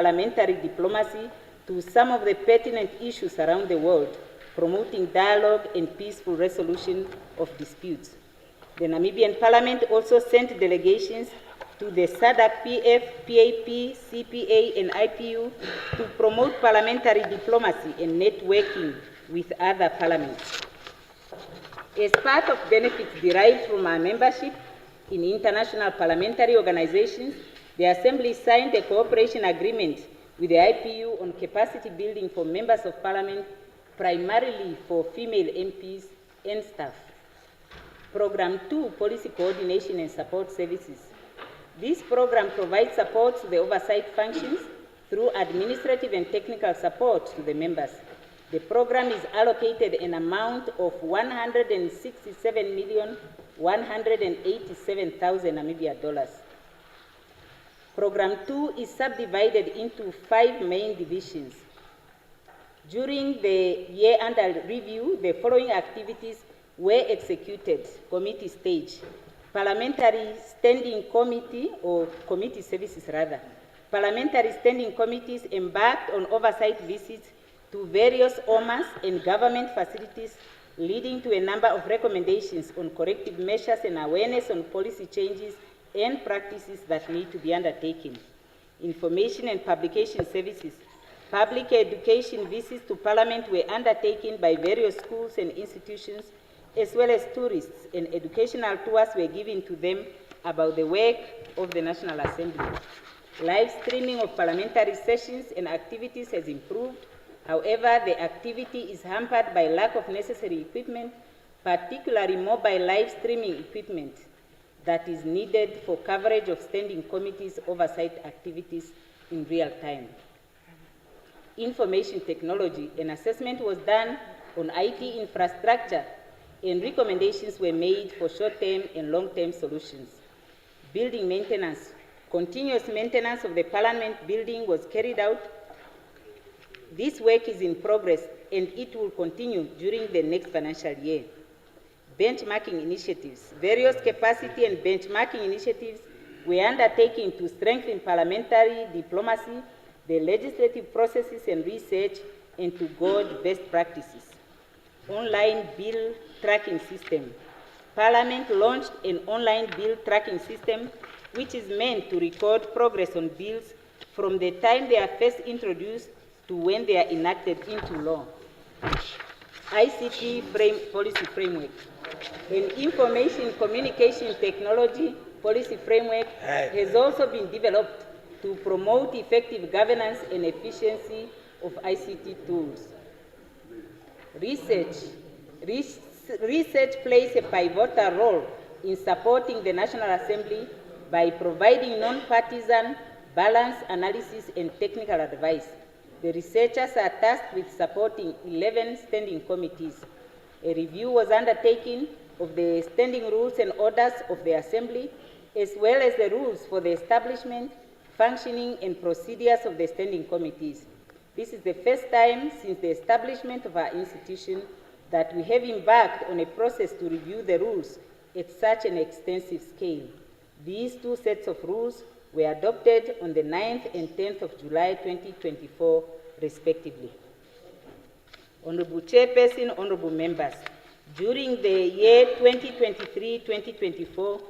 parliamentary diplomacy to some of the pertinent issues around the world, promoting dialogue and peaceful resolution of disputes. The Namibian Parliament also sent delegations to the SADC PF, PAP, CPA, and IPU to promote parliamentary diplomacy and networking with other parliaments. As part of benefits derived from our membership in international parliamentary organizations, the Assembly signed a cooperation agreement with the IPU on capacity building for members of parliament, primarily for female MPs and staff. Program 2, Policy Coordination and Support Services. This program provides support to the oversight functions through administrative and technical support to the members. The program is allocated an amount of 167,187,000 Namibia dollars. Program 2 is subdivided into 5 main divisions. During the year under review, the following activities were executed: committee stage, parliamentary standing committee, or committee services rather. Parliamentary standing committees embarked on oversight visits to various OMAs and government facilities, leading to a number of recommendations on corrective measures and awareness on policy changes and practices that need to be undertaken. Information and publication services. Public education visits to Parliament were undertaken by various schools and institutions, as well as tourists, and educational tours were given to them about the work of the National Assembly. Live streaming of parliamentary sessions and activities has improved. However, the activity is hampered by lack of necessary equipment, particularly mobile live streaming equipment that is needed for coverage of standing committees' oversight activities in real time. Information technology. An assessment was done on IT infrastructure and recommendations were made for short-term and long-term solutions. Building maintenance. Continuous maintenance of the Parliament building was carried out. This work is in progress and it will continue during the next financial year. Benchmarking initiatives. Various capacity and benchmarking initiatives were undertaken to strengthen parliamentary diplomacy, the legislative processes and research, and to guard best practices. Online bill tracking system. Parliament launched an online bill tracking system which is meant to record progress on bills from the time they are first introduced to when they are enacted into law. ICT policy framework. An information communication technology policy framework has also been developed to promote effective governance and efficiency of ICT tools. Research plays a pivotal role in supporting the National Assembly by providing non-partisan, balanced analysis and technical advice. The researchers are tasked with supporting 11 standing committees. A review was undertaken of the standing rules and orders of the Assembly, as well as the rules for the establishment, functioning, and procedures of the standing committees. This is the first time since the establishment of our institution that we have embarked on a process to review the rules at such an extensive scale. These 2 sets of rules were adopted on the 9th and 10th of July 2024, respectively. Honorable Chairperson, honorable members, during the year 2023-2024,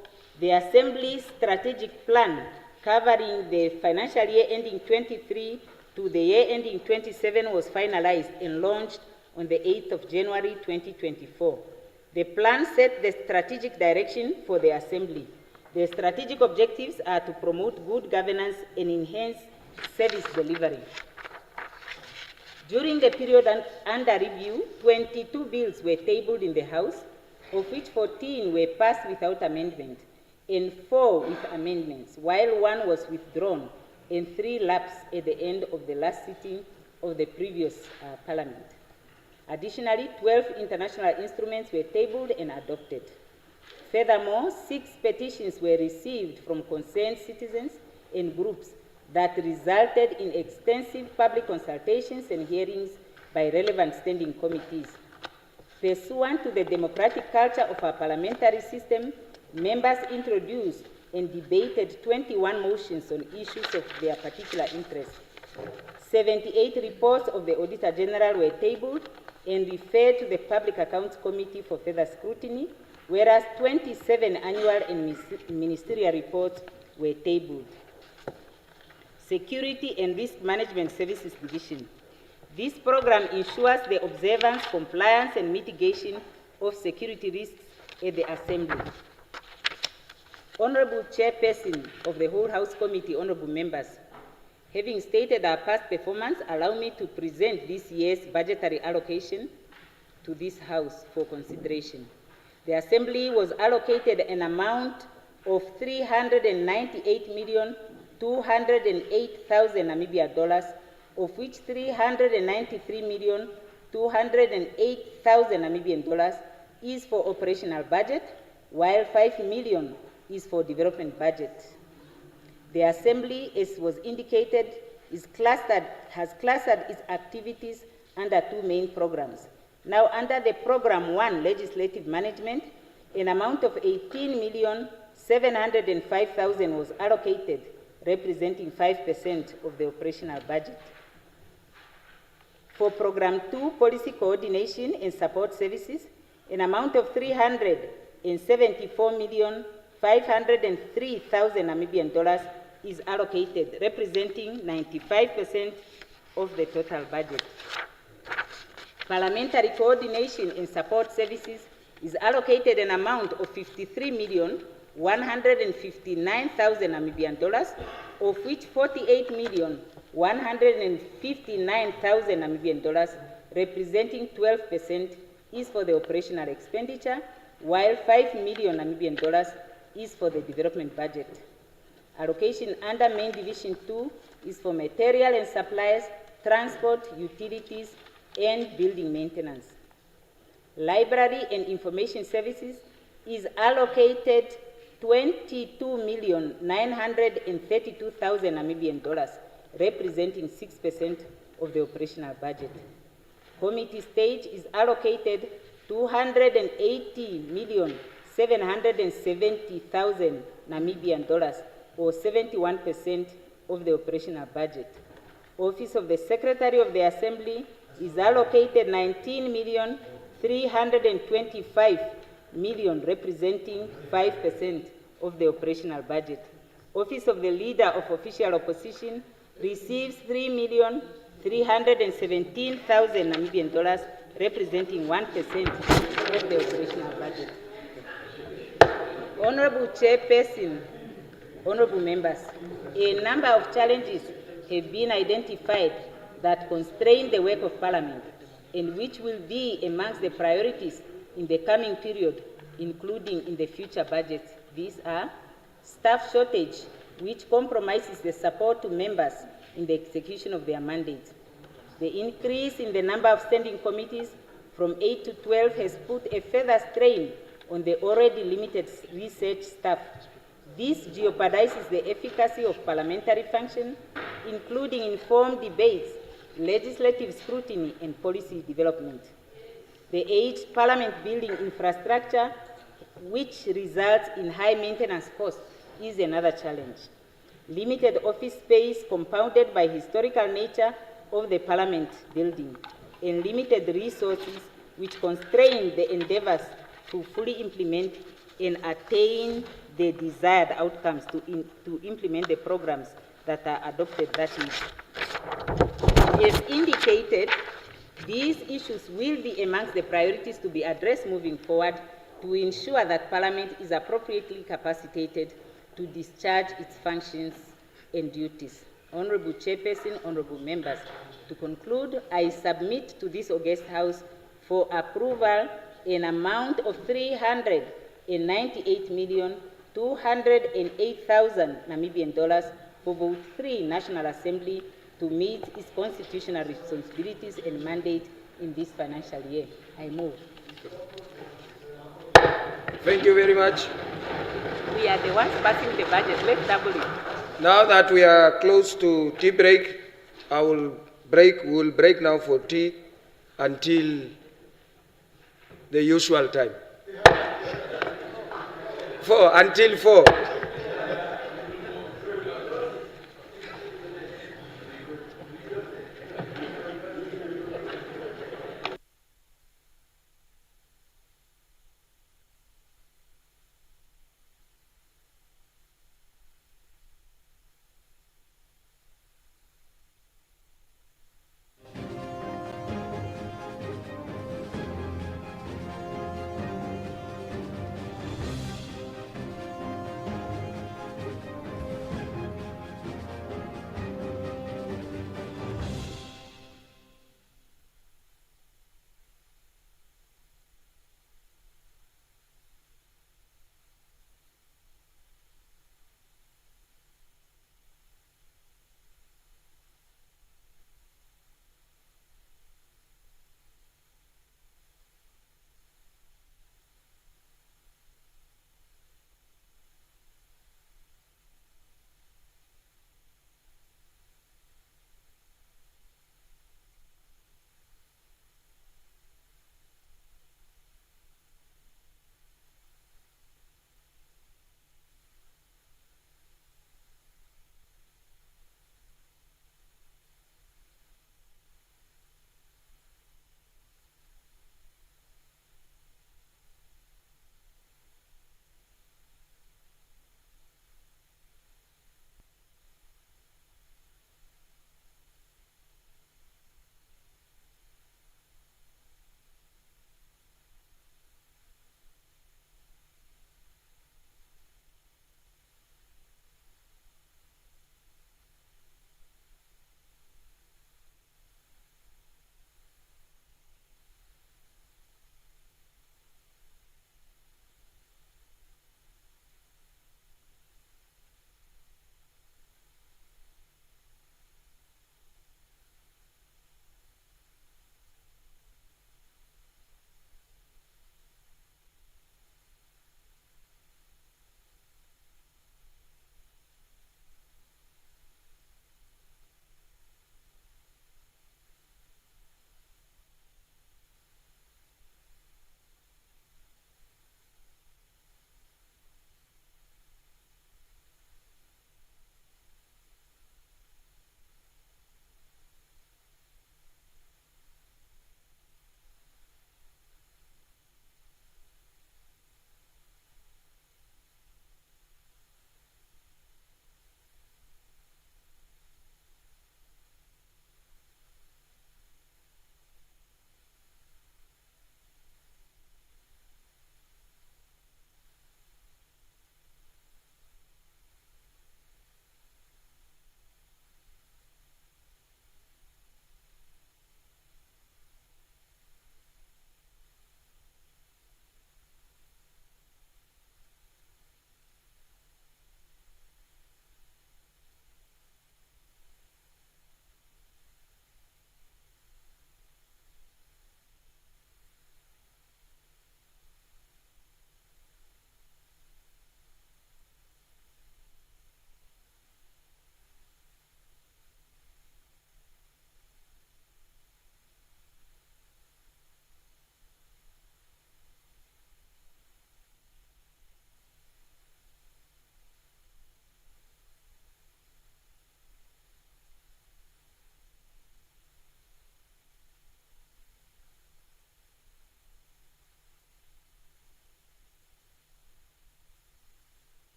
the Assembly's strategic plan covering the financial year ending 23 to the year ending 27 was finalized and launched on the 8th of January 2024. The plan set the strategic direction for the Assembly. The strategic objectives are to promote good governance and enhance service delivery. During the period under review, 22 bills were tabled in the House, of which 14 were passed without amendment and 4 with amendments, while 1 was withdrawn and 3 lapsed at the end of the last sitting of the previous Parliament. Additionally, 12 international instruments were tabled and adopted. Furthermore, 6 petitions were received from concerned citizens and groups that resulted in extensive public consultations and hearings by relevant standing committees. Pursuant to the democratic culture of our parliamentary system, members introduced and debated 21 motions on issues of their particular interest. 78 reports of the Auditor General were tabled and referred to the Public Accounts Committee for further scrutiny, whereas 27 annual and ministerial reports were tabled. Security and Risk Management Services Division. This program ensures the observance, compliance, and mitigation of security risks at the Assembly. Honorable Chairperson of the Whole House Committee, honorable members, having stated our past performance, allow me to present this year's budgetary allocation to this House for consideration. The Assembly was allocated an amount of $398,208,000 Namibia dollars, of which $393,208,000 Namibian dollars is for operational budget, while $5 million is for development budget. The Assembly, as was indicated, has clustered its activities under two main programs. Now, under the Program 1, Legislative Management, an amount of $18,705,000 was allocated, representing 5% of the operational budget. For Program 2, Policy Coordination and Support Services, an amount of $374,503,000 Namibian dollars is allocated, representing 95% of the total budget. Parliamentary Coordination and Support Services is allocated an amount of $53,159,000 Namibian dollars, of which $48,159,000 Namibian dollars, representing 12%, is for the operational expenditure, while $5 million Namibian dollars is for the development budget. Allocation under Main Division 2 is for material and supplies, transport, utilities, and building maintenance. Library and Information Services is allocated $22,932,000 Namibian dollars, representing 6% of the operational budget. Committee Stage is allocated $280,770,000 Namibian dollars, or 71% of the operational budget. Office of the Secretary of the Assembly is allocated $19,325,000, representing 5% of the operational budget. Office of the Leader of Official Opposition receives $3,317,000 Namibian dollars, representing 1% of the operational budget. Honorable Chairperson, honorable members, a number of challenges have been identified that constrain the work of Parliament and which will be amongst the priorities in the coming period, including in the future budget. These are staff shortage, which compromises the support to members in the execution of their mandates. The increase in the number of standing committees from 8 to 12 has put a further strain on the already limited research staff. This jeopardizes the efficacy of parliamentary function, including informed debates, legislative scrutiny, and policy development. The aged Parliament building infrastructure, which results in high maintenance costs, is another challenge. Limited office space compounded by historical nature of the Parliament building, and limited resources which constrain the endeavors to fully implement and attain the desired outcomes to implement the programs that are adopted that year. As indicated, these issues will be amongst the priorities to be addressed moving forward to ensure that Parliament is appropriately capacitated to discharge its functions and duties. Honorable Chairperson, honorable members, to conclude, I submit to this august House for approval an amount of $398,208,000 Namibian dollars for Vote 3 National Assembly to meet its constitutional responsibilities and mandate in this financial year. I move. Thank you very much. We are the ones passing the budget. Let's double it. Now that we are close to tea break, we'll break now for tea until the usual time. Until 4.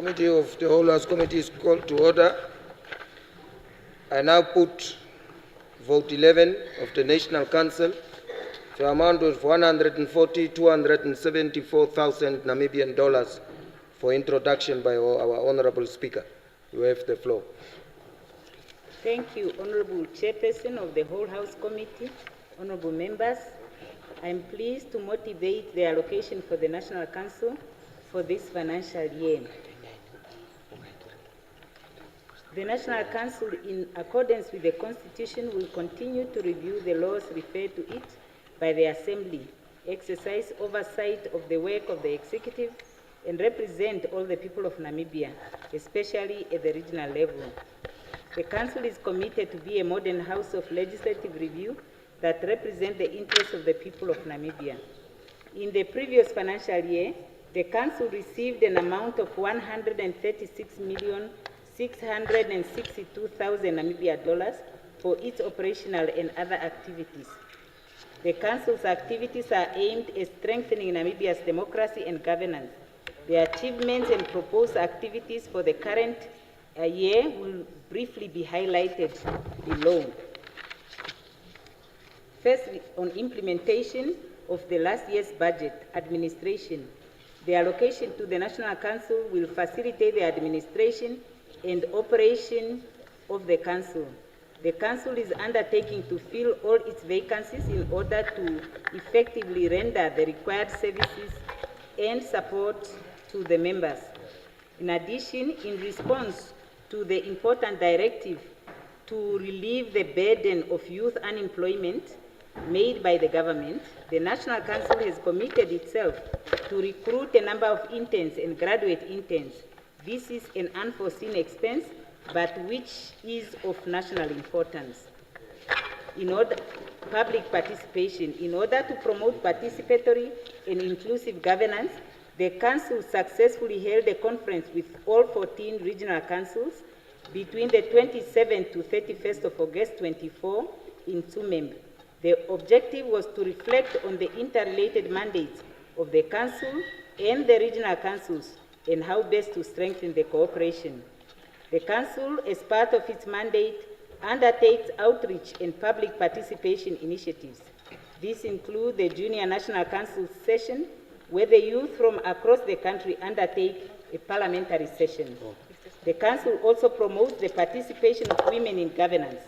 Committee of the Whole House Committee is called to order. I now put vote 11 of the National Council. The amount of 140,274,000 Namibian dollars for introduction by our Honorable Speaker. You have the floor. Thank you, Honorable Chairperson of the Whole House Committee, honorable members. I am pleased to motivate the allocation for the National Council for this financial year. The National Council, in accordance with the Constitution, will continue to review the laws referred to it by the Assembly, exercise oversight of the work of the Executive, and represent all the people of Namibia, especially at the regional level. The Council is committed to be a modern house of legislative review that represents the interests of the people of Namibia. In the previous financial year, the Council received an amount of 136,662,000 Namibia dollars for its operational and other activities. The Council's activities are aimed at strengthening Namibia's democracy and governance. The achievements and proposed activities for the current year will briefly be highlighted below. First, on implementation of the last year's budget administration, the allocation to the National Council will facilitate the administration and operation of the Council. The Council is undertaking to fill all its vacancies in order to effectively render the required services and support to the members. In addition, in response to the important directive to relieve the burden of youth unemployment made by the government, the National Council has committed itself to recruit a number of interns and graduate interns. This is an unforeseen expense, but which is of national importance. Public participation. In order to promote participatory and inclusive governance, the Council successfully held a conference with all 14 regional councils between the 27th to 31st of August 24 in Tsumeb. The objective was to reflect on the interrelated mandates of the Council and the regional councils and how best to strengthen the cooperation. The Council, as part of its mandate, undertakes outreach and public participation initiatives. These include the Junior National Council session, where the youth from across the country undertake a parliamentary session. The Council also promotes the participation of women in governance.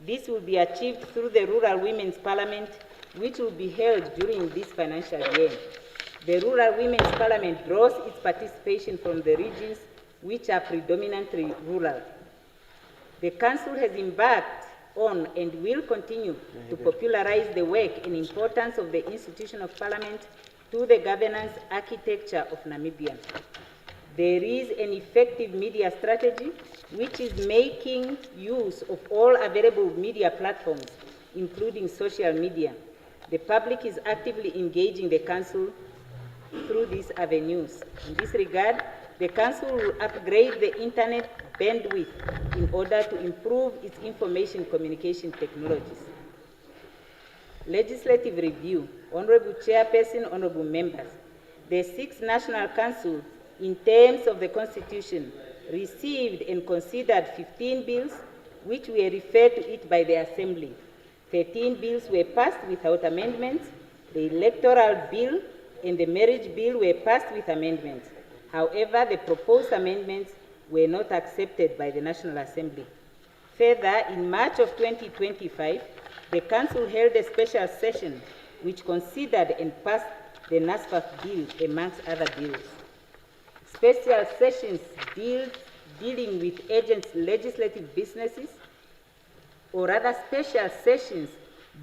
This will be achieved through the Rural Women's Parliament, which will be held during this financial year. The Rural Women's Parliament draws its participation from the regions which are predominantly rural. The Council has embarked on and will continue to popularize the work and importance of the institution of Parliament to the governance architecture of Namibia. There is an effective media strategy which is making use of all available media platforms, including social media. The public is actively engaging the Council through these avenues. In this regard, the Council will upgrade the internet bandwidth in order to improve its information communication technologies. Legislative review. Honorable Chairperson, honorable members, the 6th National Council, in terms of the Constitution, received and considered 15 bills, which were referred to it by the Assembly. 13 bills were passed without amendments. The Electoral Bill and the Marriage Bill were passed with amendments. However, the proposed amendments were not accepted by the National Assembly. Further, in March of 2025, the Council held a special session which considered and passed the NASFAF bill, amongst other bills. Special sessions dealing with agents' legislative businesses, or rather special sessions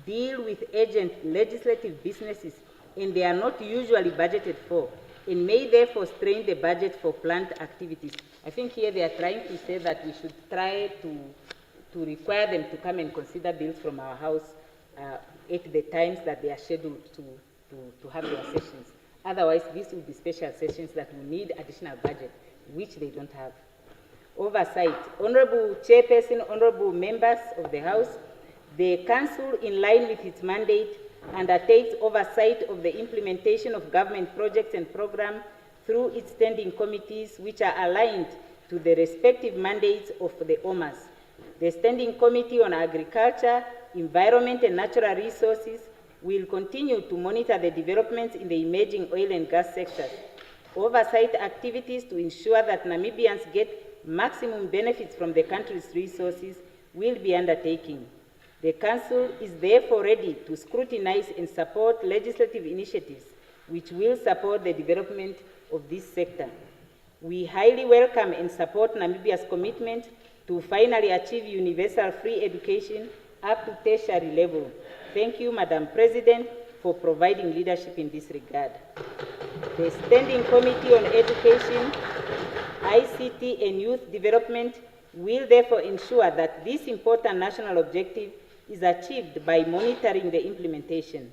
deal with agent legislative businesses, and they are not usually budgeted for, and may therefore strain the budget for planned activities. I think here they are trying to say that we should try to require them to come and consider bills from our house at the times that they are scheduled to have their sessions. Otherwise, these will be special sessions that will need additional budget, which they don't have. Oversight. Honorable Chairperson, honorable members of the House, the Council, in line with its mandate, undertakes oversight of the implementation of government projects and programs through its standing committees, which are aligned to the respective mandates of the OMAs. The Standing Committee on Agriculture, Environment and Natural Resources will continue to monitor the developments in the emerging oil and gas sectors. Oversight activities to ensure that Namibians get maximum benefits from the country's resources will be undertaken. The Council is therefore ready to scrutinize and support legislative initiatives which will support the development of this sector. We highly welcome and support Namibia's commitment to finally achieve universal free education up to tertiary level. Thank you, Madam President, for providing leadership in this regard. The Standing Committee on Education, ICT and Youth Development will therefore ensure that this important national objective is achieved by monitoring the implementation.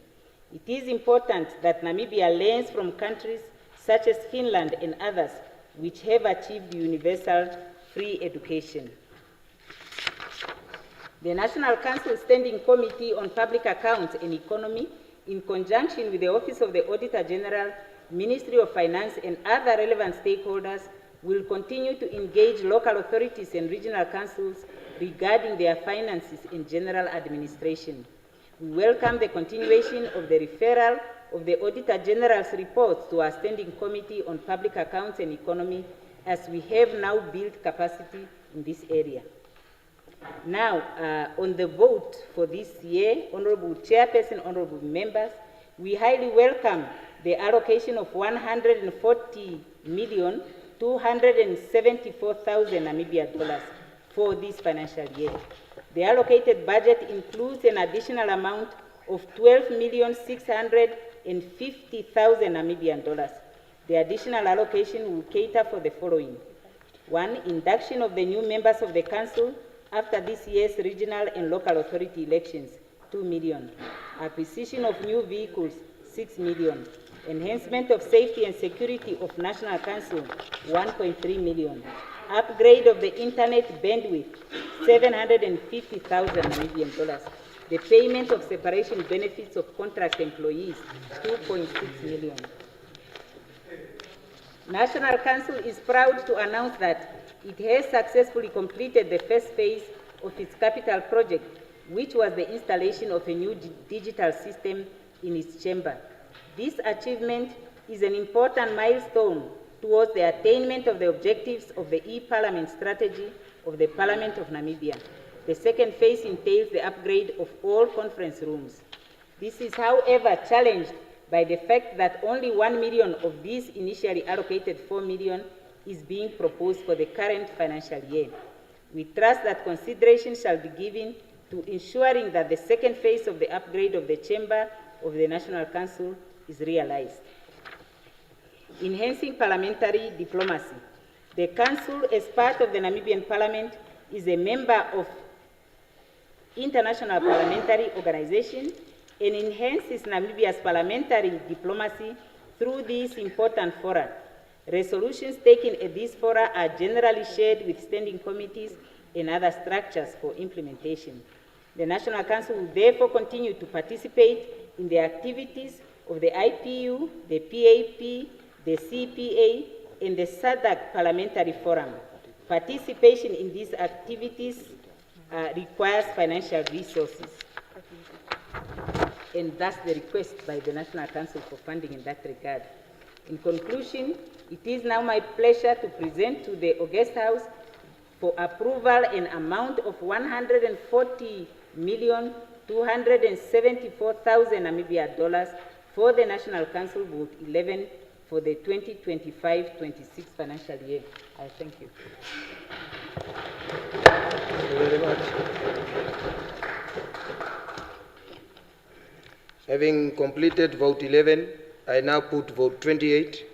It is important that Namibia learns from countries such as Finland and others which have achieved universal free education. The National Council Standing Committee on Public Accounts and Economy, in conjunction with the Office of the Auditor General, Ministry of Finance, and other relevant stakeholders, will continue to engage local authorities and regional councils regarding their finances and general administration. We welcome the continuation of the referral of the Auditor General's reports to our Standing Committee on Public Accounts and Economy, as we have now built capacity in this area. Now, on the vote for this year, Honorable Chairperson, Honorable Members, we highly welcome the allocation of 140,274,000 Namibia dollars for this financial year. The allocated budget includes an additional amount of 12,650,000 Namibian dollars. The additional allocation will cater for the following: 1. Induction of the new members of the Council after this year's regional and local authority elections, 2 million. Acquisition of new vehicles, 6 million. Enhancement of safety and security of National Council, 1.3 million. Upgrade of the internet bandwidth, 750,000 Namibian dollars. The payment of separation benefits of contract employees, 2.6 million. National Council is proud to announce that it has successfully completed the first phase of its capital project, which was the installation of a new digital system in its chamber. This achievement is an important milestone towards the attainment of the objectives of the e-Parliament strategy of the Parliament of Namibia. The second phase entails the upgrade of all conference rooms. This is, however, challenged by the fact that only 1 million of these initially allocated 4 million is being proposed for the current financial year. We trust that consideration shall be given to ensuring that the second phase of the upgrade of the Chamber of the National Council is realized. Enhancing parliamentary diplomacy. The Council, as part of the Namibian Parliament, is a member of International Parliamentary Organization and enhances Namibia's parliamentary diplomacy through these important fora. Resolutions taken at these fora are generally shared with standing committees and other structures for implementation. The National Council will therefore continue to participate in the activities of the IPU, the PAP, the CPA, and the SADC Parliamentary Forum. Participation in these activities requires financial resources, and thus the request by the National Council for funding in that regard. In conclusion, it is now my pleasure to present to the August House for approval an amount of 140,274,000 Namibia dollars for the National Council Vote 11 for the 2025-26 financial year. I thank you. Thank you very much. Having completed vote 11, I now put vote 28,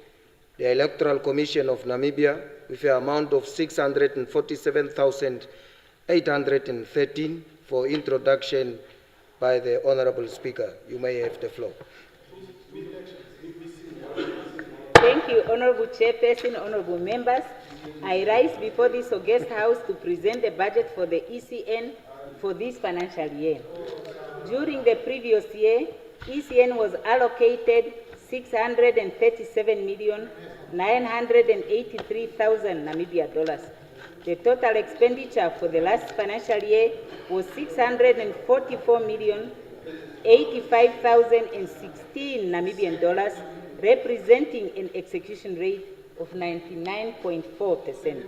the Electoral Commission of Namibia, with an amount of 647,813 for introduction by the Honorable Speaker. You may have the floor. Thank you, Honorable Chairperson, Honorable Members. I rise before this August House to present the budget for the ECN for this financial year. During the previous year, ECN was allocated 637,983,000 Namibia dollars. The total expenditure for the last financial year was 644,085,016 Namibian dollars, representing an execution rate of 99.4%.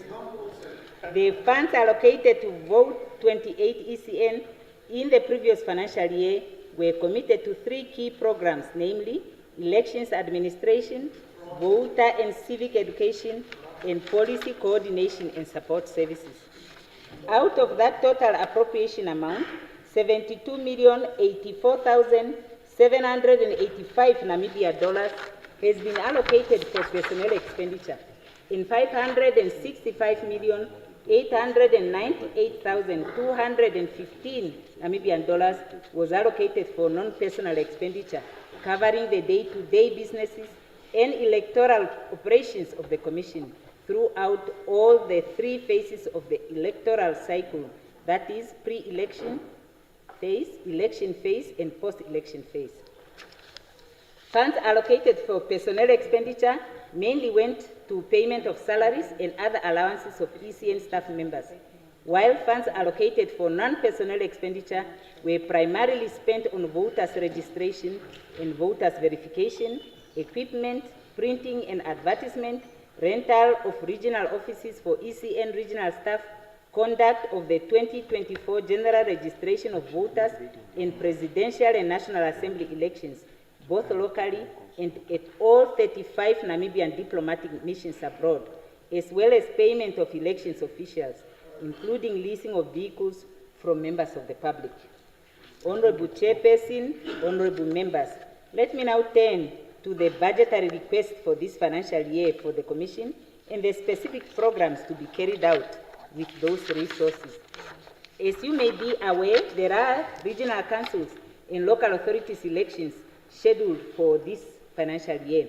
The funds allocated to Vote 28 ECN in the previous financial year were committed to 3 key programs, namely elections administration, voter and civic education, and policy coordination and support services. Out of that total appropriation amount, 72,084,785 Namibia dollars has been allocated for personnel expenditure, and 565,898,215 Namibian dollars was allocated for non-personal expenditure, covering the day-to-day businesses and electoral operations of the Commission throughout all the 3 phases of the electoral cycle, that is, pre-election phase, election phase, and post-election phase. Funds allocated for personnel expenditure mainly went to payment of salaries and other allowances of ECN staff members, while funds allocated for non-personnel expenditure were primarily spent on voters' registration and voters' verification, equipment, printing and advertisement, rental of regional offices for ECN regional staff, conduct of the 2024 general registration of voters in presidential and National Assembly elections, both locally and at all 35 Namibian diplomatic missions abroad, as well as payment of elections officials, including leasing of vehicles from members of the public. Honorable Chairperson, honorable members, let me now turn to the budgetary request for this financial year for the Commission and the specific programs to be carried out with those resources. As you may be aware, there are regional councils and local authorities elections scheduled for this financial year.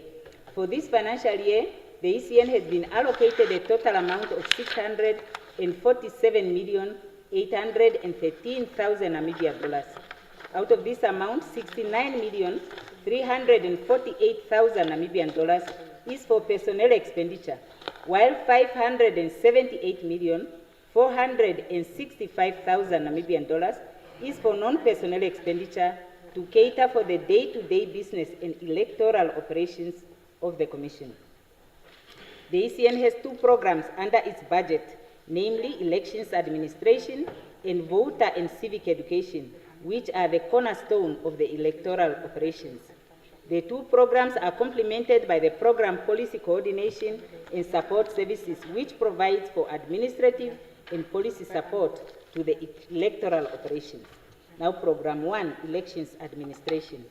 For this financial year, the ECN has been allocated a total amount of 647,813,000 Namibia dollars. Out of this amount, 69,348,000 Namibian dollars is for personnel expenditure, while 578,465,000 Namibian dollars is for non-personnel expenditure to cater for the day-to-day business and electoral operations of the Commission. The ECN has 2 programs under its budget, namely elections administration and voter and civic education, which are the cornerstone of the electoral operations. The 2 programs are complemented by the program policy coordination and support services, which provides for administrative and policy support to the electoral operations. Now, Program 1, Elections Administration.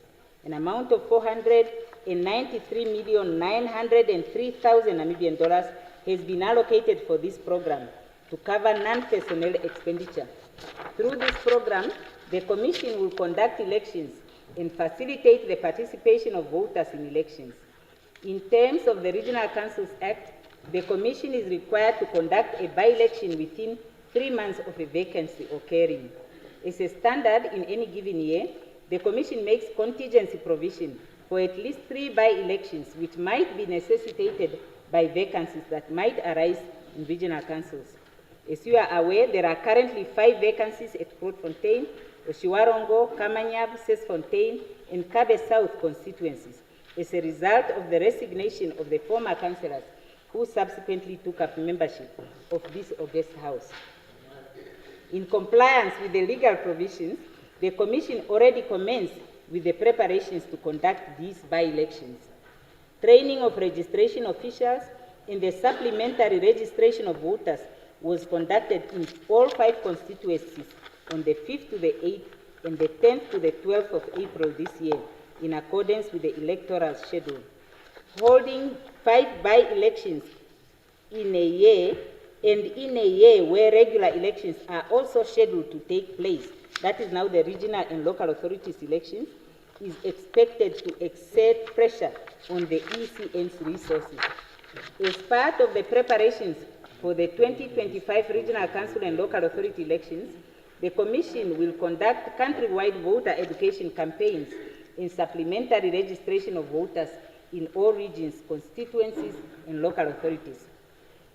An amount of 493,903,000 Namibian dollars has been allocated for this program to cover non-personnel expenditure. Through this program, the Commission will conduct elections and facilitate the participation of voters in elections. In terms of the Regional Councils Act, the Commission is required to conduct a by-election within 3 months of a vacancy occurring. As a standard in any given year, the Commission makes contingency provision for at least 3 by-elections which might be necessitated by vacancies that might arise in regional councils. As you are aware, there are currently 5 vacancies at Grootfontein, Oshiwarongo, Kamanyab, Sesfontein, and Kabe South constituencies as a result of the resignation of the former councillors who subsequently took up membership of this august House. In compliance with the legal provisions, the Commission already commenced with the preparations to conduct these by-elections. Training of registration officials and the supplementary registration of voters was conducted in all 5 constituencies on the 5th to the 8th and the 10th to the 12th of April this year, in accordance with the electoral schedule. Holding 5 by-elections in a year, and in a year where regular elections are also scheduled to take place, that is now the regional and local authorities elections, is expected to exert pressure on the ECN's resources. As part of the preparations for the 2025 Regional Council and Local Authority elections, the Commission will conduct countrywide voter education campaigns and supplementary registration of voters in all regions, constituencies, and local authorities.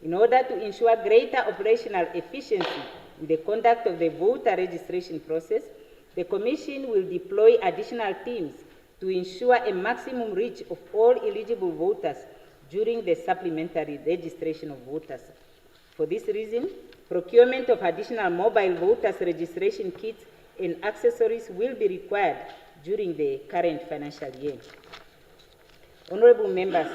In order to ensure greater operational efficiency in the conduct of the voter registration process, the Commission will deploy additional teams to ensure a maximum reach of all eligible voters during the supplementary registration of voters. For this reason, procurement of additional mobile voters registration kits and accessories will be required during the current financial year. Honorable members,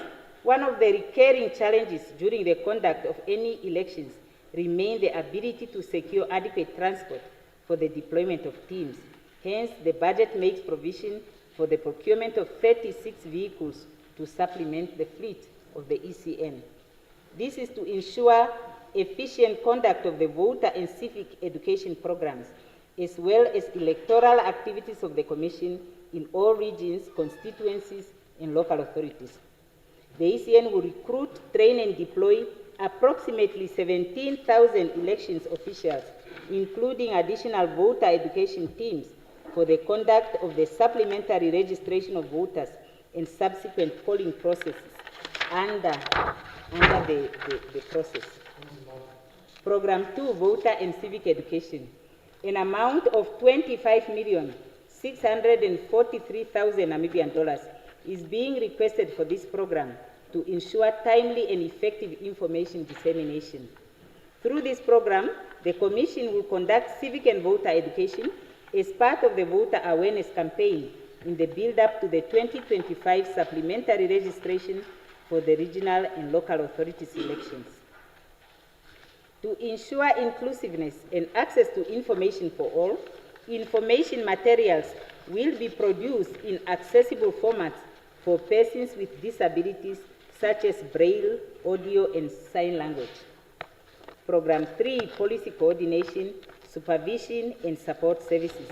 one of the recurring challenges during the conduct of any elections remains the ability to secure adequate transport for the deployment of teams. Hence, the budget makes provision for the procurement of 36 vehicles to supplement the fleet of the ECN. This is to ensure efficient conduct of the voter and civic education programs, as well as electoral activities of the Commission in all regions, constituencies, and local authorities. The ECN will recruit, train, and deploy approximately 17,000 elections officials, including additional voter education teams for the conduct of the supplementary registration of voters and subsequent polling processes under the process. Program 2, Voter and Civic Education. An amount of 25,643,000 Namibian dollars is being requested for this program to ensure timely and effective information dissemination. Through this program, the Commission will conduct civic and voter education as part of the voter awareness campaign in the build-up to the 2025 supplementary registration for the regional and local authorities elections. To ensure inclusiveness and access to information for all, information materials will be produced in accessible formats for persons with disabilities such as Braille, audio, and sign language. Program 3, Policy Coordination, Supervision, and Support Services.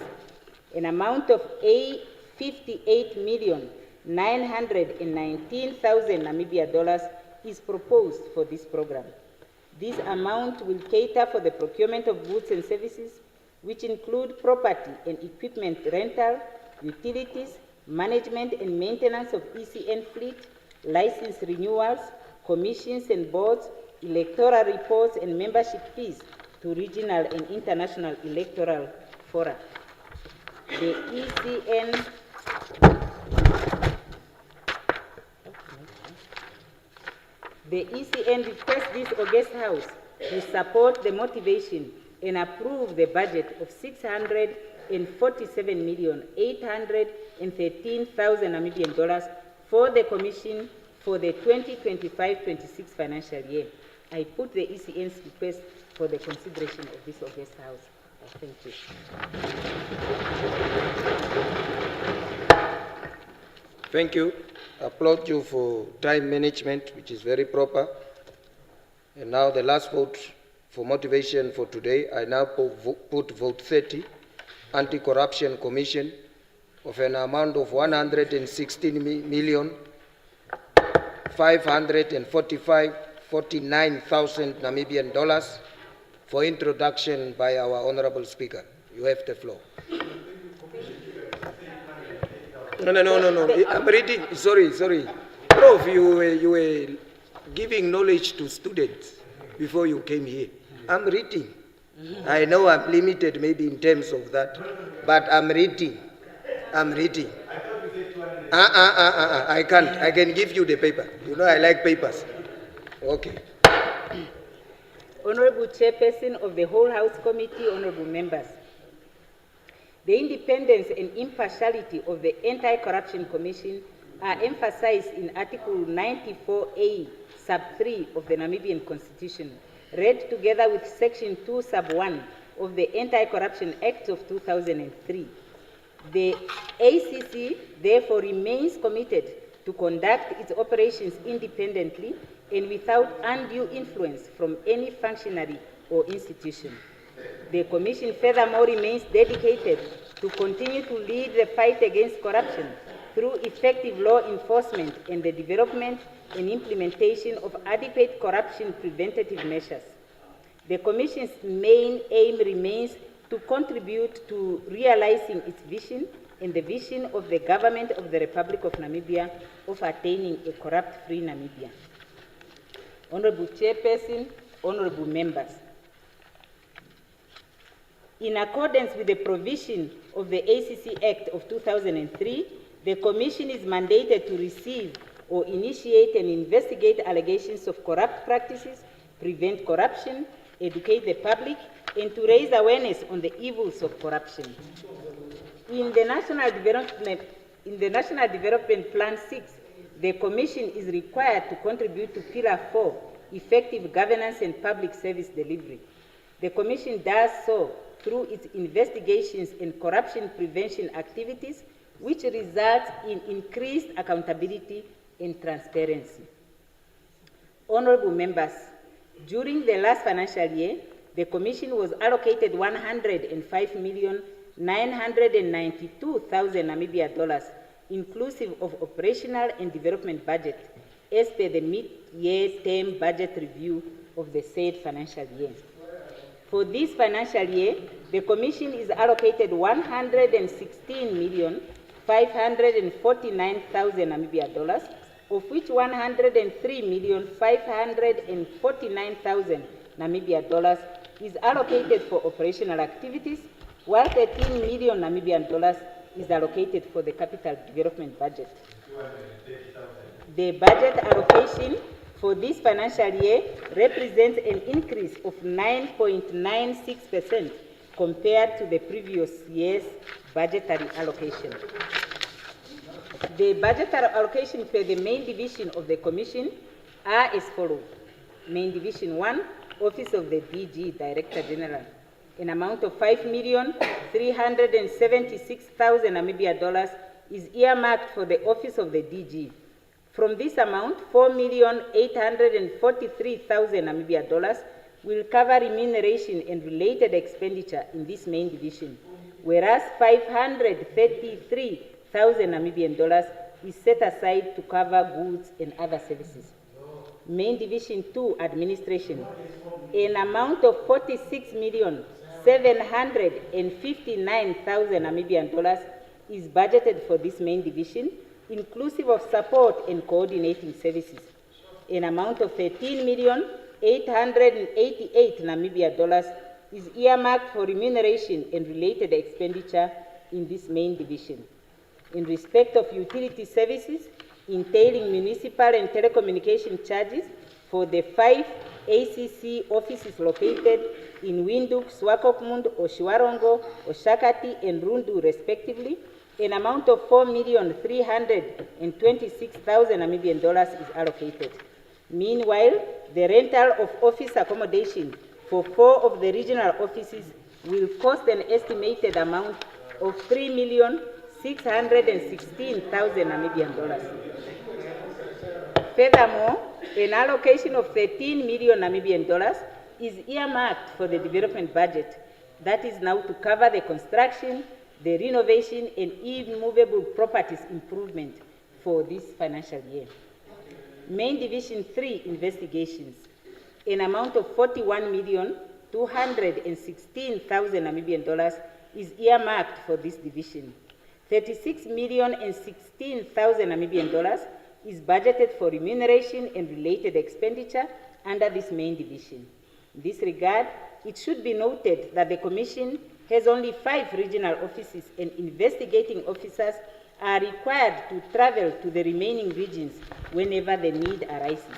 An amount of 58,919,000 Namibia dollars is proposed for this program. This amount will cater for the procurement of goods and services, which include property and equipment rental, utilities, management and maintenance of ECN fleet, license renewals, commissions and boards, electoral reports, and membership fees to regional and international electoral fora. The ECN requests this August House to support the motivation and approve the budget of 647,813,000 Namibian dollars for the Commission for the 2025-26 financial year. I put the ECN's request for the consideration of this August House. Thank you. Thank you. I applaud you for time management, which is very proper. And now the last vote for motivation for today. I now put vote 30, Anti-Corruption Commission, of an amount of 116,545,49,000 Namibian dollars for introduction by our Honorable Speaker. You have the floor. No. I'm reading. Sorry. Prof, you were giving knowledge to students before you came here. I'm reading. I know I'm limited maybe in terms of that, but I'm reading. I can't. I can give you the paper. You know I like papers. Okay. Honorable Chairperson of the Whole House Committee, honorable members. The independence and impartiality of the Anti-Corruption Commission are emphasized in Article 94A, Sub 3 of the Namibian Constitution, read together with Section 2, Sub 1 of the Anti-Corruption Act of 2003. The ACC therefore remains committed to conduct its operations independently and without undue influence from any functionary or institution. The Commission furthermore remains dedicated to continue to lead the fight against corruption through effective law enforcement and the development and implementation of adequate corruption preventative measures. The Commission's main aim remains to contribute to realizing its vision and the vision of the Government of the Republic of Namibia of attaining a corrupt-free Namibia. Honorable Chairperson, honorable members, in accordance with the provision of the ACC Act of 2003, the Commission is mandated to receive or initiate and investigate allegations of corrupt practices, prevent corruption, educate the public, and to raise awareness on the evils of corruption. In the National Development Plan 6, the Commission is required to contribute to Pillar 4, effective governance and public service delivery. The Commission does so through its investigations and corruption prevention activities, which results in increased accountability and transparency. Honorable members, during the last financial year, the Commission was allocated $105,992,000 Namibia dollars, inclusive of operational and development budget, as per the mid-year term budget review of the said financial year. For this financial year, the Commission is allocated $116,549,000 Namibia dollars, of which $103,549,000 Namibia dollars is allocated for operational activities, while 13 million Namibian dollars is allocated for the capital development budget. The budget allocation for this financial year represents an increase of 9.96% compared to the previous year's budgetary allocation. The budgetary allocation for the main division of the Commission are as follows. Main Division 1, Office of the DG, Director General, an amount of $5,376,000 Namibia dollars is earmarked for the Office of the DG. From this amount, $4,843,000 Namibia dollars will cover remuneration and related expenditure in this main division, whereas $533,000 Namibian dollars is set aside to cover goods and other services. Main Division 2, Administration, an amount of $46,759,000 Namibian dollars is budgeted for this main division, inclusive of support and coordinating services. An amount of $13,888,000 Namibia dollars is earmarked for remuneration and related expenditure in this main division. In respect of utility services, entailing municipal and telecommunication charges for the 5 ACC offices located in Windhoek, Swakopmund, Oshiwarongo, Oshakati, and Rundu, respectively, an amount of $4,326,000 Namibian dollars is allocated. Meanwhile, the rental of office accommodation for 4 of the regional offices will cost an estimated amount of $3,616,000 Namibian dollars. Furthermore, an allocation of 13 million Namibian dollars is earmarked for the development budget that is now to cover the construction, the renovation, and immovable properties improvement for this financial year. Main Division 3, Investigations, an amount of $41,216,000 Namibian dollars is earmarked for this division. $36,016,000 Namibian dollars is budgeted for remuneration and related expenditure under this main division. In this regard, it should be noted that the Commission has only 5 regional offices, and investigating officers are required to travel to the remaining regions whenever the need arises.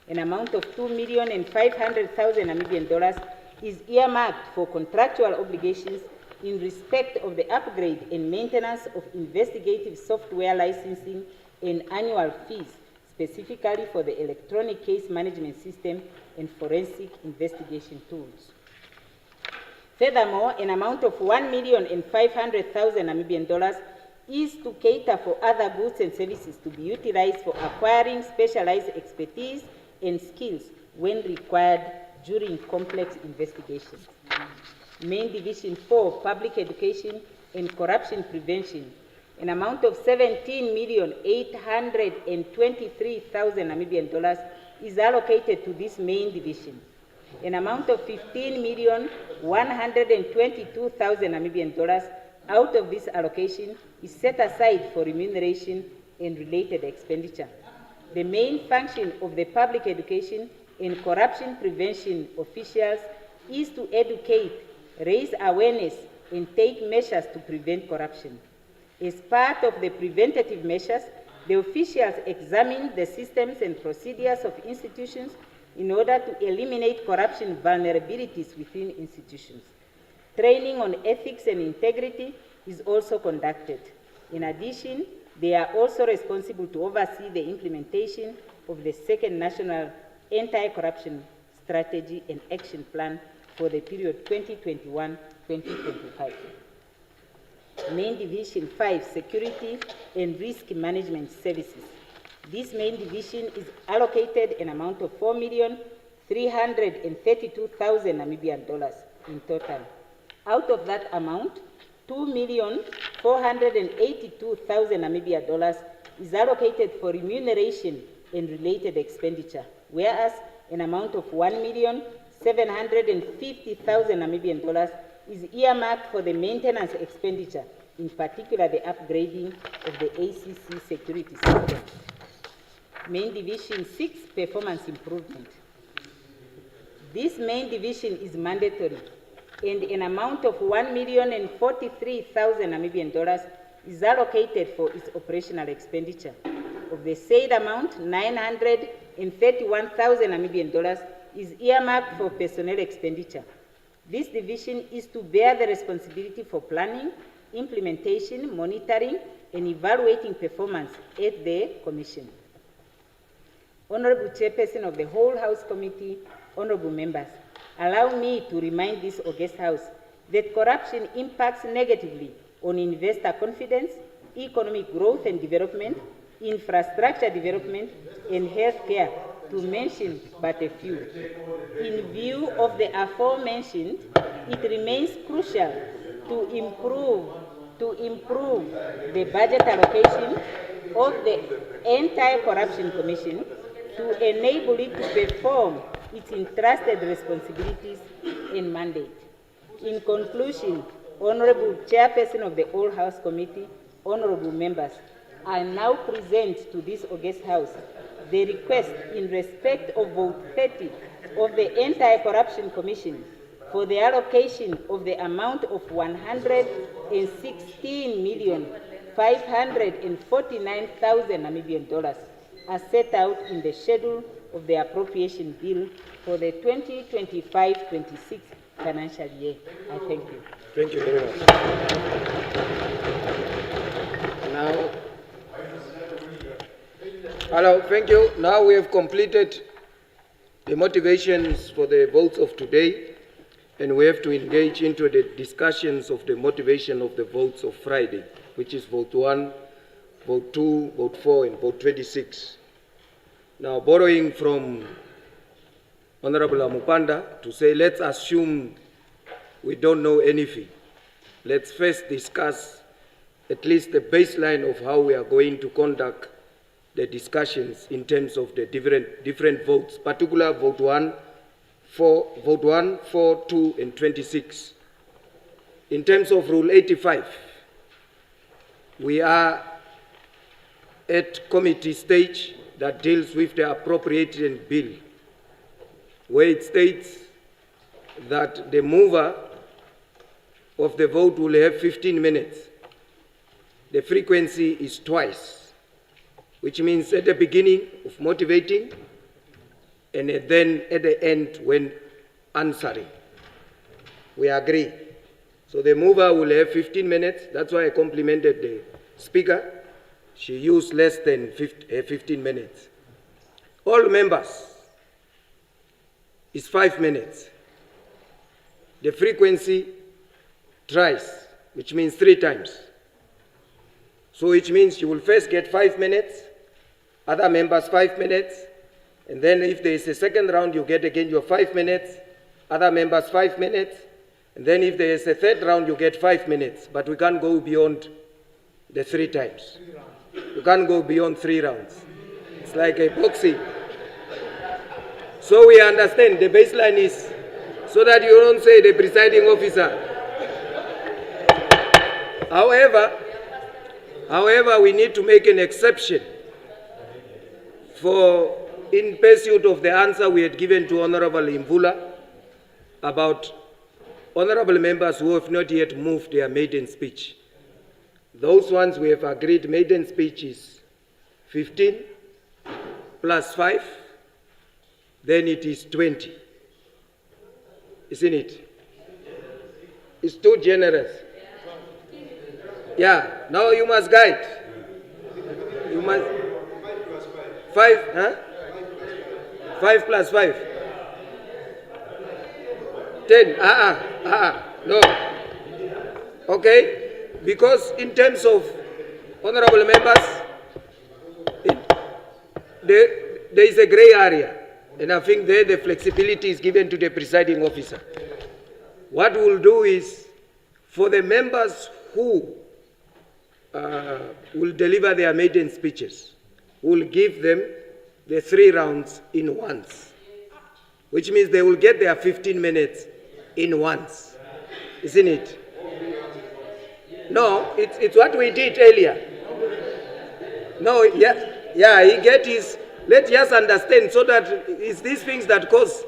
An amount of $2,500,000 Namibian dollars is earmarked for contractual obligations in respect of the upgrade and maintenance of investigative software licensing and annual fees, specifically for the electronic case management system and forensic investigation tools. Furthermore, an amount of $1,500,000 Namibian dollars is to cater for other goods and services to be utilized for acquiring specialized expertise and skills when required during complex investigations. Main Division 4, Public Education and Corruption Prevention, an amount of $17,823,000 Namibian dollars is allocated to this main division. An amount of $15,122,000 Namibian dollars out of this allocation is set aside for remuneration and related expenditure. The main function of the public education and corruption prevention officials is to educate, raise awareness, and take measures to prevent corruption. As part of the preventative measures, the officials examine the systems and procedures of institutions in order to eliminate corruption vulnerabilities within institutions. Training on ethics and integrity is also conducted. In addition, they are also responsible to oversee the implementation of the second National Anti-Corruption Strategy and Action Plan for the period 2021-2025. Main Division 5, Security and Risk Management Services. This main division is allocated an amount of 4,332,000 Namibian dollars in total. Out of that amount, 2,482,000 Namibian dollars is allocated for remuneration and related expenditure, whereas an amount of 1,750,000 Namibian dollars is earmarked for the maintenance expenditure, in particular the upgrading of the ACC security system. Main Division 6, Performance Improvement. This main division is mandatory, and an amount of 1,043,000 Namibian dollars is allocated for its operational expenditure. Of the said amount, 931,000 Namibian dollars is earmarked for personnel expenditure. This division is to bear the responsibility for planning, implementation, monitoring, and evaluating performance at the Commission. Honorable Chairperson of the Whole House Committee, honorable members, allow me to remind this august House that corruption impacts negatively on investor confidence, economic growth and development, infrastructure development, and healthcare, to mention but a few. In view of the aforementioned, it remains crucial to improve the budget allocation of the Anti-Corruption Commission to enable it to perform its entrusted responsibilities and mandate. In conclusion, Honorable Chairperson of the All House Committee, honorable members, I now present to this august House the request in respect of Vote 30 of the Anti-Corruption Commission for the allocation of the amount of 116,549,000 Namibian dollars as set out in the schedule of the appropriation bill for the 2025-26 financial year. I thank you. Thank you very much. Now, hello, thank you. Now we have completed the motivations for the votes of today, and we have to engage into the discussions of the motivation of the votes of Friday, which is vote 1, vote 2, vote 4, and vote 26. Now, borrowing from Honorable Amupanda to say, let's assume we don't know anything. Let's first discuss at least the baseline of how we are going to conduct the discussions in terms of the different votes, particular vote 1, 4, 2, and 26. In terms of Rule 85, we are at committee stage that deals with the appropriation bill, where it states that the mover of the vote will have 15 minutes. The frequency is twice, which means at the beginning of motivating and then at the end when answering. We agree. So the mover will have 15 minutes. That's why I complimented the speaker. She used less than 15 minutes. All members is 5 minutes. The frequency thrice, which means 3 times. So which means you will first get 5 minutes, other members 5 minutes, and then if there is a second round, you get again your 5 minutes, other members 5 minutes, and then if there is a third round, you get 5 minutes, but we can't go beyond the 3 times. You can't go beyond 3 rounds. It's like a boxing. So we understand the baseline is so that you don't say the presiding officer. However, we need to make an exception for, in pursuit of the answer we had given to Honorable Imvula about honorable members who have not yet moved their maiden speech. Those ones we have agreed maiden speech is 15 plus 5, then it is 20. Isn't it? It's too generous. Yeah, now you must guide. You must. 5, huh? 5 plus 5. 10. No. Okay? Because in terms of honorable members, there is a gray area. And I think there the flexibility is given to the presiding officer. What we'll do is, for the members who will deliver their maiden speeches, we'll give them the 3 rounds in once, which means they will get their 15 minutes in once. Isn't it? No, it's what we did earlier. No, yeah, he get his, let's just understand so that it's these things that cause,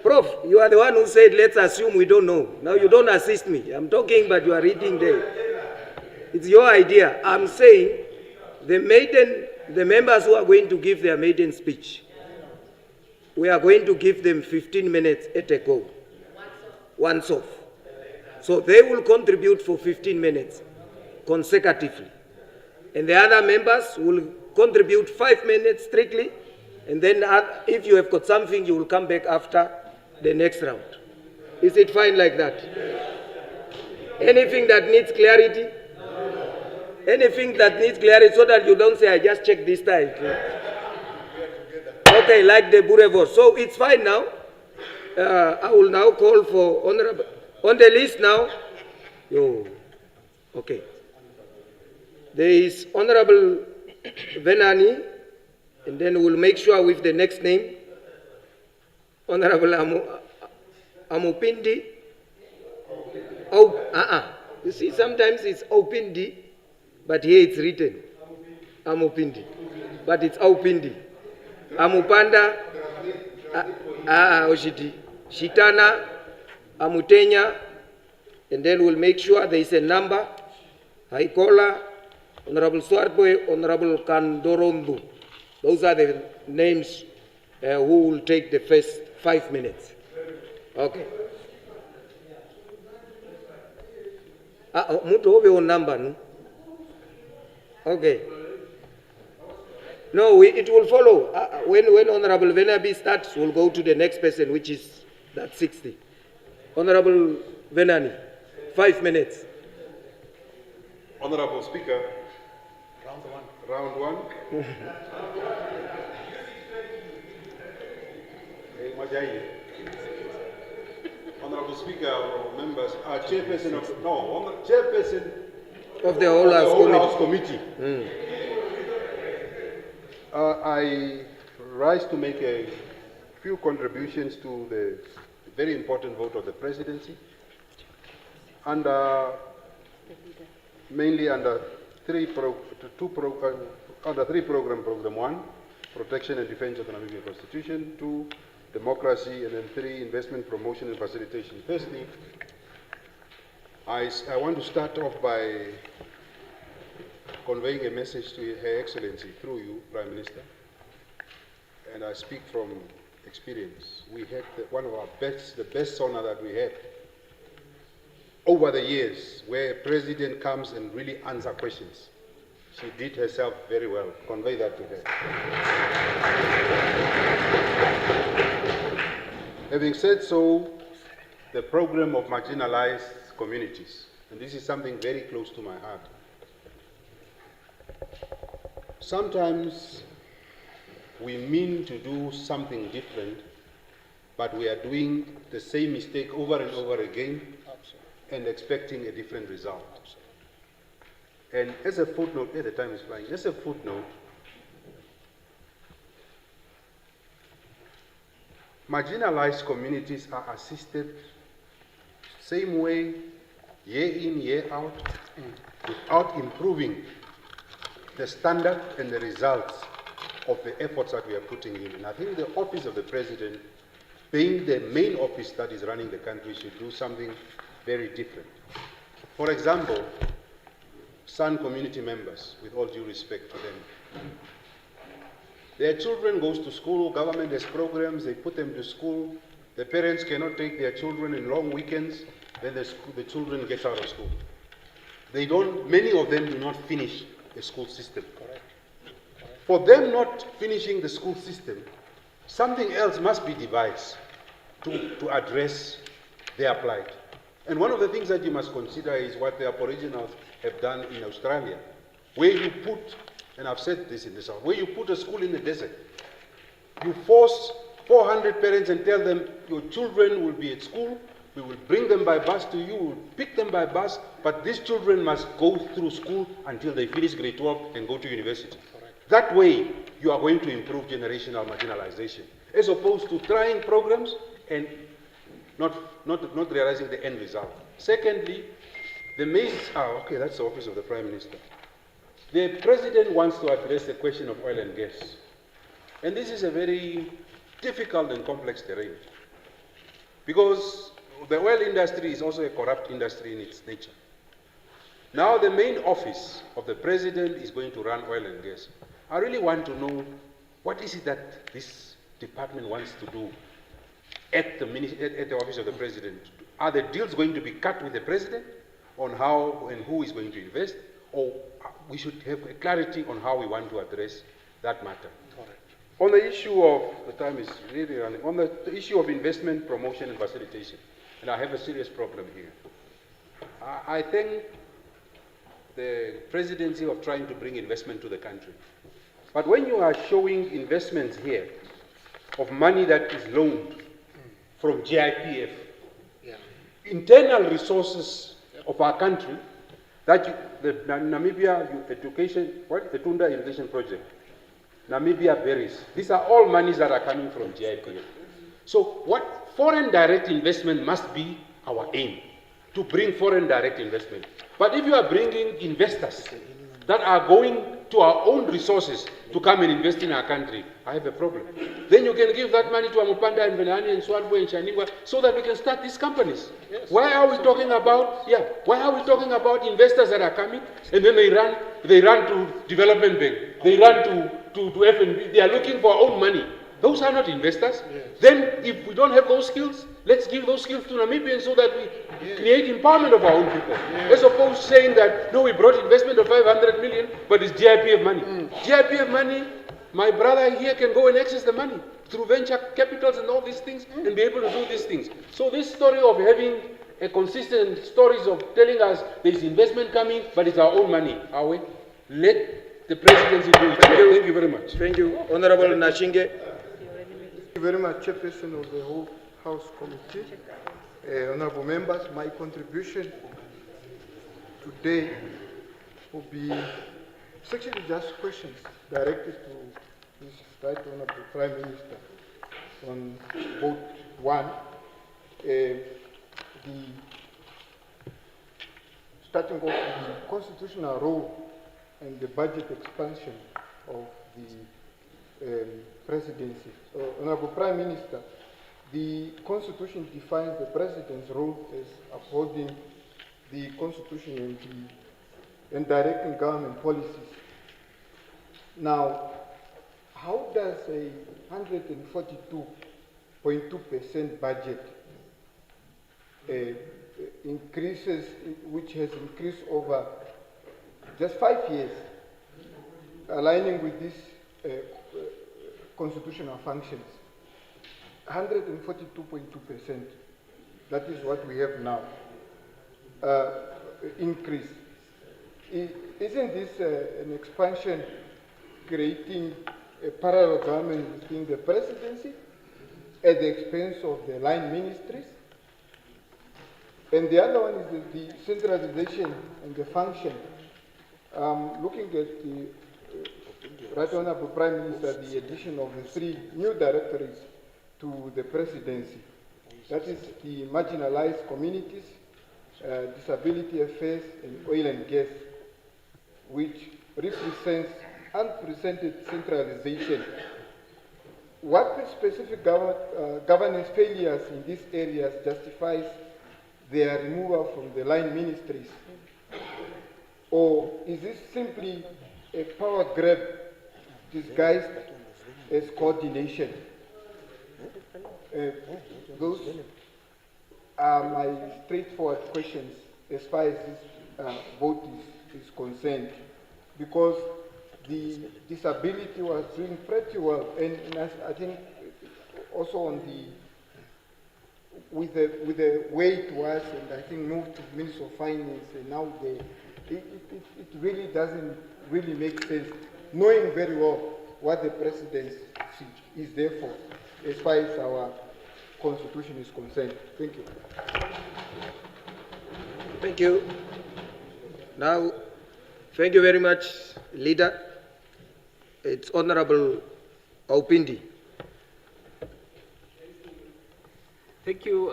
Prof, you are the one who said, let's assume we don't know. Now you don't assist me. I'm talking, but you are reading there. It's your idea. I'm saying the members who are going to give their maiden speech, we are going to give them 15 minutes at a go. Once off. So they will contribute for 15 minutes consecutively. And the other members will contribute 5 minutes strictly, and then if you have got something, you will come back after the next round. Is it fine like that? Anything that needs clarity? Anything that needs clarity so that you don't say, I just checked this time. Okay, like the Burevo. So it's fine now. I will now call for honorable. On the list now. Okay. There is Honorable Venani, and then we'll make sure with the next name. Honorable Amupindi. You see, sometimes it's Opindi, but here it's written Amupindi, but it's Aupindi. Amupanda, Oshiti, Shitana, Amutenya, and then we'll make sure there is a number. Haikola, Honorable Swartboy, Honorable Kandorondu. Those are the names who will take the first 5 minutes. Okay. Mutu have your number, no? Okay. No, it will follow. When Honorable Venabi starts, we'll go to the next person, which is that 60. Honorable Venani, 5 minutes. Honorable Speaker. Round one. Honorable Speaker, honorable members, chairperson of the whole House Committee. I rise to make a few contributions to the very important vote of the presidency, mainly under three program 1, protection and defense of the Namibia Constitution, 2, democracy, and then 3, investment, promotion, and facilitation. Firstly, I want to start off by conveying a message to Her Excellency through you, Prime Minister, and I speak from experience. We had one of the best honor that we had over the years, where a president comes and really answers questions. She did herself very well. Convey that to her. Having said so, the program of marginalized communities, and this is something very close to my heart. Sometimes we mean to do something different, but we are doing the same mistake over and over again and expecting a different result. And as a footnote, the time is flying, as a footnote, marginalized communities are assisted same way year in, year out, without improving the standard and the results of the efforts that we are putting in. And I think the office of the president, being the main office that is running the country, should do something very different. For example, San community members, with all due respect to them, their children goes to school, government has programs, they put them to school, the parents cannot take their children in long weekends, then the children get out of school. Many of them do not finish the school system. Correct. For them not finishing the school system, something else must be devised to address their plight. And one of the things that you must consider is what the Aboriginals have done in Australia, where you put, and I've said this in the South, where you put a school in the desert, you force 400 parents and tell them your children will be at school, we will bring them by bus to you, we'll pick them by bus, but these children must go through school until they finish grade 12 and go to university. Correct. That way, you are going to improve generational marginalization, as opposed to trying programs and not realizing the end result. Secondly, okay, that's the office of the Prime Minister. The President wants to address the question of oil and gas. And this is a very difficult and complex terrain, because the oil industry is also a corrupt industry in its nature. Now the main office of the President is going to run oil and gas. I really want to know, what is it that this department wants to do at the office of the President? Are the deals going to be cut with the President on how and who is going to invest? Or we should have a clarity on how we want to address that matter. Correct. On the issue of, the time is really running, on the issue of investment, promotion and facilitation, and I have a serious problem here. I think the presidency of trying to bring investment to the country. But when you are showing investments here of money that is loaned from GIPF, internal resources of our country, that the Namibia Education, the Tunda Irrigation Project, Namibia berries, these are all monies that are coming from GIPF. So what foreign direct investment must be our aim, to bring foreign direct investment. But if you are bringing investors that are going to our own resources to come and invest in our country, I have a problem. Then you can give that money to Amupanda and Venani and Swartbo and Shaningwa so that we can start these companies. Yes. Why are we talking about, why are we talking about investors that are coming and then they run to development bank, they run to FNB, they are looking for our own money. Those are not investors. Yes. Then if we don't have those skills, let's give those skills to Namibians so that we create empowerment of our own people. As opposed to saying that, no, we brought investment of 500 million, but it's GIPF money. GIPF money, my brother here can go and access the money through venture capitals and all these things and be able to do these things. So this story of having a consistent stories of telling us there's investment coming, but it's our own money, are we? Let the presidency do it. Thank you very much. Thank you. Honorable Nashinge. Thank you very much, Chairperson of the whole House Committee. Honorable members, my contribution today will be actually just questions directed to His Right Honorable Prime Minister on vote 1. Starting off with the constitutional role and the budget expansion of the presidency. Honorable Prime Minister, the Constitution defines the President's role as upholding the Constitution and directing government policies. Now, how does a 142.2% budget increases, which has increased over just 5 years, aligning with this constitutional functions? 142.2%, that is what we have now, increase. Isn't this an expansion creating a parallel government within the presidency at the expense of the line ministries? And the other one is the centralization and the function. Looking at the Right Honorable Prime Minister, the addition of the 3 new directorates to the presidency. That is the marginalized communities, Disability Affairs and Oil and Gas, which represents unprecedented centralization. What specific governance failures in these areas justifies their removal from the line ministries? Or is this simply a power grab disguised as coordination? Those are my straightforward questions as far as this vote is concerned, because the disability was doing pretty well, and I think also on with the way it was, and I think moved to Minister of Finance, and now it really doesn't really make sense, knowing very well what the presidency is there for, as far as our constitution is concerned. Thank you. Thank you. Now, thank you very much, Leader. It's Honorable Aupindi. Thank you,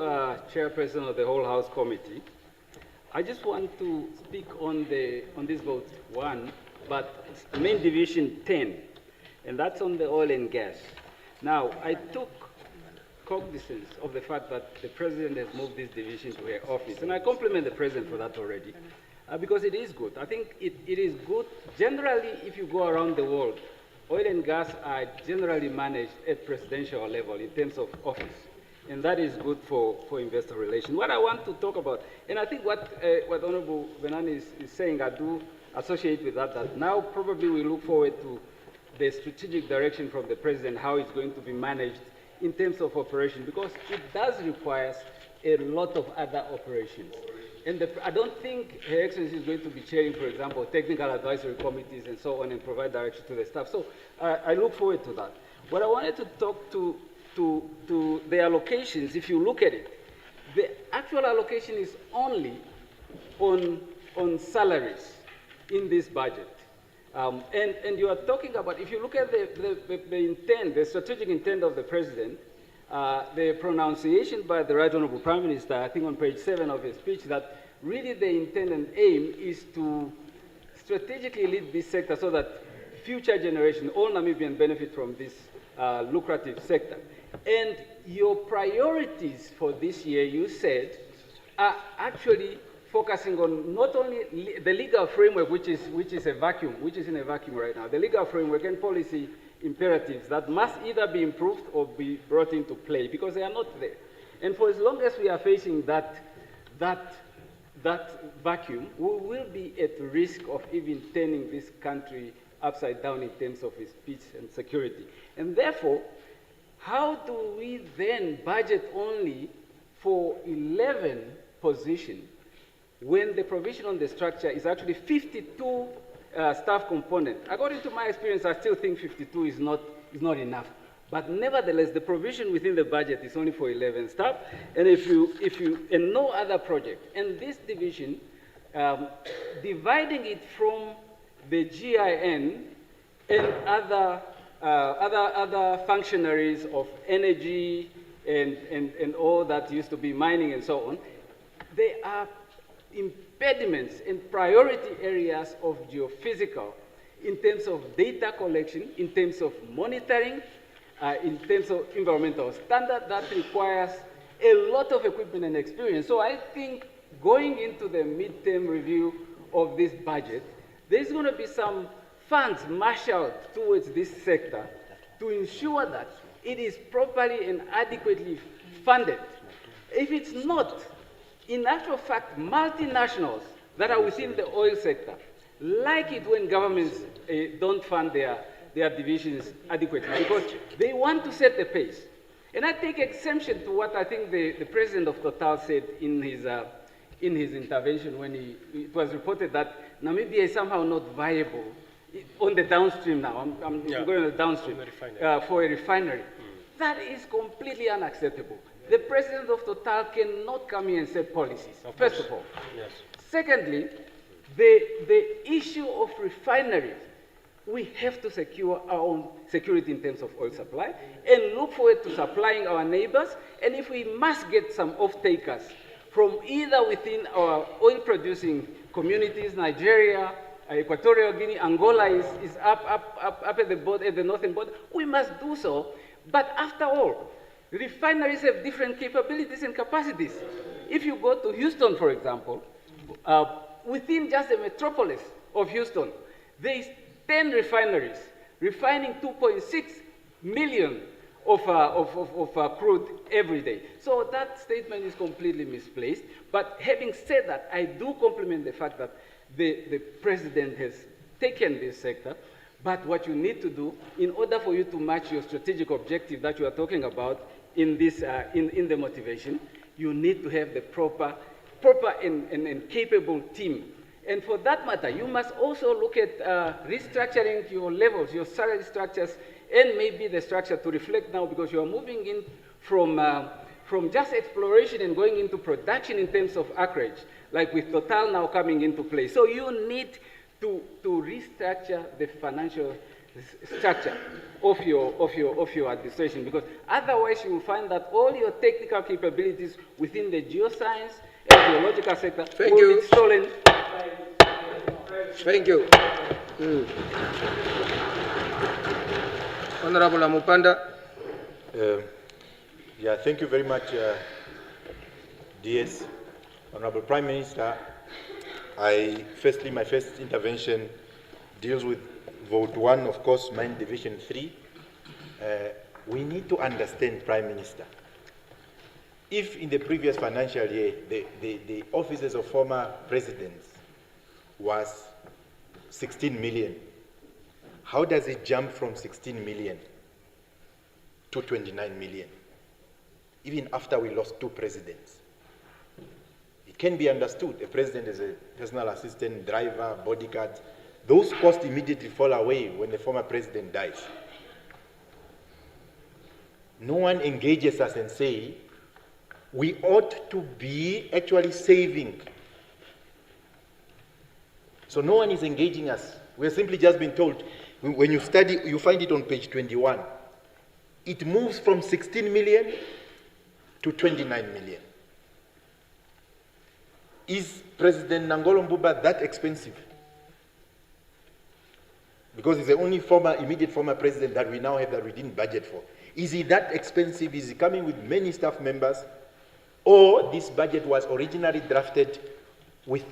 Chairperson of the whole House Committee. I just want to speak on this vote one, but main division 10, and that's on the oil and gas. Now, I took cognizance of the fact that the President has moved this division to her office, and I compliment the President for that already, because it is good. I think it is good. Generally, if you go around the world, oil and gas are generally managed at presidential level in terms of office. And that is good for investor relations. What I want to talk about, and I think what Honorable Benani is saying, I do associate with that now probably we look forward to the strategic direction from the President, how it's going to be managed in terms of operation, because it does require a lot of other operations. And I don't think Her Excellency is going to be chairing, for example, technical advisory committees and so on and provide direction to the staff. So I look forward to that. What I wanted to talk to the allocations, if you look at it, the actual allocation is only on salaries in this budget. And you are talking about, if you look at the intent, the strategic intent of the President, the pronunciation by the Right Honorable Prime Minister, I think on page 7 of his speech, that really the intent and aim is to strategically lead this sector so that future generations, all Namibians, benefit from this lucrative sector. And your priorities for this year, you said, are actually focusing on not only the legal framework, which is in a vacuum right now, the legal framework and policy imperatives that must either be improved or be brought into play, because they are not there. And for as long as we are facing that vacuum, we will be at risk of even turning this country upside down in terms of its peace and security. And therefore, how do we then budget only for 11 positions when the provision on the structure is actually 52 staff component? According to my experience, I still think 52 is not enough. But nevertheless, the provision within the budget is only for 11 staff, and and no other project. And this division, dividing it from the GIN and other functionaries of energy and all that used to be mining and so on, they are impediments and priority areas of geophysical in terms of data collection, in terms of monitoring, in terms of environmental standard that requires a lot of equipment and experience. So I think going into the midterm review of this budget, there's going to be some funds marshaled towards this sector to ensure that it is properly and adequately funded. If it's not, in actual fact, multinationals that are within the oil sector like it when governments don't fund their divisions adequately, because they want to set the pace. And I take exemption to what I think the president of Total said in his intervention when it was reported that Namibia is somehow not viable on the downstream now. I'm going on the downstream for a refinery. That is completely unacceptable. The president of Total cannot come here and set policies, first of all. Yes. Secondly, the issue of refineries, we have to secure our own security in terms of oil supply and look forward to supplying our neighbors. And if we must get some off-takers from either within our oil-producing communities, Nigeria, Equatorial Guinea, Angola is up at the border, at the northern border. We must do so. But after all, refineries have different capabilities and capacities. If you go to Houston, for example, within just the metropolis of Houston, there is 10 refineries refining 2.6 million of crude every day. So that statement is completely misplaced. But having said that, I do compliment the fact that the president has taken this sector. But what you need to do, in order for you to match your strategic objective that you are talking about in this, in the motivation, you need to have the proper and capable team. And for that matter, you must also look at restructuring your levels, your salary structures, and maybe the structure to reflect now, because you are moving in from just exploration and going into production in terms of acreage, like with Total now coming into play. So you need to restructure the financial structure of your administration, because otherwise you will find that all your technical capabilities within the geoscience and geological sector will be stolen. Thank you. Honorable Amupanda. Yeah, thank you very much, DS. Honorable Prime Minister, firstly, my first intervention deals with Vote 1, of course, Mine Division 3. We need to understand, Prime Minister, if in the previous financial year, the offices of former presidents was 16 million, how does it jump from 16 million to 29 million, even after we lost 2 presidents? It can be understood. A president is a personal assistant, driver, bodyguard. Those costs immediately fall away when the former president dies. No one engages us and say, we ought to be actually saving. So no one is engaging us. We're simply just being told, when you study, you find it on page 21. It moves from 16 million to 29 million. Is President Nangolo Mbuba that expensive? Because he's the only immediate former president that we now have that we didn't budget for. Is he that expensive? Is he coming with many staff members? Or this budget was originally drafted with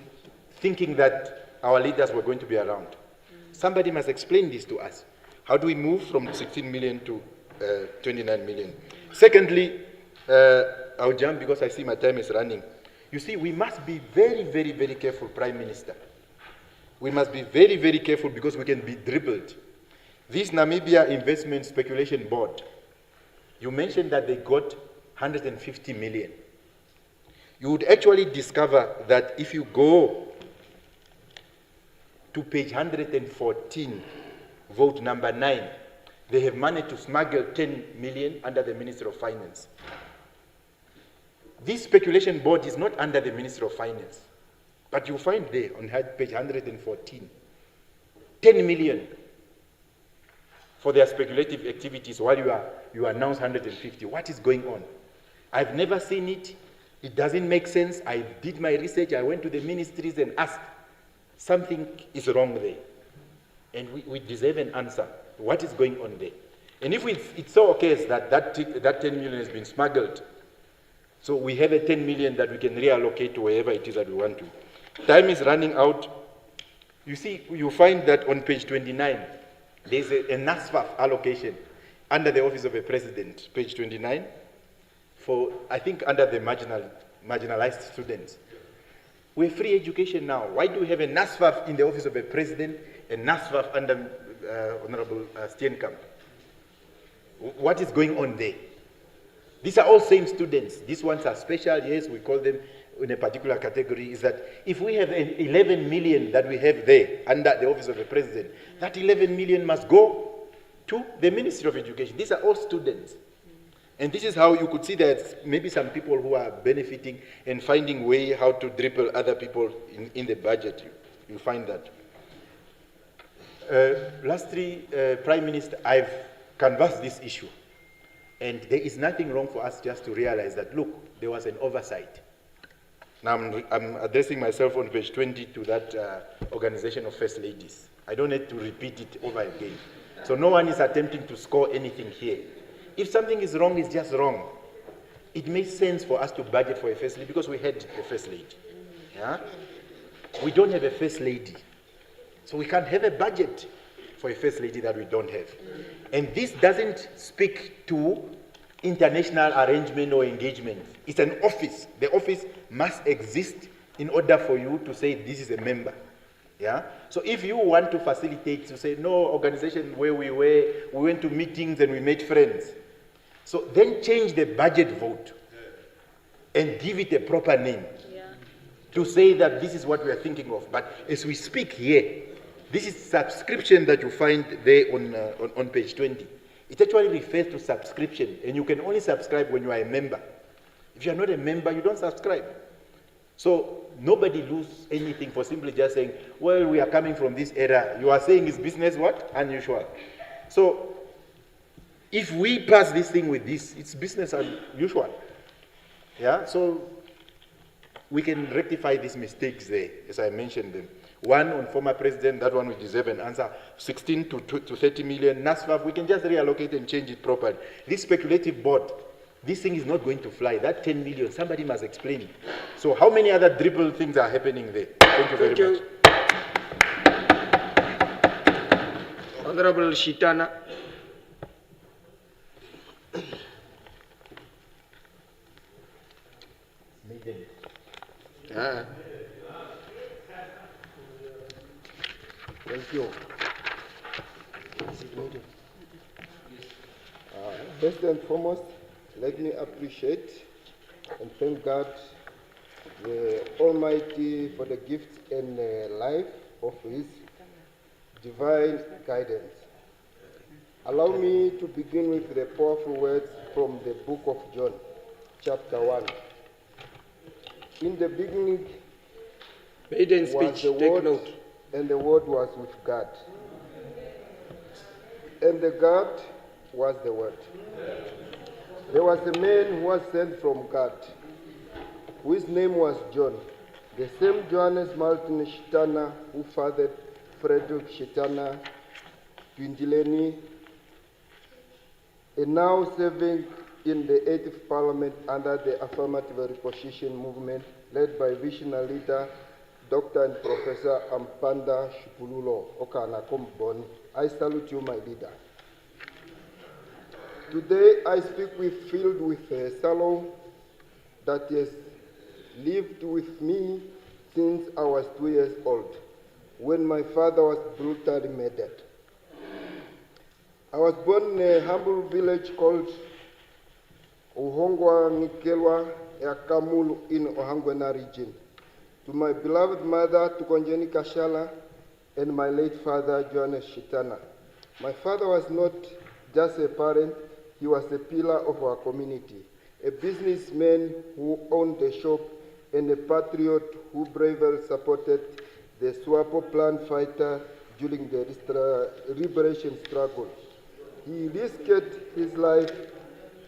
thinking that our leaders were going to be around? Somebody must explain this to us. How do we move from 16 million to 29 million? Secondly, I'll jump because I see my time is running. You see, we must be very, very, very careful, Prime Minister. We must be very, very careful because we can be dribbled. This Namibia Investment Speculation Board, you mentioned that they got 150 million. You would actually discover that if you go to page 114, vote number 9, they have managed to smuggle 10 million under the Ministry of Finance. This speculation board is not under the Ministry of Finance, but you find there on page 114, 10 million for their speculative activities while you announce 150. What is going on? I've never seen it. It doesn't make sense. I did my research. I went to the ministries and asked. Something is wrong there. And we deserve an answer. What is going on there? And if it so occurs that 10 million has been smuggled, so we have a 10 million that we can reallocate to wherever it is that we want to. Time is running out. You see, you find that on page 29, there's a NASFAF allocation under the Office of a President, page 29, for, I think, under the marginalized students. We're free education now. Why do we have a NASFAF in the Office of a President and NASFAF under Honorable Steenkamp? What is going on there? These are all same students. These ones are special, yes, we call them in a particular category. Is that if we have 11 million that we have there under the Office of the President, that 11 million must go to the Ministry of Education. These are all students. And this is how you could see that maybe some people who are benefiting and finding way how to dribble other people in the budget. You find that. Lastly, Prime Minister, I've canvassed this issue. And there is nothing wrong for us just to realize that, look, there was an oversight. Now I'm addressing myself on page 20 to that organization of First Ladies. I don't need to repeat it over again. So no one is attempting to score anything here. If something is wrong, it's just wrong. It makes sense for us to budget for a First Lady because we had a First Lady. Yeah? We don't have a First Lady. So we can't have a budget for a First Lady that we don't have. And this doesn't speak to international arrangement or engagement. It's an office. The office must exist in order for you to say this is a member. Yeah? So if you want to facilitate, to say, no, organization where we went to meetings and we made friends. So then change the budget vote and give it a proper name. Yeah. To say that this is what we are thinking of. But as we speak here, this is subscription that you find there on page 20. It actually refers to subscription, and you can only subscribe when you are a member. If you are not a member, you don't subscribe. So nobody loses anything for simply just saying, well, we are coming from this era. You are saying is business what? Unusual. So if we pass this thing with this, it's business unusual. Yeah, so we can rectify these mistakes there, as I mentioned them. One on former president, that one will deserve an answer. 16 to 30 million. NASFAF, we can just reallocate and change it properly. This speculative board, this thing is not going to fly. That 10 million, somebody must explain it. So how many other dribble things are happening there? Thank you very much. Honorable Shitana. Maiden. Thank you. First and foremost, let me appreciate and thank God the Almighty for the gift and life of His divine guidance. Allow me to begin with the powerful words from the book of John, chapter 1. In the beginning Maiden was speech, the take Word, note. and the Word was with God. And the God was the Word. There was a man who was sent from God, whose name was John, the same Johannes Martin Shitana who fathered Frederick Shitana Twindileni, and now serving in the 8th Parliament under the affirmative reposition movement led by visionary leader Dr. and Professor Ampanda Shipululo Okana Komboni. I salute you, my leader. Today I speak filled with a sorrow that has lived with me since I was 2 years old, when my father was brutally murdered. I was born in a humble village called Uhongwa Ngikelwa Yakamulu in Ohangwena region. To my beloved mother, Tukonjeni Kashala, and my late father, Johannes Shitana. My father was not just a parent, he was a pillar of our community, a businessman who owned a shop and a patriot who bravely supported the Swapo plant fighter during the liberation struggle. He risked his life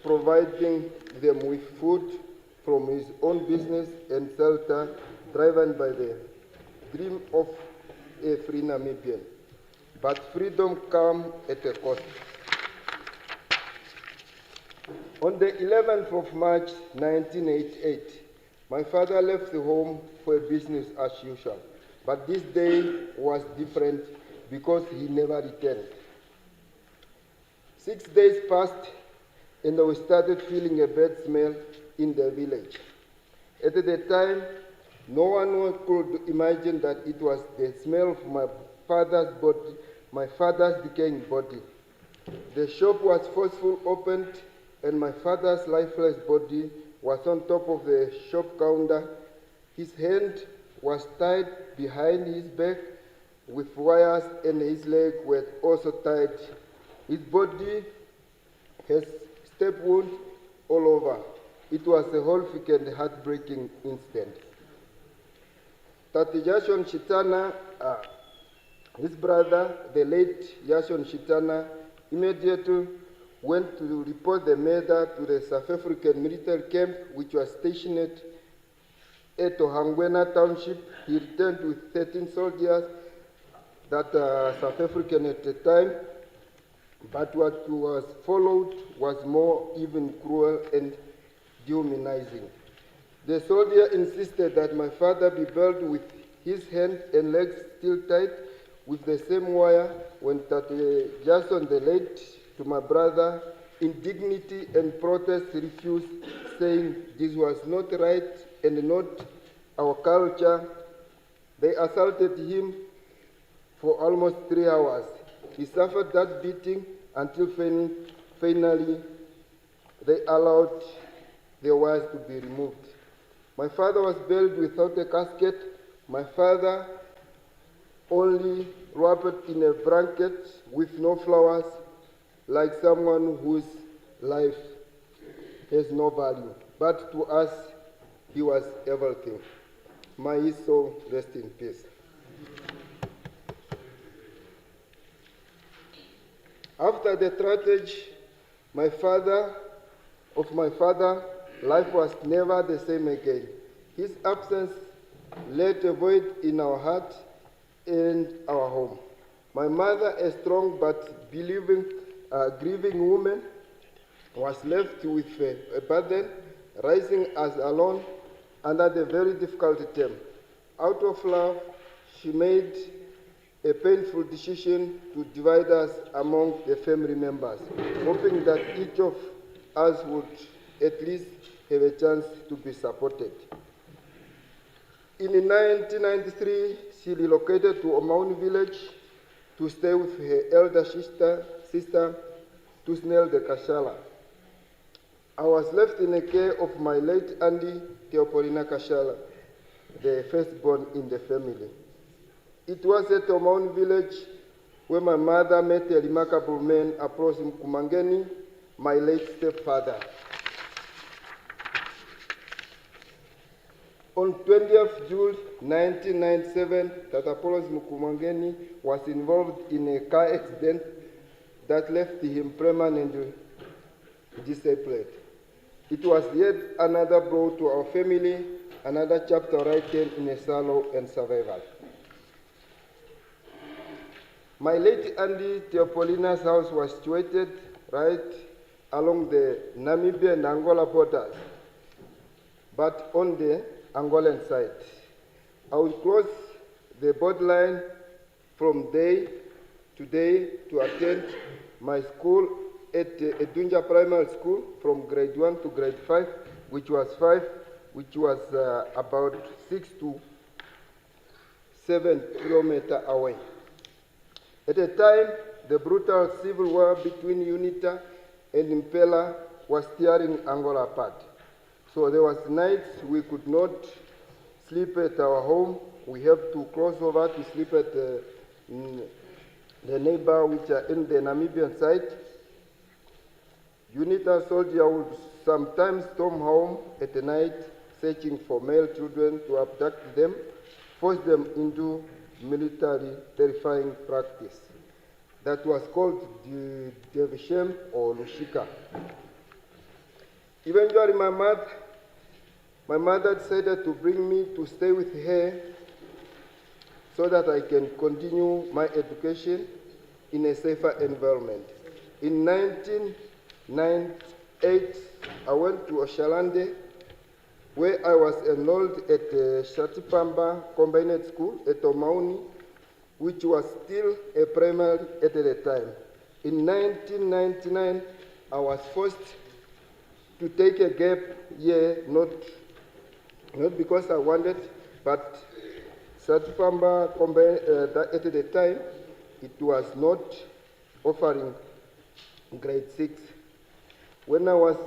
providing them with food from his own business and shelter, driven by the dream of a free Namibian. But freedom comes at a cost. On the 11th of March 1988, my father left the home for business as usual. But this day was different because he never returned. 6 days passed and we started feeling a bad smell in the village. At the time, no one could imagine that it was the smell of my father's body, my father's decaying body. The shop was forcefully opened and my father's lifeless body was on top of the shop counter. His hand was tied behind his back with wires and his leg were also tied. His body has stab wounds all over. It was a horrific and heartbreaking incident. Tati Yashon Shitana, his brother, the late Yashon Shitana, immediately went to report the murder to the South African military camp, which was stationed at Ohangwena Township. He returned with 13 soldiers that are South African at the time, but what was followed was more even cruel and dehumanizing. The soldier insisted that my father be bound with his hands and legs still tied with the same wire when Jason, the late to my brother, in dignity and protest refused, saying this was not right and not our culture. They assaulted him for almost 3 hours. He suffered that beating until finally they allowed the wires to be removed. My father was buried without a casket. My father only wrapped in a blanket with no flowers, like someone whose life has no value. But to us, he was everything. May his soul rest in peace. After the tragedy, my father, life was never the same again. His absence left a void in our heart and our home. My mother, a strong but grieving woman, was left with a burden, rising as alone under the very difficult term. Out of love, she made a painful decision to divide us among the family members, hoping that each of us would at least have a chance to be supported. In 1993, she relocated to Omauni village to stay with her elder sister, Tusnel de Kashala. I was left in the care of my late auntie, Teopolina Kashala, the firstborn in the family. It was at Omauni village where my mother met a remarkable man, Aprosim Kumangeni, my late stepfather. On 20th June 1997, Tatapolos Mukumangeni was involved in a car accident that left him permanently disabled. It was yet another blow to our family, another chapter written in a sorrow and survival. My late auntie Teopolina's house was situated right along the Namibia and Angola borders, but on the Angolan side. I would cross the borderline from day to day to attend my school at Edunja Primary School from grade 1 to grade 5, which was about 6 to 7 kilometers away. At the time, the brutal civil war between UNITA and Impela was tearing Angola apart. So there was nights we could not sleep at our home. We have to cross over to sleep at the neighbor which are in the Namibian side. UNITA soldier would sometimes storm home at the night searching for male children to abduct them, force them into military terrifying practice that was called the Devishem or Lushika. Eventually my mother decided to bring me to stay with her so that I can continue my education in a safer environment. In 1998, I went to Oshalande, where I was enrolled at Shatipamba Combined School at Omauni, which was still a primary at the time. In 1999, I was forced to take a gap year, not because I wanted, but Shatipamba Combined, at the time, it was not offering grade 6. When I was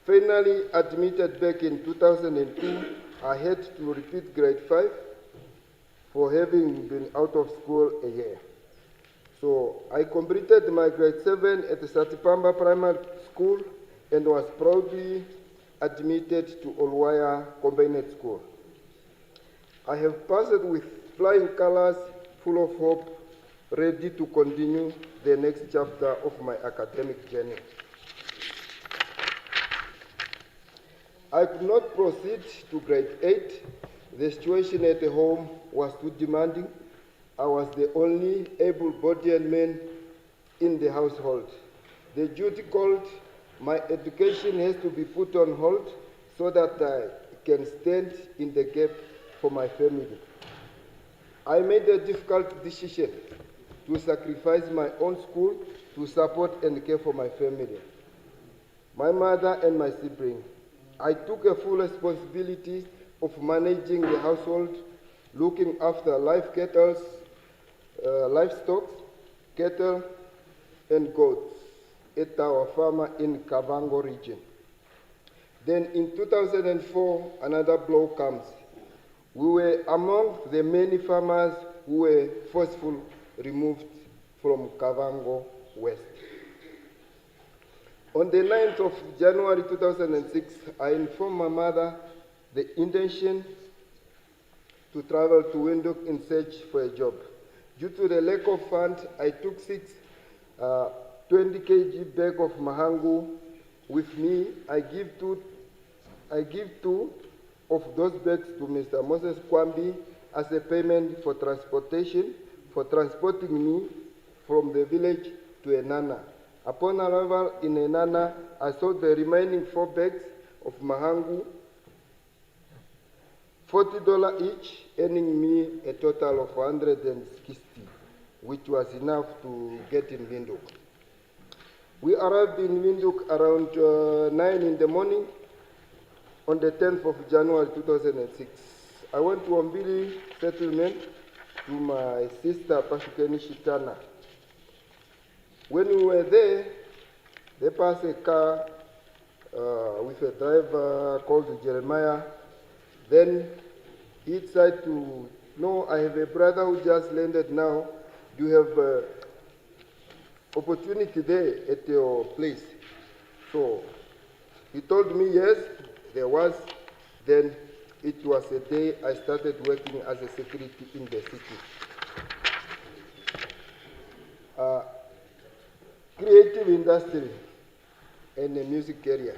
finally admitted back in 2002, I had to repeat grade 5 for having been out of school a year. So I completed my grade 7 at the Satipamba Primary School and was proudly admitted to Olwaya Combined School. I have passed with flying colors, full of hope, ready to continue the next chapter of my academic journey. I could not proceed to grade 8. The situation at the home was too demanding. I was the only able-bodied man in the household. The duty called my education has to be put on hold so that I can stand in the gap for my family. I made a difficult decision to sacrifice my own school to support and care for my family, my mother and my siblings. I took a full responsibility of managing the household, looking after livestock, cattle, and goats at our farm in Kavango region. Then in 2004, another blow comes. We were among the many farmers who were forcefully removed from Kavango West. On the 9th of January 2006, I informed my mother the intention to travel to Windhoek in search for a job. Due to the lack of funds, I took 20 kg bag of mahangu with me. I give two of those bags to Mr. Moses Kwambi as a payment for transportation, for transporting me from the village to Enana. Upon arrival in Enana, I sold the remaining 4 bags of mahangu, $40 each, earning me a total of 160, which was enough to get in Windhoek. We arrived in Windhoek around 9 in the morning on the 10th of January 2006. I went to Ombili settlement to my sister Pashukeni Shitana. When we were there, they passed a car with a driver called Jeremiah. Then he decided to, no, I have a brother who just landed now. Do you have opportunity there at your place? So he told me yes, there was. Then it was a day I started working as a security in the city. Creative industry and the music area.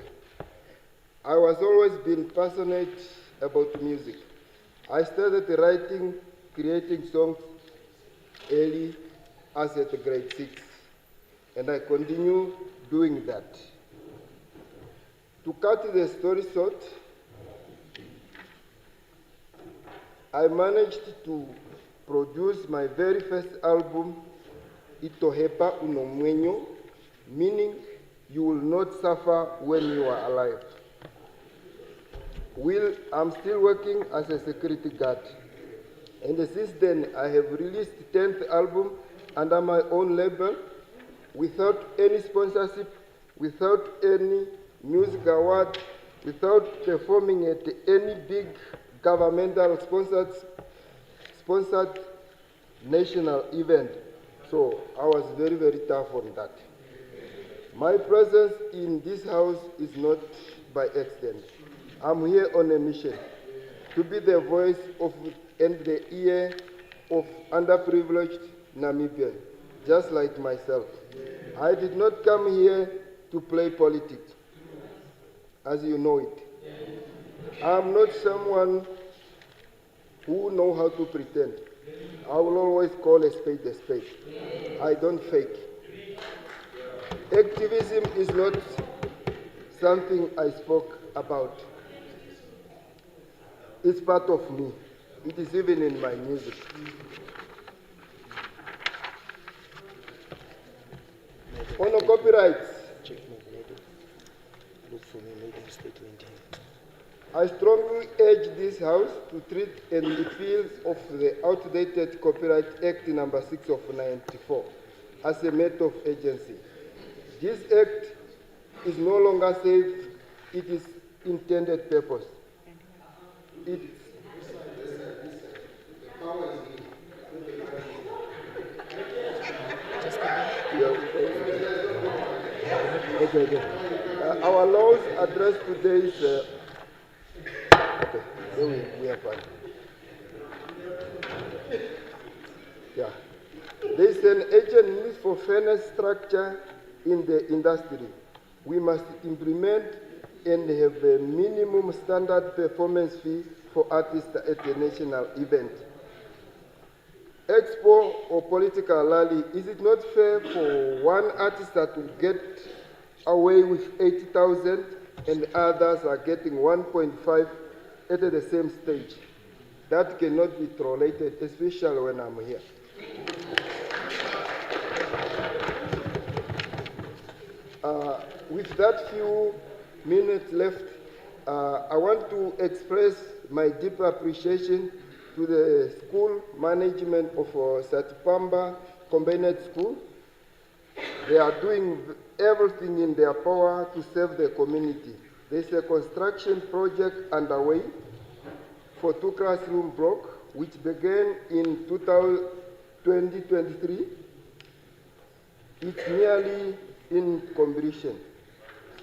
I was always been passionate about music. I started writing, creating songs early as at grade 6, and I continue doing that. To cut the story short, I managed to produce my very first album, Itohepa Unomwenyo, meaning you will not suffer when you are alive. I'm still working as a security guard. And since then, I have released 10th album under my own label, without any sponsorship, without any music award, without performing at any big governmental sponsored national event. So I was very, very tough on that. My presence in this house is not by accident. I'm here on a mission to be the voice of and the ear of underprivileged Namibians, just like myself. I did not come here to play politics, as you know it. I'm not someone who knows how to pretend. I will always call a spade a spade. I don't fake. Activism is not something I spoke about. It's part of me. It is even in my music. On the copyrights, Look for me, Maiden statement here. I strongly urge this House to treat and repeal of the outdated Copyright Act number 6 of 94 as a matter of urgency. This act is no longer safe its intended purpose. Our laws address today's. Okay, then we are fine. Yeah. There is an urgent need for fairness structure in the industry. We must implement and have a minimum standard performance fee for artists at the national event. Expo or political rally, is it not fair for one artist that will get away with 80,000 and others are getting 1.5 at the same stage? That cannot be tolerated, especially when I'm here. With that few minutes left, I want to express my deep appreciation to the school management of Satipamba Combined School. They are doing everything in their power to serve the community. There's a construction project underway for 2 classroom blocks, which began in 2023. It's nearly in completion.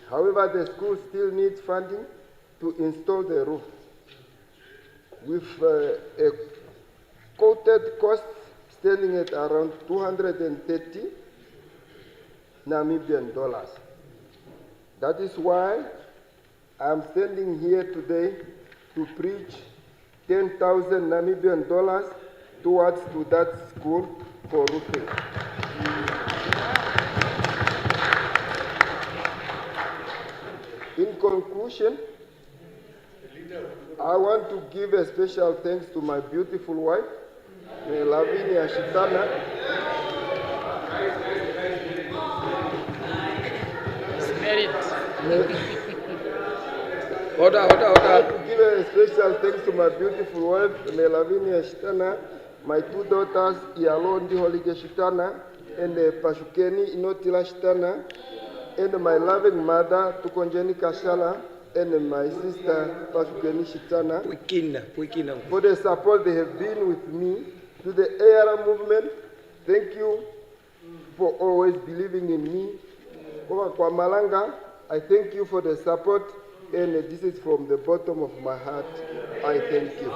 However, the school still needs funding to install the roof, with a quoted cost standing at around 230 Namibian dollars. That is why I'm standing here today to preach 10,000 Namibian dollars towards to that school for roofing. In conclusion, I want to give a special thanks to my beautiful wife, Lavinia Shitana. Order. I want to give a special thanks to my beautiful wife, Lavinia Shitana, my 2 daughters, Ialondi Holige Shitana, and Pashukeni Inotila Shitana, and my loving mother, Tukonjeni Kashala, and my sister, Pashukeni Shitana, for the support they have been with me. To the ARA movement, thank you for always believing in me. Over kwa Malanga, I thank you for the support, and this is from the bottom of my heart. I thank you.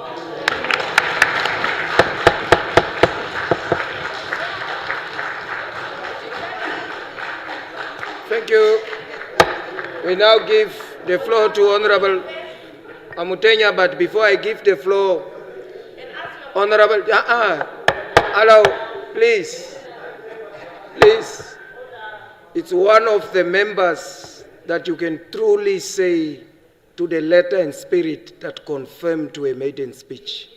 Thank you. We now give the floor to Honorable Amutenya, but before I give the floor, Honorable, allow, please. It's one of the members that you can truly say to the letter and spirit that confirmed to a maiden speech.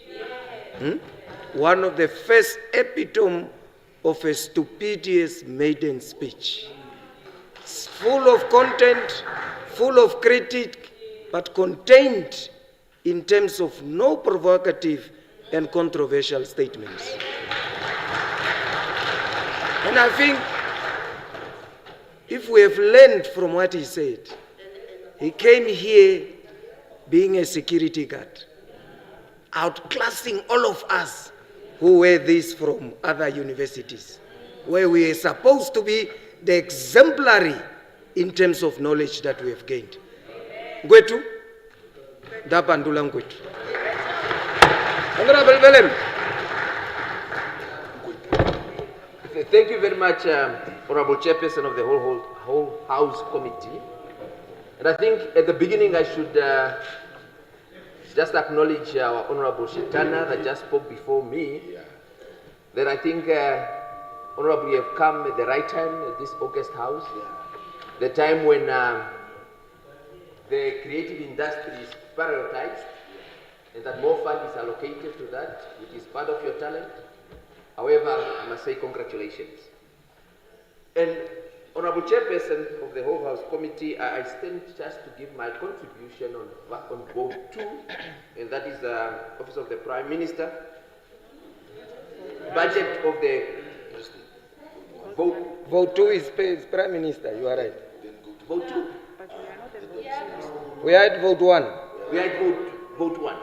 One of the first epitome of a stupendous maiden speech. It's full of content, full of critique, but contained in terms of no provocative and controversial statements. And I think if we have learned from what he said, he came here being a security guard, outclassing all of us who were this from other universities, where we are supposed to be the exemplary in terms of knowledge that we have gained. Ngwetu, ndapandula ngwetu. Honorable Belem. Thank you very much, Honorable Chairperson of the whole House Committee. And I think at the beginning I should just acknowledge our Honorable Shitana that just spoke before me. That I think, Honorable, you have come at the right time at this August House. The time when the creative industry is prioritized and that more fund is allocated to that, which is part of your talent. However, I must say congratulations. And Honorable Chairperson of the whole House Committee, I stand just to give my contribution on vote 2, and that is the Office of the Prime Minister. Budget of the vote. Vote 2 is Prime Minister, you are right. Vote 2? We had vote 1. We had vote 1.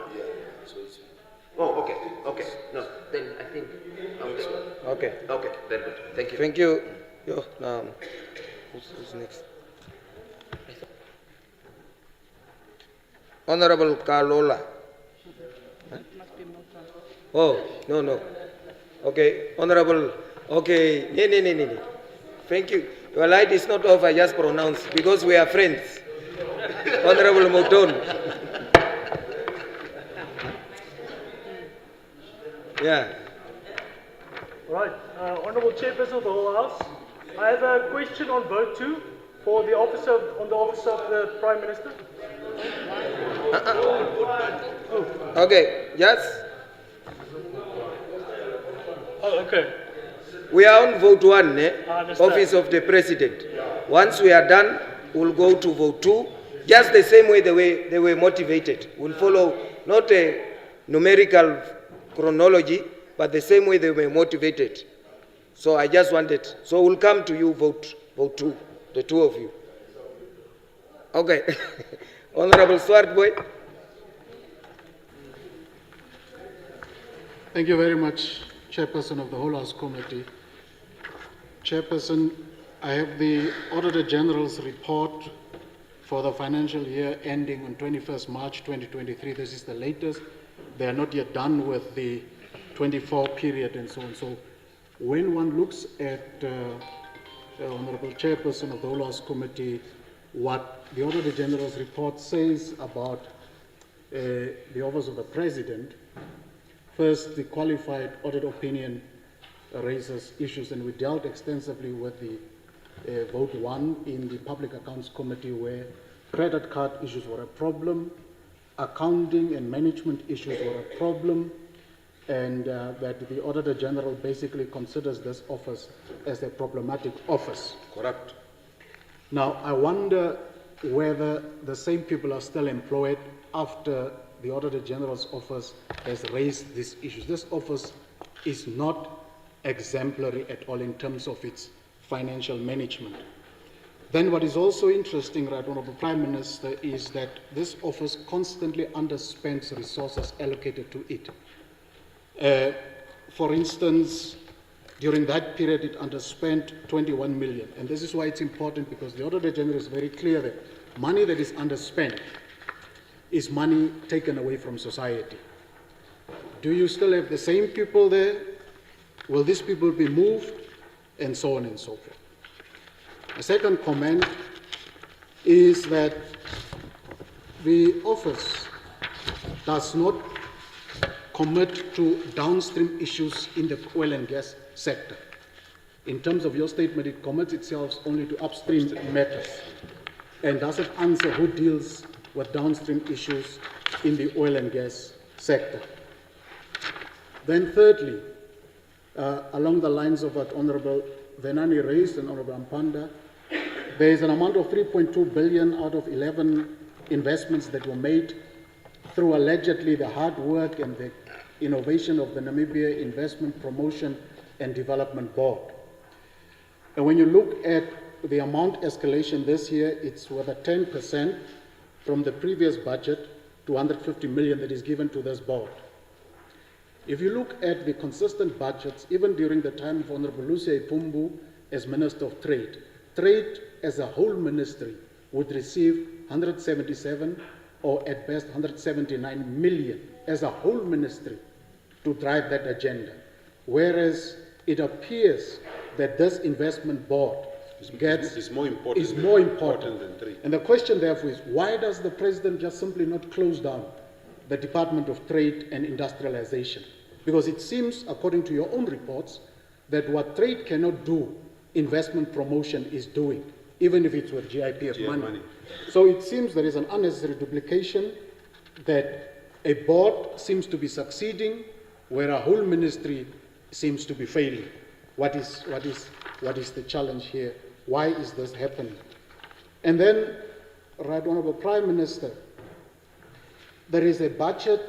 Oh, okay. No, then I think. Okay, very good. Thank you. Thank you. Now, who's next? Honorable Kalola. Huh? Oh, no. Okay, Honorable. Okay, no. Thank you. Your light is not off, I just pronounced, because we are friends. Honorable Moton. Yeah. Right. Honourable Chairperson of the whole House, I have a question on vote 2 for the office of the Prime Minister. Okay, yes. Oh, okay. We are on vote 1, I understand. Office of the President. Once we are done, we'll go to vote 2, just the same way they were motivated. We'll follow not a numerical chronology, but the same way they were motivated. So I just wanted, so we'll come to you, vote 2, the two of you. Okay. Honorable Swartboy. Thank you very much, Chairperson of the Whole House Committee. Chairperson, I have the Auditor General's report for the financial year ending on 21st March 2023. This is the latest. They are not yet done with the 24 period and so on. So when one looks at the Honorable Chairperson of the Whole House Committee, what the Auditor General's report says about the Office of the President, first, the qualified audit opinion raises issues, and we dealt extensively with the vote 1 in the Public Accounts Committee, where credit card issues were a problem, accounting and management issues were a problem, and that the Auditor General basically considers this office as a problematic office. Correct. Now, I wonder whether the same people are still employed after the Auditor General's office has raised these issues. This office is not exemplary at all in terms of its financial management. Then what is also interesting, Right Honourable Prime Minister, is that this office constantly underspends resources allocated to it. For instance, during that period it underspent 21 million, and this is why it's important, because the Auditor General is very clear that money that is underspent is money taken away from society. Do you still have the same people there? Will these people be moved? And so on and so forth. A second comment is that the office does not commit to downstream issues in the oil and gas sector. In terms of your statement, it commits itself only to upstream matters and doesn't answer who deals with downstream issues in the oil and gas sector. Then thirdly, along the lines of what Honourable Venani raised and Honourable Ampanda, there is an amount of 3.2 billion out of 11 investments that were made through allegedly the hard work and the innovation of the Namibia Investment Promotion and Development Board. And when you look at the amount escalation this year, it's with a 10% from the previous budget to 150 million that is given to this board. If you look at the consistent budgets, even during the time of Honourable Lucia Ipumbu as Minister of Trade, Trade as a whole ministry would receive 177 or at best 179 million as a whole ministry to drive that agenda. Whereas it appears that this investment board is more important than trade. And the question therefore is, why does the President just simply not close down the Department of Trade and Industrialization? Because it seems, according to your own reports, that what trade cannot do, investment promotion is doing, even if it's with GIPF money. So it seems there is an unnecessary duplication, that a board seems to be succeeding where a whole ministry seems to be failing. What is the challenge here? Why is this happening? And then, Right Honourable Prime Minister, there is a budget,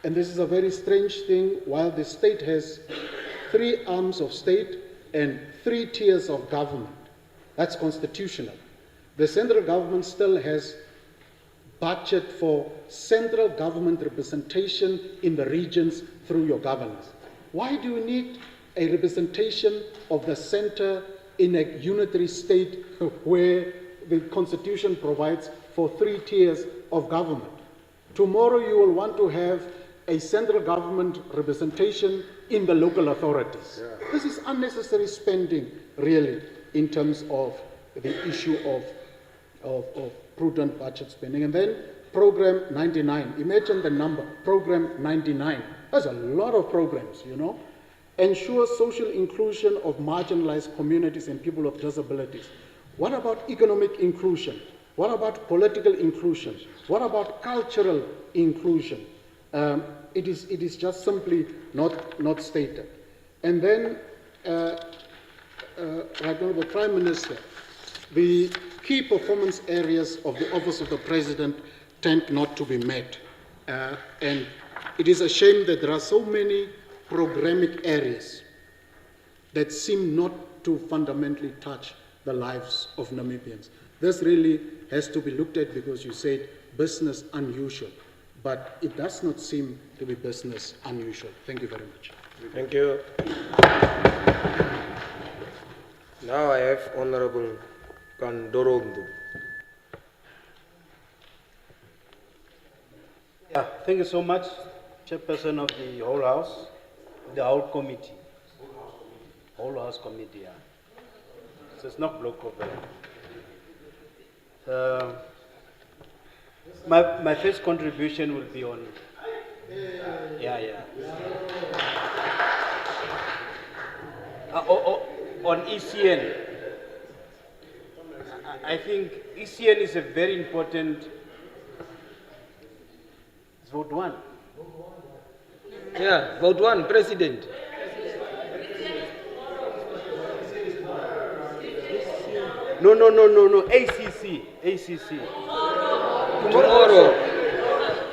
and this is a very strange thing. While the state has 3 arms of state and 3 tiers of government, that's constitutional. The central government still has budget for central government representation in the regions through your governors. Why do you need a representation of the center in a unitary state where the Constitution provides for 3 tiers of government? Tomorrow you will want to have a central government representation in the local authorities. Yeah. This is unnecessary spending, really, in terms of the issue of of prudent budget spending. And then Program 99, imagine the number, Program 99. That's a lot of programs, you know. Ensure social inclusion of marginalized communities and people with disabilities. What about economic inclusion? What about political inclusion? What about cultural inclusion? It is just simply not stated. And then, Right Honourable Prime Minister, the key performance areas of the Office of the President tend not to be met. And it is a shame that there are so many programmatic areas that seem not to fundamentally touch the lives of Namibians. This really has to be looked at, because you said business unusual, but it does not seem to be business unusual. Thank you very much. Thank you. Now I have Honorable Kandorondu. Yeah, thank you so much, Chairperson of the whole House, the whole committee. Whole House committee, yeah. So it's not block over. My first contribution will be on, on ECN. I think ECN is a very important. It's vote one. Yeah, vote one, President. No, ACC. Tomorrow.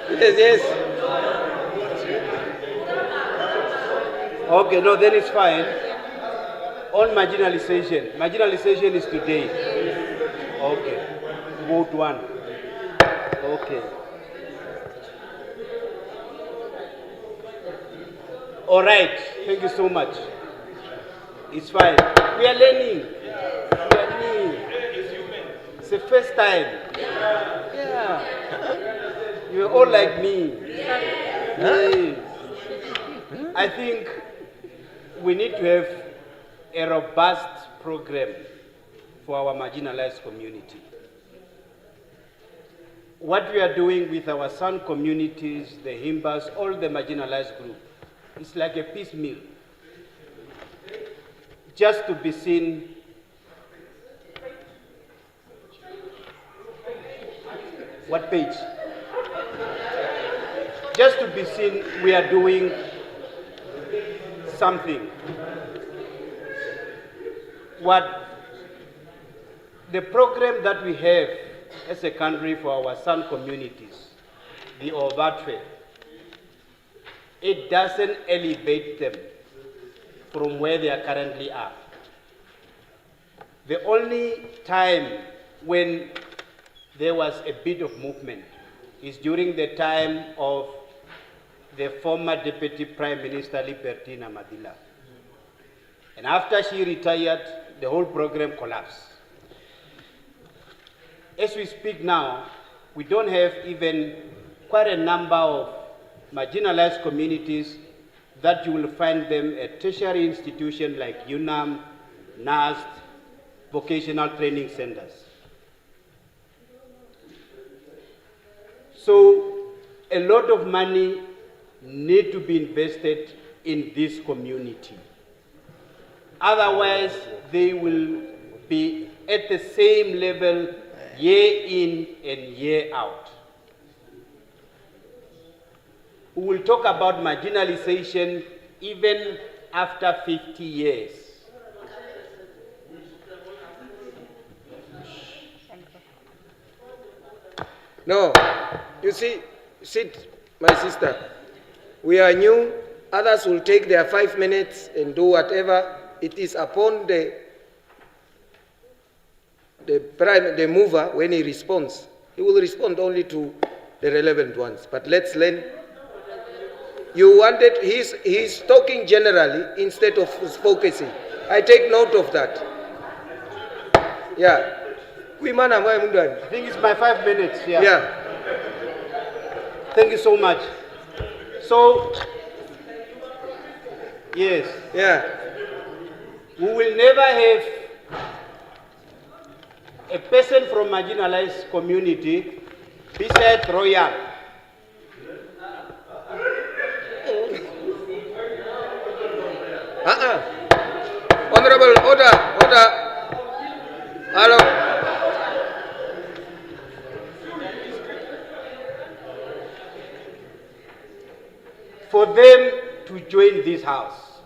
Yes. Okay, no, then it's fine. On marginalization. Marginalization is today. Okay. Vote one. Okay. All right. Thank you so much. It's fine. We are learning. It's the first time. Yeah. You're all like me. Yes. I think we need to have a robust program for our marginalized community. What we are doing with our San communities, the Himbas, all the marginalized group, it's like a piecemeal. Just to be seen. What page? Just to be seen we are doing something. What the program that we have as a country for our San communities, the Budgetary, it doesn't elevate them from where they are currently are. The only time when there was a bit of movement is during the time of the former Deputy Prime Minister Libertina Madila. And after she retired, the whole program collapsed. As we speak now, we don't have even quite a number of marginalized communities that you will find them at tertiary institutions like UNAM, NAST, vocational training centers. So a lot of money need to be invested in this community. Otherwise, they will be at the same level year in and year out. We will talk about marginalization even after 50 years. No, you see, sit, my sister. We are new. Others will take their 5 minutes and do whatever. It is upon the mover when he responds. He will respond only to the relevant ones. But let's learn. You wanted, he's talking generally instead of focusing. I take note of that. Yeah. I think it's my 5 minutes. Yeah. Thank you so much. So, yes. Yeah. We will never have a person from marginalized community, besides Royal. Honorable, order. Hello. For them to join this house,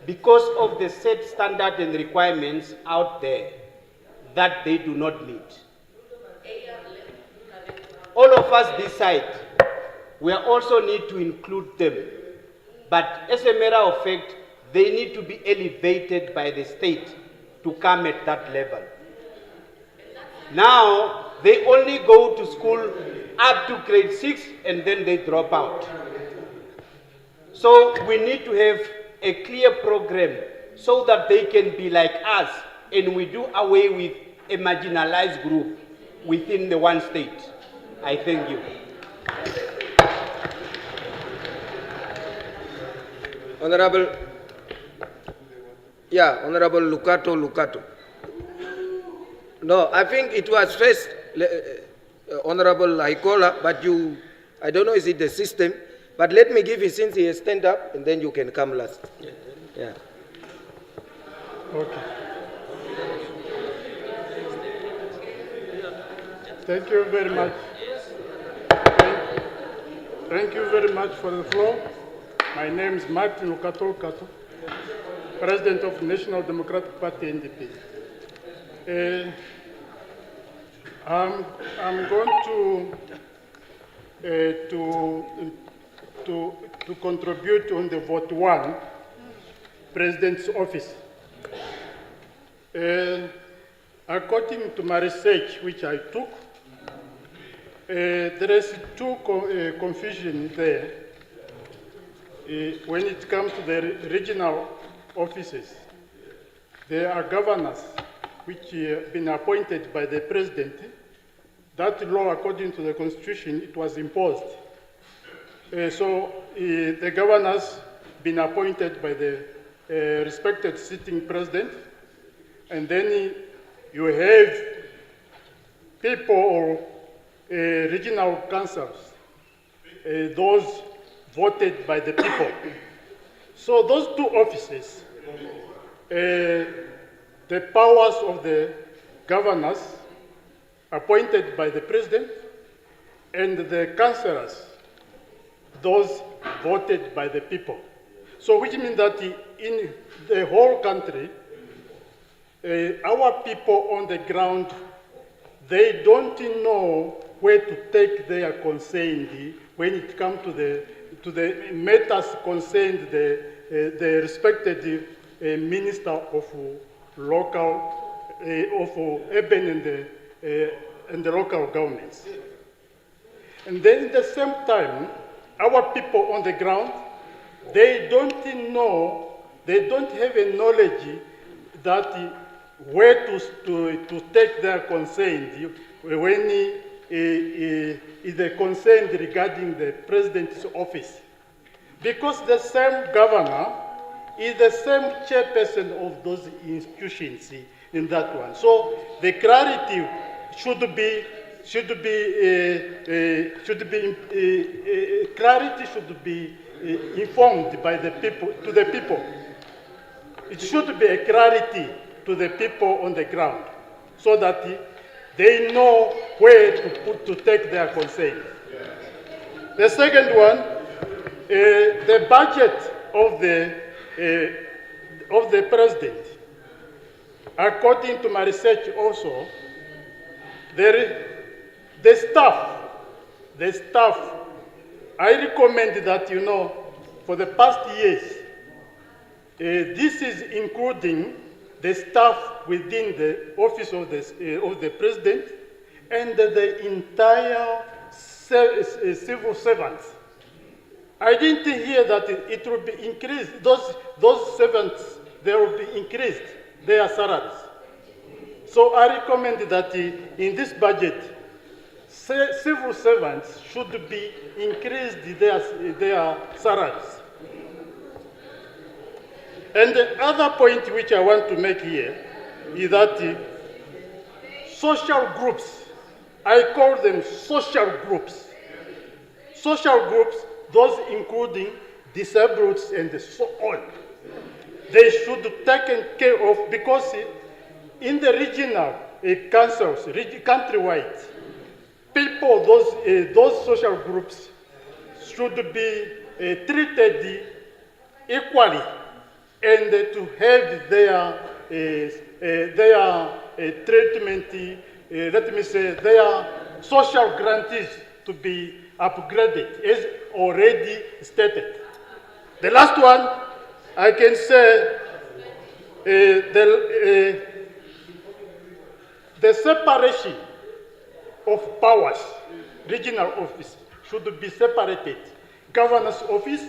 because of the set standard and requirements out there that they do not meet. All of us this side, we also need to include them. But as a matter of fact, they need to be elevated by the state to come at that level. Now, they only go to school up to grade 6 and then they drop out. So we need to have a clear program so that they can be like us and we do away with a marginalized group within the one state. I thank you. Honorable, Honorable Lucato. No, I think it was first Honorable Haikola, but I don't know, is it the system? But let me give you, since he has stand up, and then you can come last. Yeah. Okay. Thank you very much. Thank you very much for the floor. My name is Martin Lucato, President of National Democratic Party, NDP. I'm going to contribute on the vote 1, President's office. According to my research, which I took, there is two confusion there. When it comes to the regional offices, there are governors which have been appointed by the president. That law, according to the constitution, it was imposed. So the governors been appointed by the respected sitting president, and then you have people or regional councils, those voted by the people. So those two offices, the powers of the governors appointed by the president and the councillors, those voted by the people. So which means that in the whole country, our people on the ground, they don't know where to take their concern when it comes to the matters concerned the respected minister of local, of urban and the local governments. And then at the same time, our people on the ground, they don't know, they don't have a knowledge that where to take their concern when is the concern regarding the president's office. Because the same governor is the same chairperson of those institutions in that one. So the clarity should be informed by the people, to the people. It should be a clarity to the people on the ground so that they know where to take their concern. The second one, the budget of the president. According to my research also, the staff, I recommend that, for the past years, this is including the staff within the office of the president and the entire civil servants. I didn't hear that it will be increased. Those servants, they will be increased, their salaries. So I recommend that in this budget, civil servants should be increased their salaries. And the other point which I want to make here is that social groups. I call them social groups. Social groups, those including disabled and so on. They should be taken care of because in the regional councils, countrywide, people, those social groups should be treated equally and to have their treatment, let me say, their social guarantees to be upgraded, as already stated. The last one, I can say, the separation of powers, regional office, should be separated. Governance office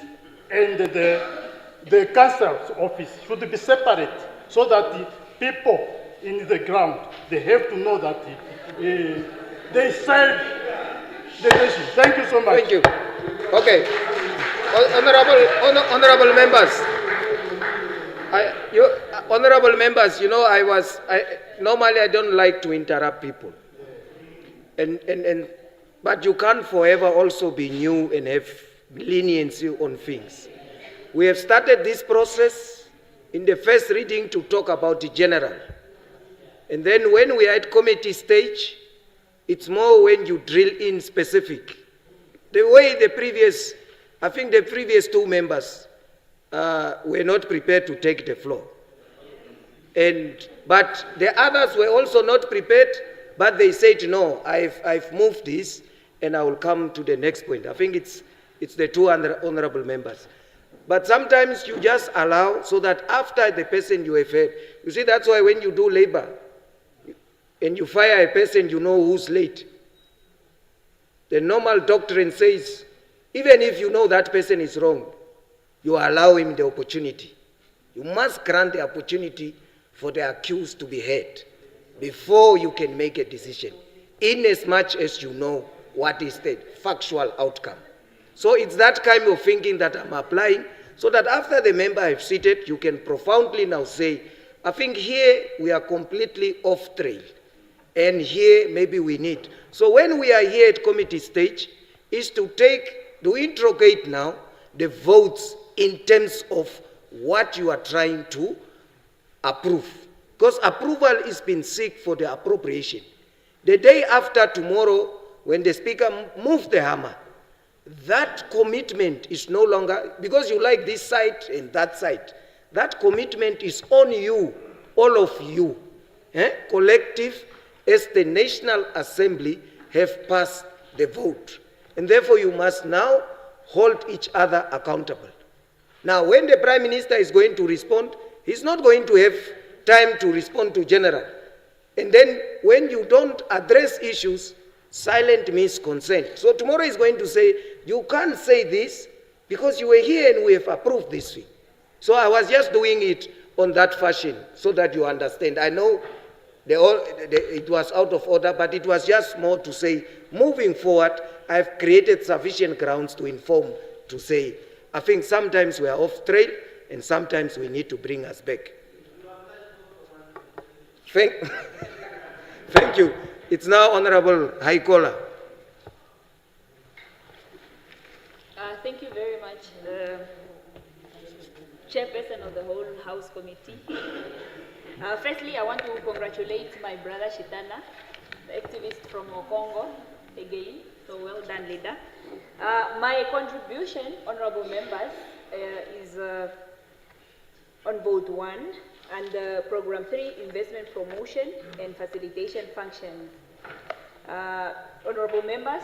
and the council's office should be separate so that the people in the ground, they have to know that they serve the nation. Thank you so much. Thank you. Okay. Honorable members. Honorable members, you know, normally I don't like to interrupt people. But you can't forever also be new and have leniency on things. We have started this process in the first reading to talk about the general. And then when we are at committee stage, it's more when you drill in specific. The way I think the previous two members were not prepared to take the floor. But the others were also not prepared, but they said, no, I've moved this and I will come to the next point. I think it's the two honorable members. But sometimes you just allow so that after the person you have heard, you see, that's why when you do labor and you fire a person, you know who's late. The normal doctrine says, even if you know that person is wrong, you allow him the opportunity. You must grant the opportunity for the accused to be heard before you can make a decision, in as much as you know what is the factual outcome. So it's that kind of thinking that I'm applying, so that after the member have seated, you can profoundly now say, I think here we are completely off trail, and here maybe we need. So when we are here at committee stage, is to interrogate now the votes in terms of what you are trying to approve. Because approval is been sought for the appropriation. The day after tomorrow, when the speaker moves the hammer, that commitment is no longer, because you like this side and that side, that commitment is on you, all of you, collective, as the National Assembly have passed the vote. And therefore you must now hold each other accountable. Now when the Prime Minister is going to respond, he's not going to have time to respond to General. And then when you don't address issues, silent means consent. So tomorrow he's going to say, you can't say this because you were here and we have approved this thing. So I was just doing it on that fashion so that you understand. I know it was out of order, but it was just more to say, moving forward, I've created sufficient grounds to inform, to say, I think sometimes we are off trail and sometimes we need to bring us back. Thank you. It's now Honorable Haikola. Thank you very much, Chairperson of the whole House Committee. Firstly, I want to congratulate my brother Shitana, the activist from Congo, again. So well done, leader. My contribution, honorable members, is on vote 1 and program 3, investment promotion and facilitation functions. Honorable members,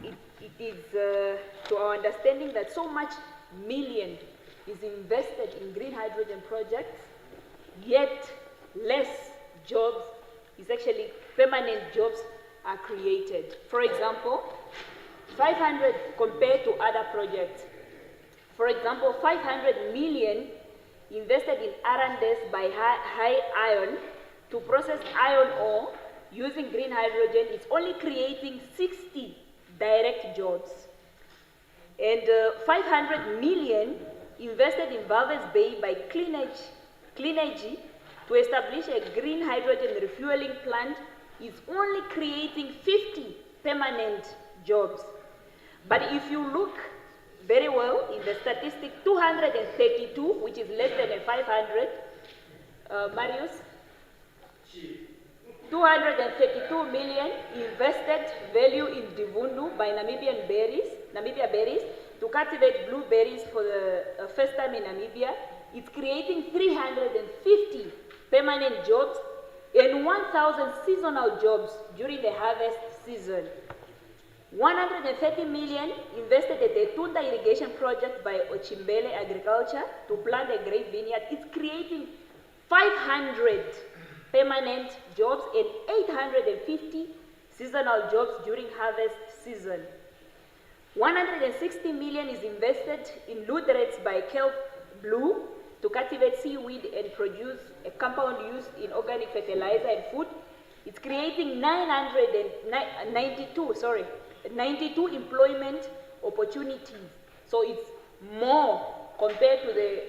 it is to our understanding that so much million is invested in green hydrogen projects, yet less jobs, is actually permanent jobs are created. For example, 500 compared to other projects. For example, 500 million invested in R&S by high iron to process iron ore using green hydrogen is only creating 60 direct jobs. And 500 million invested in Walvis Bay by Clean Energy to establish a green hydrogen refueling plant is only creating 50 permanent jobs. But if you look very well in the statistic, 232, which is less than a 500, Marius, 232 million invested value in Divundu by Namibia berries to cultivate blueberries for the first time in Namibia. It's creating 350 permanent jobs and 1,000 seasonal jobs during the harvest season. 130 million invested at the Tunda irrigation project by Ochimbele Agriculture to plant a grape vineyard. It's creating 500 permanent jobs and 850 seasonal jobs during harvest season. 160 million is invested in Ludrets by Kelp Blue to cultivate seaweed and produce a compound used in organic fertilizer and food. It's creating 92 employment opportunities. So it's more compared to the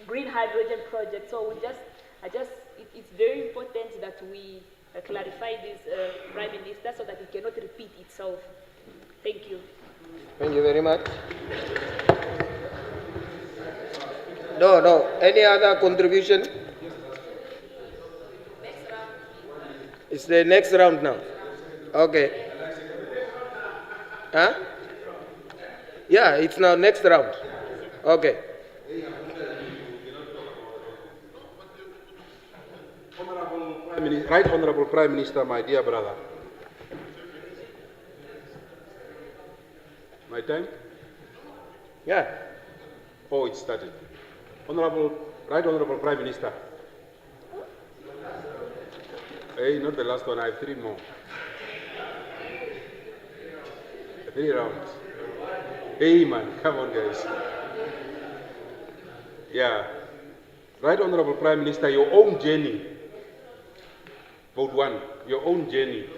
green hydrogen project. So it's very important that we clarify this, Prime Minister, so that it cannot repeat itself. Thank you. Thank you very much. No. Any other contribution? It's the next round now. Okay. Huh? Yeah, it's now next round. Okay. Right Honorable Prime Minister, my dear brother. My time? Yeah. Oh, it started. Right Honorable Prime Minister. Hey, not the last one, I have 3 more. 3 rounds. Hey man, come on guys. Yeah. Right Honorable Prime Minister, your own journey, vote 1, your own journey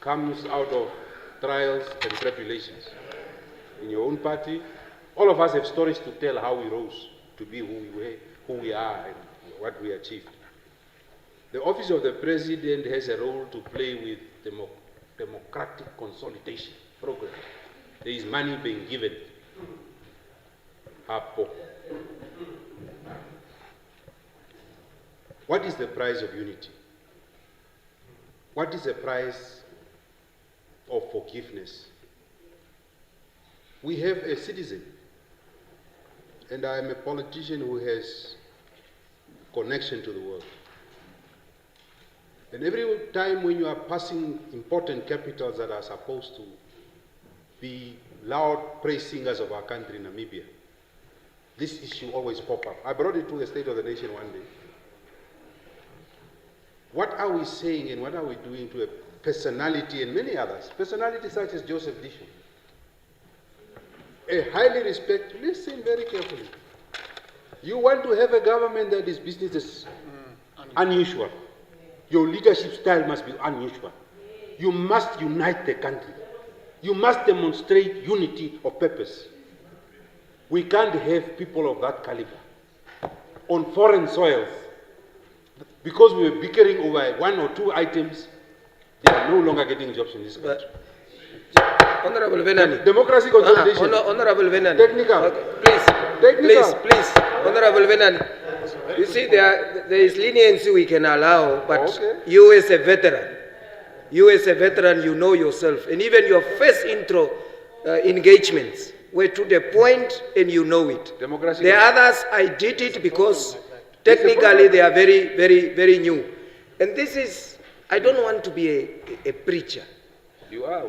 comes out of trials and tribulations. In your own party, all of us have stories to tell how we rose to be who we are and what we achieved. The office of the President has a role to play with democratic consolidation program. There is money being given. What is the price of unity? What is the price of forgiveness? We have a citizen, and I am a politician who has connection to the world. And every time when you are passing important capitals that are supposed to be loud praise singers of our country, Namibia, this issue always pops up. I brought it to the State of the Nation one day. What are we saying and what are we doing to a personality and many others, personalities such as Joseph Disho? A highly respected, listen very carefully. You want to have a government that is business as unusual. Your leadership style must be unusual. You must unite the country. You must demonstrate unity of purpose. We can't have people of that caliber on foreign soils. Because we were bickering over 1 or 2 items, they are no longer getting jobs in this country. Honorable Venani. Democracy consolidation. Honorable Venani. Technical. Okay. Please. Honorable Venani. You see, there is leniency we can allow, but you as a veteran, you know yourself, and even your first intro engagements were to the point, and you know it. Democracy. The others, I did it because technically they are very, very, very new. And this is, I don't want to be a preacher. You are?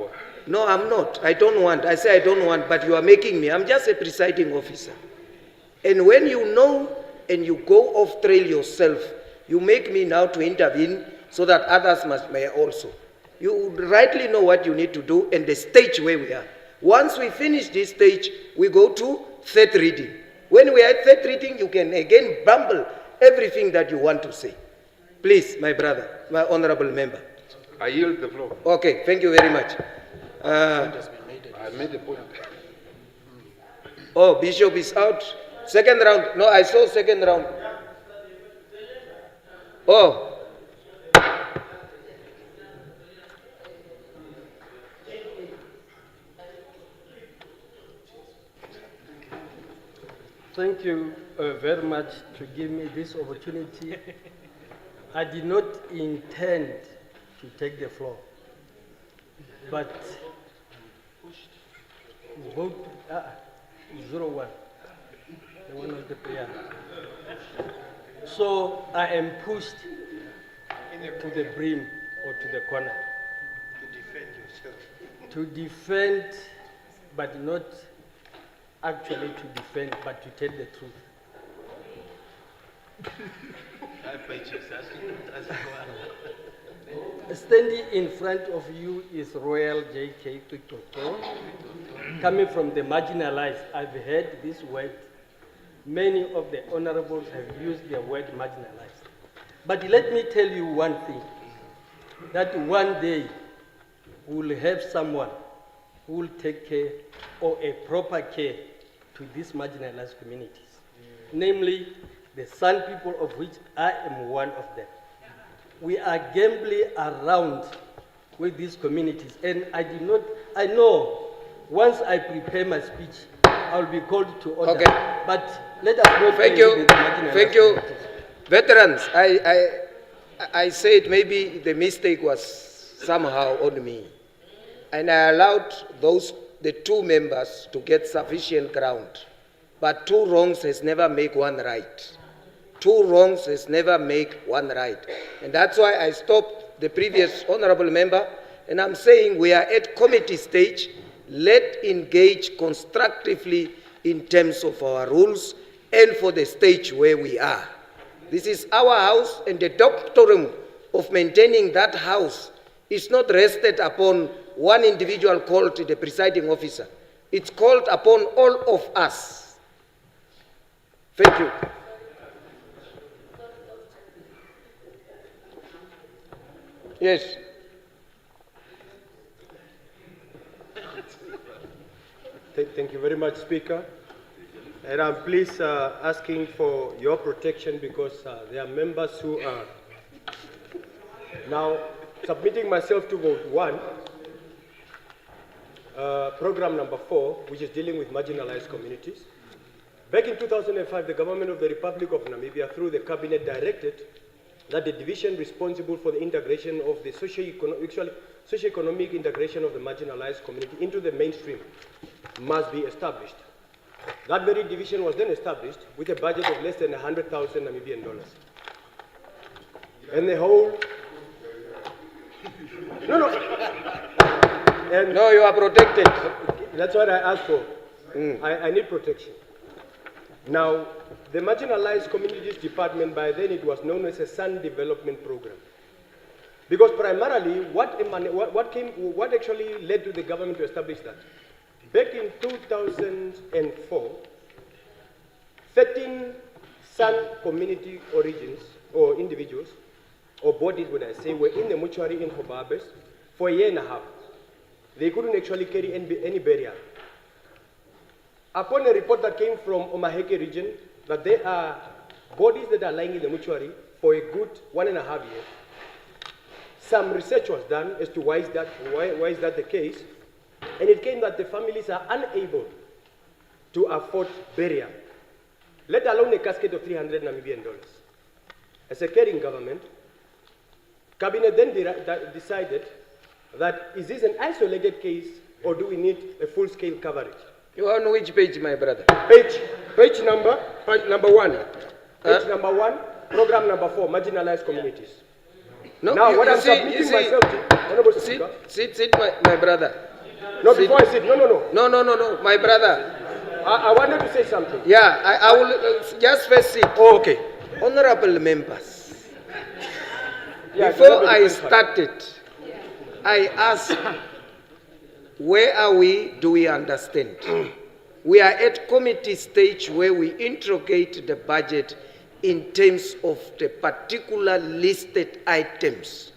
No, I'm not. I don't want. I say I don't want, but you are making me. I'm just a presiding officer. And when you know and you go off trail yourself, you make me now to intervene so that others may also. You rightly know what you need to do and the stage where we are. Once we finish this stage, we go to 3rd reading. When we are at 3rd reading, you can again bumble everything that you want to say. Please, my brother, my honorable member. I yield the floor. Okay, thank you very much. I made the point. Oh, Bishop is out. Second round. No, I saw second round. Oh, thank you very much to give me this opportunity. I did not intend to take the floor, but vote 01. The one of the prayer. So I am pushed to the brim or to the corner. To defend yourself. To defend, but not actually to defend, but to tell the truth. Standing in front of you is Royal J.K. Tutoto, coming from the marginalized. I've heard this word. Many of the honorables have used the word marginalized. But let me tell you one thing, that one day we'll have someone who will take care or a proper care to these marginalized communities, namely the San people, of which I am one of them. We are gambling around with these communities, and I know once I prepare my speech, I'll be called to order. Okay. But let us not Thank you. with the marginalized Thank you. communities. Veterans, I said maybe the mistake was somehow on me. And I allowed the two members to get sufficient ground. But two wrongs has never make one right. Two wrongs has never make one right. And that's why I stopped the previous honorable member. And I'm saying we are at committee stage. Let's engage constructively in terms of our rules and for the stage where we are. This is our house, and the doctrine of maintaining that house is not rested upon one individual called the presiding officer. It's called upon all of us. Thank you. Yes. Thank you very much, Speaker. And I'm pleased asking for your protection because there are members who are now submitting myself to vote 1, program number 4, which is dealing with marginalized communities. Back in 2005, the government of the Republic of Namibia, through the cabinet, directed that the division responsible for the integration of the socio-economic integration of the marginalized community into the mainstream must be established. That very division was then established with a budget of less than 100,000 Namibian dollars. And the whole... No. And no, you are protected. That's what I asked for. I need protection. Now, the Marginalized Communities Department, by then it was known as a Sun Development Program. Because primarily, what actually led to the government to establish that? Back in 2004, 13 Sun community origins, or individuals, or bodies, would I say, were in the mortuary in Hobabes for a year and a half. They couldn't actually carry any burial. Upon a report that came from Omaheke region, that there are bodies that are lying in the mortuary for a good 1.5 years, some research was done as to why is that the case, and it came that the families are unable to afford burial, let alone a casket of 300 Namibian dollars. As a caring government, Cabinet then decided that is this an isolated case or do we need a full-scale coverage? You are on which page, my brother? Page number 1. Page number 1, program number 4, marginalized communities. No, now, what I'm submitting myself to, Honorable Speaker. Sit, my brother. No, sit. Before I sit, no. No, my brother. I wanted to say something. Yeah, I will just first sit. Oh, okay. Honorable members, yeah, before I started, I asked, where are we? Do we understand? We are at committee stage where we interrogate the budget in terms of the particular listed items.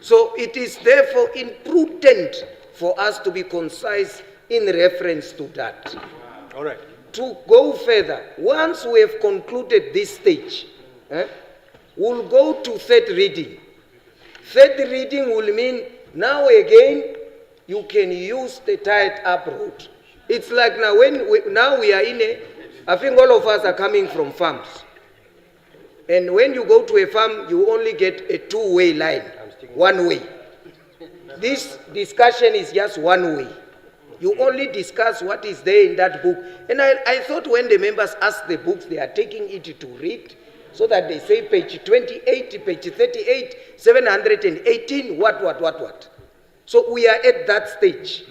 So it is therefore imprudent for us to be concise in reference to that. All right. To go further, once we have concluded this stage, we'll go to third reading. Third reading will mean now again you can use the tied up route. It's like now now we are in I think all of us are coming from farms. And when you go to a farm, you only get a two-way line, one way. This discussion is just one way. You only discuss what is there in that book. And I thought when the members ask the books, they are taking it to read, so that they say page 28, page 38, 718, what. So we are at that stage.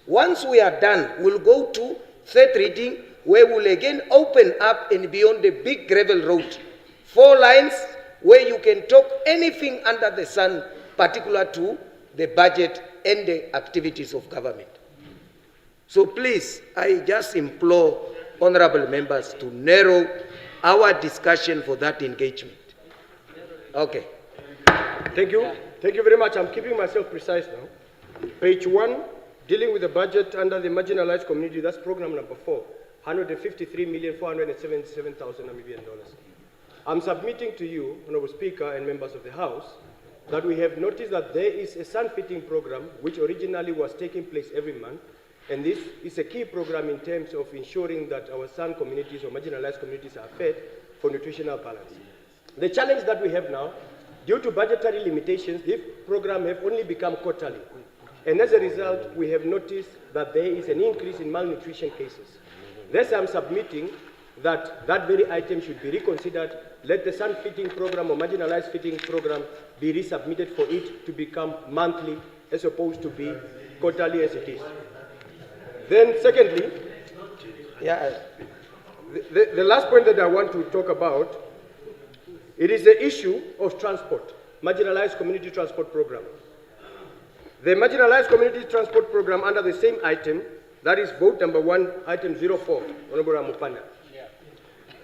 Once we are done, we'll go to third reading, where we'll again open up and beyond the big gravel road. 4 lines where you can talk anything under the sun, particular to the budget and the activities of government. So please, I just implore honorable members to narrow our discussion for that engagement. Okay. Thank you. Thank you very much. I'm keeping myself precise now. Page 1, dealing with the budget under the marginalized community, that's program number 4, 153,477,000 Namibian dollars. I'm submitting to you, Honorable Speaker and members of the House, that we have noticed that there is a sun fitting program which originally was taking place every month, and this is a key program in terms of ensuring that our sun communities or marginalized communities are fed for nutritional balance. The challenge that we have now, due to budgetary limitations, this program have only become quarterly. And as a result, we have noticed that there is an increase in malnutrition cases. Thus, I'm submitting that that very item should be reconsidered. Let the sun fitting program or marginalized fitting program be resubmitted for it to become monthly as opposed to be quarterly as it is. Then secondly, the last point that I want to talk about, it is the issue of transport, marginalized community transport program. The marginalized community transport program under the same item, that is vote number 1, item 04, Honorable Ramopanda.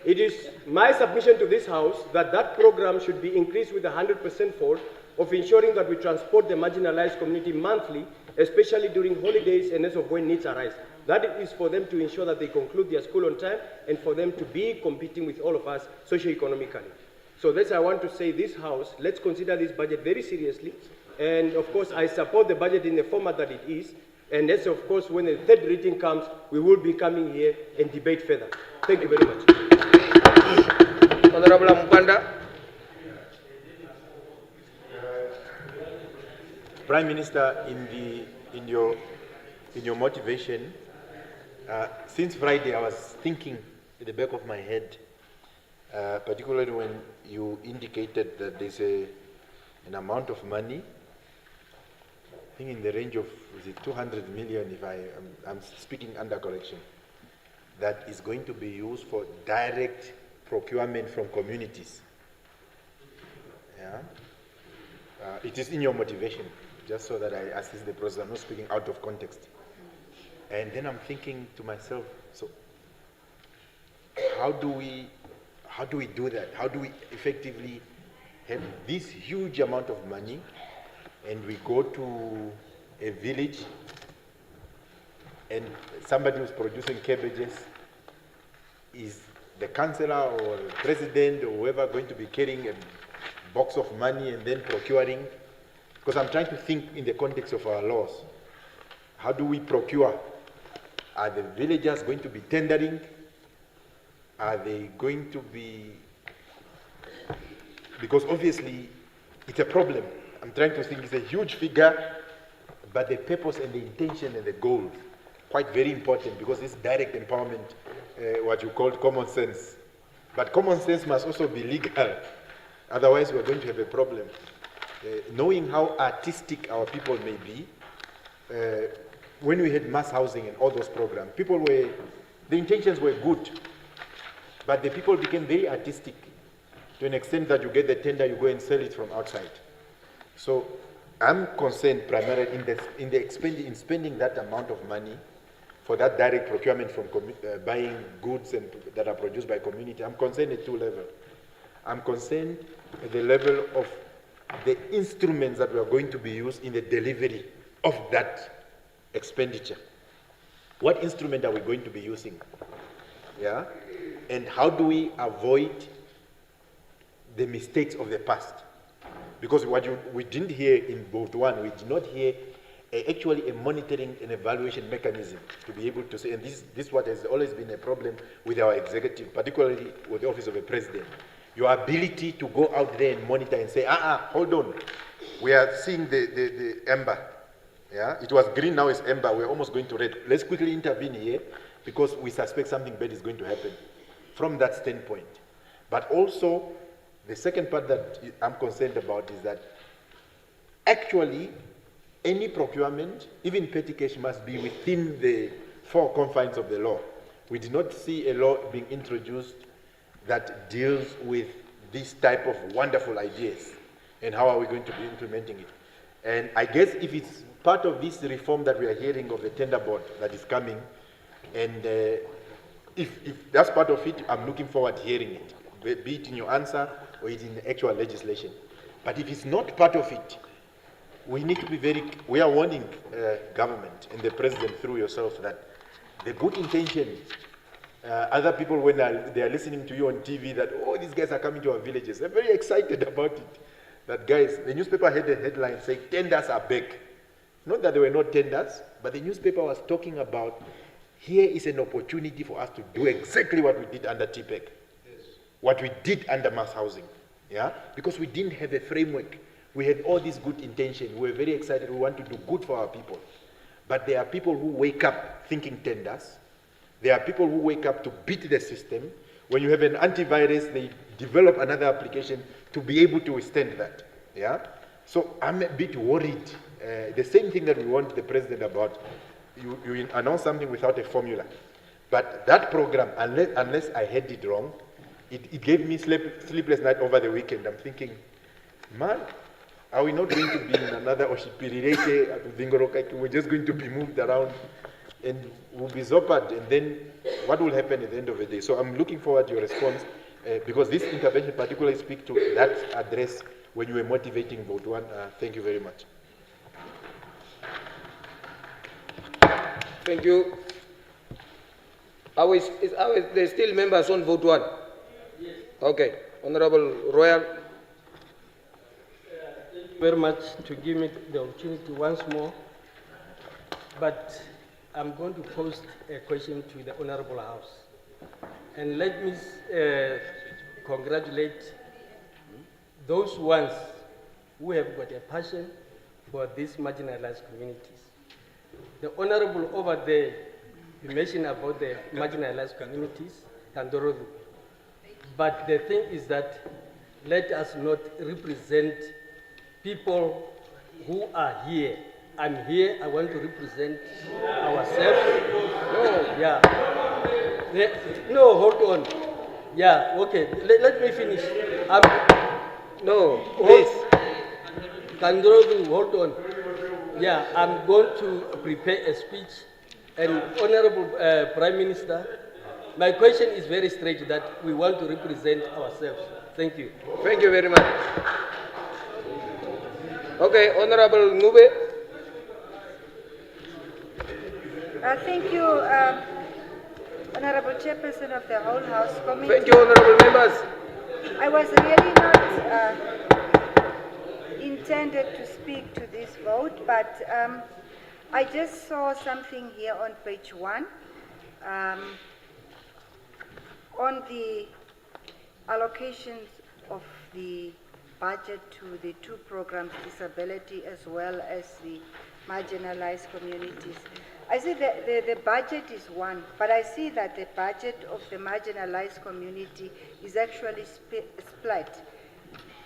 It is my submission to this House that that program should be increased with 100% fold of ensuring that we transport the marginalized community monthly, especially during holidays and as of when needs arise. That is for them to ensure that they conclude their school on time and for them to be competing with all of us socio-economically. So that's I want to say this House, let's consider this budget very seriously. And of course, I support the budget in the format that it is. And that's of course, when the third reading comes, we will be coming here and debate further. Thank you very much. Honorable Mpanda. Prime Minister, in your motivation, since Friday I was thinking at the back of my head, particularly when you indicated that there's an amount of money, I think in the range of, is it 200 million, if I'm speaking under correction, that is going to be used for direct procurement from communities. Yeah? It is in your motivation, just so that I assist the process. I'm not speaking out of context. And then I'm thinking to myself, so how do we do that? How do we effectively have this huge amount of money and we go to a village and somebody who's producing cabbages, is the councillor or the president or whoever going to be carrying a box of money and then procuring? Because I'm trying to think in the context of our laws. How do we procure? Are the villagers going to be tendering? Are they going to be... Because obviously it's a problem. I'm trying to think it's a huge figure, but the purpose and the intention and the goal, quite very important, because it's direct empowerment, what you call common sense. But common sense must also be legal. Otherwise we're going to have a problem. Knowing how artistic our people may be, when we had mass housing and all those programs, the intentions were good, but the people became very artistic to an extent that you get the tender, you go and sell it from outside. So I'm concerned primarily in spending that amount of money for that direct procurement from buying goods that are produced by community. I'm concerned at 2 levels. I'm concerned at the level of the instruments that we are going to be used in the delivery of that expenditure. What instrument are we going to be using? Yeah? And how do we avoid the mistakes of the past. Because we didn't hear in vote 1, we did not hear actually a monitoring and evaluation mechanism to be able to say, and this is what has always been a problem with our executive, particularly with the office of a president. Your ability to go out there and monitor and say, hold on, we are seeing the amber. Yeah, it was green, now it's amber, we're almost going to red. Let's quickly intervene here because we suspect something bad is going to happen from that standpoint. But also, the second part that I'm concerned about is that actually any procurement, even petty cash, must be within the four confines of the law. We did not see a law being introduced that deals with this type of wonderful ideas and how are we going to be implementing it. And I guess if it's part of this reform that we are hearing of the tender board that is coming, and if that's part of it, I'm looking forward to hearing it, be it in your answer or it in the actual legislation. But if it's not part of it, we need to be we are warning government and the president through yourself that the good intention, other people when they are listening to you on TV that, oh, these guys are coming to our villages, they're very excited about it. That guys, the newspaper had a headline saying tenders are back. Not that there were not tenders, but the newspaper was talking about here is an opportunity for us to do exactly what we did under TPEC, what we did under mass housing, yeah? Because we didn't have a framework. We had all this good intention. We were very excited. We want to do good for our people. But there are people who wake up thinking tenders. There are people who wake up to beat the system. When you have an antivirus, they develop another application to be able to withstand that, yeah? So I'm a bit worried. The same thing that we want the president about, you announce something without a formula. But that program, unless I had it wrong, it gave me sleepless night over the weekend. I'm thinking, man, are we not going to be in another Oshipirete, we're just going to be moved around and we'll be zoppered, and then what will happen at the end of the day? So I'm looking forward to your response, because this intervention particularly speaks to that address when you were motivating vote 1. Thank you very much. Thank you. There's still members on vote 1? Yes. Okay. Honorable Royal. Thank you very much to give me the opportunity once more. But I'm going to pose a question to the Honorable House. And let me congratulate those ones who have got a passion for these marginalized communities. The Honorable over there, you mentioned about the marginalized communities, Kandorodu. But the thing is that let us not represent people who are here. I'm here, I want to represent ourselves. No, yeah. No, hold on. Yeah, okay, let me finish. No, please. Kandorodu, hold on. Yeah, I'm going to prepare a speech. And Honorable Prime Minister, my question is very straight, that we want to represent ourselves. Thank you. Thank you very much. Okay, Honorable Ngube. Thank you, Honorable Chairperson of the whole House Committee. Thank you, Honorable Members. I was really not intended to speak to this vote, but I just saw something here on page 1 on the allocations of the budget to the two programs, disability as well as the marginalized communities. I see that the budget is one, but I see that the budget of the marginalized community is actually split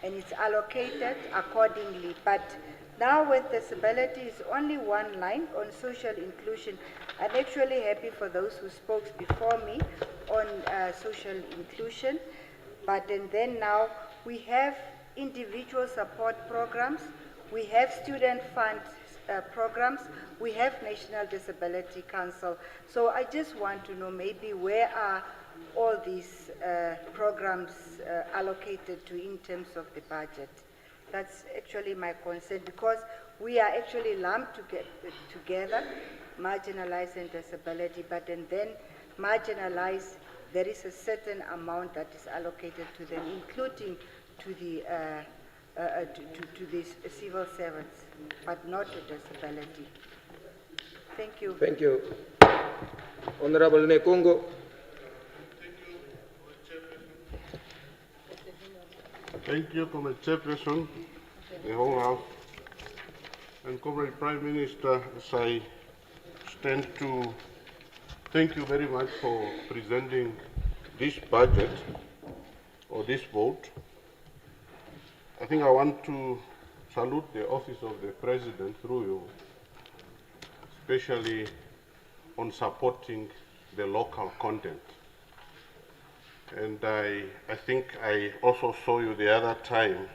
and it's allocated accordingly. But now with disability, it's only one line on social inclusion. I'm actually happy for those who spoke before me on social inclusion. But and then now we have individual support programs, we have student fund programs, we have National Disability Council. So I just want to know maybe where are all these programs allocated to in terms of the budget. That's actually my concern, because we are actually lumped together, marginalized and disability, but and then marginalized there is a certain amount that is allocated to them, including to the civil servants, but not to disability. Thank you. Thank you. Honorable Nekongo. Thank you, Comrade Chairperson, the whole House, and Comrade Prime Minister, as I stand to thank you very much for presenting this budget, or this vote. I think I want to salute the Office of the President through you, especially on supporting the local content. And I think I also saw you the other time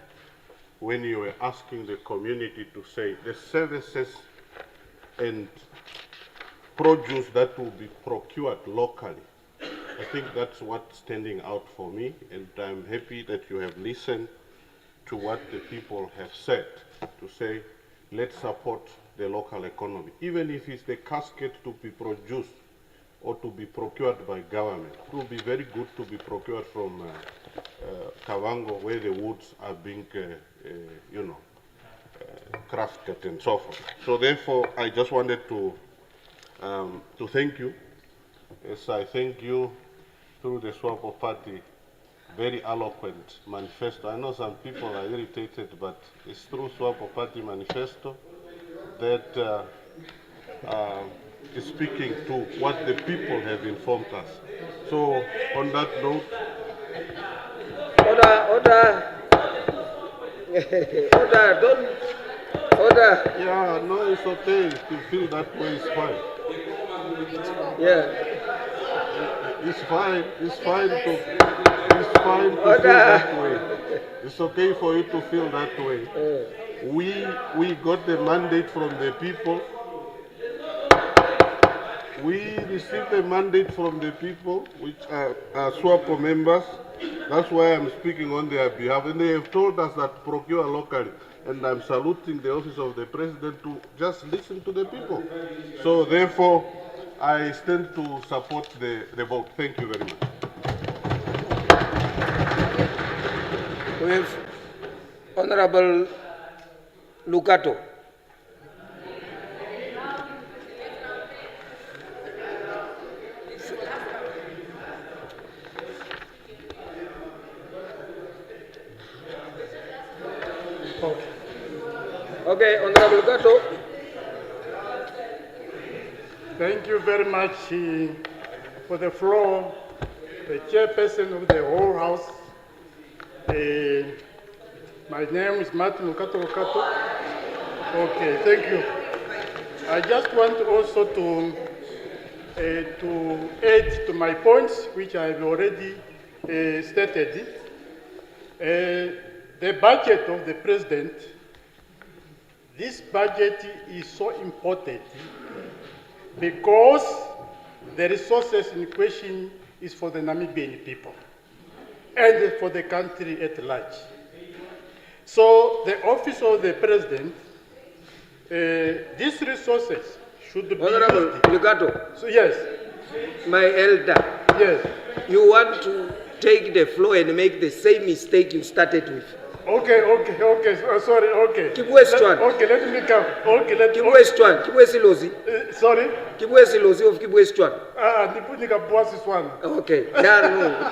when you were asking the community to say the services and produce that will be procured locally. I think that's what's standing out for me, and I'm happy that you have listened to what the people have said, to say, let's support the local economy, even if it's the casket to be produced or to be procured by government. It will be very good to be procured from Kavango, where the woods are being, crafted and so forth. So therefore, I just wanted to thank you, as I thank you through the SWAPO party, very eloquent manifesto. I know some people are irritated, but it's through SWAPO party manifesto that is speaking to what the people have informed us. So on that note, Order. Order, don't. Order. Yeah, no, it's okay. To feel that way is fine. Yeah. It's fine. It's fine to feel that way. It's okay for you to feel that way. We got the mandate from the people. We received a mandate from the people, which are SWAPO members. That's why I'm speaking on their behalf. And they have told us that procure locally. And I'm saluting the Office of the President to just listen to the people. So therefore, I stand to support the vote. Thank you very much. We have Honorable Lucato. Okay, Honorable Lucato. Thank you very much for the floor, the chairperson of the whole house. My name is Martin Lucato. Okay, thank you. I just want also to add to my points, which I've already stated. The budget of the president, this budget is so important because the resources in question is for the Namibian people and for the country at large. So the office of the president, these resources should be Honorable Lucato. So yes. My elder. Yes. You want to take the floor and make the same mistake you started with. Okay. Sorry, okay. Kibwestwan. Okay, let me come. Okay, let me. Kibwestwan. Kibwesilozi. Sorry? Kibwesilozi of Kibwestwan. Nipunika Boasis one. Okay. No.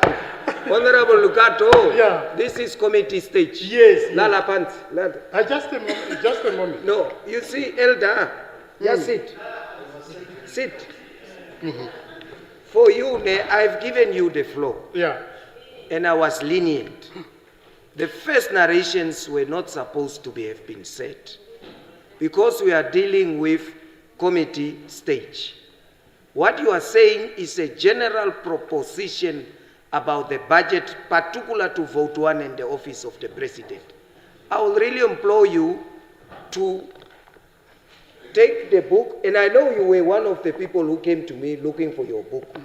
Honorable Lucato. Yeah. This is committee stage. Yes. Lala pants. Just a moment. No. You see, elder. Just sit. Sit. For you, I've given you the floor. Yeah. And I was lenient. The first narrations were not supposed to have been said because we are dealing with committee stage. What you are saying is a general proposition about the budget, particular to vote one and the office of the president. I will really implore you to take the book, and I know you were one of the people who came to me looking for your book.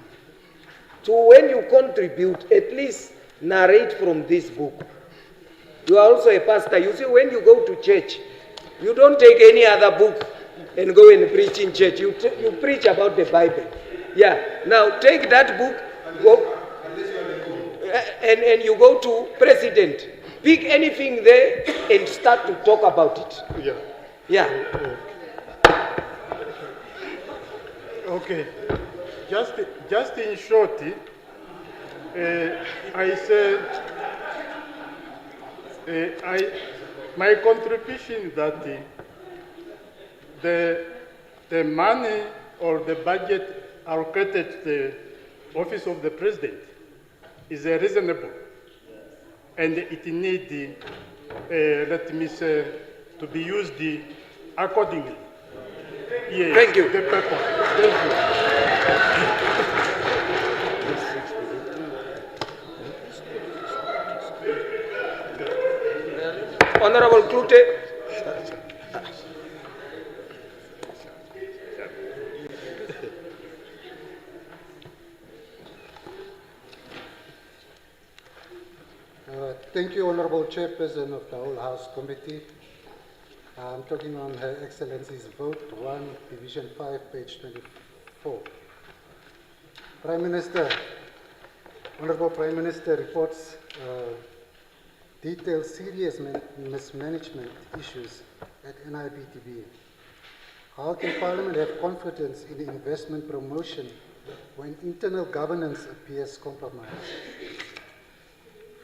So when you contribute, at least narrate from this book. You are also a pastor. You see, when you go to church, you don't take any other book and go and preach in church. You preach about the Bible. Yeah. Now take that book, and you go to president. Pick anything there and start to talk about it. Yeah. Yeah. Okay. Just in short, I said my contribution that the money or the budget allocated to the office of the president is reasonable, and it needs, let me say, to be used accordingly. Yes, Thank you. The purpose. Thank you. Honorable Klute. Thank you, Honorable Chairperson of the whole House Committee. I'm talking on Her Excellency's Vote 1, Division 5, page 24. Prime Minister, Honorable Prime Minister reports detailed serious mismanagement issues at NIBTB. How can Parliament have confidence in investment promotion when internal governance appears compromised?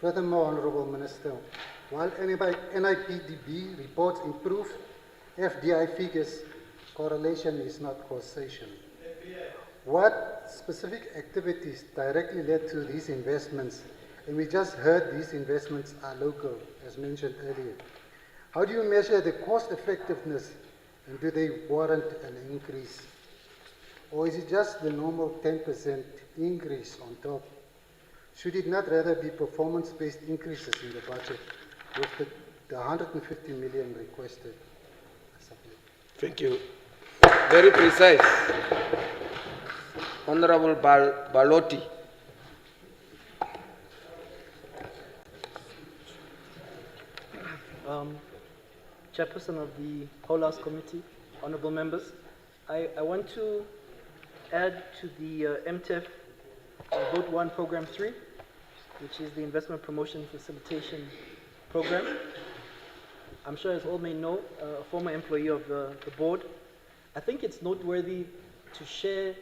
Furthermore, Honorable Minister, while NIBTB reports improve FDI figures, correlation is not causation. What specific activities directly led to these investments? And we just heard these investments are local, as mentioned earlier. How do you measure the cost effectiveness, and do they warrant an increase? Or is it just the normal 10% increase on top? Should it not rather be performance-based increases in the budget with the 150 million requested? Thank you. Very precise. Honorable Balotti. Chairperson of the Whole House Committee, honorable members, I want to add to the MTEF Vote 1 Program 3, which is the Investment Promotion Facilitation Program. I'm sure, as all may know, a former employee of the board. I think it's noteworthy to share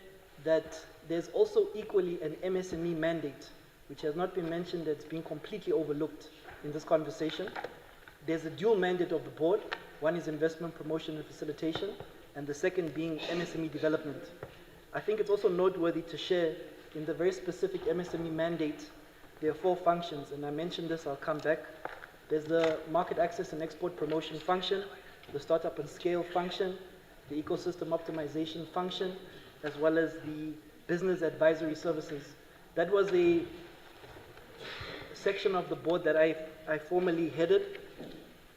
that there's also equally an MSME mandate, which has not been mentioned, that's been completely overlooked in this conversation. There's a dual mandate of the board. One is investment promotion and facilitation, and the second being MSME development. I think it's also noteworthy to share in the very specific MSME mandate, there are 4 functions, and I mentioned this, I'll come back. There's the market access and export promotion function, the startup and scale function, the ecosystem optimization function, as well as the business advisory services. That was a section of the board that I formerly headed,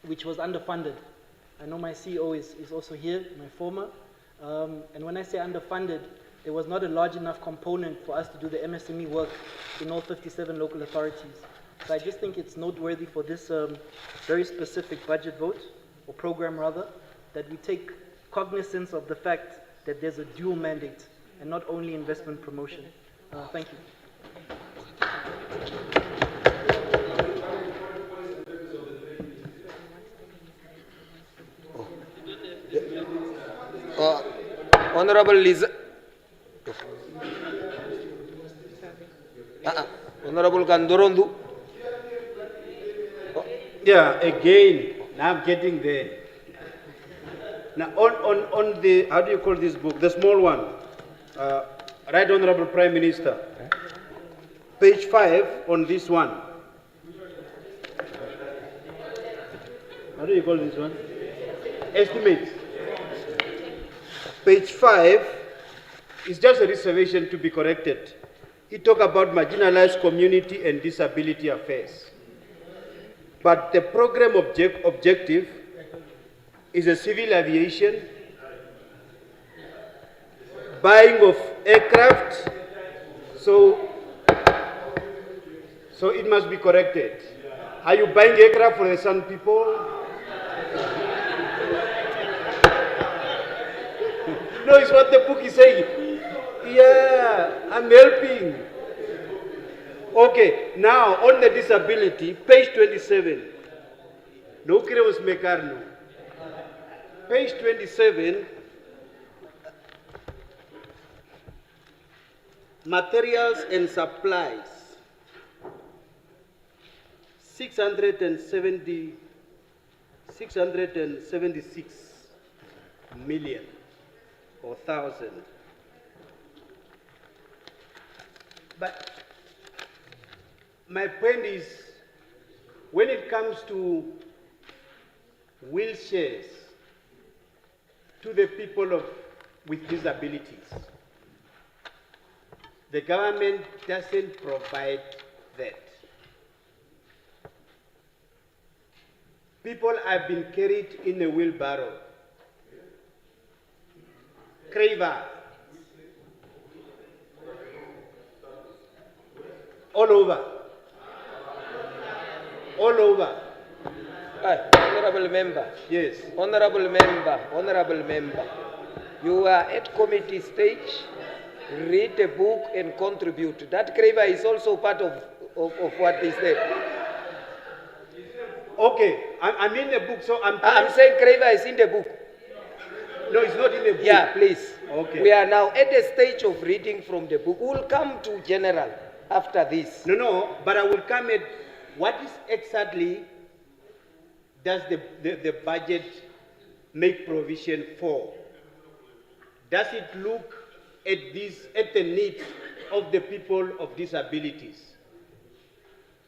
which was underfunded. I know my CEO is also here, my former, and when I say underfunded, there was not a large enough component for us to do the MSME work in all 57 local authorities. So I just think it's noteworthy for this very specific budget vote, or program rather, that we take cognizance of the fact that there's a dual mandate and not only investment promotion. Thank you. Honorable Liza. Honorable Gandorondu. Yeah, again, now I'm getting there. Now, on the, how do you call this book? The small one. Right Honorable Prime Minister. Page 5 on this one. How do you call this one? Estimates. Page 5 is just a reservation to be corrected. It talks about marginalized community and disability affairs. But the program objective is a civil aviation, buying of aircraft, so it must be corrected. Are you buying aircraft for the Sun people? No, it's what the book is saying. Yeah, I'm helping. Okay, Now, on the disability, page 27. No creos mecarno. Page 27. Materials and supplies. 676 million or thousand. But my point is, when it comes to wheelchairs to the people with disabilities, the government doesn't provide that. People have been carried in a wheelbarrow. Craver. All over. All over. Honorable member. Yes. Honorable member. You are at committee stage. Read the book and contribute. That craver is also part of what is there. Okay, I'm in the book, so I'm saying craver is in the book. No, it's not in the book. Yeah, please. Okay. We are now at the stage of reading from the book. We'll come to general after this. No, but I will come at what is exactly does the budget make provision for? Does it look at the needs of the people of disabilities?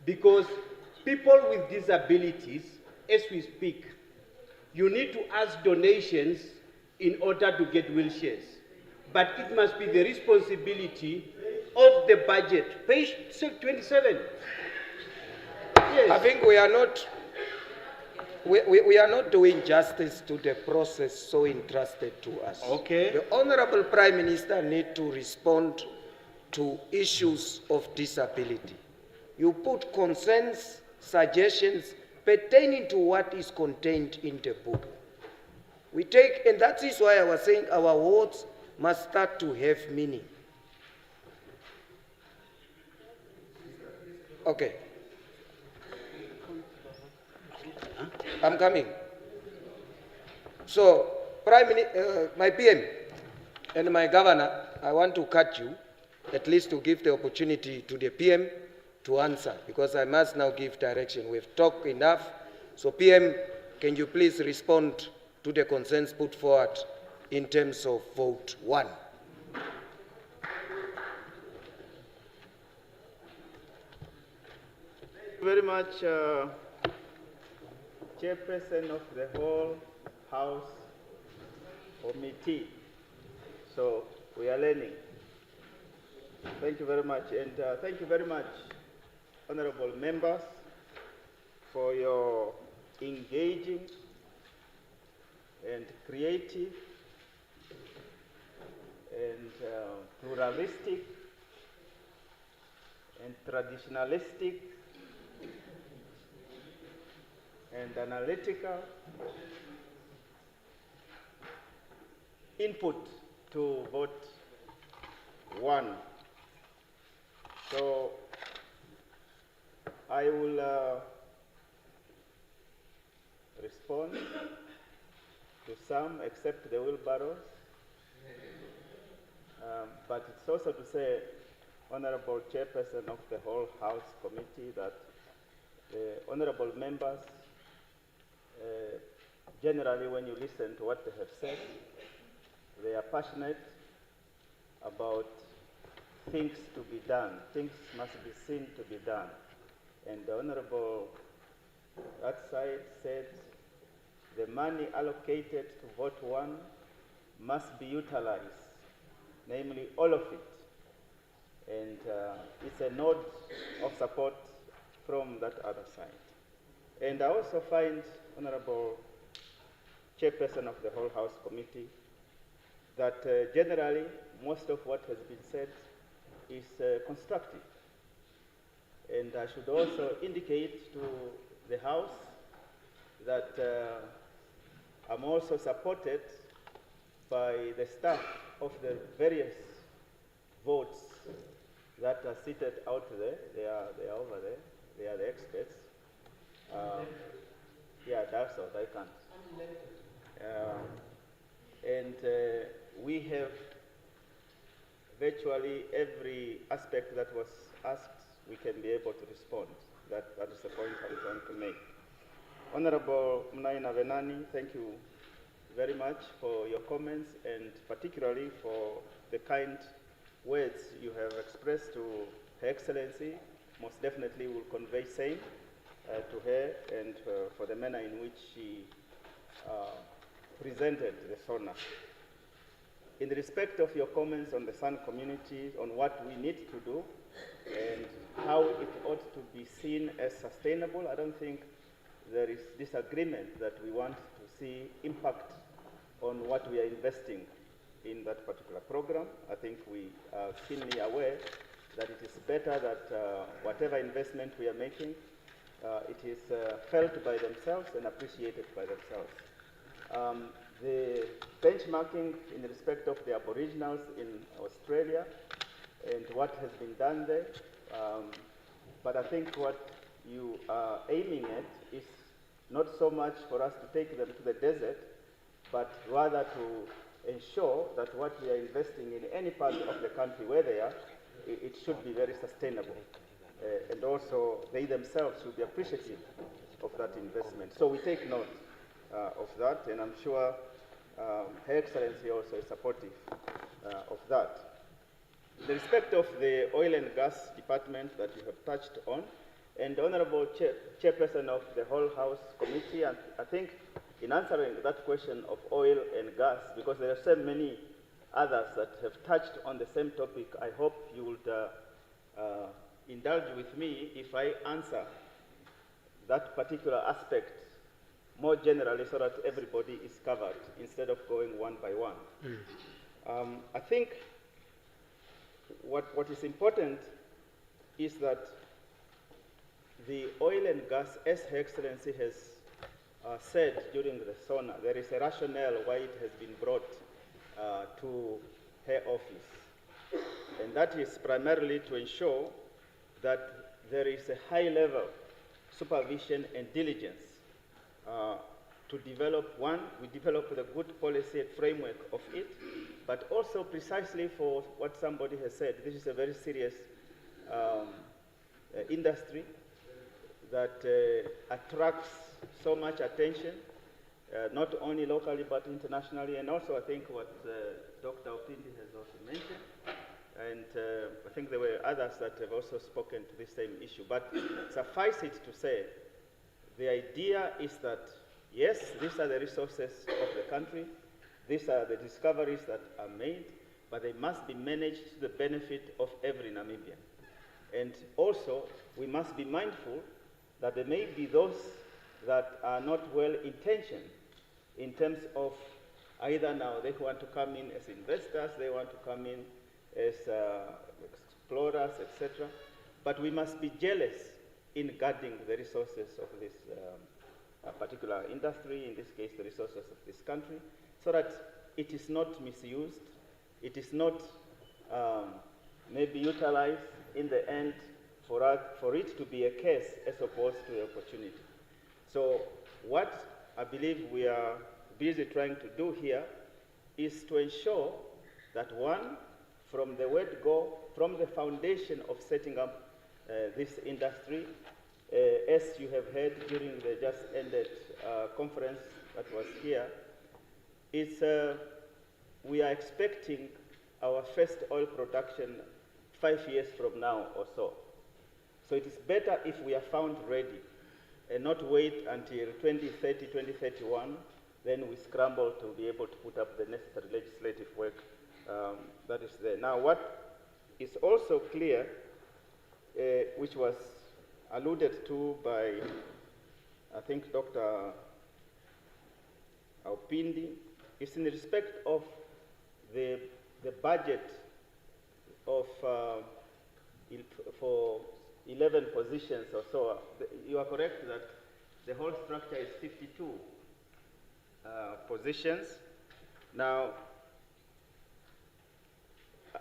Because people with disabilities, as we speak, you need to ask donations in order to get wheelchairs. But it must be the responsibility of the budget. Page 27. Yes. I think we are not doing justice to the process so entrusted to us. Okay. The Honorable Prime Minister needs to respond to issues of disability. You put concerns, suggestions pertaining to what is contained in the book. We take, and that is why I was saying our words must start to have meaning. Okay. I'm coming. So, my PM and my governor, I want to cut you, at least to give the opportunity to the PM to answer, because I must now give direction. We've talked enough. So, PM, can you please respond to the concerns put forward in terms of vote 1? Thank you very much, Chairperson of the whole House Committee. So we are learning. Thank you very much, and thank you very much, honorable members, for your engaging and creative and pluralistic and traditionalistic and analytical input to vote 1. So I will respond to some, except the wheelbarrows. But it's also to say, Honorable Chairperson of the whole House Committee, that the honorable members, generally when you listen to what they have said, they are passionate about things to be done. Things must be seen to be done. And the honorable that side said the money allocated to vote 1 must be utilized, namely all of it. And it's a nod of support from that other side. And I also find, Honorable Chairperson of the whole House Committee, that generally most of what has been said is constructive. And I should also indicate to the House that I'm also supported by the staff of the various votes that are seated out there. They are over there. They are the experts. Yeah, that's what I can't. We have virtually every aspect that was asked, we can be able to respond. That is the point I'm trying to make. Honorable Mnaina Venani, thank you very much for your comments and particularly for the kind words you have expressed to Her Excellency. Most definitely will convey same to her and for the manner in which she presented the SONA. In respect of your comments on the San community, on what we need to do and how it ought to be seen as sustainable, I don't think there is disagreement that we want to see impact on what we are investing in that particular program. I think we are keenly aware that it is better that whatever investment we are making, it is felt by themselves and appreciated by themselves. The benchmarking in respect of the Aboriginals in Australia and what has been done there, but I think what you are aiming at is not so much for us to take them to the desert, but rather to ensure that what we are investing in any part of the country where they are, it should be very sustainable. And also they themselves should be appreciative of that investment. So we take note of that, and I'm sure Her Excellency also is supportive of that. In respect of the oil and gas department that you have touched on, and Honorable Chairperson of the whole House Committee, and I think in answering that question of oil and gas, because there are so many others that have touched on the same topic, I hope you would indulge with me if I answer that particular aspect more generally so that everybody is covered instead of going one by one. I think what is important is that the oil and gas, as Her Excellency has said during the SONA, there is a rationale why it has been brought to her office. And that is primarily to ensure that there is a high-level supervision and diligence to develop, one, we develop the good policy framework of it, but also precisely for what somebody has said, this is a very serious industry that attracts so much attention, not only locally but internationally, and also I think what Dr. Opindi has also mentioned, and I think there were others that have also spoken to this same issue. But suffice it to say, the idea is that, yes, these are the resources of the country, these are the discoveries that are made, but they must be managed to the benefit of every Namibian. And also, we must be mindful that there may be those that are not well-intentioned in terms of either now they want to come in as investors, they want to come in as explorers, etc. But we must be jealous in guarding the resources of this particular industry, in this case the resources of this country, so that it is not misused, it is not maybe utilized in the end for it to be a curse as opposed to an opportunity. So what I believe we are busy trying to do here is to ensure that, one, from the word go, from the foundation of setting up this industry, as you have heard during the just ended conference that was here, is we are expecting our first oil production 5 years from now or so. So it is better if we are found ready and not wait until 2030, 2031, then we scramble to be able to put up the necessary legislative work that is there. Now, what is also clear, which was alluded to by, I think, Dr. Aupindi, is in respect of the budget of for 11 positions or so. You are correct that the whole structure is 52 positions. Now,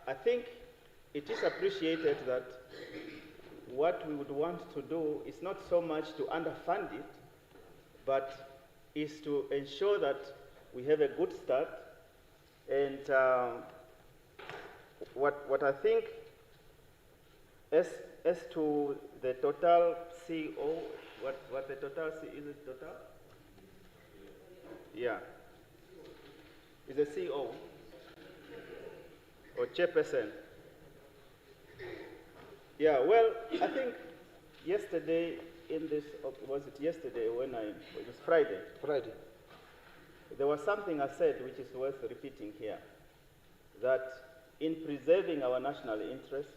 I think it is appreciated that what we would want to do is not so much to underfund it, but is to ensure that we have a good start. And what I think, as to the total CO, what the total is it total? Yeah. Is a CO or chairperson? Yeah, well, I think yesterday in this, was it yesterday when it was Friday? Friday. There was something I said which is worth repeating here, that in preserving our national interest,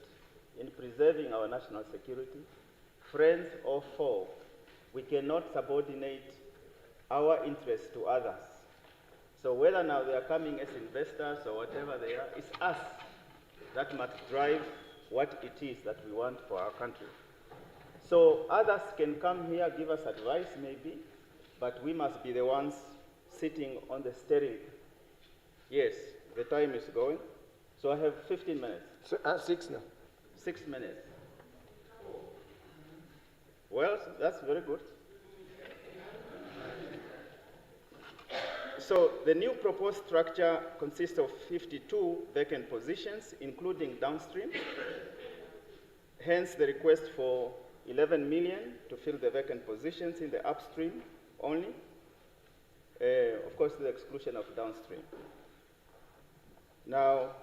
in preserving our national security, friends or foe, we cannot subordinate our interests to others. So whether now they are coming as investors or whatever they are, it's us that must drive what it is that we want for our country. So others can come here, give us advice maybe, but we must be the ones sitting on the steering. Yes, the time is going. So I have 15 minutes. So, 6 now. 6 minutes. Well, that's very good. So the new proposed structure consists of 52 vacant positions, including downstream. Hence the request for 11 million to fill the vacant positions in the upstream only. Of course, to the exclusion of downstream. Now,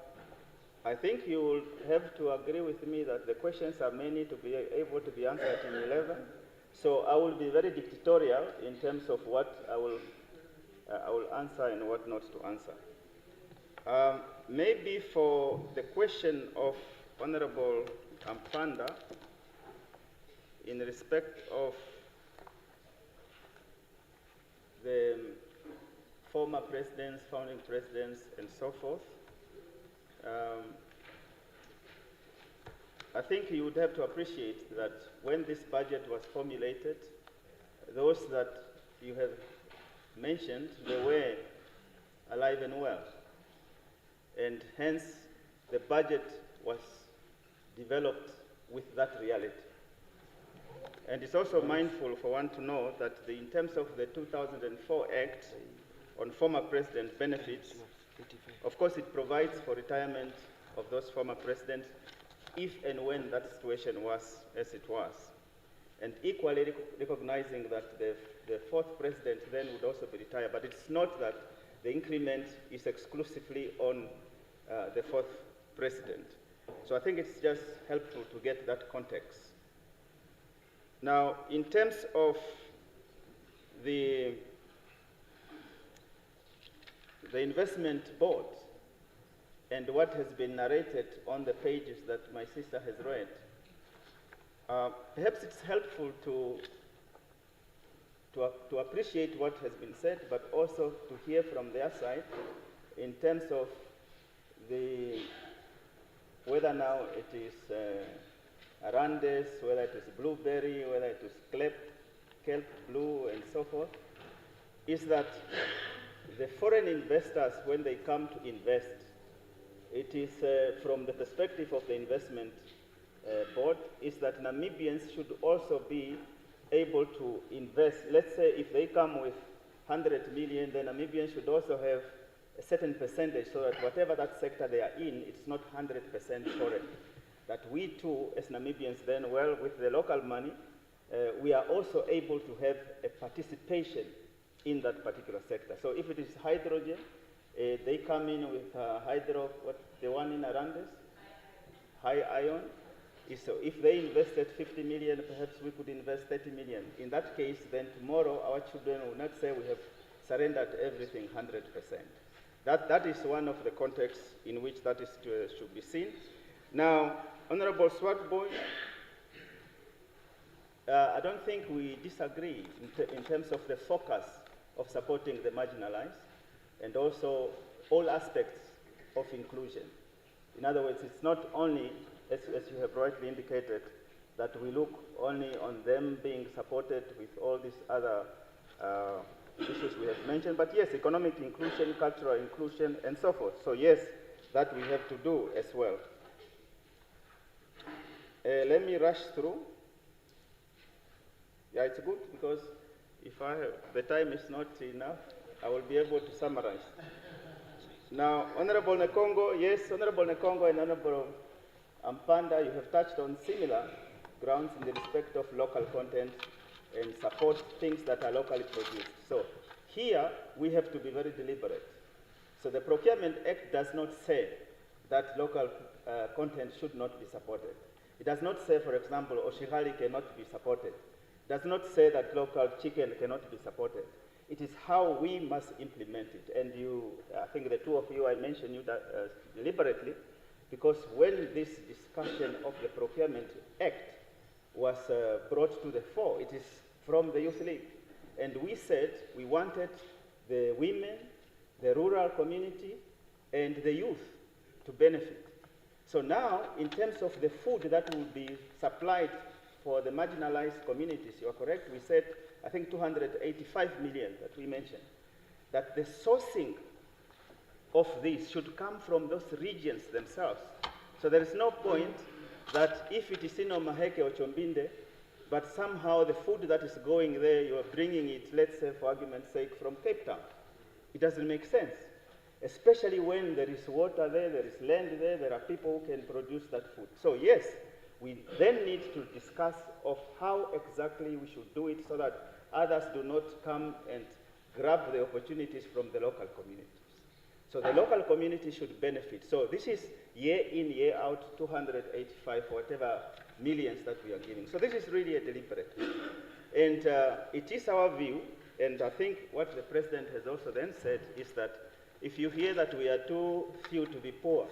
I think you will have to agree with me that the questions are many to be able to be answered in 11. So I will be very dictatorial in terms of what I will answer and what not to answer. Maybe for the question of Honorable Ampanda, in respect of the former presidents, founding presidents, and so forth, I think you would have to appreciate that when this budget was formulated, those that you have mentioned, they were alive and well. And hence, the budget was developed with that reality. And it's also mindful for one to know that in terms of the 2004 Act on former president benefits, of course it provides for retirement of those former presidents if and when that situation was as it was. And equally recognizing that the fourth president then would also be retired, but it's not that the increment is exclusively on the fourth president. So I think it's just helpful to get that context. Now, in terms of the investment board and what has been narrated on the pages that my sister has read, perhaps it's helpful to appreciate what has been said, but also to hear from their side in terms of whether now it is Arandes, whether it is blueberry, whether it is kelp blue, and so forth, is that the foreign investors, when they come to invest, it is from the perspective of the investment board, is that Namibians should also be able to invest. Let's say if they come with 100 million, then Namibians should also have a certain percentage so that whatever that sector they are in, it's not 100% foreign. That we too, as Namibians then, well, with the local money, we are also able to have a participation in that particular sector. So if it is hydrogen, they come in with the one in Arandes, high ion. So if they invested 50 million, perhaps we could invest 30 million. In that case, then tomorrow our children will not say we have surrendered everything 100%. That is one of the contexts in which that is should be seen. Now, Honorable Swartboy, I don't think we disagree in terms of the focus of supporting the marginalized and also all aspects of inclusion. In other words, it's not only, as you have rightly indicated, that we look only on them being supported with all these other issues we have mentioned, but yes, economic inclusion, cultural inclusion, and so forth. So yes, that we have to do as well. Let me rush through. Yeah, it's good because if the time is not enough, I will be able to summarize. Now, Honorable Nekongo, yes, Honorable Nekongo and Honorable Ampanda, you have touched on similar grounds in the respect of local content and support things that are locally produced. So here, we have to be very deliberate. So the Procurement Act does not say that local content should not be supported. It does not say, for example, Oshihali cannot be supported. It does not say that local chicken cannot be supported. It is how we must implement it. And I think the two of you, I mentioned you that deliberately, because when this discussion of the Procurement Act was brought to the fore, it is from the Youth League. And we said we wanted the women, the rural community, and the youth to benefit. So now, in terms of the food that will be supplied for the marginalized communities, you are correct, we said, I think 285 million that we mentioned, that the sourcing of this should come from those regions themselves. So there is no point that if it is in Omaheke or Chombinde, but somehow the food that is going there, you are bringing it, let's say for argument's sake, from Cape Town. It doesn't make sense, especially when there is water there, there is land there are people who can produce that food. So yes, we then need to discuss of how exactly we should do it so that others do not come and grab the opportunities from the local communities. So the local community should benefit. So this is year in, year out, 285, whatever millions that we are giving. So this is really a deliberate. And it is our view, and I think what the President has also then said is that if you hear that we are too few to be poor,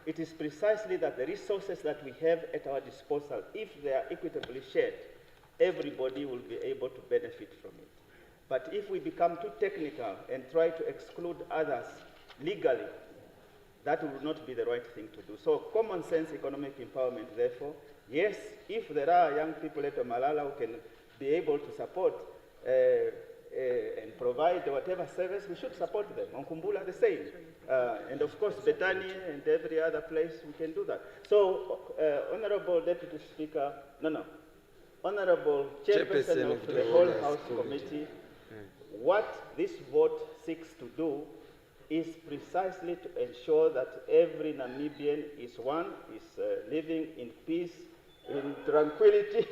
it is precisely that the resources that we have at our disposal, if they are equitably shared, everybody will be able to benefit from it. But if we become too technical and try to exclude others legally, that will not be the right thing to do. So common sense economic empowerment, therefore, yes, if there are young people at Malala who can be able to support and provide whatever service, we should support them. On Kumbula, the same. And of course, Bethany and every other place, we can do that. So, Honorable Deputy Speaker, Honorable Chairperson of the whole House Committee, what this vote seeks to do is precisely to ensure that every Namibian is living in peace, in tranquility,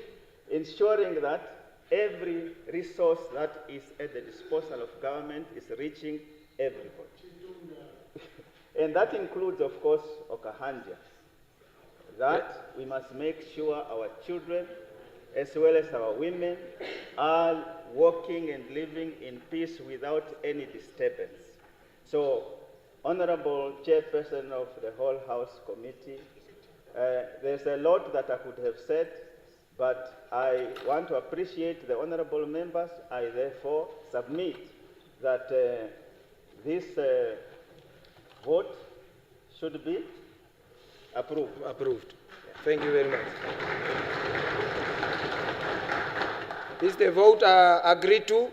ensuring that every resource that is at the disposal of government is reaching everybody. And that includes, of course, Okahanja. That we must make sure our children, as well as our women, are working and living in peace without any disturbance. So, Honorable Chairperson of the whole House Committee, there's a lot that I could have said, but I want to appreciate the honorable members. I therefore submit that this vote should be approved. Approved. Thank you very much. Is the vote agreed to?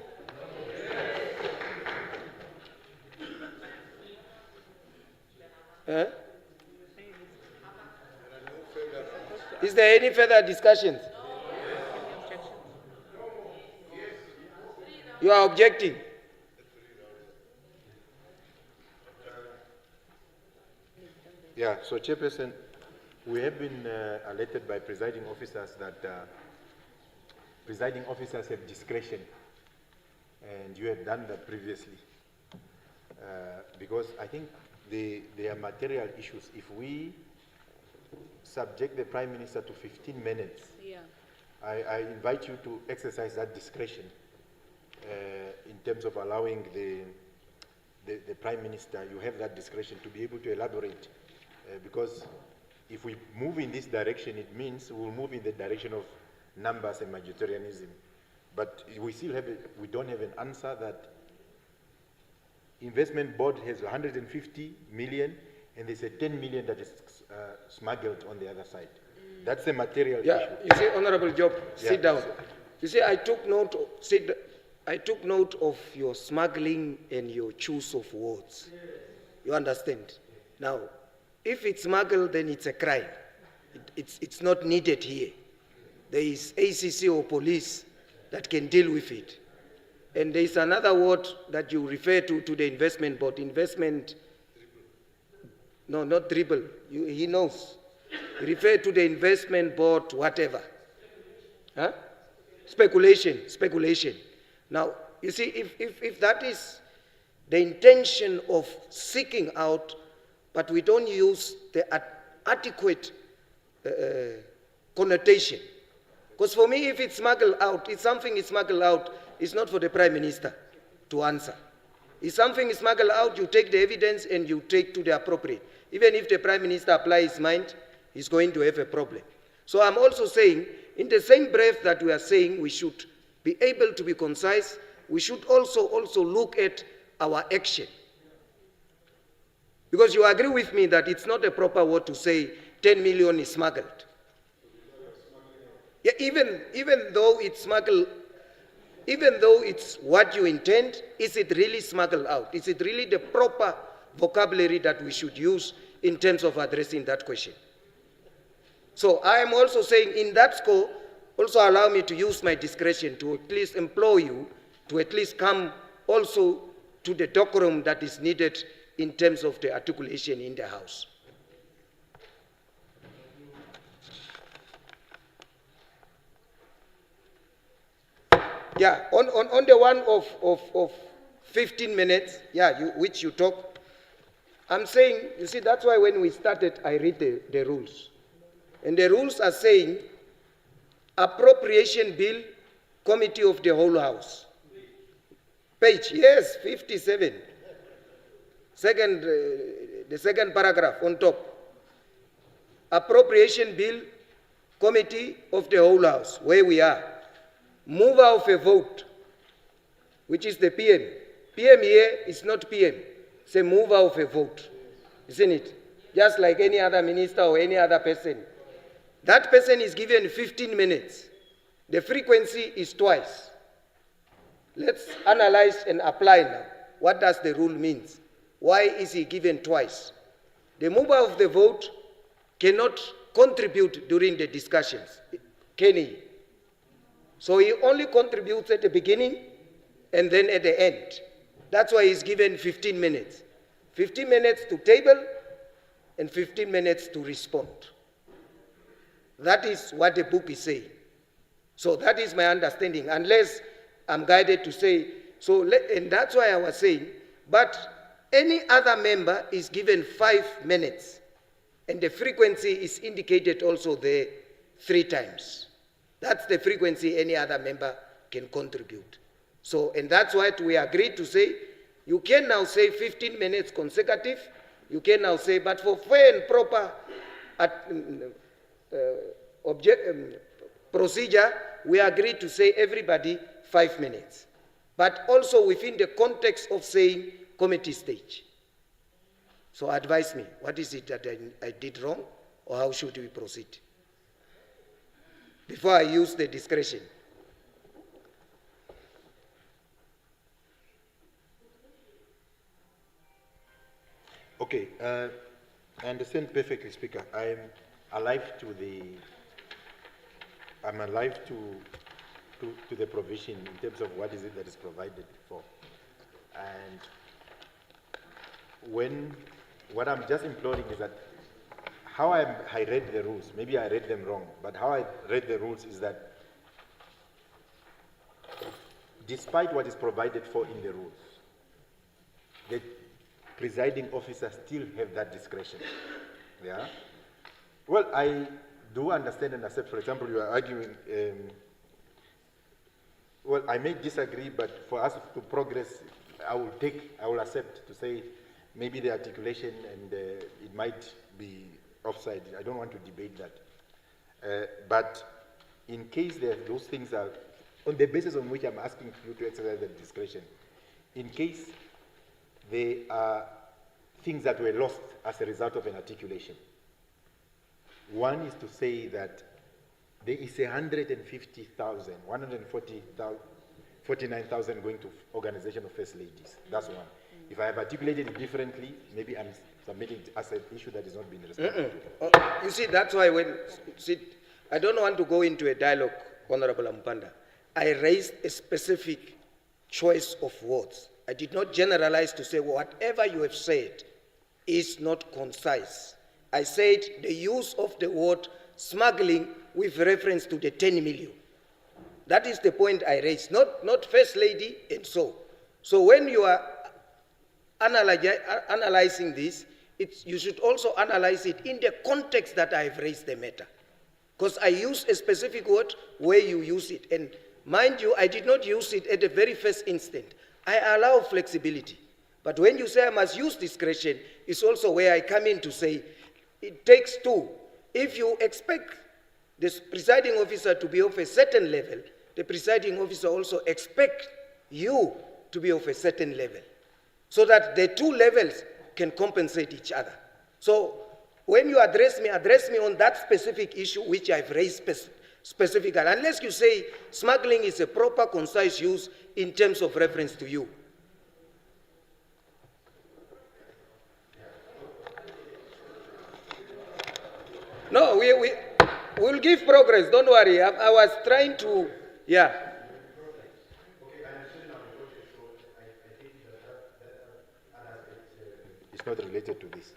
Is there any further discussions? You are objecting? Yeah, so Chairperson, we have been alerted by presiding officers that presiding officers have discretion, and you have done that previously. Because I think there are material issues. If we subject the Prime Minister to 15 minutes, I invite you to exercise that discretion in terms of allowing the Prime Minister, you have that discretion to be able to elaborate. Because if we move in this direction, it means we'll move in the direction of numbers and majoritarianism. But we still have we don't have an answer that Investment Board has 150 million and there's a 10 million that is smuggled on the other side. That's the material issue. You see, Honorable Job, sit down. You see, I took note of your smuggling and your choice of words. You understand? Now, if it's smuggled, then it's a crime. it's not needed here. There is ACC or police that can deal with it. And there is another word that you refer to the investment board. Investment, no, not dribble. He knows. You refer to the investment board, whatever. Huh? Speculation. Now, you see, if that is the intention of seeking out, but we don't use the adequate connotation. Because for me, if it's smuggled out, if something is smuggled out, it's not for the Prime Minister to answer. If something is smuggled out, you take the evidence and you take to the appropriate. Even if the Prime Minister applies his mind, he's going to have a problem. So I'm also saying, in the same breath that we are saying we should be able to be concise, we should also look at our action. Because you agree with me that it's not a proper word to say 10 million is smuggled. Yeah, even though it's smuggled, even though it's what you intend, is it really smuggled out? Is it really the proper vocabulary that we should use in terms of addressing that question? So I am also saying in that score, also allow me to use my discretion to at least implore you to at least come also to the decorum that is needed in terms of the articulation in the House. Yeah, on the one of 15 minutes, yeah, which you talk, I'm saying, you see, that's why when we started, I read the rules. And the rules are saying, appropriation bill, committee of the whole House. Page, yes, 57. The second paragraph on top. Appropriation bill, committee of the whole House, where we are. Mover of a vote, which is the PM. PM here is not PM. It's a mover of a vote, isn't it? Just like any other minister or any other person. That person is given 15 minutes. The frequency is twice. Let's analyze and apply now. What does the rule mean? Why is he given twice? The mover of the vote cannot contribute during the discussions, can he? So he only contributes at the beginning and then at the end. That's why he's given 15 minutes. 15 minutes to table and 15 minutes to respond. That is what the book is saying. So that is my understanding, unless I'm guided to say, and that's why I was saying, but any other member is given 5 minutes, and the frequency is indicated also there 3 times. That's the frequency any other member can contribute. So, and that's what we agreed to say. You can now say 15 minutes consecutive. You can now say, but for fair and proper procedure, we agreed to say everybody 5 minutes. But also within the context of saying committee stage. So advise me, what is it that I did wrong, or how should we proceed? Before I use the discretion. Okay, I understand perfectly, Speaker. I'm alive to the provision in terms of what is it that is provided for. And what I'm just imploring is that how I read the rules, maybe I read them wrong, but how I read the rules is that despite what is provided for in the rules, the presiding officer still have that discretion. Yeah? Well, I do understand and accept, for example, you are arguing, well, I may disagree, but for us to progress, I will accept to say maybe the articulation and it might be offside. I don't want to debate that. But in case those things are, on the basis on which I'm asking you to exercise that discretion, in case there are things that were lost as a result of an articulation, one is to say that there is 150,000, 149,000 going to Organization of First Ladies. That's one. If I have articulated it differently, maybe I'm submitting it as an issue that is not being responded to. Oh, you see, that's why I don't want to go into a dialogue, Honorable Mpanda. I raised a specific choice of words. I did not generalize to say whatever you have said is not concise. I said the use of the word smuggling with reference to the 10 million. That is the point I raised, not First Lady and so. So when you are analyzing this, you should also analyze it in the context that I have raised the matter. Because I use a specific word where you use it. And mind you, I did not use it at the very first instant. I allow flexibility. But when you say I must use discretion, it's also where I come in to say, it takes two. If you expect the presiding officer to be of a certain level, the presiding officer also expects you to be of a certain level, so that the two levels can compensate each other. So when you address me on that specific issue which I've raised specifically, unless you say smuggling is a proper, concise use in terms of reference to you. No, we'll give progress, don't worry. I was trying to, yeah. It's not related to this.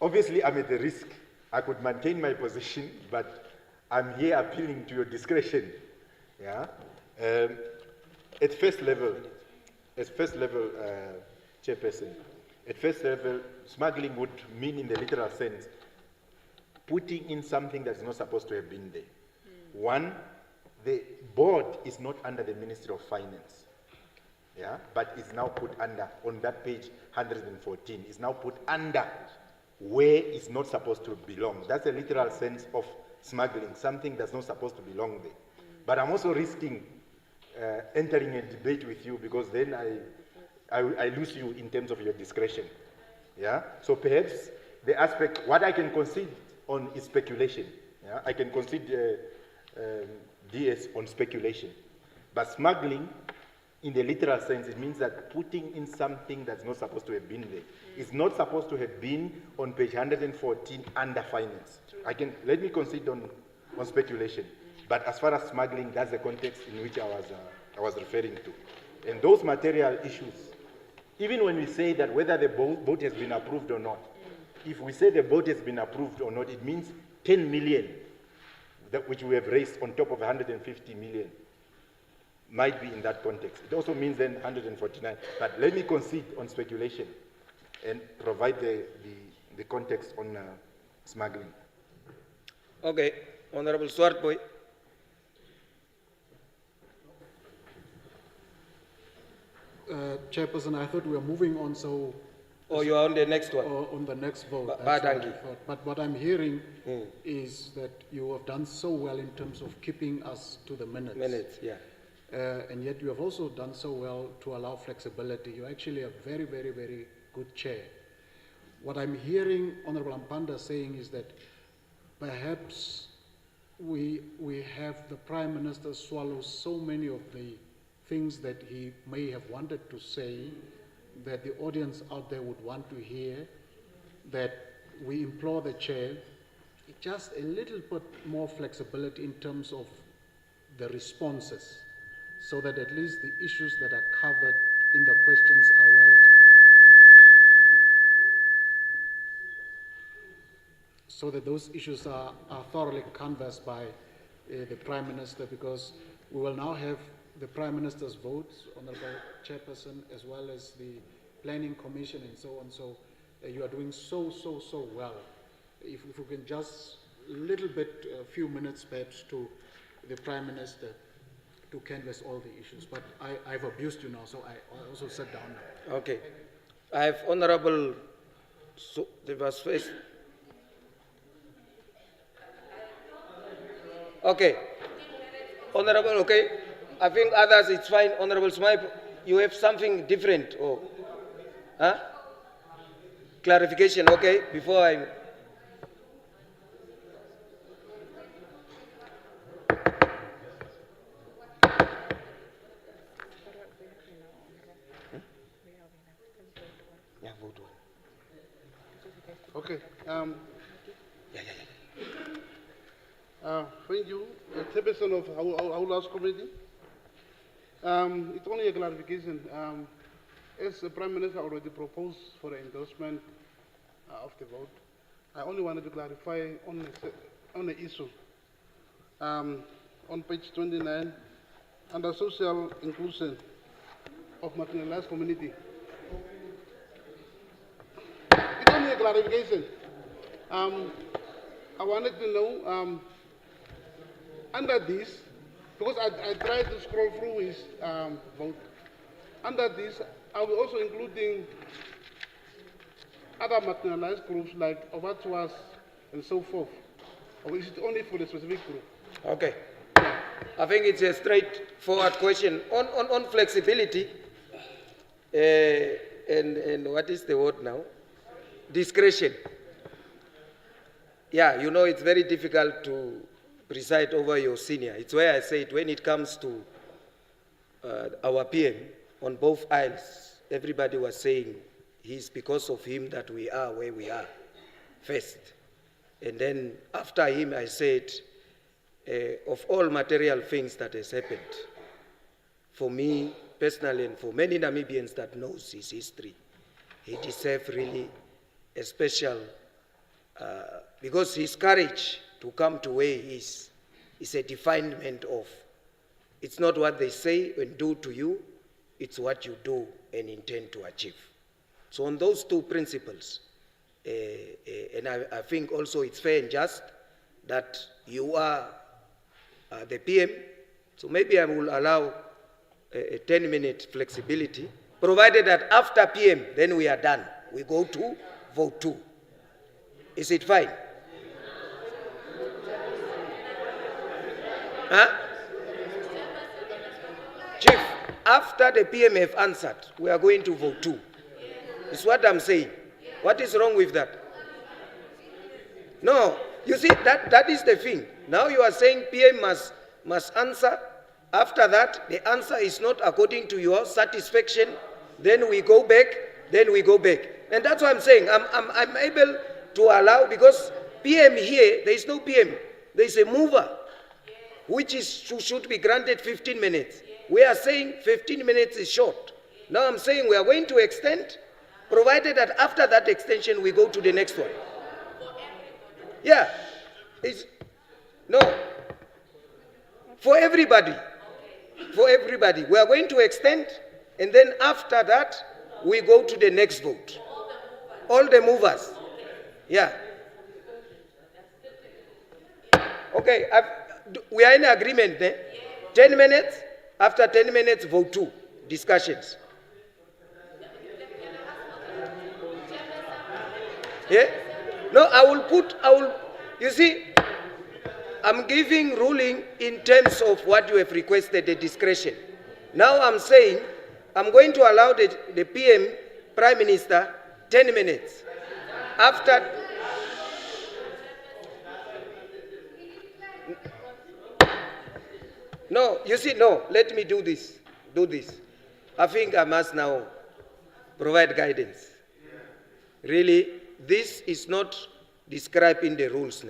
Obviously, I'm at the risk. I could maintain my position, but I'm here appealing to your discretion. Yeah. At first level, Chairperson, at first level, smuggling would mean, in the literal sense, putting in something that's not supposed to have been there. One, the board is not under the Ministry of Finance, yeah, but is now put under, on that page 114, is now put under where it's not supposed to belong. That's a literal sense of smuggling, something that's not supposed to belong there. But I'm also risking entering a debate with you, because then I lose you in terms of your discretion. Yeah? So perhaps the aspect, what I can concede on is speculation. Yeah? I can concede DS on speculation. But smuggling, in the literal sense, it means that putting in something that's not supposed to have been there. It's not supposed to have been on page 114 under finance. Let me concede on speculation. But as far as smuggling, that's the context in which I was referring to. And those material issues, even when we say that whether the boat has been approved or not, if we say the boat has been approved or not, it means 10 million, which we have raised on top of 150 million, might be in that context. It also means then 149. But let me concede on speculation and provide the context on smuggling. Okay, Honorable Swartboy. Chairperson, I thought we were moving on, so... Oh, you are on the next one? On the next vote. But what I'm hearing is that you have done so well in terms of keeping us to the minutes. Minutes, yeah. And yet you have also done so well to allow flexibility. You're actually a very, very, very good chair. What I'm hearing Honorable Mpanda saying is that perhaps we have the Prime Minister swallow so many of the things that he may have wanted to say that the audience out there would want to hear, that we implore the chair just a little bit more flexibility in terms of the responses, so that at least the issues that are covered in the questions are well, so that those issues are thoroughly canvassed by the Prime Minister, because we will now have the Prime Minister's votes, Honorable Chairperson, as well as the Planning Commission and so on. So you are doing so well. If we can just a little bit, a few minutes perhaps, to the Prime Minister to canvass all the issues. But I've abused you now, so I also sat down now. Okay. I have Honorable, Okay. Honorable, okay. I think others, it's fine. Honorable Smaip, you have something different? Or, huh? Clarification, okay, before I... Okay. Thank you, Chairperson of our last committee. It's only a clarification. As the Prime Minister already proposed for the endorsement of the vote, I only wanted to clarify on the issue. On page 29, under social inclusion of marginalized community. It's only a clarification. I wanted to know, under this, because I tried to scroll through his vote, under this, are we also including other marginalized groups like overtuas and so forth? Or is it only for the specific group? Okay. I think it's a straightforward question. On flexibility, and what is the word now? Discretion. Yeah, you know, it's very difficult to preside over your senior. It's where I said when it comes to our PM on both aisles, everybody was saying it's because of him that we are where we are first. And then after him, I said, of all material things that has happened, for me personally and for many Namibians that knows his history, he deserves really a special, because his courage to come to where he is a definement of, it's not what they say and do to you, it's what you do and intend to achieve. So on those two principles, and I think also it's fair and just that you are the PM, so maybe I will allow a 10-minute flexibility, provided that after PM, then we are done. We go to vote 2. Is it fine? Huh? Chief, after the PM have answered, we are going to vote 2. Is what I'm saying. What is wrong with that? No, you see, that is the thing. Now you are saying PM must answer. After that, the answer is not according to your satisfaction. Then we go back. And that's what I'm saying. I'm able to allow, because PM here, there is no PM. There is a mover, which should be granted 15 minutes. We are saying 15 minutes is short. Now I'm saying we are going to extend, provided that after that extension, we go to the next one. Yeah. No. For everybody. For everybody. We are going to extend, and then after that, we go to the next vote. All the movers. Yeah. Okay. We are in agreement there. 10 minutes. After 10 minutes, vote 2. Discussions. Yeah? No, you see, I'm giving ruling in terms of what you have requested, the discretion. Now I'm saying, I'm going to allow the PM, Prime Minister, 10 minutes. After... No, you see, no, let me do this. I think I must now provide guidance. Really, this is not described in the rules.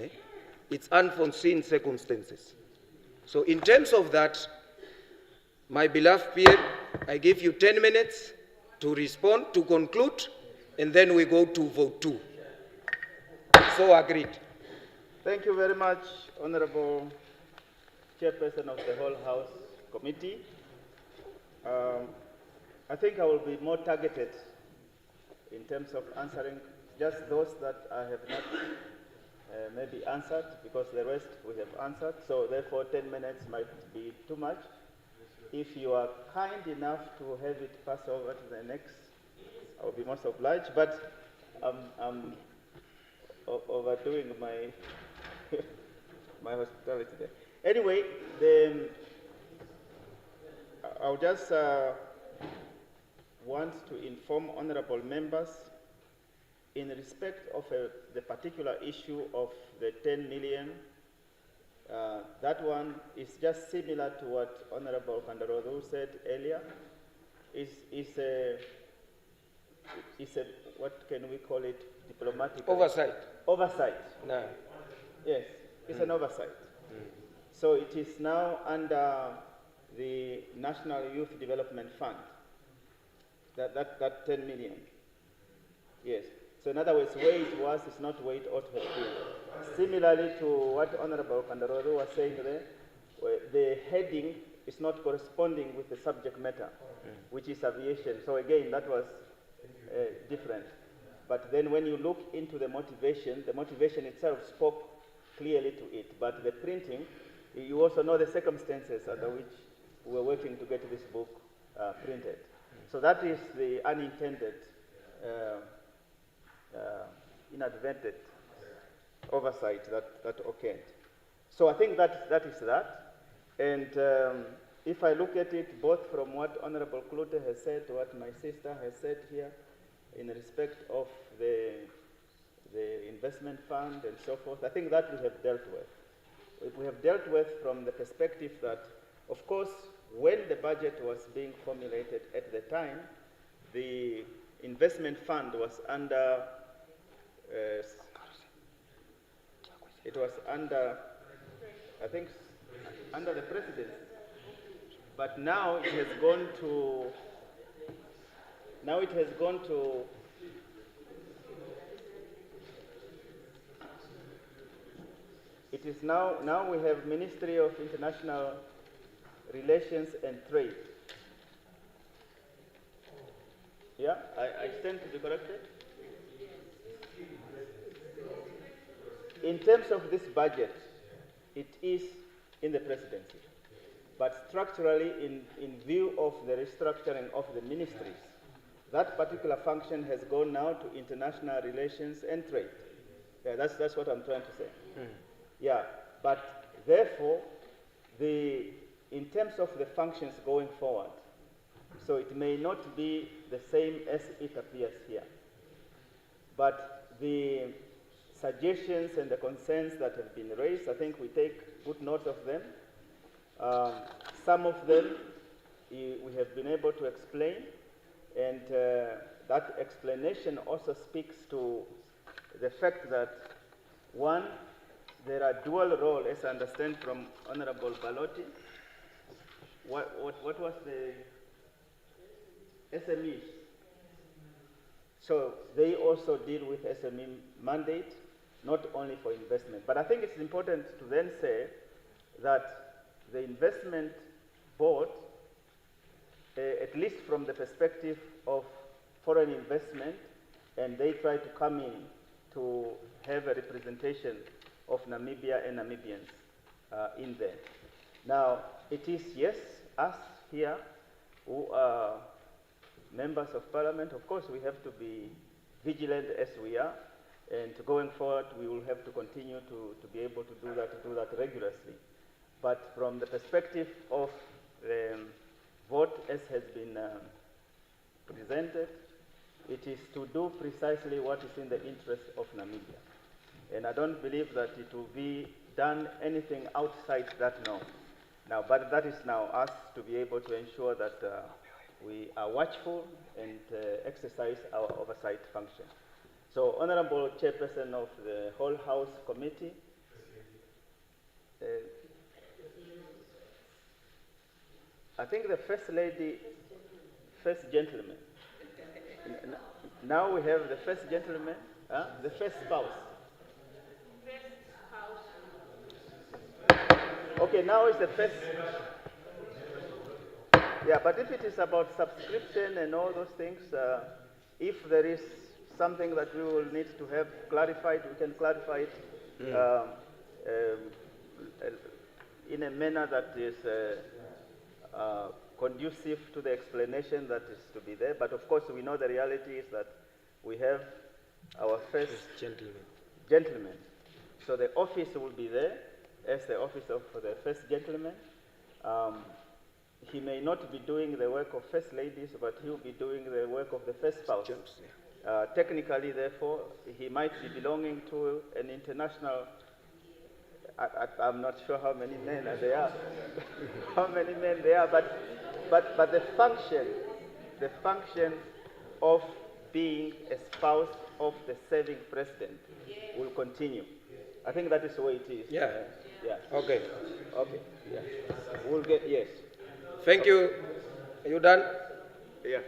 It's unforeseen circumstances. So in terms of that, my beloved PM, I give you 10 minutes to respond, to conclude, and then we go to vote 2. So agreed. Thank you very much, Honorable Chairperson of the whole House Committee. I think I will be more targeted in terms of answering just those that I have not maybe answered, because the rest we have answered. So therefore 10 minutes might be too much. If you are kind enough to have it pass over to the next, I will be most obliged. But I'm overdoing my my hospitality there. Anyway, I'll just want to inform honorable members in respect of the particular issue of the 10 million. That one is just similar to what Honorable Kandarodu said earlier. Is a what can we call it? diplomatic... Oversight. Oversight. No. Yes, it's an oversight. So it is now under the National Youth Development Fund, that 10 million. Yes. So in other words, where it was is not where it ought to have been. Similarly to what Honorable Kandarodo was saying there, where the heading is not corresponding with the subject matter, which is aviation. So again, that was different. But then when you look into the motivation itself spoke clearly to it. But the printing, you also know the circumstances under which we were working to get this book printed. So that is the unintended, inadvertent oversight that occurred. So I think that is that. And if I look at it both from what Honorable Klute has said to what my sister has said here in respect of the investment fund and so forth, I think that we have dealt with. We have dealt with from the perspective that, of course, when the budget was being formulated at the time, the investment fund was under, it was under, I think, under the presidency. But now it has gone to, it is now we have Ministry of International Relations and Trade. Yeah, I stand to be corrected. In terms of this budget, it is in the presidency. But structurally, in view of the restructuring of the ministries, that particular function has gone now to international relations and trade. Yeah, that's what I'm trying to say. Yeah, but therefore, in terms of the functions going forward, so it may not be the same as it appears here. But the suggestions and the concerns that have been raised, I think we take good note of them. Some of them we have been able to explain, and that explanation also speaks to the fact that, one, there are dual roles, as I understand from Honorable Balotti. What was the SMEs? So they also deal with SME mandate, not only for investment. But I think it's important to then say that the investment board, at least from the perspective of foreign investment, and they try to come in to have a representation of Namibia and Namibians in there. Now, it is, yes, us here who are members of parliament. Of course, we have to be vigilant as we are, and going forward, we will have to continue to be able to do that regularly. But from the perspective of vote as has been presented, it is to do precisely what is in the interest of Namibia. And I don't believe that it will be done anything outside that norm. Now, but that is now us to be able to ensure that we are watchful and exercise our oversight function. So, Honorable Chairperson of the whole House Committee, I think the First Lady, First Gentleman. Now we have the First Gentleman, the First Spouse. Okay, now is the first. Yeah, but if it is about subscription and all those things, if there is something that we will need to have clarified, we can clarify it in a manner that is conducive to the explanation that is to be there. But of course, we know the reality is that we have our first gentleman. So the office will be there as the office of the first gentleman. He may not be doing the work of first ladies, but he will be doing the work of the first spouse. Technically, therefore, he might be belonging to an international. I'm not sure how many men there are. How many men there are, but the function of being a spouse of the serving president will continue. I think that is the way it is. Yeah. Yeah. Okay. Okay. Yeah. We'll get, yes. Thank you. Are you done? Yeah.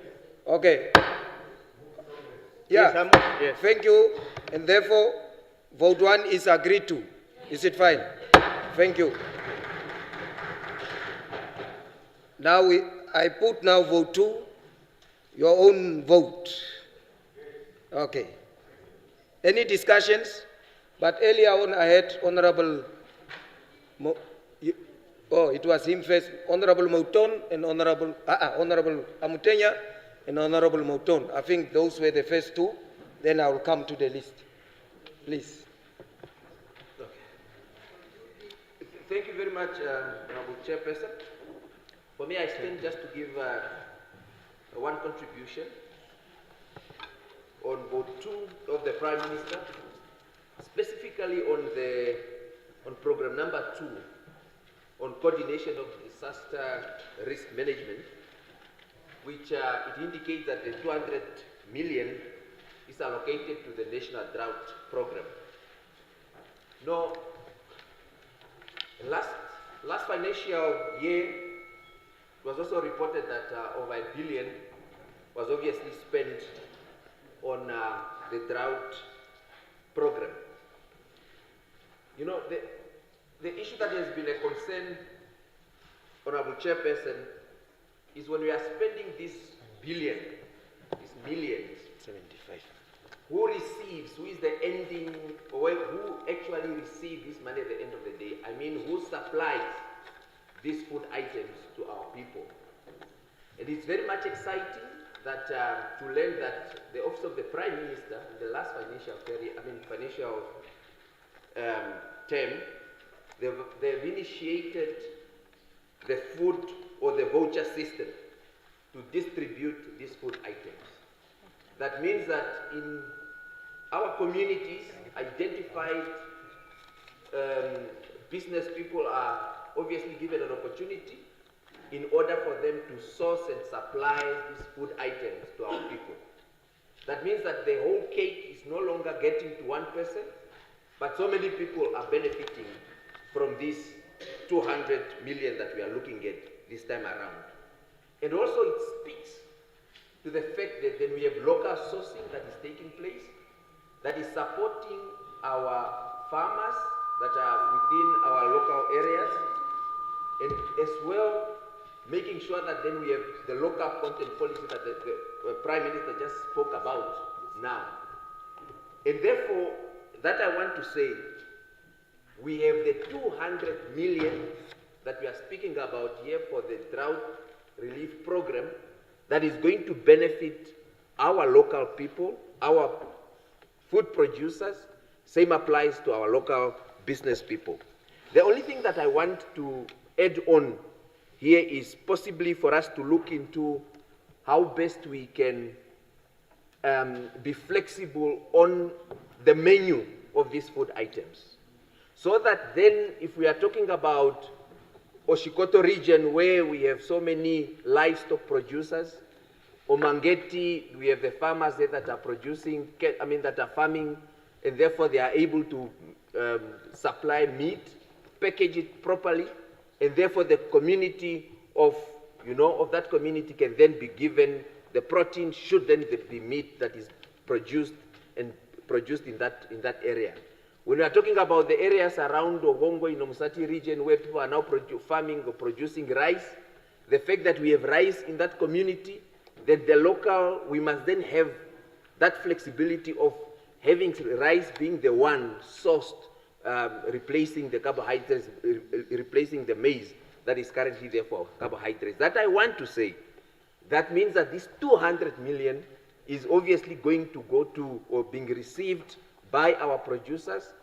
Okay. Yes, Yeah. yes. Thank you. And therefore, vote 1 is agreed to. Is it fine? Thank you. Now I put now vote 2, your own vote. Okay. Any discussions? But earlier on I had Honorable, it was him first, Honorable Mouton and Honorable Amutenya and Honorable Mouton. I think those were the first two. Then I will come to the list. Please. Thank you very much, Honorable Chairperson. For me, I stand just to give one contribution on vote 2 of the Prime Minister, specifically on program number 2, on coordination of disaster risk management, which it indicates that the 200 million is allocated to the National Drought Program. Now, last financial year, it was also reported that over $1 billion was obviously spent on the drought program. You know, the issue that has been a concern, Honorable Chairperson, is when we are spending this billion, these millions, 75. Who receives, who is the ending, or who actually receives this money at the end of the day? I mean, who supplies these food items to our people? And it's very much exciting that to learn that the Office of the Prime Minister, in the last financial term, they've initiated the food or the voucher system to distribute these food items. That means that in our communities, identified business people are obviously given an opportunity in order for them to source and supply these food items to our people. That means that the whole cake is no longer getting to one person, but so many people are benefiting from this 200 million that we are looking at this time around. And also it speaks to the fact that then we have local sourcing that is taking place, that is supporting our farmers that are within our local areas, and as well making sure that then we have the local content policy that the Prime Minister just spoke about now. And therefore, that I want to say, we have the 200 million that we are speaking about here for the drought relief program that is going to benefit our local people, our food producers. Same applies to our local business people. The only thing that I want to add on here is possibly for us to look into how best we can be flexible on the menu of these food items. So that then, if we are talking about Oshikoto region where we have so many livestock producers, Omangeti, we have the farmers there that are producing, that are farming, and therefore they are able to supply meat, package it properly, and therefore the community of that community can then be given the protein should then be meat that is produced in that area. When we are talking about the areas around Ogongo in Omusati region where people are now farming or producing rice, the fact that we have rice in that community, that the local, we must then have that flexibility of having rice being the one sourced, replacing the carbohydrates, replacing the maize that is currently there for carbohydrates. That I want to say, that means that this 200 million is obviously going to go to or being received by our producers,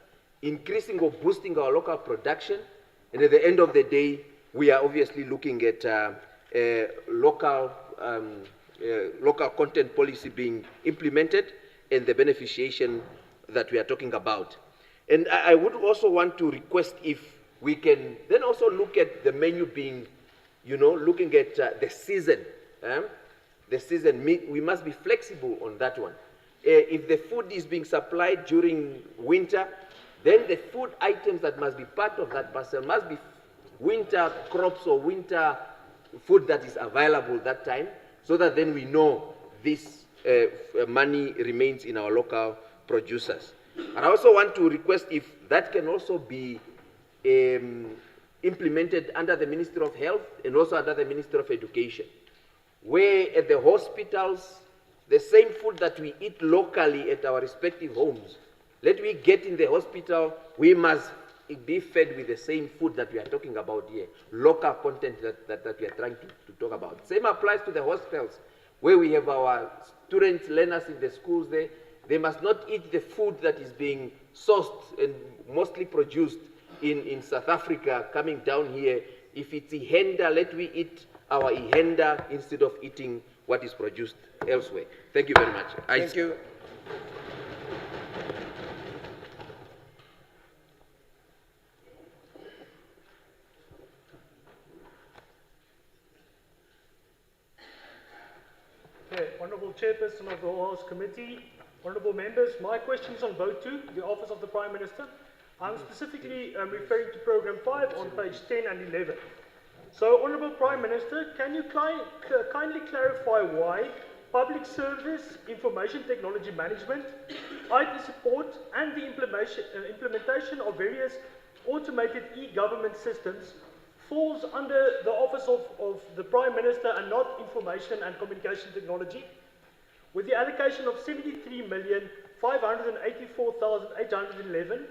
increasing or boosting our local production, and at the end of the day, we are obviously looking at local content policy being implemented and the beneficiation that we are talking about. And I would also want to request if we can then also look at the menu being, looking at the season. the season, we must be flexible on that one. If the food is being supplied during winter, then the food items that must be part of that parcel must be winter crops or winter food that is available that time, so that then we know this money remains in our local producers. And I also want to request if that can also be implemented under the Ministry of Health and also under the Ministry of Education, where at the hospitals, the same food that we eat locally at our respective homes, let we get in the hospital, we must be fed with the same food that we are talking about here, local content that we are trying to talk about. Same applies to the hostels, where we have our students, learners in the schools there. They must not eat the food that is being sourced and mostly produced in South Africa coming down here. If it's ihenda, let we eat our ihenda instead of eating what is produced elsewhere. Thank you very much. Thank you. Okay, Honourable Chairperson of the Whole House Committee, Honourable Members, my question is on vote 2, the Office of the Prime Minister. I'm specifically referring to Programme 5 on page 10 and 11. So, Honourable Prime Minister, can you kindly clarify why public service, information technology management, IT support, and the implementation of various automated e-government systems falls under the Office of the Prime Minister and not Information and Communication Technology, with the allocation of 73,584,811.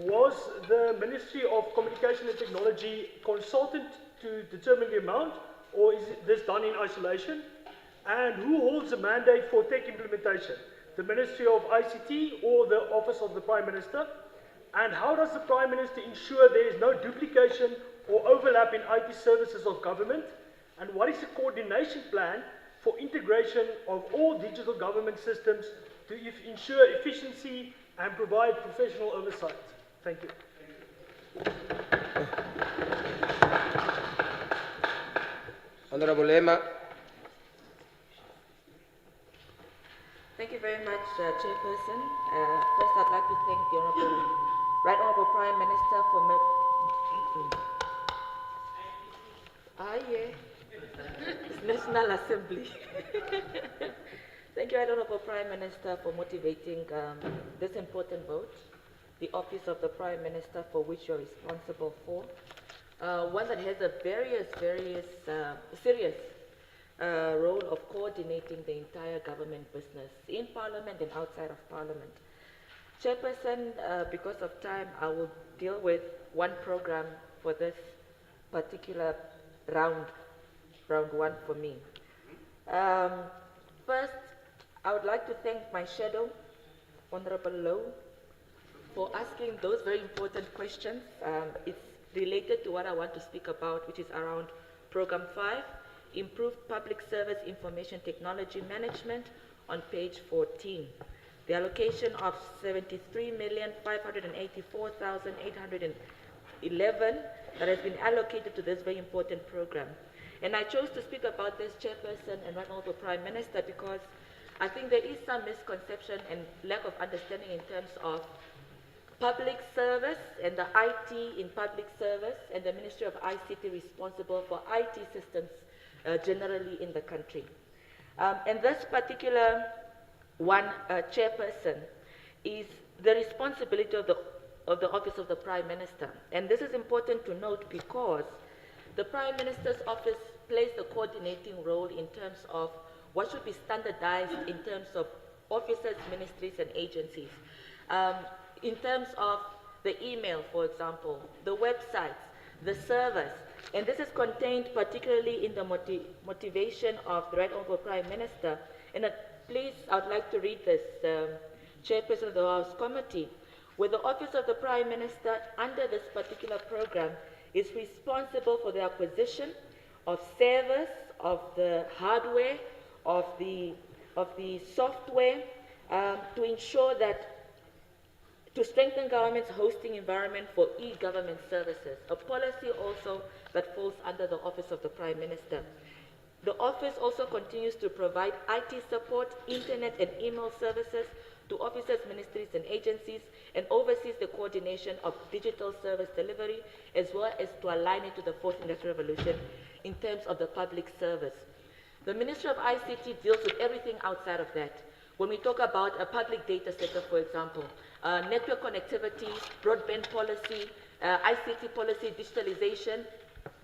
Was the Ministry of Communication and Technology consulted to determine the amount, or is this done in isolation? And who holds the mandate for tech implementation? The Ministry of ICT or the Office of the Prime Minister? And how does the Prime Minister ensure there is no duplication or overlap in IT services of government? And what is the coordination plan for integration of all digital government systems to ensure efficiency and provide professional oversight? Thank you. Honorable Emma. Thank you very much, Chairperson. First, I'd like to thank the Right Honourable Prime Minister for it's National Assembly. Thank you, Right Honourable Prime Minister, for motivating this important vote, the Office of the Prime Minister, for which you're responsible for, one that has a serious role of coordinating the entire government business in Parliament and outside of Parliament. Chairperson, because of time, I will deal with one program for this particular round one for me. First, I would like to thank my shadow, Honourable Lowe, for asking those very important questions. It's related to what I want to speak about, which is around Programme 5, Improved Public Service Information Technology Management, on page 14. The allocation of 73,584,811 that has been allocated to this very important program. And I chose to speak about this, Chairperson and Right Honourable Prime Minister, because I think there is some misconception and lack of understanding in terms of public service and the IT in public service and the Ministry of ICT responsible for IT systems generally in the country. And this particular one, Chairperson, is the responsibility of the Office of the Prime Minister. And this is important to note because the Prime Minister's office plays the coordinating role in terms of what should be standardized in terms of offices, ministries, and agencies. In terms of the email, for example, the websites, the servers, and this is contained particularly in the motivation of the Right Honourable Prime Minister. And please, I would like to read this, Chairperson of the House Committee, where the Office of the Prime Minister, under this particular program, is responsible for the acquisition of servers, of the hardware, of the software, to ensure that to strengthen government's hosting environment for e-government services, a policy also that falls under the Office of the Prime Minister. The office also continues to provide IT support, internet and email services to offices, ministries and agencies, and oversees the coordination of digital service delivery, as well as to align it to the fourth industrial revolution in terms of the public service. The Ministry of ICT deals with everything outside of that. When we talk about a public data center, for example, network connectivity, broadband policy, ICT policy, digitalization,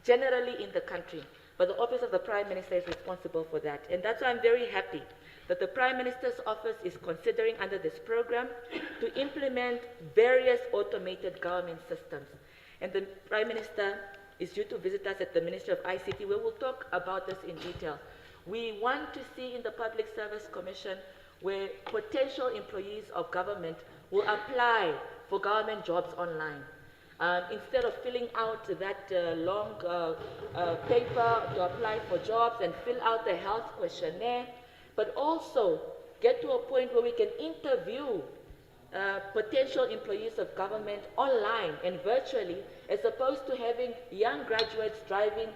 generally in the country. But the Office of the Prime Minister is responsible for that. And that's why I'm very happy that the Prime Minister's office is considering under this program to implement various automated government systems. And the Prime Minister is due to visit us at the Ministry of ICT, where we'll talk about this in detail. We want to see in the Public Service Commission where potential employees of government will apply for government jobs online. Instead of filling out that long paper to apply for jobs and fill out the health questionnaire, but also get to a point where we can interview potential employees of government online and virtually, as opposed to having young graduates driving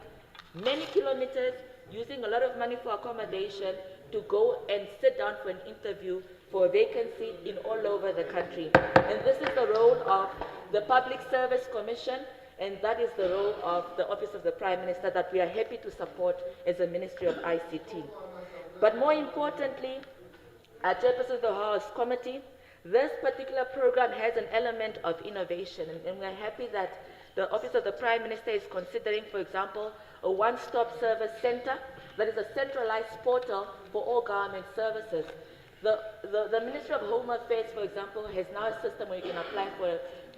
many kilometers, using a lot of money for accommodation to go and sit down for an interview for a vacancy in all over the country. And this is the role of the Public Service Commission, and that is the role of the Office of the Prime Minister that we are happy to support as a Ministry of ICT. But more importantly, Chairperson of the House Committee, this particular program has an element of innovation, and we're happy that the Office of the Prime Minister is considering, for example, a one-stop service center that is a centralized portal for all government services. The Ministry of Home Affairs, for example, has now a system where you can apply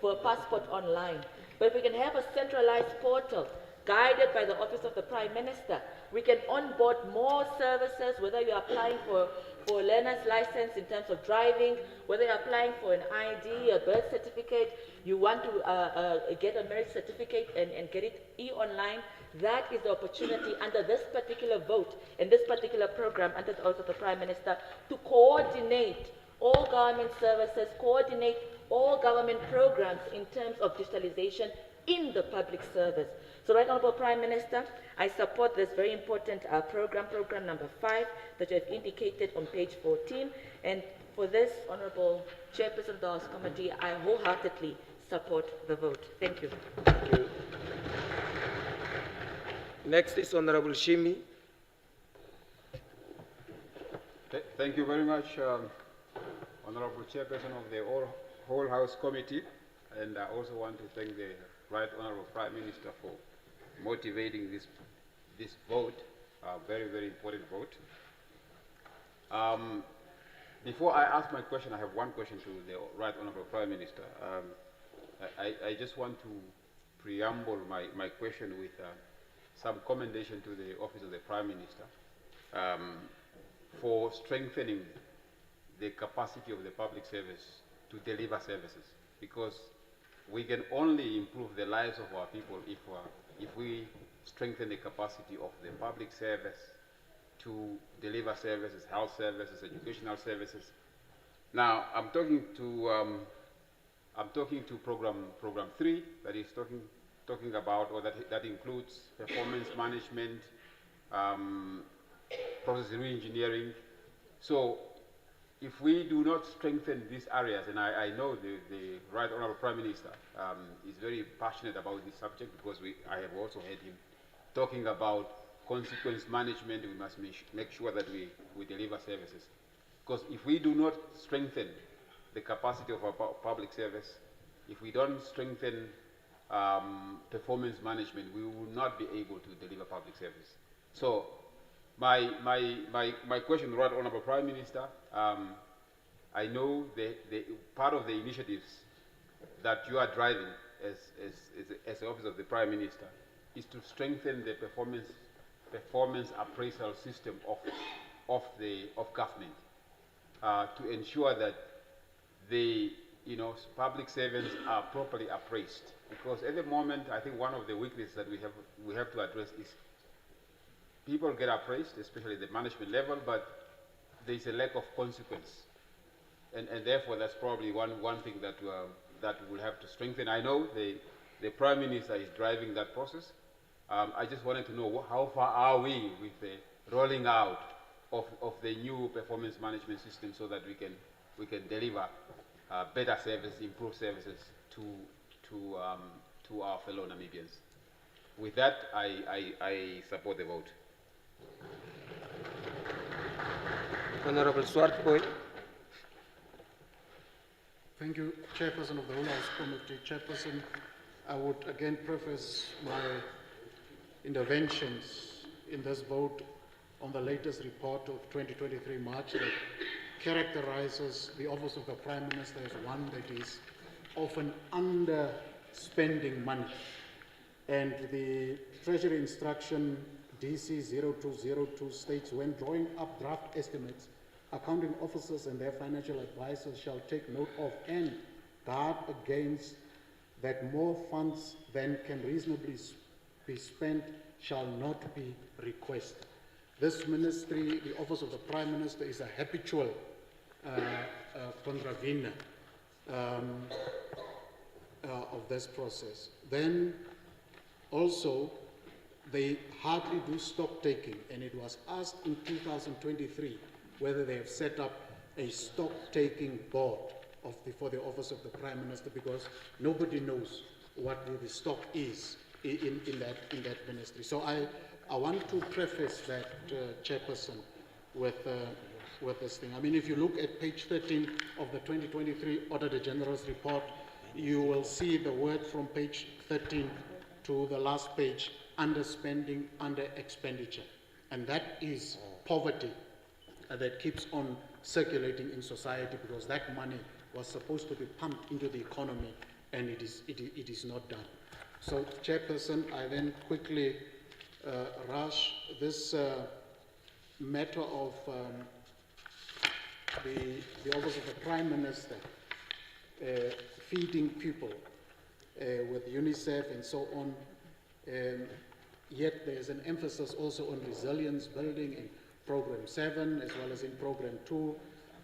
for a passport online. But if we can have a centralized portal guided by the Office of the Prime Minister, we can onboard more services, whether you're applying for a learner's license in terms of driving, whether you're applying for an ID, a birth certificate, you want to get a marriage certificate and get it e-online. That is the opportunity under this particular vote and this particular program under the Office of the Prime Minister to coordinate all government services, coordinate all government programs in terms of digitalization in the public service. So, Right Honourable Prime Minister, I support this very important program number 5 that you have indicated on page 14. And for this, Honourable Chairperson of the House Committee, I wholeheartedly support the vote. Thank you. Thank you. Next is Honorable Shimi. Thank you very much, Honorable Chairperson of the whole House Committee, and I also want to thank the Right Honorable Prime Minister for motivating this vote, a very, very important vote. Before I ask my question, I have one question to the Right Honorable Prime Minister. I just want to preamble my question with some commendation to the Office of the Prime Minister for strengthening the capacity of the public service to deliver services, because we can only improve the lives of our people if we strengthen the capacity of the public service to deliver services, health services, educational services. Now, I'm talking to program 3 that is talking about, or that includes performance management, process re-engineering. So, if we do not strengthen these areas, and I know the Right Honourable Prime Minister is very passionate about this subject, because I have also heard him talking about consequence management. We must make sure that we deliver services. Because if we do not strengthen the capacity of our public service, if we don't strengthen performance management, we will not be able to deliver public service. So, my question, Right Honourable Prime Minister, I know the part of the initiatives that you are driving as the Office of the Prime Minister is to strengthen the performance appraisal system of government, to ensure that the public servants are properly appraised. Because at the moment, I think one of the weaknesses that we have to address is people get appraised, especially at the management level, but there is a lack of consequence, and therefore that's probably one thing that we'll have to strengthen. I know the Prime Minister is driving that process. I just wanted to know how far are we rolling out of the new performance management system so that we can deliver better service, improved services to our fellow Namibians. With that, I support the vote. Honorable Swartboy. Thank you, Chairperson of the Whole House Committee. Chairperson, I would again preface my interventions in this vote on the latest report of 2023 March that characterizes the Office of the Prime Minister as one that is often underspending money. And the Treasury Instruction DC 0202 states, when drawing up draft estimates, accounting officers and their financial advisors shall take note of and guard against that more funds than can reasonably be spent shall not be requested. This ministry, the Office of the Prime Minister, is a habitual contravener of this process. Then also, they hardly do stock taking, and it was asked in 2023 whether they have set up a stock taking board for the Office of the Prime Minister, because nobody knows what the stock is in that ministry. So I want to preface that, Chairperson, with this thing. I mean, if you look at page 13 of the 2023 Auditor General's report, you will see the word from page 13 to the last page, underspending, under expenditure. And that is poverty that keeps on circulating in society, because that money was supposed to be pumped into the economy, and it is not done. So, Chairperson, I then quickly rush this matter of the Office of the Prime Minister feeding people with UNICEF and so on. Yet there's an emphasis also on resilience building in Program 7 as well as in Program 2.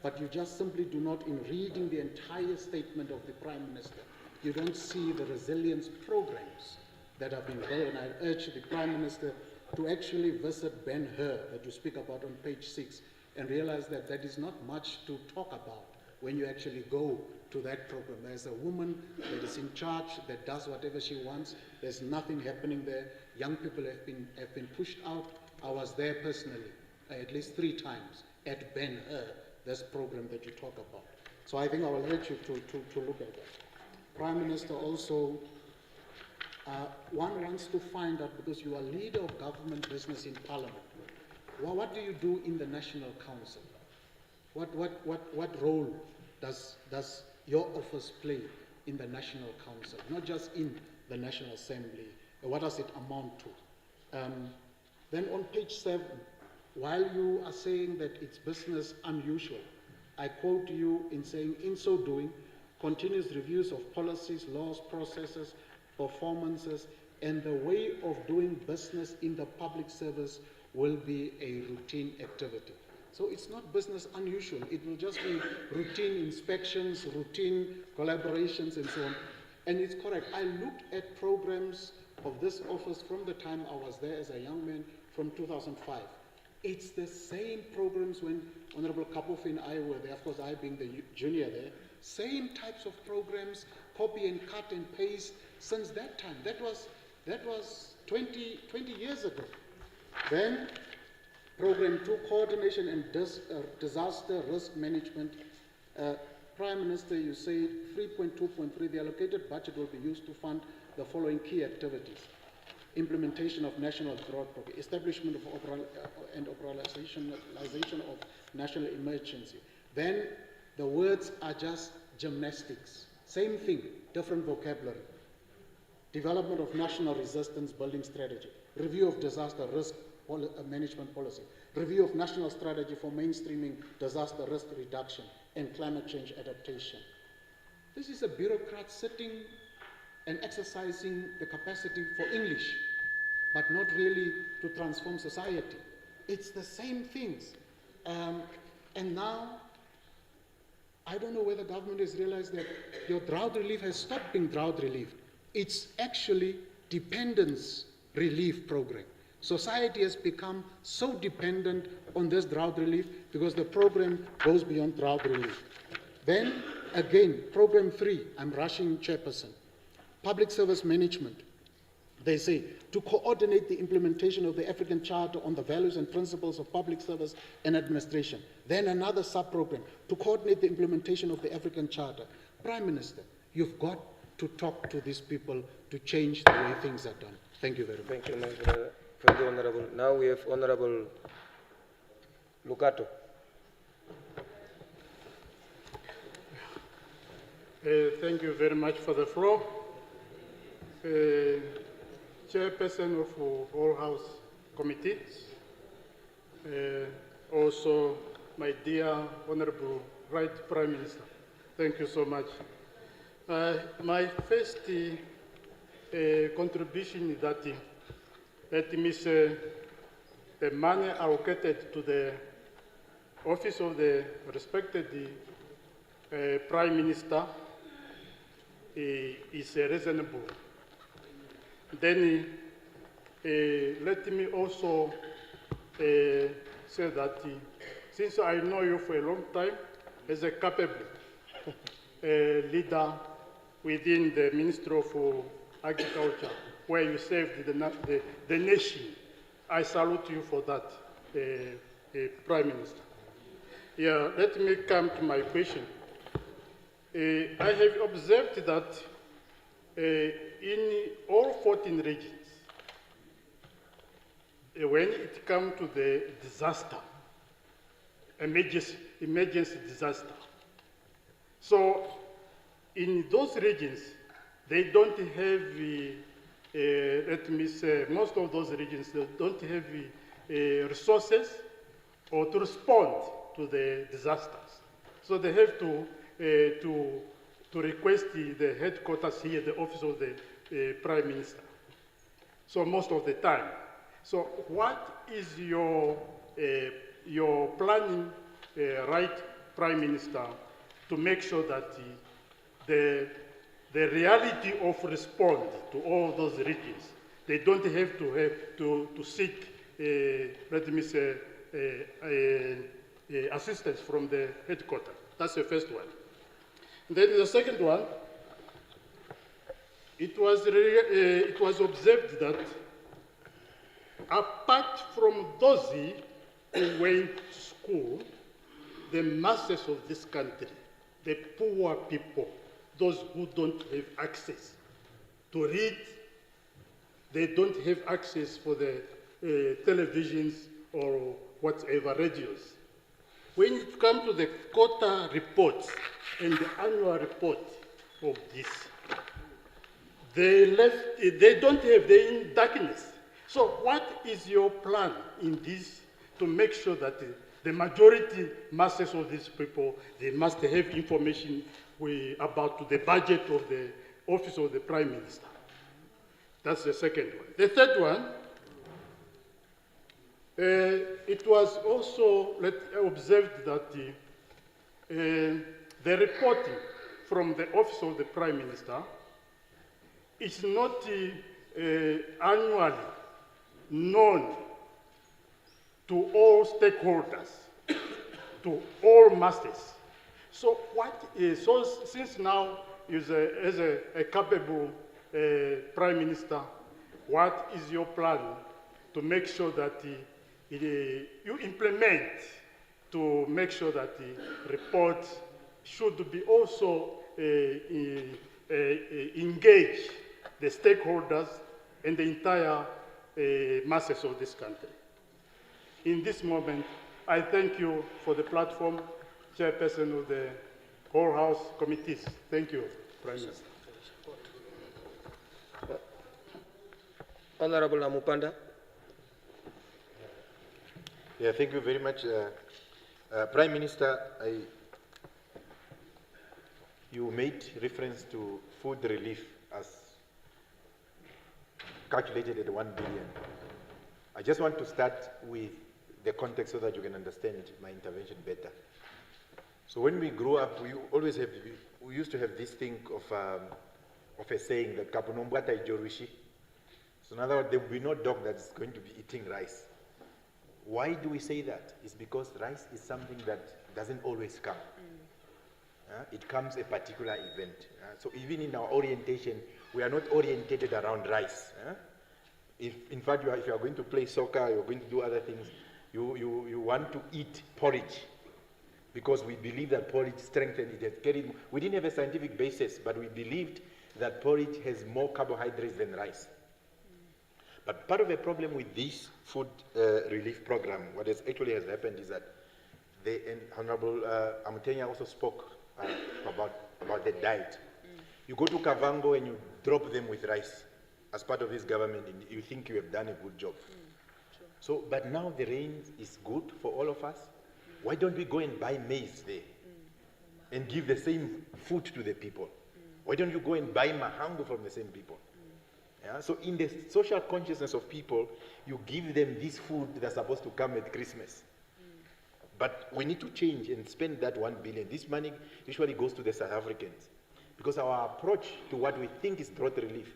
But you just simply do not, in reading the entire statement of the Prime Minister, you don't see the resilience programs that have been built. And I urge the Prime Minister to actually visit Ben-Hur that you speak about on page 6 and realize that that is not much to talk about when you actually go to that program. There's a woman that is in charge, that does whatever she wants. There's nothing happening there. Young people have been pushed out. I was there personally, at least 3 times at Ben-Hur, this program that you talk about. So I think I will urge you to look at that. Prime Minister, also, one wants to find out, because you are leader of government business in Parliament, well, what do you do in the National Council? What role does your office play in the National Council, not just in the National Assembly? What does it amount to? Then on page 7, while you are saying that it's business unusual, I quote you in saying, in so doing, continuous reviews of policies, laws, processes, performances, and the way of doing business in the public service will be a routine activity. So it's not business unusual. It will just be routine inspections, routine collaborations, and so on. And it's correct. I looked at programs of this office from the time I was there as a young man, from 2005. It's the same programs when Honorable Kapofi and I were there, of course I being the junior there, same types of programs, copy and cut and paste since that time. That was 20 years ago. Then Program 2, Coordination and Disaster Risk Management. Prime Minister, you say 3.2.3, the allocated budget will be used to fund the following key activities: implementation of national drought program, establishment of and operationalization of national emergency. Then the words are just gymnastics. Same thing, different vocabulary. Development of national resistance building strategy, review of disaster risk management policy, review of national strategy for mainstreaming disaster risk reduction and climate change adaptation. This is a bureaucrat sitting and exercising the capacity for English, but not really to transform society. It's the same things. And now, I don't know whether government has realized that your drought relief has stopped being drought relief. It's actually dependence relief program. Society has become so dependent on this drought relief because the program goes beyond drought relief. Then, again, program 3, I'm rushing, Chairperson, public service management. They say, to coordinate the implementation of the African Charter on the values and principles of public service and administration. Then another sub-program, to coordinate the implementation of the African Charter. Prime Minister, you've got to talk to these people to change the way things are done. Thank you very much. Thank you, my brother. Thank you, Honorable. Now we have Honorable Lucato. Thank you very much for the floor. Chairperson of all House committees, also my dear Honorable Right Prime Minister, thank you so much. My first contribution is that means the money allocated to the office of the respected Prime Minister is reasonable. Then let me also say that since I know you for a long time as a capable leader within the Ministry of Agriculture, where you saved the nation, I salute you for that, Prime Minister. Yeah, let me come to my question. I have observed that in all 14 regions, when it comes to the disaster, emergency disaster, so in those regions, they don't have, let me say, most of those regions they don't have resources or to respond to the disasters. So they have to request the headquarters here, the office of the Prime Minister. So most of the time. So what is your planning, right, Prime Minister, to make sure that the reality of respond to all those regions, they don't have to seek, let me say, assistance from the headquarters. That's the first one. Then the second one, it was observed that apart from those who went to school, the masses of this country, the poor people, those who don't have access to read, they don't have access for the televisions or whatever, radios. When it comes to the quarter reports and the annual report of this, they don't have, they're in darkness. So what is your plan in this to make sure that the majority masses of these people, they must have information about the budget of the office of the Prime Minister? That's the second one. The third one, it was also observed that the reporting from the office of the Prime Minister is not annually known to all stakeholders, to all masses. So so since now is as a capable Prime Minister, what is your plan to make sure that you implement to make sure that the report should be also engage the stakeholders and the entire masses of this country? In this moment, I thank you for the platform, Chairperson of the whole House committees. Thank you, Prime Minister. Honorable Namupanda. Yeah, thank you very much. Prime Minister, you made reference to food relief as calculated at 1 billion. I just want to start with the context so that you can understand my intervention better. So when we grew up, we used to have this thing of a saying that Kapunombwata Ijorushi. So in other words, there will be no dog that's going to be eating rice. Why do we say that? It's because rice is something that doesn't always come. It comes a particular event. So even in our orientation, we are not orientated around rice. If in fact if you are going to play soccer, you're going to do other things, you want to eat porridge, because we believe that porridge strengthens it. We didn't have a scientific basis, but we believed that porridge has more carbohydrates than rice. But part of the problem with this food relief program, what has actually happened is that Honorable Amutenya also spoke about the diet. You go to Kavango and you drop them with rice as part of this government, and you think you have done a good job. So, but now the rain is good for all of us. Why don't we go and buy maize there and give the same food to the people? Why don't you go and buy mahango from the same people? Yeah? So in the social consciousness of people, you give them this food that's supposed to come at Christmas. But we need to change and spend that 1 billion. This money usually goes to the South Africans, because our approach to what we think is drought relief.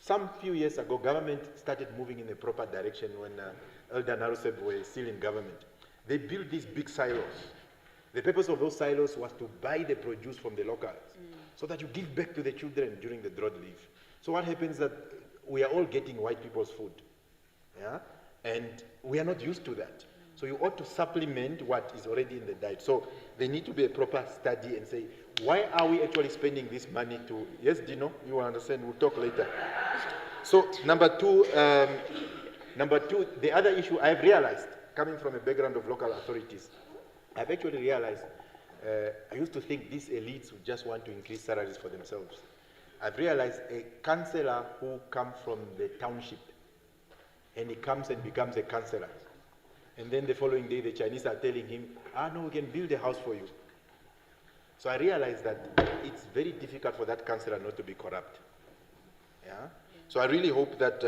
Some few years ago, government started moving in a proper direction when Elder Naruseb were still in government. They built these big silos. The purpose of those silos was to buy the produce from the locals, so that you give back to the children during the drought relief. So what happens is that we are all getting white people's food, yeah? And we are not used to that. So you ought to supplement what is already in the diet. So there need to be a proper study and say, why are we actually spending this money to, yes, Dino, you will understand, we'll talk later. So number two, the other issue I've realized, coming from a background of local authorities, I've actually realized, I used to think these elites would just want to increase salaries for themselves. I've realized a councillor who comes from the township, and he comes and becomes a councillor, and then the following day the Chinese are telling him, no, we can build a house for you. So I realized that it's very difficult for that councillor not to be corrupt. Yeah? So I really hope that,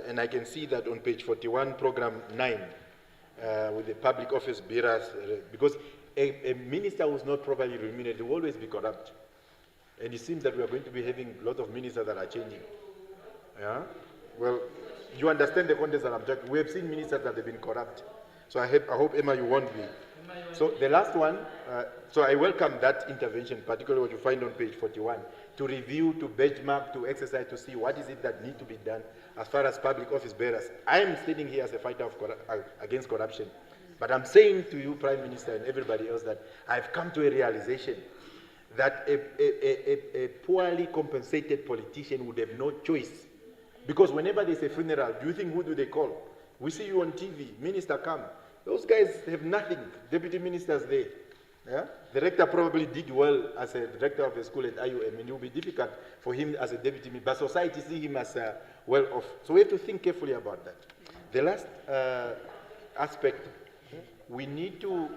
and I can see that on page 41, program 9, with the public office bearers, because a minister who's not properly remunerated will always be corrupt. And it seems that we are going to be having a lot of ministers that are changing. Yeah? Well, you understand the context that I'm talking. We have seen ministers that have been corrupt. So I hope, Emma, you won't be. So the last one, so I welcome that intervention, particularly what you find on page 41, to review, to benchmark, to exercise, to see what is it that needs to be done as far as public office bearers. I am sitting here as a fighter against corruption, but I'm saying to you, Prime Minister, and everybody else, that I've come to a realization that a poorly compensated politician would have no choice. Because whenever there's a funeral, do you think who do they call? We see you on TV, minister come. Those guys have nothing, deputy ministers there. Yeah? The rector probably did well as a director of the school at IUM, and it will be difficult for him as a deputy minister, but society see him as well off. So we have to think carefully about that. The last aspect, we need to,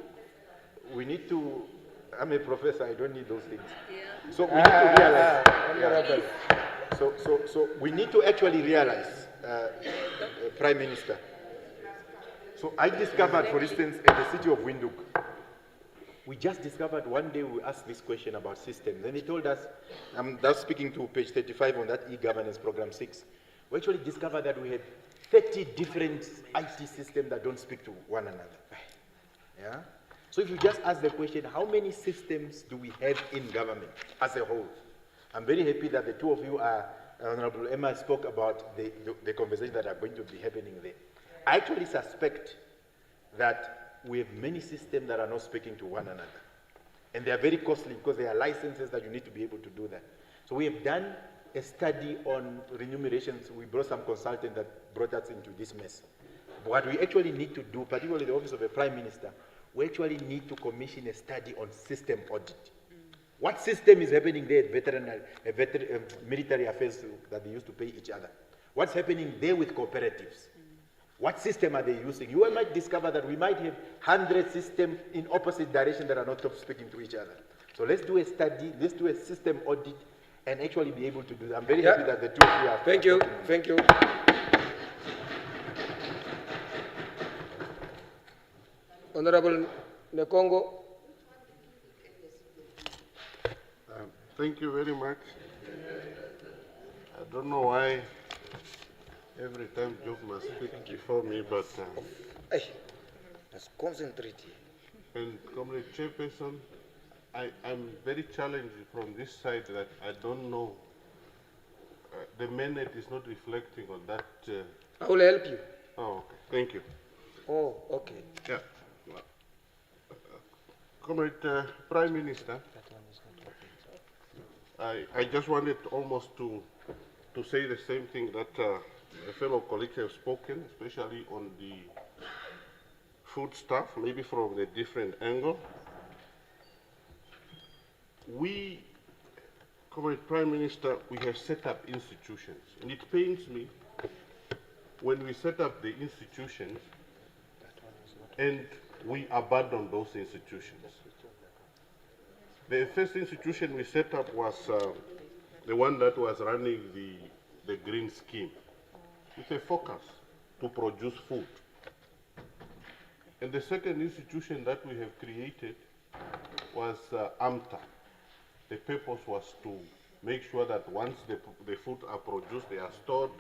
I'm a professor, I don't need those things. Yeah. So we need to realize, so we need to actually realize, Prime Minister. So I discovered, for instance, at the city of Windhoek, we just discovered one day we asked this question about systems. And they told us, I'm now speaking to page 35 on that e-governance program 6, we actually discovered that we had 30 different IT systems that don't speak to one another. Yeah? So if you just ask the question, how many systems do we have in government as a whole? I'm very happy that the two of you are, Honorable Emma spoke about the conversation that are going to be happening there. I actually suspect that we have many systems that are not speaking to one another. And they are very costly because they are licenses that you need to be able to do that. So we have done a study on remunerations. We brought some consultants that brought us into this mess. But what we actually need to do, particularly the Office of the Prime Minister, we actually need to commission a study on system audit. What system is happening there at military affairs that they used to pay each other? What's happening there with cooperatives? What system are they using? You might discover that we might have 100 systems in opposite direction that are not speaking to each other. So let's do a study, let's do a system audit, and actually be able to do that. I'm very happy that the two of you are. Thank you. Thank you. Honorable Nekongo. Thank you very much. I don't know why Every time Job must speak before me, but Hey, let's concentrate here. and Comrade Chairperson, I'm very challenged from this side that I don't know. The mandate is not reflecting on that. I will help you. Oh, okay. Thank you. Oh, okay. Yeah. Comrade Prime Minister, I just wanted almost to say the same thing that the fellow colleagues have spoken, especially on the food stuff, maybe from a different angle. We, Comrade Prime Minister, we have set up institutions, and it pains me when we set up the institutions and we abandon those institutions. The first institution we set up was the one that was running the green scheme with a focus to produce food. And the second institution that we have created was AMTA. The purpose was to make sure that once the food are produced, they are stored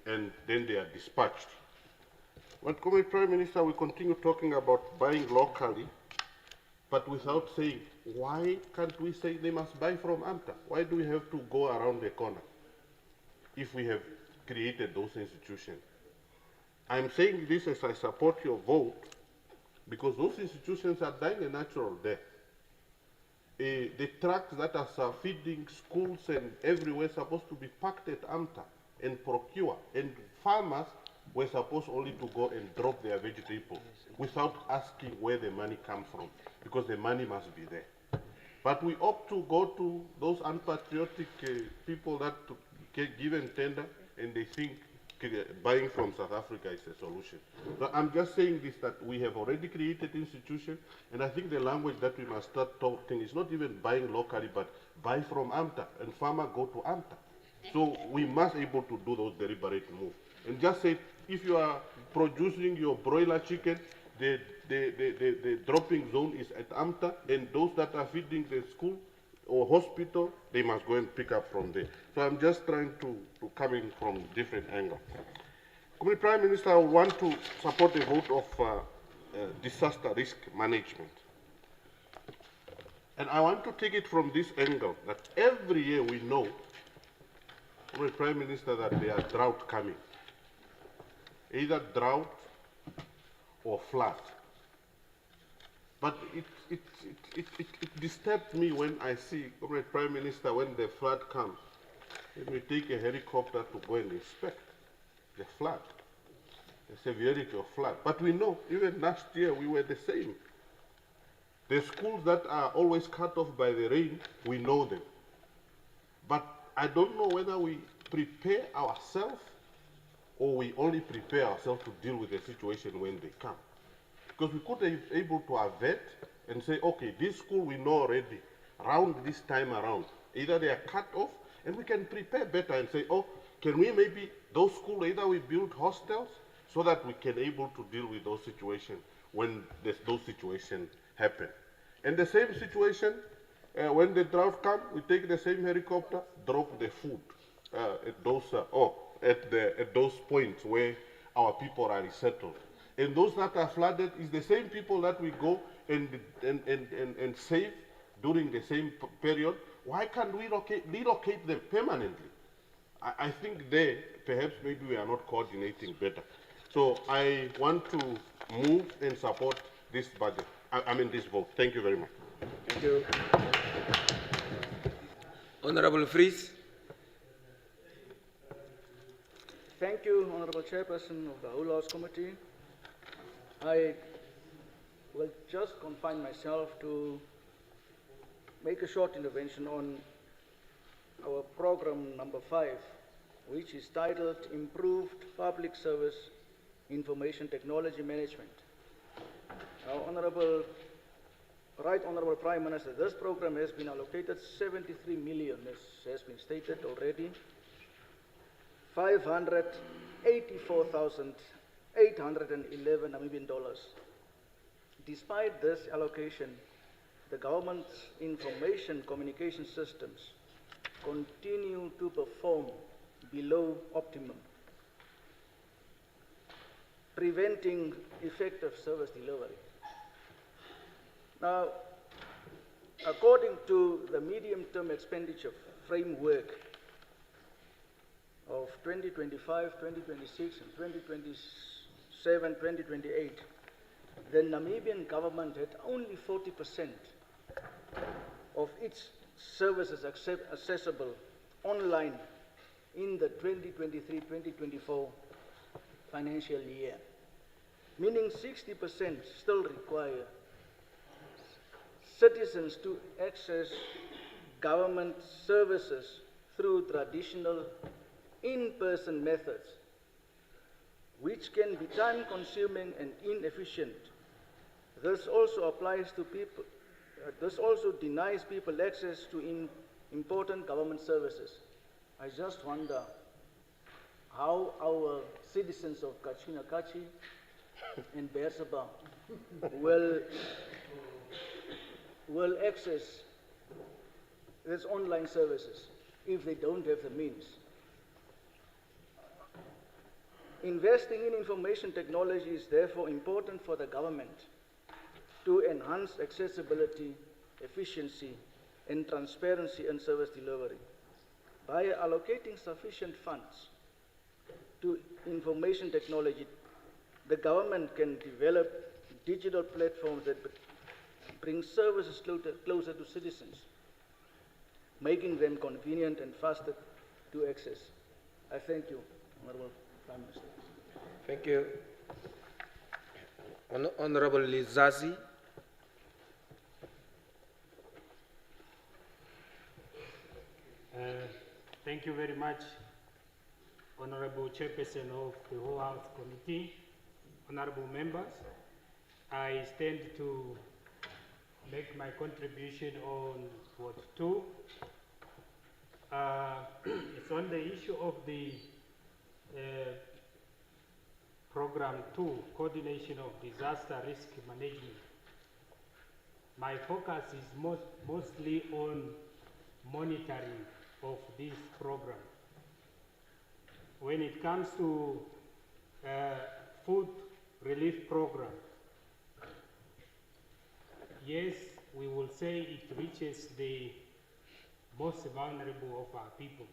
and then they are dispatched. But, Comrade Prime Minister, we continue talking about buying locally, but without saying, why can't we say they must buy from AMTA? Why do we have to go around the corner if we have created those institutions? I'm saying this as I support your vote because those institutions are dying a natural death. The trucks that are feeding schools and everywhere supposed to be packed at AMTA and procure, and farmers were supposed only to go and drop their vegetables without asking where the money comes from, because the money must be there. But we opt to go to those unpatriotic people that give and tender, and they think buying from South Africa is a solution. So I'm just saying this, that we have already created institutions, and I think the language that we must start talking is not even buying locally, but buy from AMTA, and farmer go to AMTA. So we must able to do those deliberate moves. And just say, if you are producing your broiler chicken, the dropping zone is at AMTA, and those that are feeding the school or hospital, they must go and pick up from there. So I'm just trying to come in from different angles. Comrade Prime Minister, I want to support the vote of disaster risk management. And I want to take it from this angle, that every year we know, Comrade Prime Minister, that there are drought coming. Either drought or flood. But it disturbs me when I see, Comrade Prime Minister, when the flood comes, and we take a helicopter to go and inspect the flood, the severity of flood. But we know, even last year, we were the same. The schools that are always cut off by the rain, we know them. But I don't know whether we prepare ourselves or we only prepare ourselves to deal with the situation when they come. Because we could be able to avert and say, okay, this school we know already, around this time around, either they are cut off, and we can prepare better and say, oh, can we maybe, those schools, either we build hostels so that we can able to deal with those situations when those situations happen. And the same situation, when the drought comes, we take the same helicopter, drop the food at those points where our people are resettled. And those that are flooded is the same people that we go and save during the same period. Why can't we relocate them permanently? I think there, perhaps maybe we are not coordinating better. So I want to move and support this budget. This vote. Thank you very much. Thank you. Honorable Fries. Thank you, Honorable Chairperson of the Whole House Committee. I will just confine myself to make a short intervention on our program number 5, which is titled Improved Public Service Information Technology Management. Now, Right Honorable Prime Minister, this program has been allocated 73 million, as has been stated already, 584,811 Namibian dollars. Despite this allocation, the government's information communication systems continue to perform below optimum. preventing effective service delivery. Now, according to the medium-term expenditure framework of 2025, 2026, and 2027, 2028, the Namibian government had only 40% of its services accessible online in the 2023-2024 financial year, meaning 60% still require citizens to access government services through traditional in-person methods, which can be time-consuming and inefficient. This also applies to people. This also denies people access to important government services. I just wonder how our citizens of Kachina Kachi and Bersaba will access these online services if they don't have the means. Investing in information technology is therefore important for the government to enhance accessibility, efficiency, and transparency in service delivery. By allocating sufficient funds to information technology, the government can develop digital platforms that bring services closer to citizens, making them convenient and faster to access. I thank you, Honorable Prime Minister. Thank you. Honorable Lizazi. Thank you very much, Honorable Chairperson of the Whole House Committee, honorable members. I stand to make my contribution on Ward 2. It's on the issue of the Program 2, Coordination of Disaster Risk Management. My focus is mostly on monitoring of this program. When it comes to food relief program, yes, we will say it reaches the most vulnerable of our people.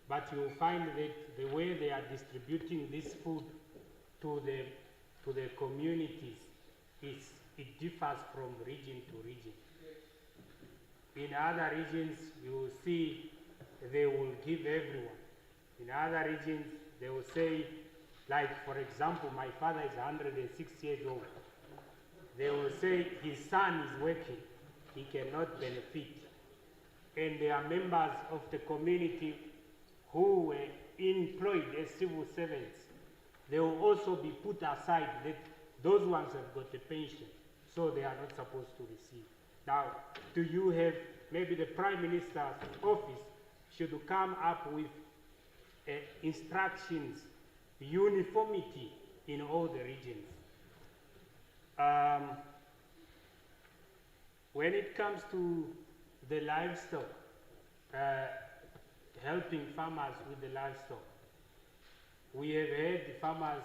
But you'll find that the way they are distributing this food to the communities it differs from region to region. In other regions, you will see they will give everyone. In other regions, they will say, like for example, my father is 106 years old. They will say his son is working, he cannot benefit. And there are members of the community who were employed as civil servants. They will also be put aside that those ones have got a pension, so they are not supposed to receive. Now, do you have, maybe the Prime Minister's office should come up with instructions, uniformity in all the regions. When it comes to the livestock, helping farmers with the livestock, we have heard the farmers,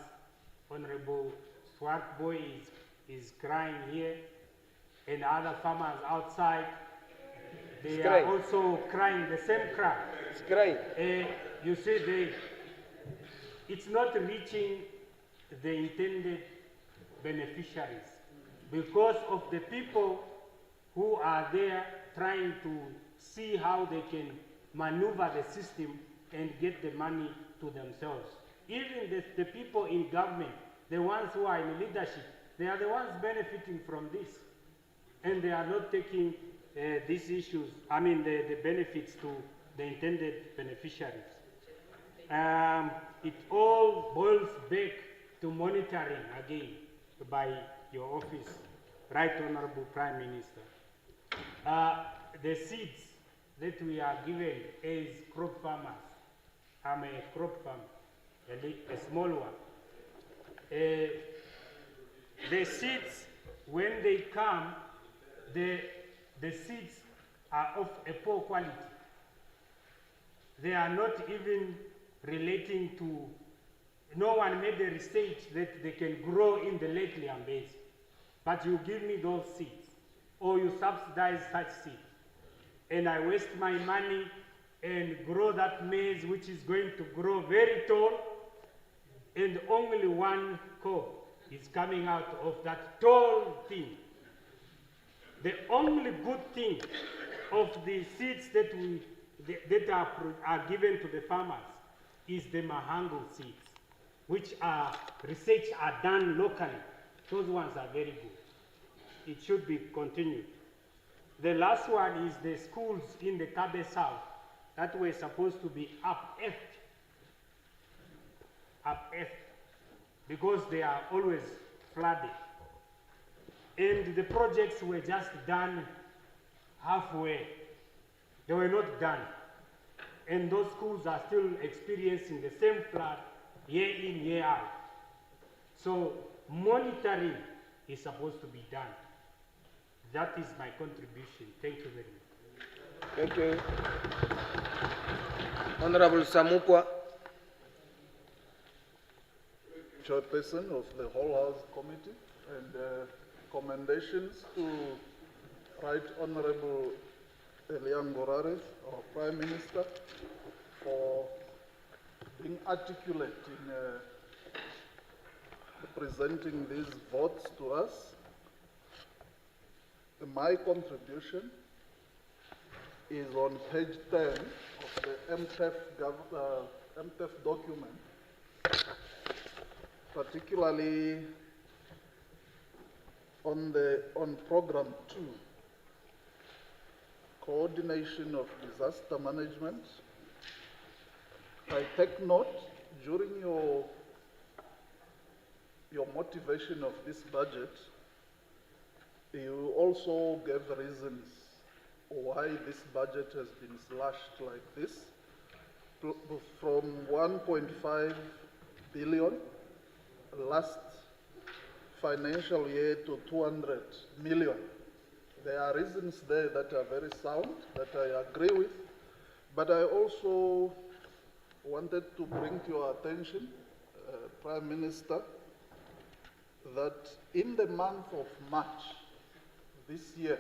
Honorable Swartboy is crying here, and other farmers outside, they are also crying the same cry. It's crying. You see, it's not reaching the intended beneficiaries because of the people who are there trying to see how they can maneuver the system and get the money to themselves. Even the people in government, the ones who are in leadership, they are the ones benefiting from this. And they are not taking these issues, the benefits to the intended beneficiaries. It all boils back to monitoring again by your office, Right Honorable Prime Minister. The seeds that we are given as crop farmers, I'm a crop farmer, a small one. The seeds, when they come, the seeds are of a poor quality. They are not even relating to no one made a research that they can grow in the Lake Liambezi. But you give me those seeds, or you subsidize such seeds, and I waste my money and grow that maize which is going to grow very tall, and only one cob is coming out of that tall thing. The only good thing of the seeds that are given to the farmers is the mahango seeds, which are research are done locally. Those ones are very good. It should be continued. The last one is the schools in the Kabe South that were supposed to be upearthed, because they are always flooded. And the projects were just done halfway. They were not done. And those schools are still experiencing the same flood year in, year out. So monitoring is supposed to be done. That is my contribution. Thank you very much. Thank you. Honorable Samupwa. Chairperson of the whole House Committee, and commendations to Right Honorable Elian Gorares, our Prime Minister, for being articulate in presenting these votes to us. My contribution is on page 10 of the MTEF document, particularly on program 2, coordination of disaster management. I take note during your motivation of this budget, you also gave reasons why this budget has been slashed like this, from 1.5 billion last financial year to 200 million. There are reasons there that are very sound, that I agree with, but I also wanted to bring to your attention, Prime Minister, that in the month of March this year,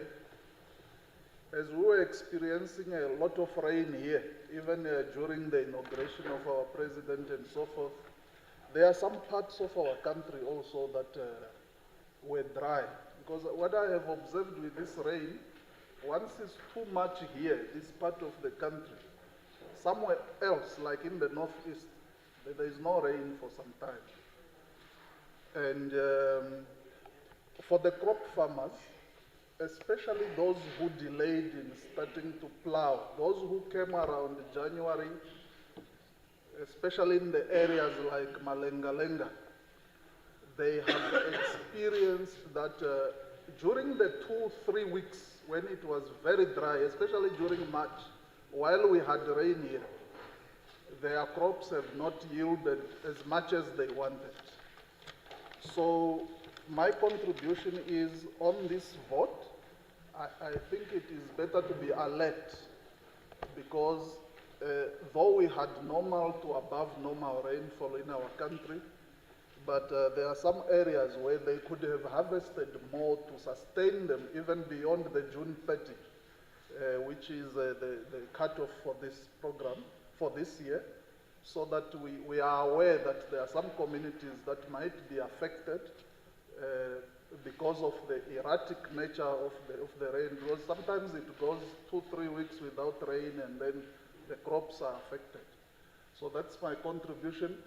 as we were experiencing a lot of rain here, even during the inauguration of our president and so forth, there are some parts of our country also that were dry. Because what I have observed with this rain, once it's too much here, this part of the country, somewhere else, like in the northeast, there is no rain for some time. And for the crop farmers, especially those who delayed in starting to plow, those who came around January, especially in the areas like Malengalenga, they have experienced that during the 2-3 weeks when it was very dry, especially during March, while we had rain here, their crops have not yielded as much as they wanted. So my contribution is on this vote. I think it is better to be alert, because though we had normal to above normal rainfall in our country, but there are some areas where they could have harvested more to sustain them even beyond the June 30, which is the cutoff for this program for this year, so that we are aware that there are some communities that might be affected because of the erratic nature of the rain, because sometimes it goes 2-3 weeks without rain and then the crops are affected. So that's my contribution.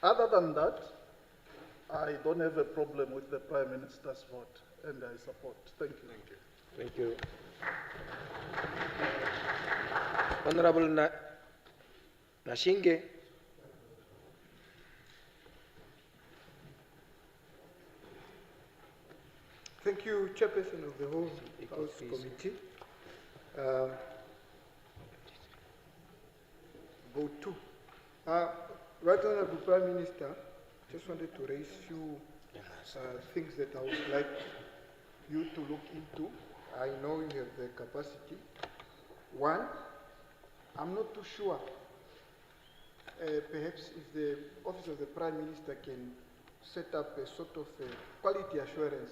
Other than that, I don't have a problem with the Prime Minister's vote, and I support. Thank you. Thank you. Honorable Nashinge. Thank you, Chairperson of the whole House Committee. Vote 2. Right Honorable Prime Minister, just wanted to raise few things that I would like you to look into. I know you have the capacity. One, I'm not too sure perhaps if the Office of the Prime Minister can set up a sort of a quality assurance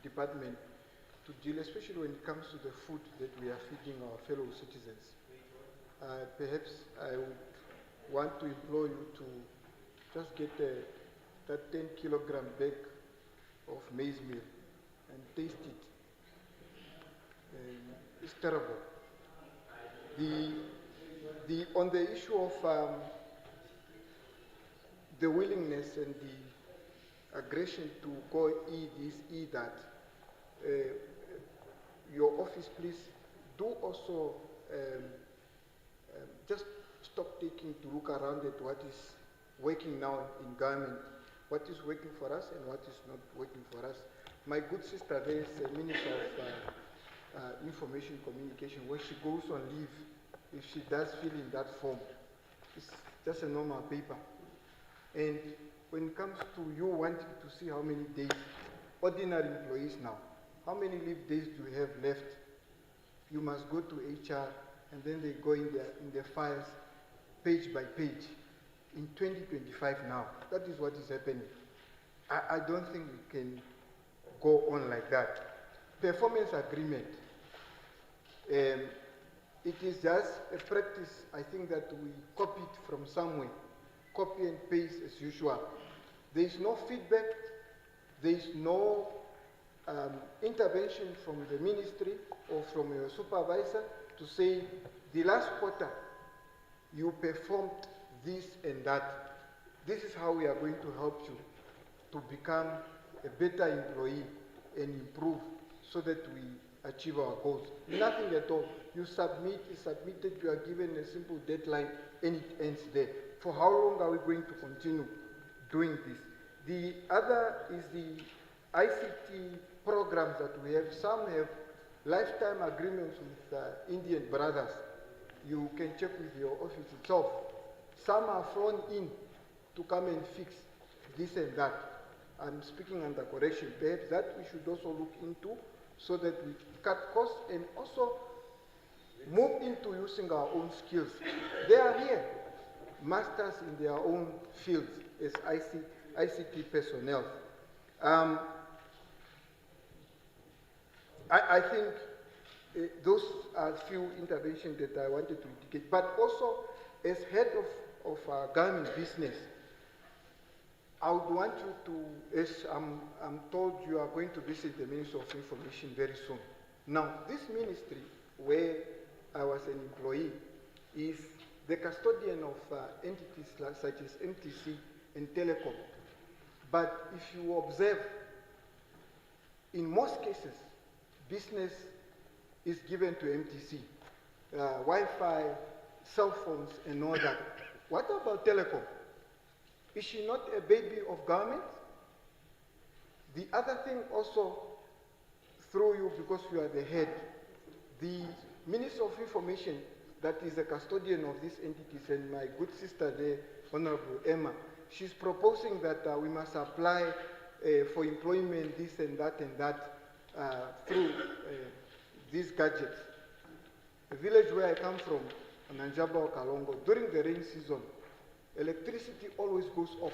department to deal, especially when it comes to the food that we are feeding our fellow citizens. Perhaps I would want to implore you to just get that 10-kilogram bag of maize meal and taste it. It's terrible. On the issue of the willingness and the aggression to go eat that, your office, please do also just stop taking to look around at what is working now in government, what is working for us and what is not working for us. My good sister there is a Minister of Information Communication. When she goes on leave, if she does fill in that form, it's just a normal paper. And when it comes to you wanting to see how many days, ordinary employees now, how many leave days do you have left? You must go to HR and then they go in their files page by page. In 2025 now, that is what is happening. I don't think we can go on like that. Performance agreement. It is just a practice, I think, that we copy it from somewhere. Copy and paste as usual. There is no feedback. There is no intervention from the ministry or from your supervisor to say, the last quarter, you performed this and that. This is how we are going to help you to become a better employee and improve so that we achieve our goals. Nothing at all. You submit, it's submitted, you are given a simple deadline, and it ends there. For how long are we going to continue doing this? The other is the ICT programs that we have. Some have lifetime agreements with Indian brothers. You can check with your office itself. Some are flown in to come and fix this and that. I'm speaking under correction. Perhaps that we should also look into so that we cut costs and also move into using our own skills. They are here, masters in their own fields as ICT personnel. I think those are a few interventions that I wanted to indicate. But also, as head of government business, I would want you to, as I'm told you are going to visit the Ministry of Information very soon. Now, this ministry, where I was an employee, is the custodian of entities such as MTC and Telecom. But if you observe, in most cases, business is given to MTC. Wi-Fi, cell phones, and all that. What about Telecom? Is she not a baby of government? The other thing also, through you, because you are the head, the Minister of Information, that is the custodian of these entities, and my good sister there, Honorable Emma, she's proposing that we must apply for employment, this and that through these gadgets. The village where I come from, Nanjaba or Kalongo, during the rain season, electricity always goes off.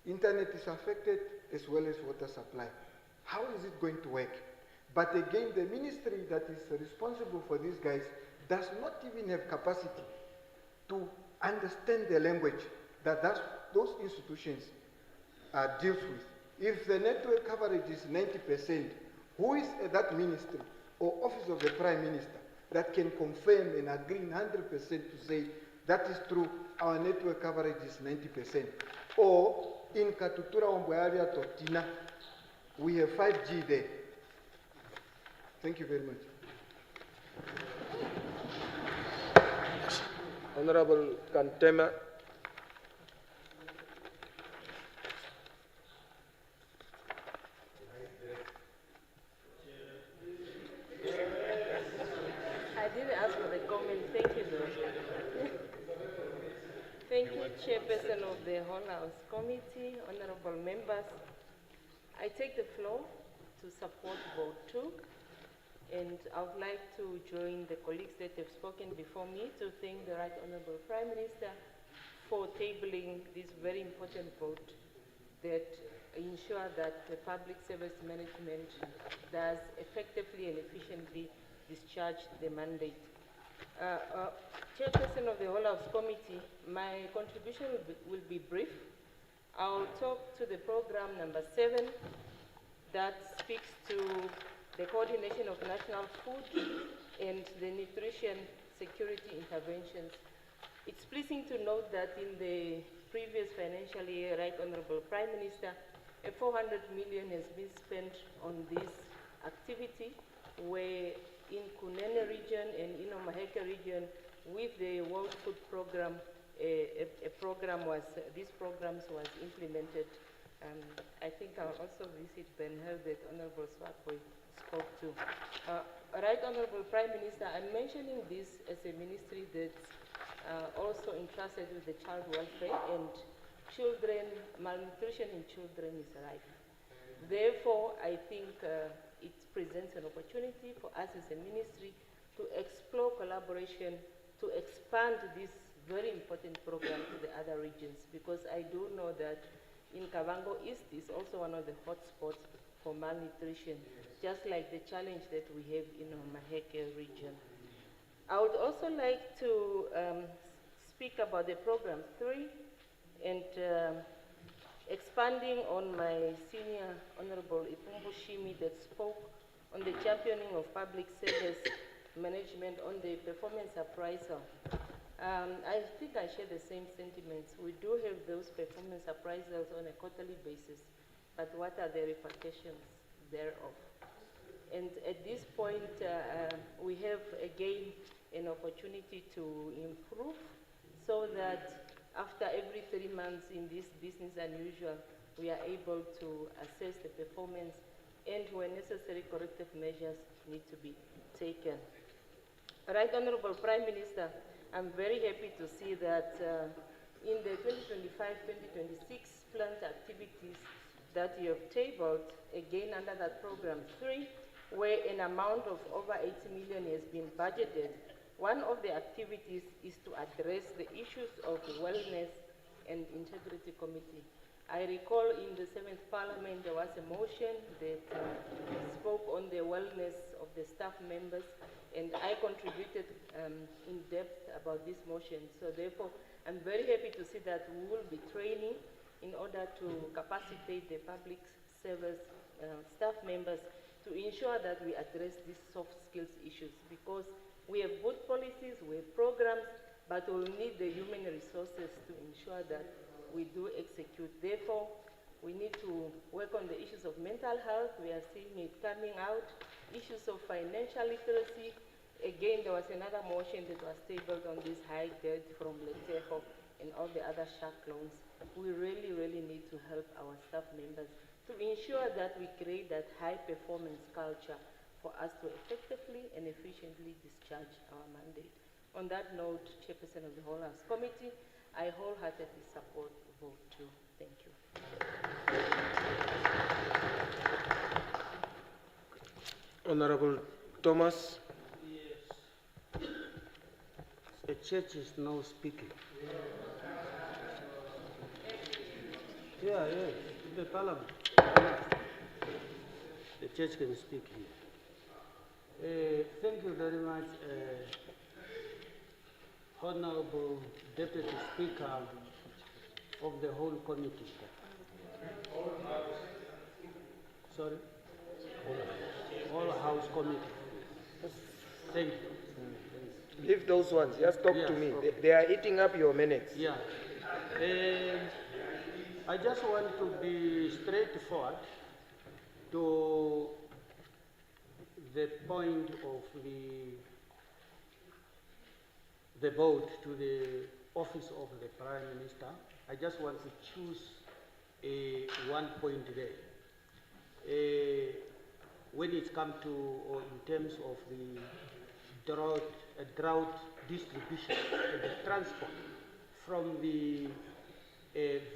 Internet is affected as well as water supply. How is it going to work? But again, the ministry that is responsible for these guys does not even have capacity to understand the language that those institutions deals with. If the network coverage is 90%, who is at that ministry or office of the Prime Minister that can confirm and agree 100% to say that is true, our network coverage is 90%. Or in Katutura Omboyaria Tortina, we have 5G there. Thank you very much. Honorable Kantema. I didn't ask for the comment. Thank you, though. Thank you, Chairperson of the Whole House Committee, honorable members. I take the floor to support vote 2 And I would like to join the colleagues that have spoken before me to thank the Right Honourable Prime Minister for tabling this very important vote that ensure that the public service management does effectively and efficiently discharge the mandate. Chairperson of the Whole House Committee, my contribution will be brief. I'll talk to the program number 7 that speaks to the coordination of national food and the nutrition security interventions. It's pleasing to note that in the previous financial year, Right Honourable Prime Minister, 400 million has been spent on this activity, where in Kunene region and in Omaheke region, with the World Food Programme, these programs was implemented. I think I'll also visit Ben Hill that Honourable Swakboy spoke to. Right Honourable Prime Minister, I'm mentioning this as a ministry that's also entrusted with the child welfare, and malnutrition in children is rife. Therefore, I think it presents an opportunity for us as a ministry to explore collaboration to expand this very important program to the other regions, because I do know that in Kavango East is also one of the hotspots for malnutrition, just like the challenge that we have in our Maheke region. I would also like to speak about the program 3 and expanding on my senior Honorable Ipumbu Shimi that spoke on the championing of public service management on the performance appraisal. I think I share the same sentiments. We do have those performance appraisals on a quarterly basis, but what are the repercussions thereof? And at this point, we have again an opportunity to improve so that after every 3 months in this business unusual, we are able to assess the performance, and where necessary, corrective measures need to be taken. Right Honourable Prime Minister, I'm very happy to see that in the 2025-2026 planned activities that you have tabled, again under that program 3, where an amount of over 80 million has been budgeted, one of the activities is to address the issues of wellness and integrity committee. I recall in the 7th Parliament there was a motion that spoke on the wellness of the staff members, and I contributed in depth about this motion. So therefore, I'm very happy to see that we will be training in order to capacitate the public service staff members to ensure that we address these soft skills issues, because we have good policies, we have programs, but we'll need the human resources to ensure that we do execute. Therefore, we need to work on the issues of mental health. We are seeing it coming out. Issues of financial literacy. Again, there was another motion that was tabled on this high debt from Letejo and all the other shark loans. We really, really need to help our staff members to ensure that we create that high performance culture for us to effectively and efficiently discharge our mandate. On that note, Chairperson of the Whole House Committee, I wholeheartedly support vote 2. Thank you. Honorable Thomas. Yes. The church is now speaking. Yeah, the Parliament. The church can speak here. Thank you very much, Honorable Deputy Speaker of the whole committee. Sorry? All House Committee. Thank you. Leave those ones. Just talk to me. They are eating up your minutes. Yeah. I just want to be straightforward to the point of the vote to the office of the Prime Minister. I just want to choose one point there. When it comes to, or in terms of the drought distribution, the transport from the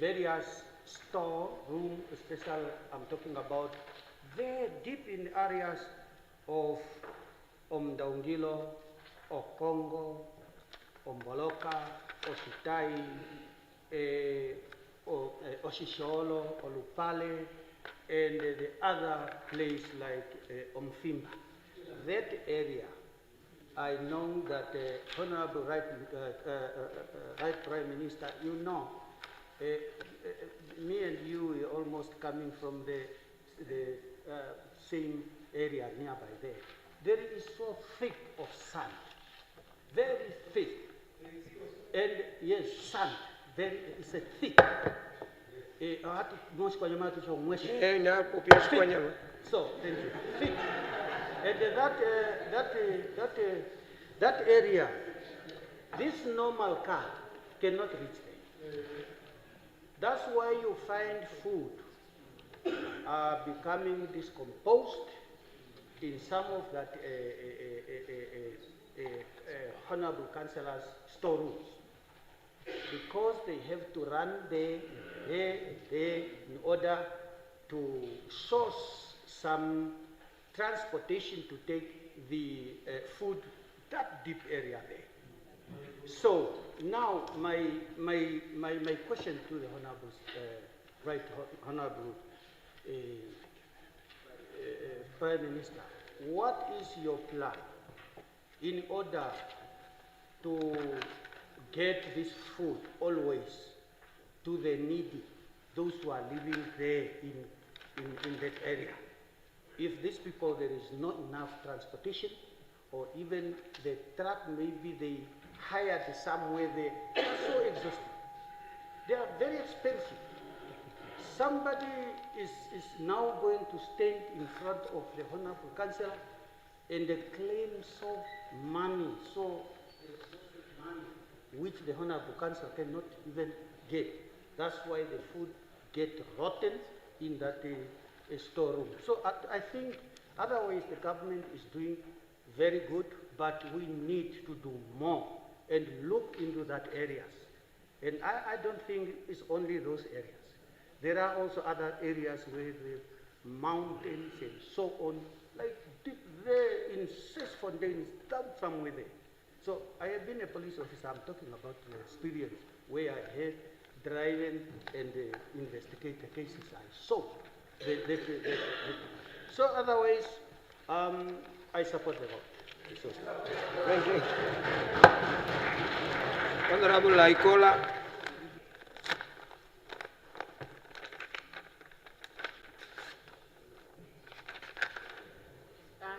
various store room, especially I'm talking about very deep in areas of Omdaungilo, Okongo, Omboloka, Ositai, Oshisholo, Olupale, and the other place like Omfimba. That area, I know that Honorable Right Prime Minister, you know, me and you are almost coming from the same area nearby there. There is so thick of sand, very thick, and yes, sand. It's a thick. So, thank you. Thick. And that area, this normal car cannot reach there. That's why you find food becoming decomposed in some of that honorable councillors' storerooms, because they have to run there in order to source some transportation to take the food that deep area there. So now my question to the Honorable Prime Minister, what is your plan in order to get this food always to the needy, those who are living there in that area? If these people, there is not enough transportation, or even the truck, maybe they hired somewhere, they are so exhausted. They are very expensive. Somebody is now going to stand in front of the Honorable Councillor and they claim so money, which the Honorable Councillor cannot even get. That's why the food get rotten in that storeroom. So I think otherwise the government is doing very good, but we need to do more and look into that areas. And I don't think it's only those areas. There are also other areas where the mountains and so on, like deep there in Sesfontein, down somewhere there. So I have been a police officer. I'm talking about the experience where I had driving and investigated cases. I saw. So otherwise, I support the vote. Thank you. Honorable Laikola.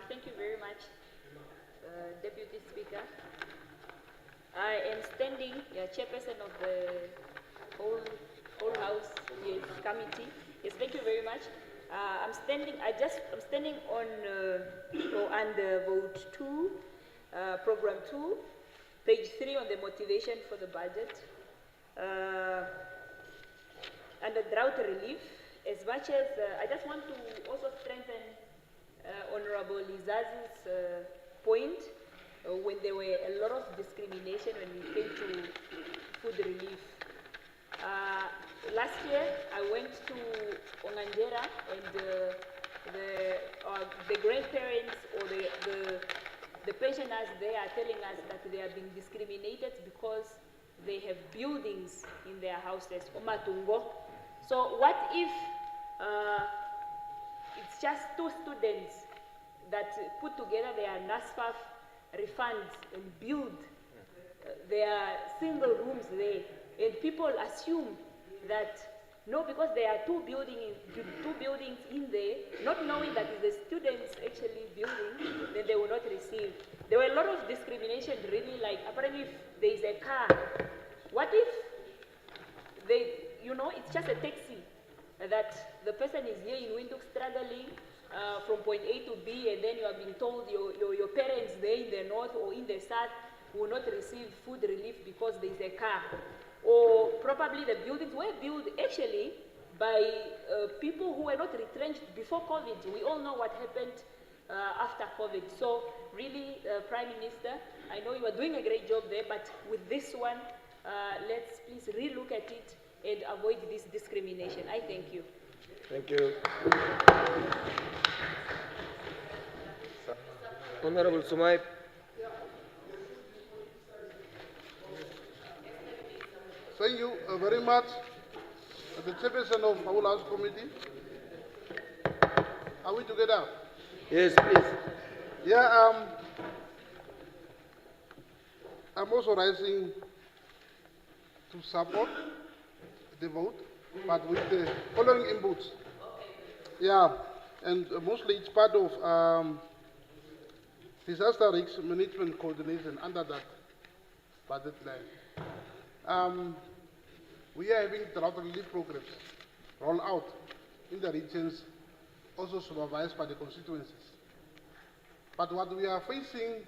Thank you very much, Deputy Speaker. I am standing, chairperson of the whole House committee. Yes, thank you very much. I'm standing on under vote 2, program 2, page 3 on the motivation for the budget. Under drought relief, as much as I just want to also strengthen Honorable Lizazi's point, when there were a lot of discrimination when it came to food relief. Last year, I went to Onganjera, and the grandparents or the pensioners there are telling us that they are being discriminated because they have buildings in their houses, Omatungo. So what if it's just 2 students that put together their NASFAF refunds and build their single rooms there, and people assume that no, because there are two buildings in there, not knowing that it's the students actually building, then they will not receive. There were a lot of discrimination, really, like apparently if there is a car, what if it's just a taxi, that the person is here in Windhoek struggling from point A to B, and then you are being told your parents there in the north or in the south will not receive food relief because there is a car. Or probably the buildings were built actually by people who were not retrenched before COVID. We all know what happened after COVID. So really, Prime Minister, I know you are doing a great job there, but with this one, let's please relook at it and avoid this discrimination. I thank you. Thank you. Honorable Sumai. Thank you very much, the chairperson of our House Committee. Are we together? Yes, please. Yeah, I'm also rising to support the vote, but with the following inputs. Yeah, and mostly it's part of disaster risk management coordination under that budget line. We are having drought relief programs roll out in the regions, also supervised by the constituencies. But what we are facing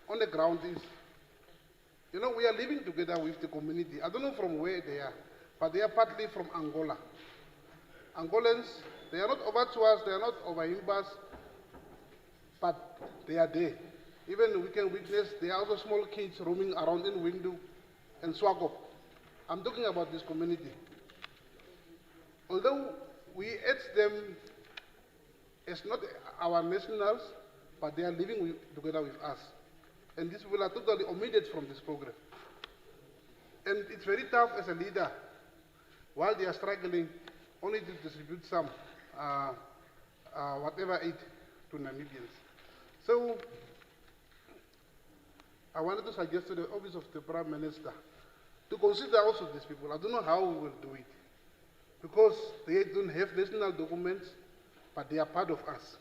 on the ground is, you know, we are living together with the community. I don't know from where they are, but they are partly from Angola. Angolans, they are not over to us, they are not over Imbas, but they are there. Even we can witness, there are also small kids roaming around in Windu and Swakop. I'm talking about this community. Although we add them as not our nationals, but they are living together with us. And these people are totally omitted from this program. And it's very tough as a leader, while they are struggling, only to distribute some, whatever aid to Namibians. So, I wanted to suggest to the Office of the Prime Minister to consider also these people. I don't know how we will do it, because they don't have national documents, but they are part of us.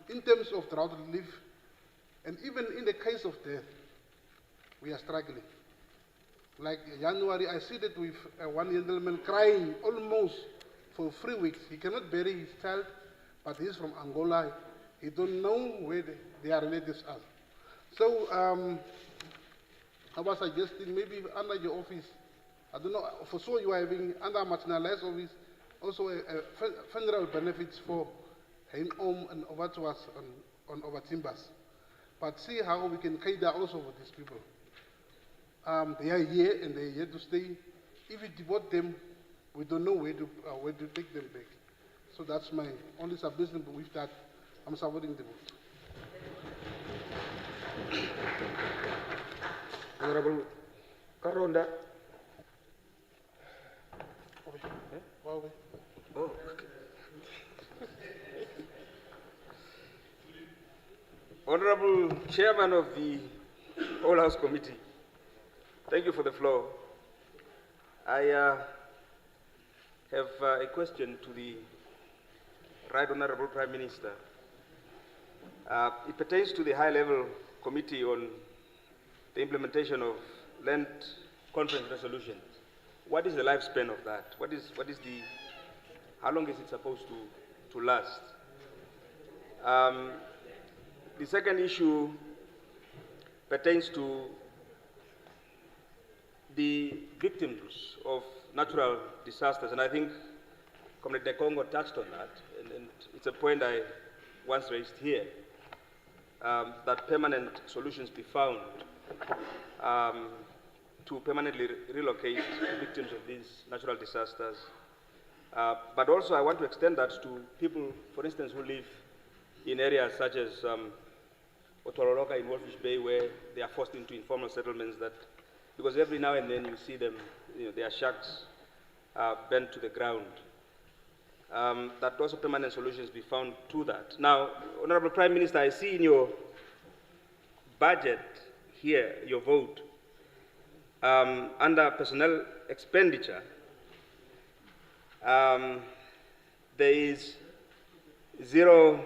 In terms of drought relief, and even in the case of death, we are struggling. Like January, I see that with one gentleman crying almost for 3 weeks. He cannot bury his child, but he's from Angola. He don't know where their relatives are. So I was suggesting maybe under your office, I don't know, for sure you are having under marginalized office, also funeral benefits for Home and over to us on over timbers. But see how we can cater also for these people. They are here and they are here to stay. If we deport them, we don't know where to take them back. So that's my only submission. With that, I'm supporting the vote. Honorable Karonda. Oh, okay. Honorable Chairman of the All House Committee, thank you for the floor. I have a question to the Right Honorable Prime Minister. It pertains to the high-level committee on the implementation of land conference resolutions. What is the lifespan of that? How long is it supposed to last? The second issue pertains to the victims of natural disasters, and I think Comrade Congo touched on that, and it's a point I once raised here, that permanent solutions be found to permanently relocate victims of these natural disasters. But also I want to extend that to people, for instance, who live in areas such as Otololoka in Wolfish Bay, where they are forced into informal settlements, because every now and then you see them, their shacks bent to the ground. That also permanent solutions be found to that. Now, Honorable Prime Minister, I see in your budget here, your vote, under personnel expenditure, there is 0%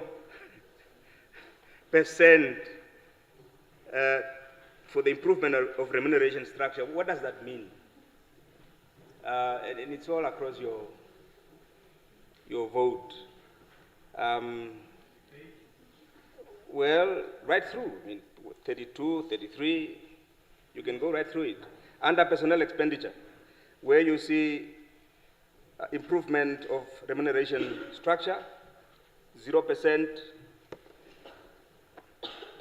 for the improvement of remuneration structure. What does that mean? And it's all across your vote. Well, right through, 32, 33, you can go right through it. Under personnel expenditure, where you see improvement of remuneration structure, 0%.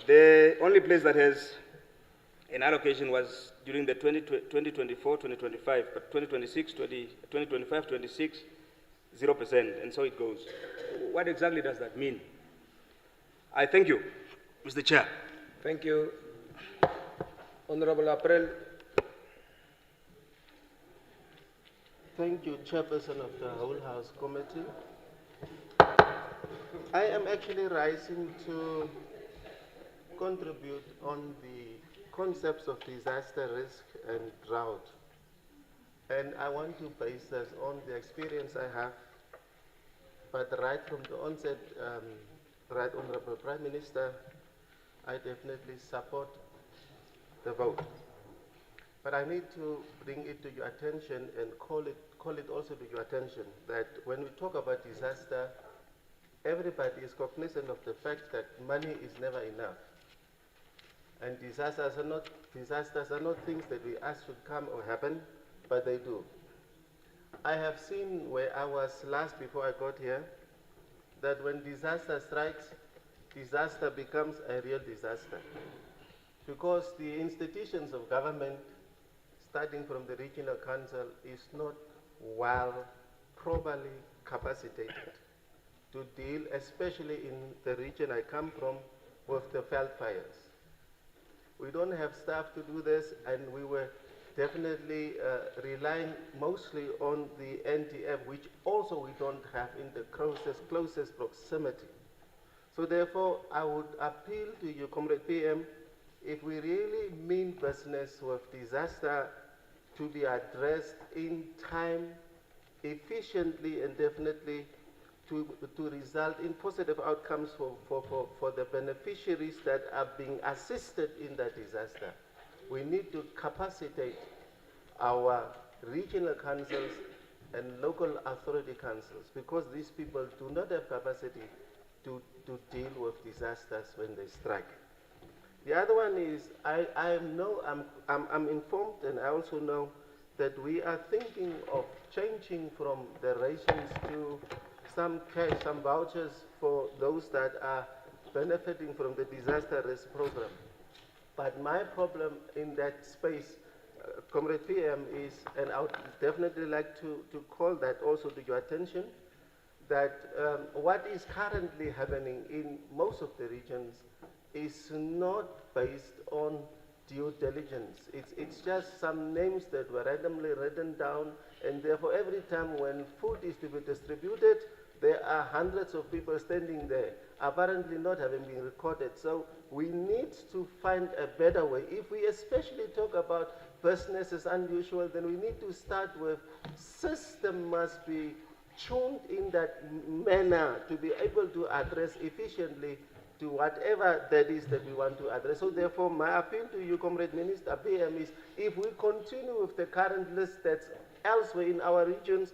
The only place that has an allocation was during the 2024, 2025, but 2026, 2025, 26, 0%, and so it goes. What exactly does that mean? I thank you, Mr. Chair. Thank you. Honorable April. Thank you, Chairperson of the Whole House Committee. I am actually rising to contribute on the concepts of disaster risk and drought. And I want to base this on the experience I have. But right from the onset, Right Honorable Prime Minister, I definitely support the vote. But I need to bring it to your attention and call it also to your attention that when we talk about disaster, everybody is cognizant of the fact that money is never enough. And disasters are not things that we ask should come or happen, but they do. I have seen where I was last before I got here, that when disaster strikes, disaster becomes a real disaster. Because the institutions of government, starting from the regional council, is not well, properly capacitated to deal, especially in the region I come from, with the veld fires. We don't have staff to do this, and we were definitely relying mostly on the NTF, which also we don't have in the closest proximity. So therefore, I would appeal to you, Comrade PM, if we really mean business with disaster to be addressed in time, efficiently, and definitely to result in positive outcomes for the beneficiaries that are being assisted in that disaster. We need to capacitate our regional councils and local authority councils, because these people do not have capacity to deal with disasters when they strike. The other one is, I'm informed, and I also know that we are thinking of changing from the rations to some cash, some vouchers for those that are benefiting from the disaster risk program. But my problem in that space, Comrade PM, is, and I would definitely like to call that also to your attention, that what is currently happening in most of the regions is not based on due diligence. It's just some names that were randomly written down, and therefore every time when food is to be distributed, there are hundreds of people standing there, apparently not having been recorded. So we need to find a better way. If we especially talk about business as unusual, then we need to start with system must be tuned in that manner to be able to address efficiently to whatever that is that we want to address. So therefore, my appeal to you, Comrade Minister PM, is if we continue with the current list that's elsewhere in our regions,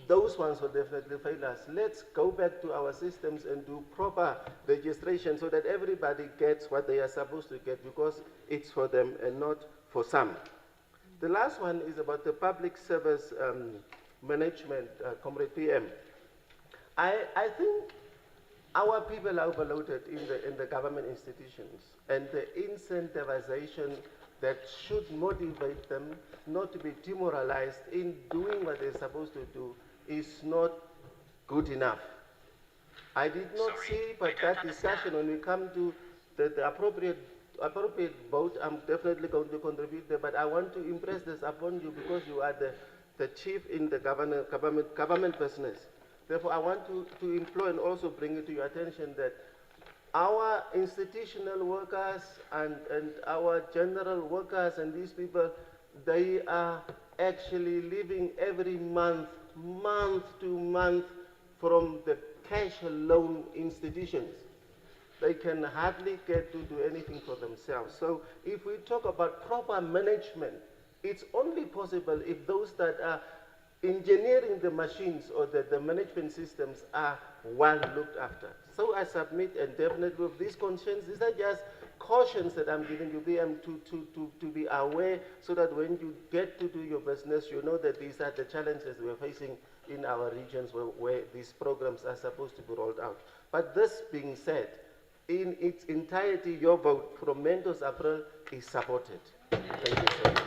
those ones will definitely fail us. Let's go back to our systems and do proper registration so that everybody gets what they are supposed to get, because it's for them and not for some. The last one is about the public service management, Comrade PM. I think our people are overloaded in the government institutions, and the incentivization that should motivate them not to be demoralized in doing what they're supposed to do is not good enough. I did not see, but that discussion, when we come to the appropriate vote, I'm definitely going to contribute there, but I want to impress this upon you because you are the chief in the government business. Therefore, I want to employ and also bring it to your attention that our institutional workers and our general workers and these people, they are actually living every month to month from the cash loan institutions. They can hardly get to do anything for themselves. So if we talk about proper management, it's only possible if those that are engineering the machines or the management systems are well looked after. So I submit, and definitely with these concerns, these are just cautions that I'm giving you, BM, to be aware, so that when you get to do your business, you know that these are the challenges we're facing in our regions where these programs are supposed to be rolled out. But this being said, in its entirety, your vote from Mentos April is supported. Thank you so much.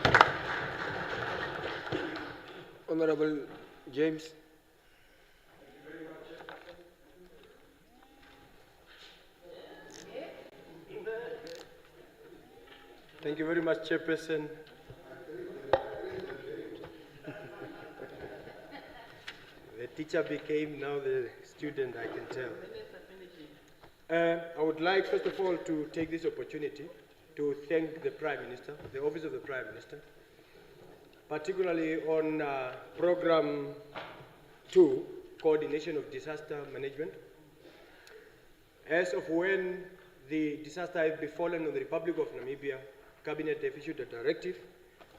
Honorable James. Thank you very much, Chairperson. The teacher became now the student, I can tell. I would like, first of all, to take this opportunity to thank the Prime Minister, the Office of the Prime Minister, particularly on Program 2, Coordination of Disaster Management. As of when the disaster had befallen on the Republic of Namibia, Cabinet have issued a directive.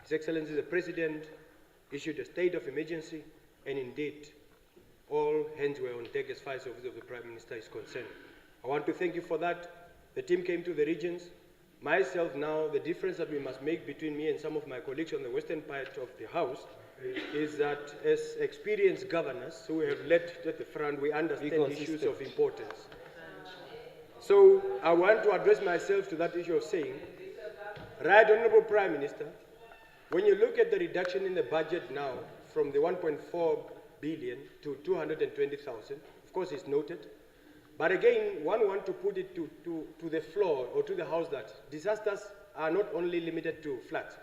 His Excellency the President issued a state of emergency, and indeed, all hands were on deck as far as the Office of the Prime Minister is concerned. I want to thank you for that. The team came to the regions. Myself now, the difference that we must make between me and some of my colleagues on the western part of the House is that as experienced governors who have led at the front, we understand issues of importance. So I want to address myself to that issue of saying, Right Honourable Prime Minister, when you look at the reduction in the budget now from the 1.4 billion to 220,000, of course it's noted, but again, one wants to put it to the floor or to the House that disasters are not only limited to floods.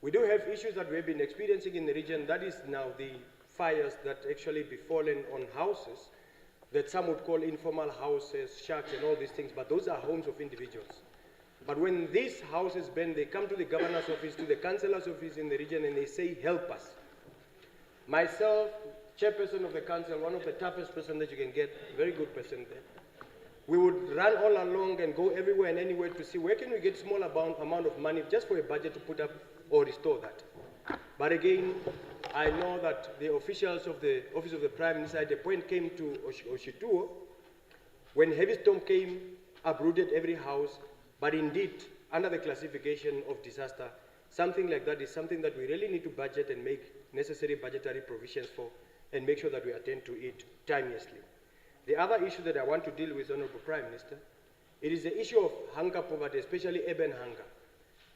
We do have issues that we have been experiencing in the region, that is now the fires that actually befallen on houses that some would call informal houses, shacks and all these things, but those are homes of individuals. But when these houses burn, they come to the governor's office, to the councillor's office in the region, and they say, help us. Myself, chairperson of the council, one of the toughest person that you can get, very good person there. We would run all along and go everywhere and anywhere to see where can we get small amount of money just for a budget to put up or restore that. But again, I know that the officials of the Office of the Prime Minister at the point came to Oshituo, when heavy storm came, uprooted every house, but indeed, under the classification of disaster, something like that is something that we really need to budget and make necessary budgetary provisions for and make sure that we attend to it timelessly. The other issue that I want to deal with, Honourable Prime Minister, it is the issue of hunger poverty, especially urban hunger.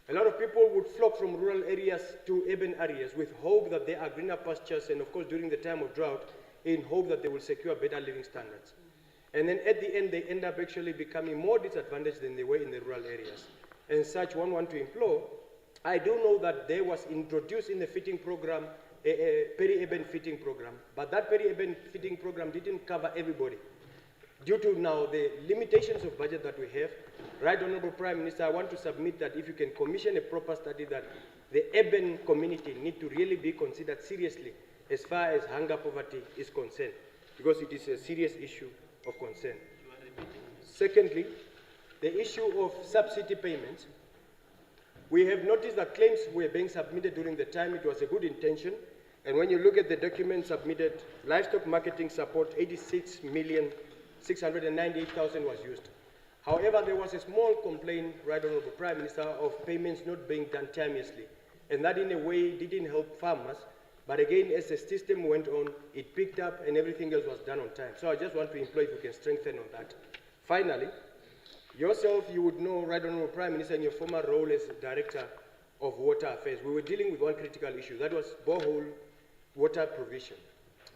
A lot of people would flock from rural areas to urban areas with hope that there are greener pastures and, of course, during the time of drought, in hope that they will secure better living standards. And then at the end, they end up actually becoming more disadvantaged than they were in the rural areas. And such one want to implore, I do know that there was introduced in the feeding program, a peri-urban feeding program, but that peri-urban feeding program didn't cover everybody. Due to now the limitations of budget that we have, Right Honourable Prime Minister, I want to submit that if you can commission a proper study that the urban community need to really be considered seriously as far as hunger poverty is concerned, because it is a serious issue of concern. Secondly, the issue of subsidy payments. We have noticed that claims were being submitted during the time. It was a good intention. And when you look at the documents submitted, livestock marketing support, 86,698,000 was used. However, there was a small complaint, Right Honourable Prime Minister, of payments not being done timelessly. And that in a way didn't help farmers. But again, as the system went on, it picked up and everything else was done on time. So I just want to implore if you can strengthen on that. Finally, yourself, you would know, Right Honourable Prime Minister, in your former role as Director of Water Affairs, we were dealing with one critical issue. That was borehole water provision.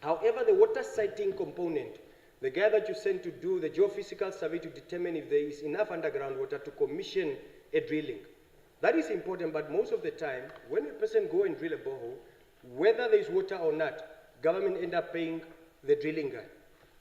However, the water siting component, the guy that you sent to do the geophysical survey to determine if there is enough underground water to commission a drilling, that is important, but most of the time, when a person go and drill a borehole, whether there is water or not, government end up paying the drilling guy.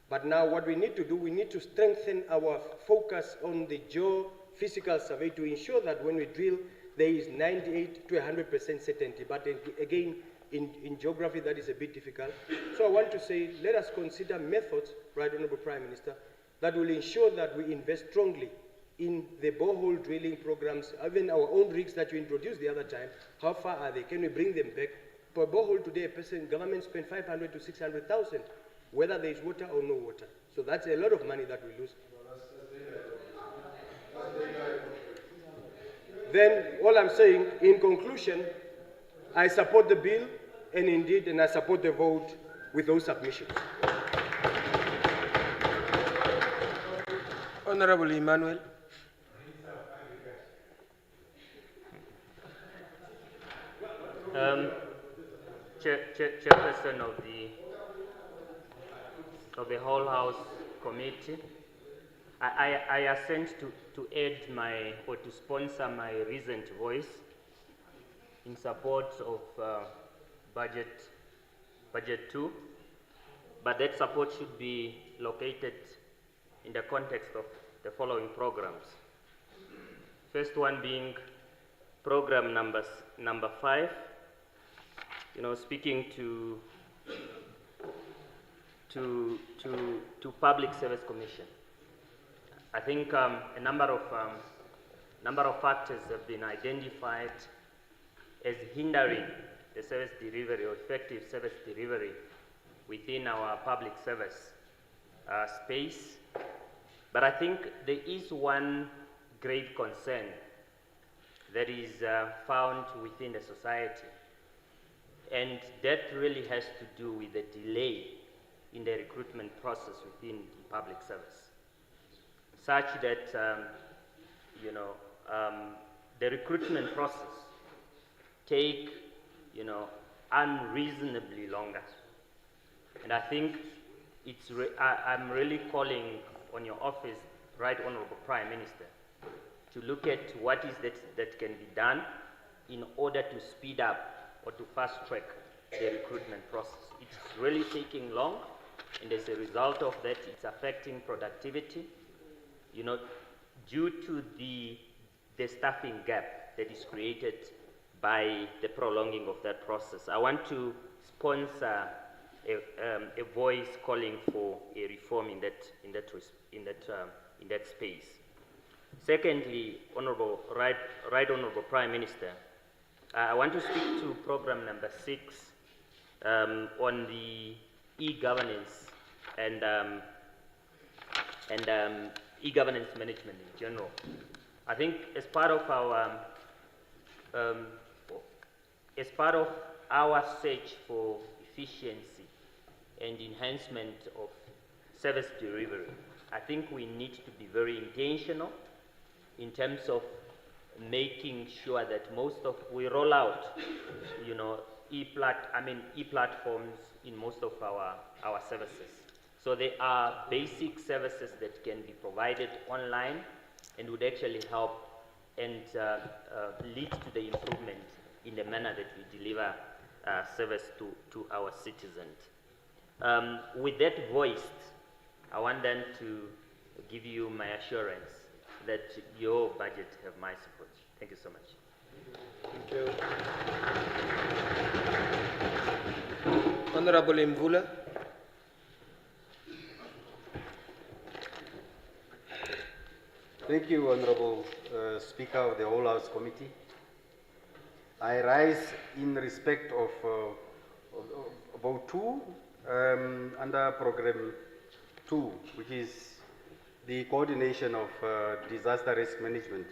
But now what we need to do, we need to strengthen our focus on the geophysical survey to ensure that when we drill, there is 98 to 100% certainty. But again, in geography, that is a bit difficult. So I want to say, let us consider methods, Right Honourable Prime Minister, that will ensure that we invest strongly in the borehole drilling programs, even our own rigs that you introduced the other time. How far are they? Can we bring them back? Per borehole today, a person, government spend 500 to 600,000, whether there is water or no water. So that's a lot of money that we lose. Then, all I'm saying, in conclusion, I support the bill, and indeed, I support the vote with those submissions. Honourable Emmanuel. Chairperson of the whole House committee, I assent to add my, or to sponsor my recent voice in support of budget 2, but that support should be located in the context of the following programs. First one being program number 5, speaking to Public Service Commission. I think a number of factors have been identified as hindering the service delivery or effective service delivery within our public service space. But I think there is one grave concern that is found within the society, and that really has to do with the delay in the recruitment process within the public service, such that the recruitment process take unreasonably longer. And I think I'm really calling on your office, Right Honorable Prime Minister, to look at what is that can be done in order to speed up or to fast track the recruitment process. It's really taking long, and as a result of that, it's affecting productivity, due to the staffing gap that is created by the prolonging of that process. I want to sponsor a voice calling for a reform in that space. Secondly, Right Honorable Prime Minister, I want to speak to program number 6 on the e-governance and e-governance management in general. I think as part of our search for efficiency and enhancement of service delivery, I think we need to be very intentional in terms of making sure that we roll out, e-platforms in most of our services. So there are basic services that can be provided online and would actually help and lead to the improvement in the manner that we deliver service to our citizens. With that voiced, I want then to give you my assurance that your budget have my support. Thank you so much. Thank you. Honorable Mvula. Thank you, Honorable Speaker of the Whole House Committee. I rise in respect of about 2 under Program 2, which is the coordination of disaster risk management.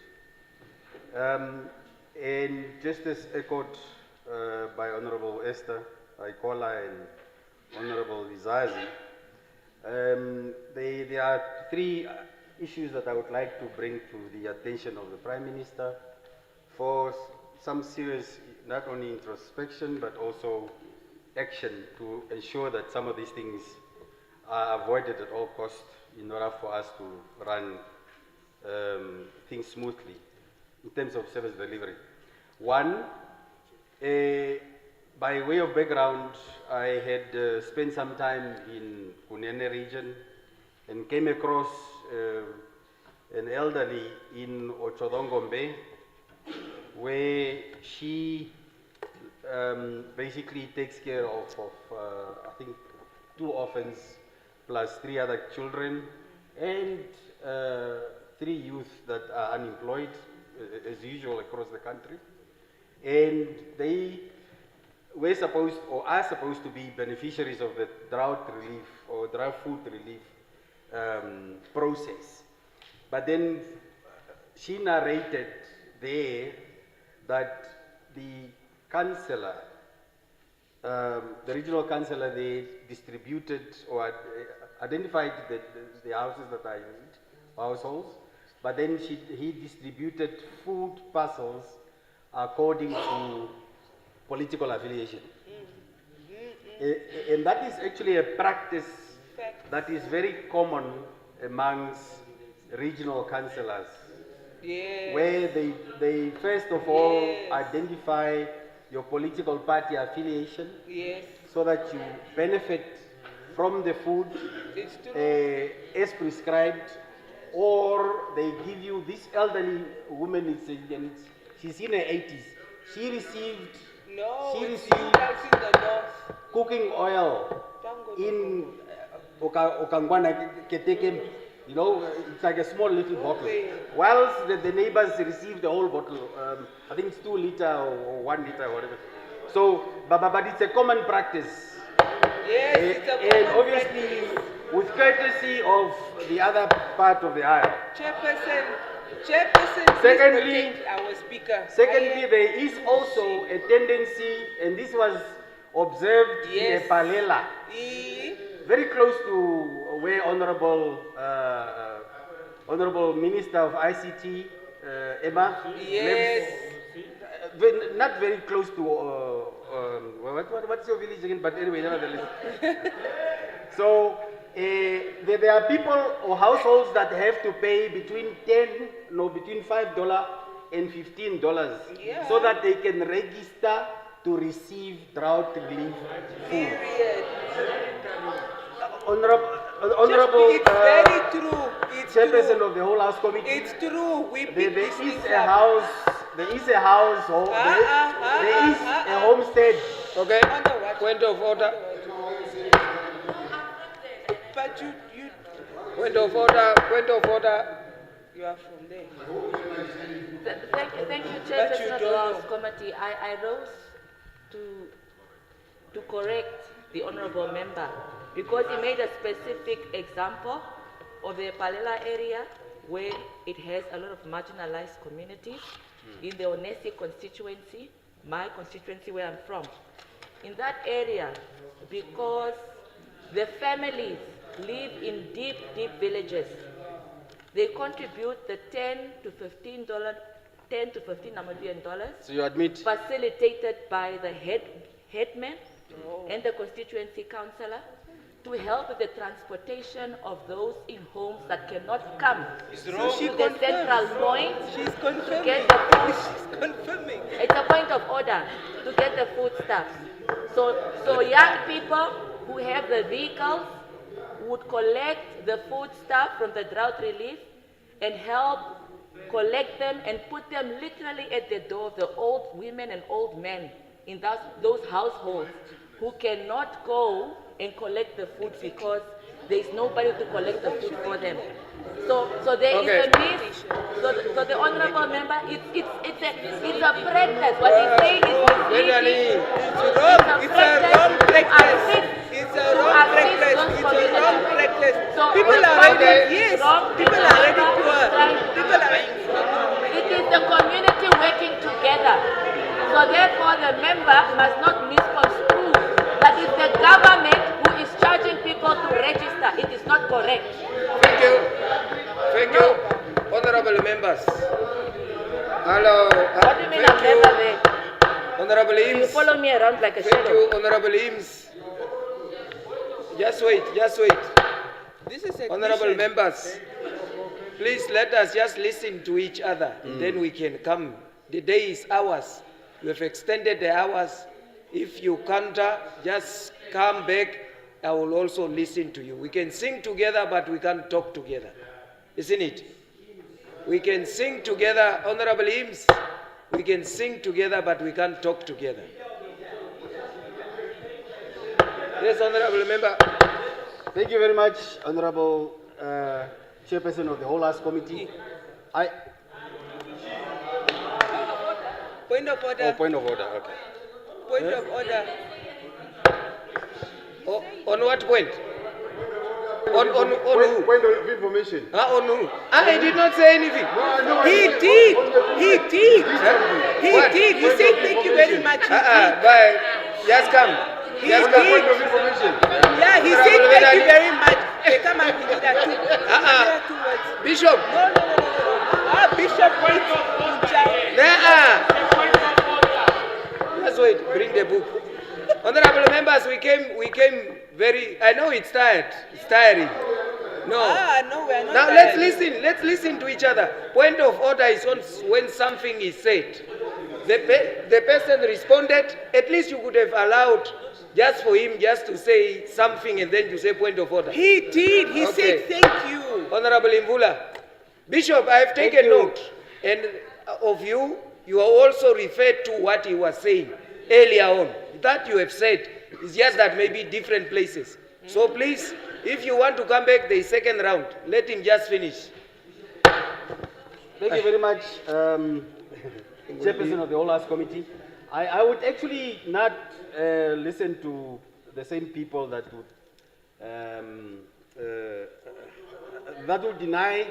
And just as echoed by Honorable Esther Aikola and Honorable Izazi, there are 3 issues that I would like to bring to the attention of the Prime Minister for some serious, not only introspection, but also action to ensure that some of these things are avoided at all costs in order for us to run things smoothly in terms of service delivery. One, by way of background, I had spent some time in Kunene region and came across an elderly in Ochodongombe, where she basically takes care of I think 2 orphans plus 3 other children and 3 youth that are unemployed, as usual across the country. And they were supposed, or are supposed to be beneficiaries of the drought relief or drought food relief process. But then she narrated there that the councillor, the regional councillor, they distributed or identified the houses that are in need, households, but then he distributed food parcels according to political affiliation. And that is actually a practice that is very common amongst regional councillors, Yes. where they first of all identify your political party affiliation, Yes. so that you benefit from the food It's true. as prescribed, or they give you this elderly woman, she's in her 80s. She received No, she it's received you guys in the north. cooking oil in Okangwana Ketekem. You know, it's like a small little bottle. Whilst the neighbors received the whole bottle, I think it's 2 liter or 1 liter or whatever. So, but it's a common practice. Yes, it's a And common obviously, with courtesy of the other part of the aisle. Chairperson, Secondly, please protect our speaker. Secondly, there is also a tendency, and this was observed in Palela, very close to where Honorable Minister of ICT, Emma, lives. Not very close to, what's your village again? But anyway, nevertheless. So, there are people or households that have to pay between $5 and $15 so that they can register to receive drought relief food. Honorable It's very true. It's Chairperson true. of the whole House Committee. It's true. We There pick these is things a up. house. There is a household. There is a homestead. Okay. Point of order. But you. Point of order. Point of order. You are from there. Thank you, But Chairperson you of the don't House Committee. I rose to correct the honourable member because he made a specific example of the Palela area where it has a lot of marginalized communities in the Onesi constituency, my constituency where I'm from. In that area, because the families live in deep villages, they contribute the $10 to $15 Namibian dollars. So you admit? Facilitated by the headman and the constituency councillor to help with the transportation of those in homes that cannot come to the central point to get the food. She's confirming. It's a point of order to get the foodstuffs. So young people who have the vehicles would collect the foodstuff from the drought relief and help collect them and put them literally at the door of the old women and old men in those households who cannot go and collect the food because there is nobody to collect the food for them. So there is a miss. So the honourable member, it's a practice. What he's saying is misleading. It's a wrong practice. It's a wrong practice. It's a wrong practice. People are already, yes, people are already poor. People are. It is the community working together. So therefore the member must not misconstrue that it's the government who is charging people to register. It is not correct. Thank you. Thank you, honorable members. Hello. What do you mean I'm never there? Honorable Eames. You follow me around like a shadow. Thank you, Honorable Eames. Just wait. This is a Honorable question. members, please let us just listen to each other. Then we can come. The day is ours. We have extended the hours. If you can't, just come back. I will also listen to you. We can sing together, but we can't talk together. Isn't it? We can sing together, Honorable Eames. We can sing together, but we can't talk together. Yes, Honorable Member. Thank you very much, Honorable Chairperson of the whole House Committee. Point of order. Oh, point of order, okay. Point of order. On what point? On who? Point of information. On who? I did not say anything. He did. He did. He did. He said thank you very much. He did. Bye. Just come. He Just did. come. Point of information. Yeah, he said thank you very much. They come and give that too. Bishop. No. Bishop, wait. Just wait. Bring the book. Honorable members, we came very. I know it's tired. It's tiring. No. No, we are not. Now let's listen to each other. Point of order is on when something is said. The person responded. At least you could have allowed just for him just to say something and then to say point of order. He did. He said thank you. Honorable Imvula. Bishop, I have taken note and of you. You are also referred to what he was saying earlier on. That you have said is just that maybe different places. So please, if you want to come back the second round, let him just finish. Thank you very much, Chairperson of the All House Committee. I would actually not listen to the same people that would deny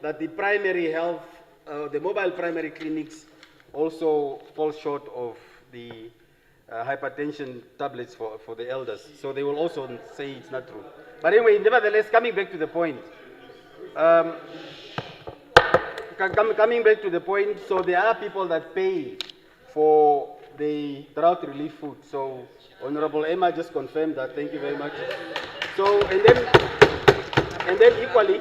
that the primary health, the mobile primary clinics also fall short of the hypertension tablets for the elders. So they will also say it's not true. But anyway, nevertheless, coming back to the point, so there are people that pay for the drought relief food. So Honorable Emma just confirmed that. Thank you very much. So, and then equally,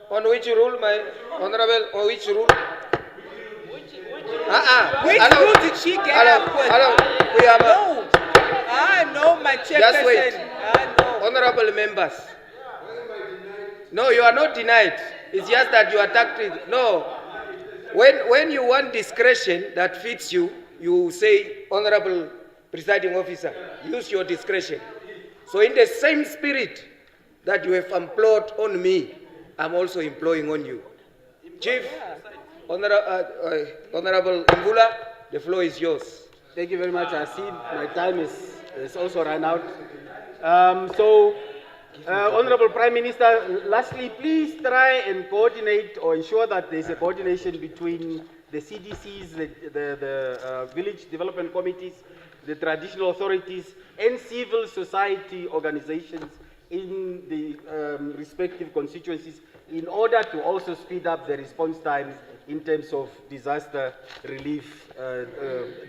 on which rule, my honorable, on which rule? Which rule did she get up with? We have no. No, my chairperson. Just wait. No. Honorable members. No, you are not denied. It's just that you attacked it. No. When you want discretion that fits you, you say, Honorable Presiding Officer, use your discretion. So in the same spirit that you have employed on me, I'm also employing on you. Chief, Honorable Imvula, the floor is yours. Thank you very much. I see my time is also run out. Honorable Prime Minister, lastly, please try and coordinate or ensure that there's a coordination between the CDCs, the village development committees, the traditional authorities, and civil society organizations in the respective constituencies in order to also speed up the response times in terms of disaster relief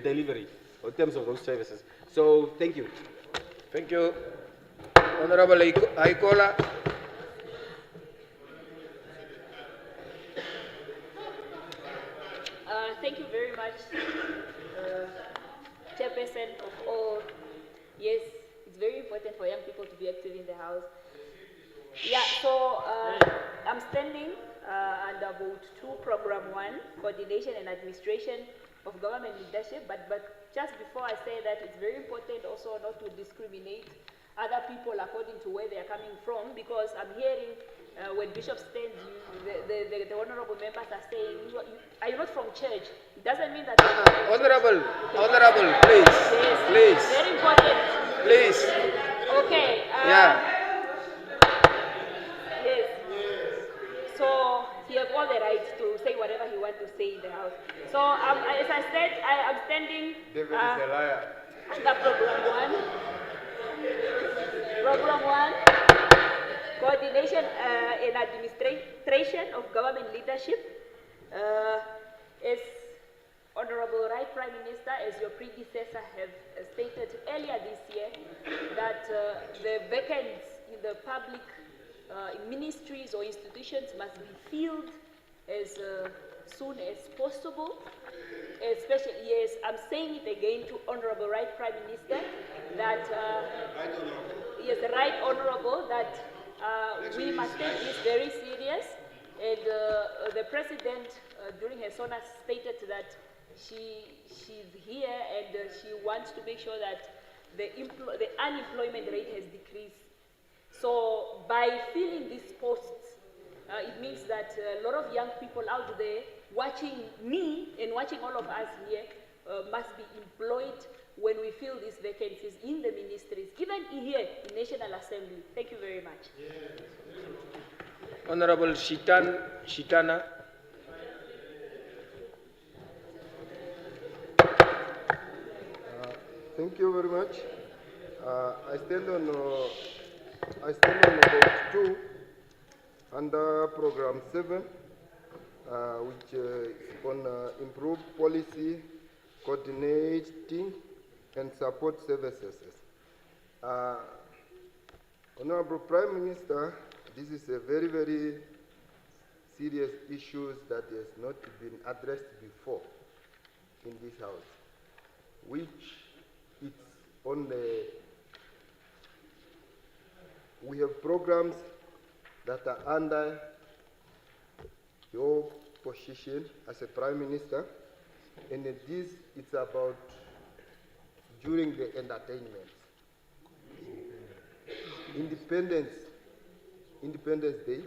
delivery, in terms of those services. So, thank you. Thank you. Honorable Aikola. Thank you very much, Chairperson of all. Yes, it's very important for young people to be active in the House. Yeah, so I'm standing under Vote 2, Program 1, Coordination and Administration of Government Leadership, but just before I say that, it's very important also not to discriminate other people according to where they are coming from, because I'm hearing when Bishop stands, the honorable members are saying, are you not from church? It doesn't mean that... Honorable, please, yes, please. Very important. Please. Okay. Yeah. Yes. So he has all the right to say whatever he wants to say in the House. So as I said, I'm standing David is a liar. Under Program 1. Program 1, Coordination and Administration of Government Leadership. As Honorable Right Prime Minister, as your predecessor have stated earlier this year, that the vacancies in the public ministries or institutions must be filled as soon as possible. Especially, yes, I'm saying it again to Honorable Right Prime Minister, that, yes, Right Honorable, that we must take this very serious. And the President, during her SONA, stated that she's here and she wants to make sure that the unemployment rate has decreased. So by filling these posts, it means that a lot of young people out there watching me and watching all of us here must be employed when we fill these vacancies in the ministries, even here in National Assembly. Thank you very much. Honorable Shitana. Thank you very much. I stand on Vote 2 under Program 7, which is on improved policy coordinating and support services. Honorable Prime Minister, this is a very, very serious issue that has not been addressed before in this House, which it's on the, we have programs that are under your position as a Prime Minister, and this, it's about during the entertainment. Independence Day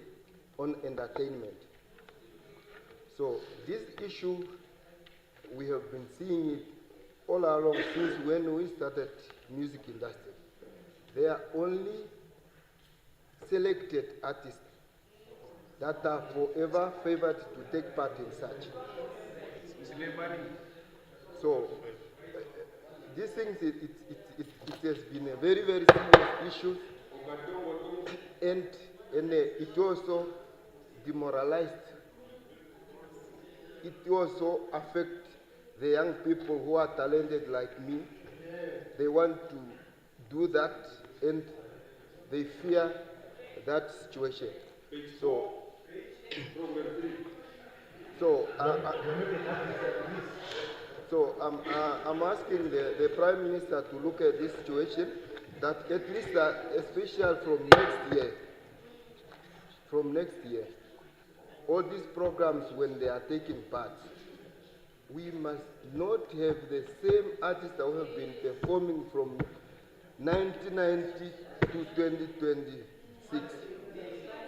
on entertainment. So this issue, we have been seeing it all along since when we started music industry. There are only selected artists that are forever favored to take part in such. So these things, it has been a very, very serious issue, and it also demoralized. It also affects the young people who are talented like me. They want to do that, and they fear that situation. I'm asking the Prime Minister to look at this situation, that at least, especially from next year, all these programs, when they are taking part, we must not have the same artists that have been performing from 1990 to 2026.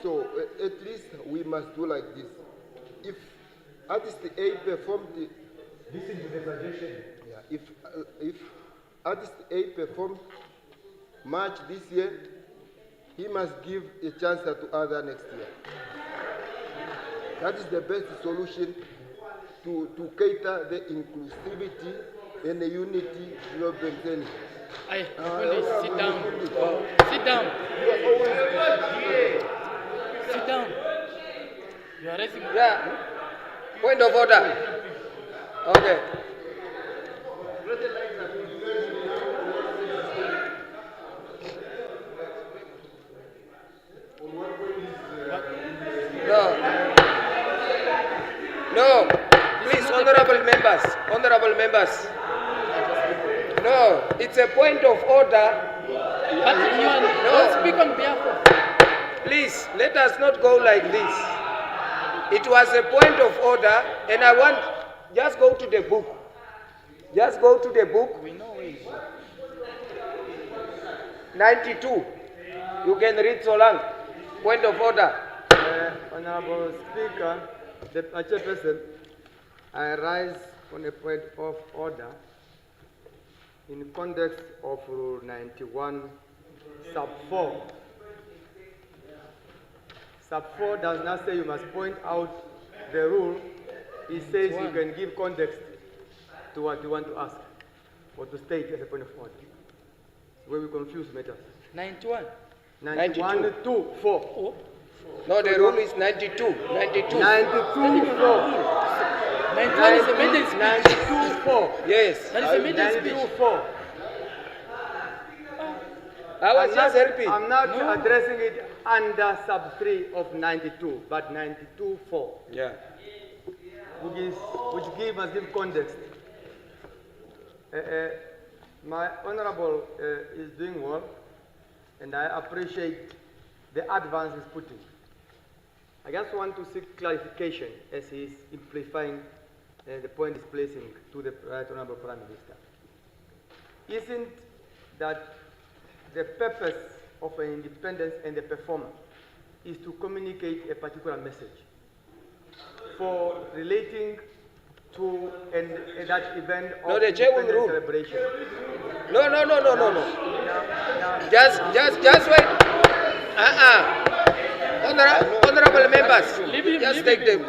So at least we must do like this. If artist A performed, listen to the suggestion. Yeah, if artist A performed March this year, he must give a chance to other next year. That is the best solution to cater the inclusivity and the unity development. Sit down. Sit down. Sit down. You are raising. Yeah. Point of order. Okay. No, please, honorable members. No, it's a point of order. But you don't speak on behalf of. Please, let us not go like this. It was a point of order, and I want, just go to the book. Just go to the book. We know it. 92. You can read so long. Point of order. Honorable Speaker, the Chairperson, I rise on a point of order in context of Rule 91, Sub 4. Sub 4 does not say you must point out the rule. It says you can give context to what you want to ask or to state as a point of order. Where we confuse matters. 91. 91, 2, 4. Oh. No, the rule is 92. 92. 92, 4. 91 is a maiden speech. 92, 4. Yes. That is a maiden speech. 92, 4. I was just helping. I'm not addressing it under sub 3 of 92, but 92, 4. Yeah. Which must give context. My honorable is doing well, and I appreciate the advance he's putting. I just want to seek clarification as he's amplifying the point he's placing to the Right Honorable Prime Minister. Isn't that the purpose of an independence and the performer is to communicate a particular message for relating to that event of independence celebration? No. Just wait. Honorable members, just take them.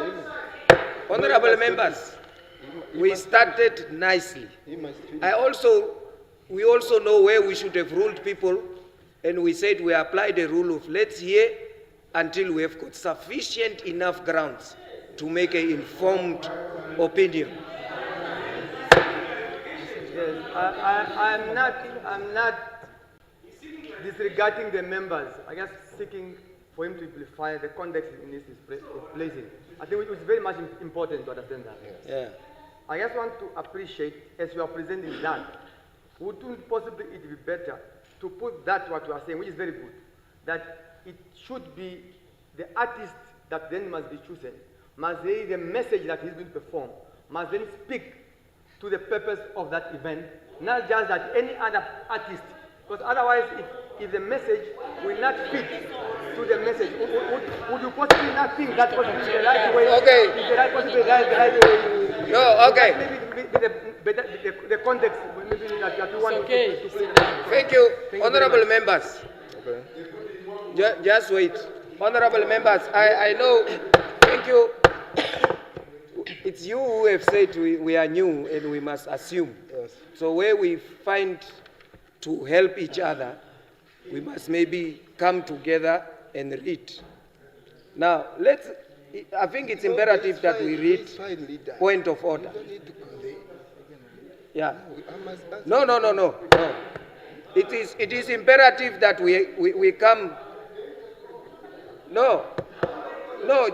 Honorable members, we started nicely. We also know where we should have ruled people, and we said we apply the rule of let's hear until we have got sufficient enough grounds to make an informed opinion. Yes, I'm not disregarding the members. I guess seeking for him to amplify the context in this is placing. I think it is very much important to understand that. Yeah. I just want to appreciate, as you are presenting that, wouldn't possibly it be better to put that what you are saying, which is very good, that it should be the artist that then must be chosen, must say the message that is being performed, must then speak to the purpose of that event, not just that any other artist, because otherwise if the message will not fit to the message, would you possibly not think that possibly the right way? Okay. Is the right possibly the right way? No, okay. Maybe the context, maybe that you want to play. Thank you, honorable members. Okay. Just wait. Honorable members, I know, thank you. It's you who have said we are new and we must assume. Yes. So where we find to help each other, we must maybe come together and read. Now, I think it's imperative that we read point of order. Yeah. No. It is imperative that we come. No,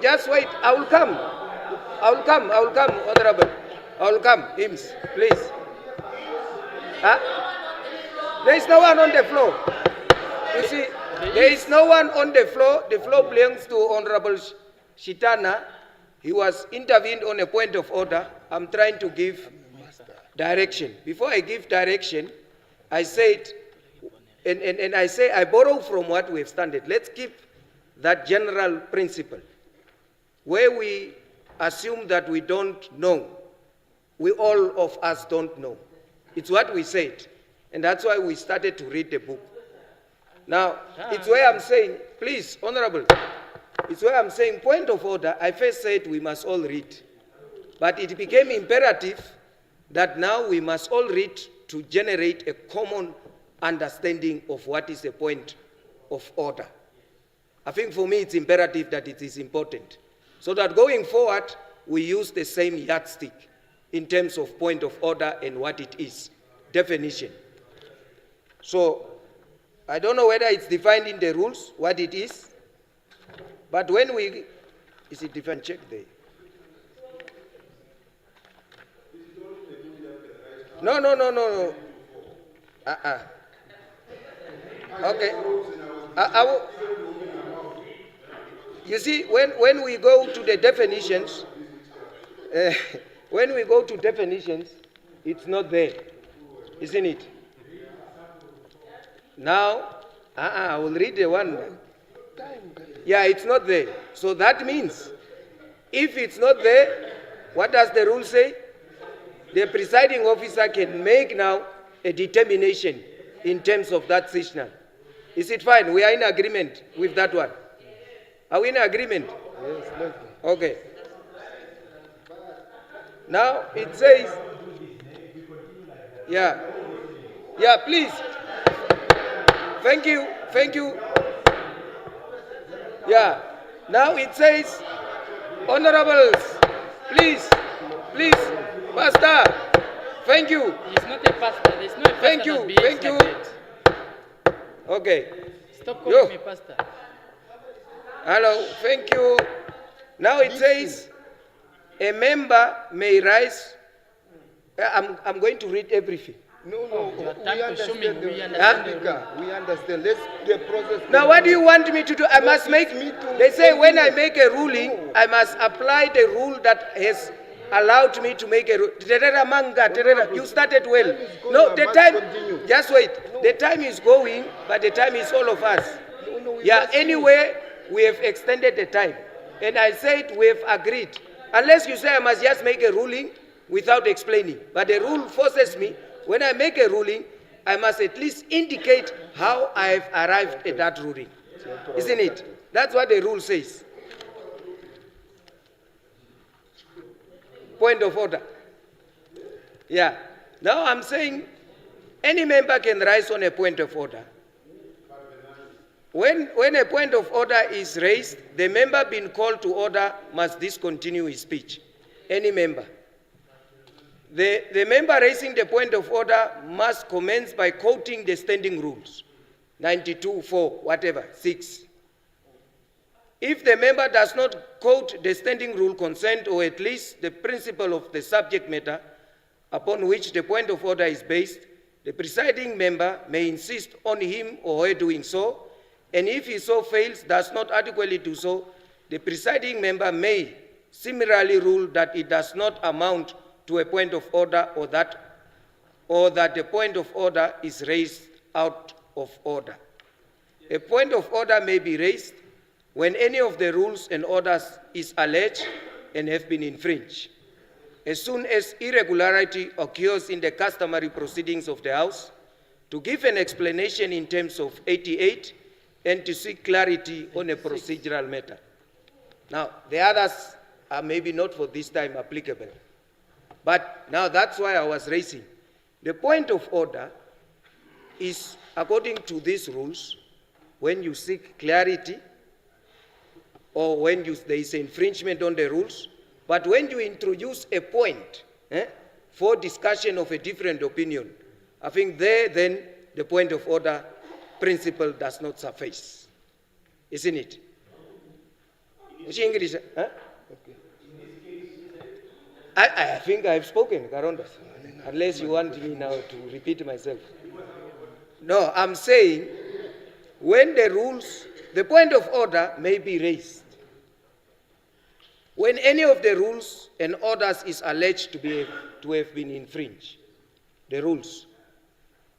just wait. I will come, honorable. I will come, Hims, please. Huh? There is no one on the floor. You see, there is no one on the floor. The floor belongs to Honorable Shitana. He was intervened on a point of order. I'm trying to give direction. Before I give direction, I said, and I say I borrow from what we have standard. Let's keep that general principle. Where we assume that we don't know, we all of us don't know. It's what we said. And that's why we started to read the book. Now, it's where I'm saying, please, honorable, it's where I'm saying, point of order, I first said we must all read. But it became imperative that now we must all read to generate a common understanding of what is the point of order. I think for me it's imperative that it is important. So that going forward, we use the same yardstick in terms of point of order and what it is, definition. So, I don't know whether it's defined in the rules, what it is, but when is it defined? Check there. No. Okay. You see, when we go to the definitions, it's not there, isn't it? Now, I will read the one. Yeah, it's not there. So that means, if it's not there, what does the rule say? The presiding officer can make now a determination in terms of that signal. Is it fine? We are in agreement with that one. Are we in agreement? Yes. Okay. Now it says, yeah, please. Thank you. Yeah. Now it says, honorables, please, Pastor. Thank you. He's not a pastor. There's no a pastor. Thank you. Okay. Stop calling me pastor. Hello. Thank you. Now it says, a member may rise. I'm going to read everything. No. We understand. We understand. Let's the process. Now, what do you want me to do? I must make. They say when I make a ruling, I must apply the rule that has allowed me to make a rule. You started well. No, the time. Just wait. The time is going, but the time is all of us. Yeah. Anyway, we have extended the time, and I said we have agreed. Unless you say I must just make a ruling without explaining, but the rule forces me. When I make a ruling, I must at least indicate how I have arrived at that ruling. Isn't it? That's what the rule says. Point of order. Yeah. Now I'm saying any member can rise on a point of order. When a point of order is raised, the member being called to order must discontinue his speech. Any member. The member raising the point of order must commence by quoting the standing rules, 92, 4, whatever, 6. If the member does not quote the standing rule consent or at least the principle of the subject matter upon which the point of order is based, the presiding member may insist on him or her doing so, and if he so fails, does not adequately do so, the presiding member may similarly rule that it does not amount to a point of order or that the point of order is raised out of order. A point of order may be raised when any of the rules and orders is alleged and have been infringed. As soon as irregularity occurs in the customary proceedings of the House, to give an explanation in terms of 88 and to seek clarity on a procedural matter. Now, the others are maybe not for this time applicable. But now that's why I was raising. The point of order is, according to these rules, when you seek clarity or when there is infringement on the rules, but when you introduce a point for discussion of a different opinion, I think there then the point of order principle does not suffice. Isn't it? English, huh? I think I have spoken, Karondas, unless you want me now to repeat myself. No, I'm saying when the rules, the point of order may be raised. When any of the rules and orders is alleged to have been infringed, the rules,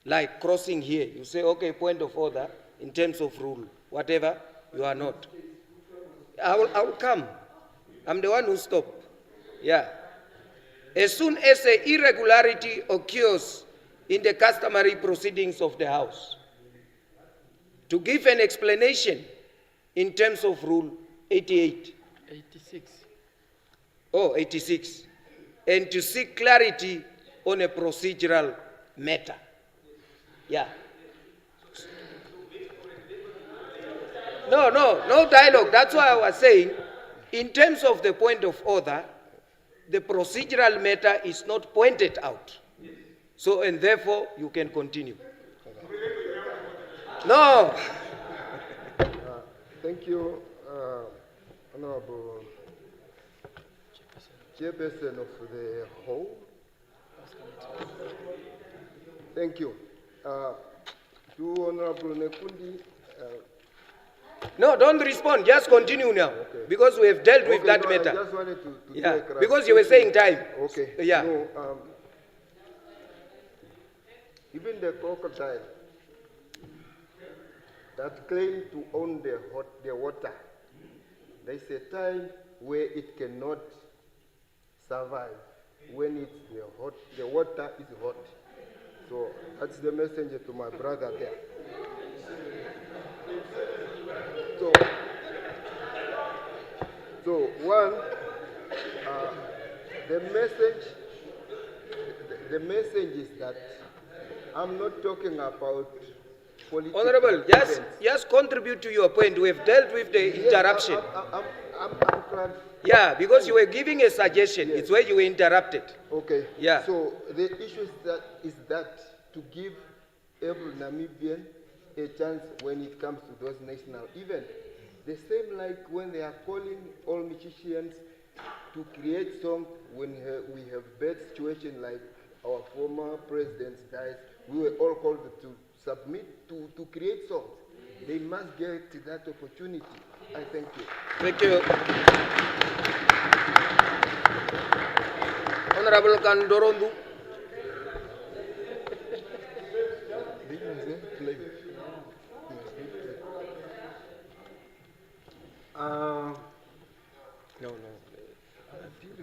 like crossing here, you say, okay, point of order in terms of rule, whatever, you are not. I will come. I'm the one who stopped. Yeah. As soon as an irregularity occurs in the customary proceedings of the House, to give an explanation in terms of Rule 88. 86. Oh, 86. And to seek clarity on a procedural matter. Yeah. No dialogue. That's why I was saying, in terms of the point of order, the procedural matter is not pointed out. So, and therefore, you can continue. No. Thank you, Honorable Chairperson of the whole. Thank you. To Honorable Nekundi. No, don't respond. Just continue now, okay. Because we have dealt with that matter. I just wanted to yeah, because you were saying time. Okay. Yeah. No, even the crocodile that claim to own the water, there's a time where it cannot survive when the water is hot. So that's the message to my brother there. So one, the message is that I'm not talking about political. Honorable, just contribute to your point. We have dealt with the interruption. I'm glad. Yeah, because you were giving a suggestion. Yes. It's where you were interrupted. Okay. Yeah. So the issue is that to give every Namibian a chance when it comes to those national events. The same like when they are calling all musicians to create songs when we have bad situation like our former president died, we were all called to submit to create songs. They must get that opportunity. I thank you. Thank you. Honorable Kandorondu.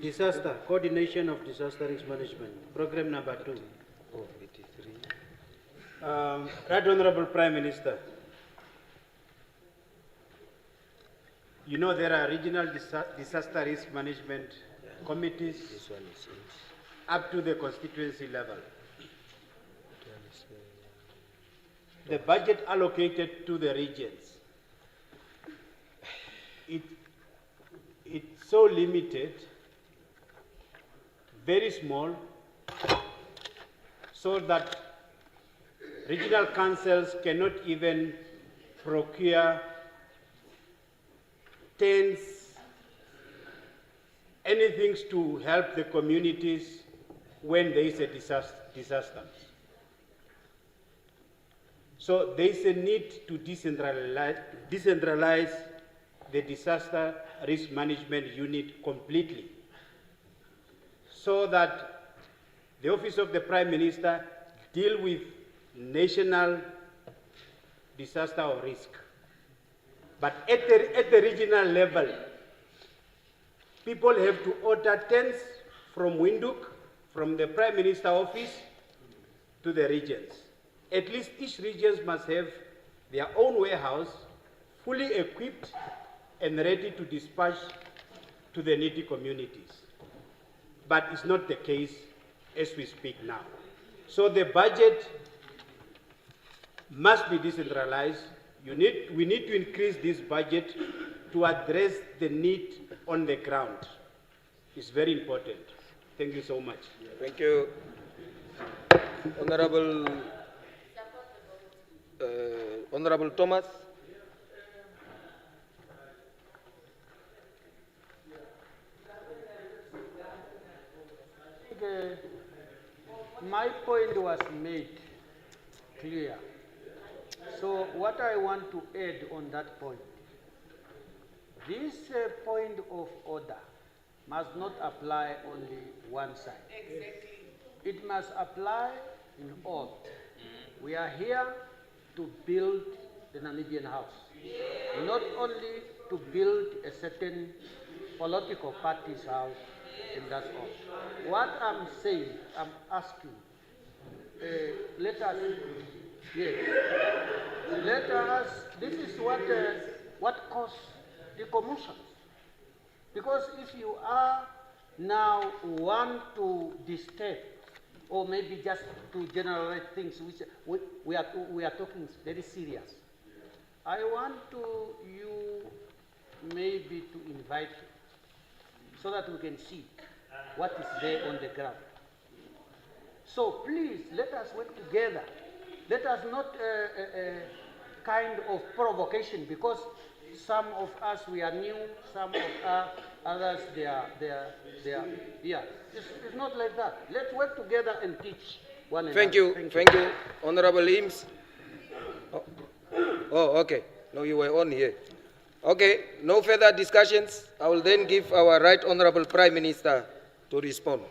Disaster, coordination of disaster risk management, program number 2. Right Honorable Prime Minister, you know there are regional disaster risk management committees up to the constituency level. The budget allocated to the regions, it's so limited, very small, so that regional councils cannot even procure tents, anything to help the communities when there is a disaster. So there is a need to decentralize the disaster risk management unit completely, so that the Office of the Prime Minister deal with national disaster or risk. But at the regional level, people have to order tents from Windhoek, from the Prime Minister office to the regions. At least each region must have their own warehouse, fully equipped and ready to dispatch to the needy communities. But it's not the case as we speak now. So the budget must be decentralized. We need to increase this budget to address the need on the ground. It's very important. Thank you so much. Thank you. Honorable Thomas. My point was made clear. So what I want to add on that point, this point of order must not apply only one side. Exactly. It must apply in all. We are here to build the Namibian house, not only to build a certain political party's house, and that's all. What I'm saying, I'm asking, let us, yes, let us, this is what caused the commotions. Because if you are now want to disturb, or maybe just to generalize things, which we are talking very serious, I want you maybe to invite so that we can see what is there on the ground. So please, let us work together. Let us not kind of provocation, because some of us, we are new, some of others, they are, yeah. It's not like that. Let's work together and teach one another. Thank you. Honorable Eames. Oh, okay. No, you were on here. Okay, no further discussions. I will then give our Right Honorable Prime Minister to respond.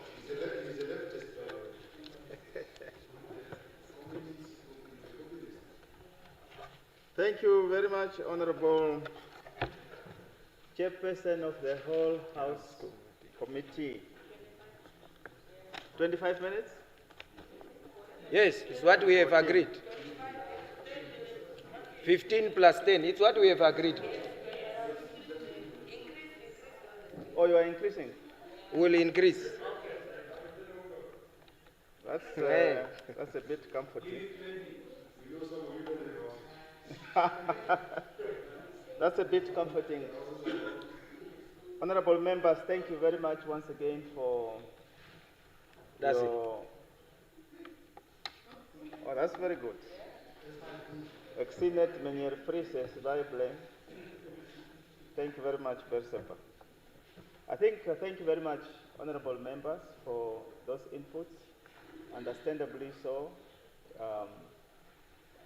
Thank you very much, Honorable Chairperson of the whole House Committee. 25 minutes? Yes, it's what we have agreed. 15 plus 10, it's what we have agreed. Oh, you are increasing? We'll increase. That's a bit comforting. That's a bit comforting. Honorable members, thank you very much once again for Oh, that's very good. Exceeded many phrases, Bible. Thank you very much, Persepa. Thank you very much, honorable members, for those inputs. Understandably so.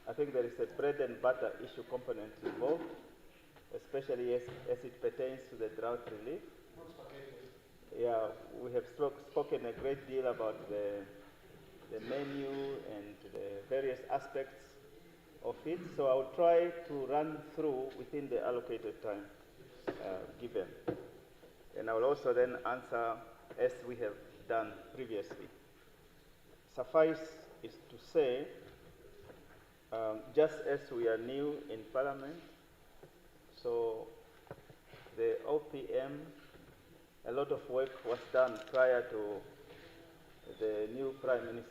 I think there is a bread and butter issue component involved, especially as it pertains to the drought relief. Yeah, we have spoken a great deal about the menu and the various aspects of it, so I will try to run through within the allocated time given. And I will also then answer as we have done previously. Suffice is to say, just as we are new in Parliament, so the OPM, a lot of work was done prior to the new Prime Minister.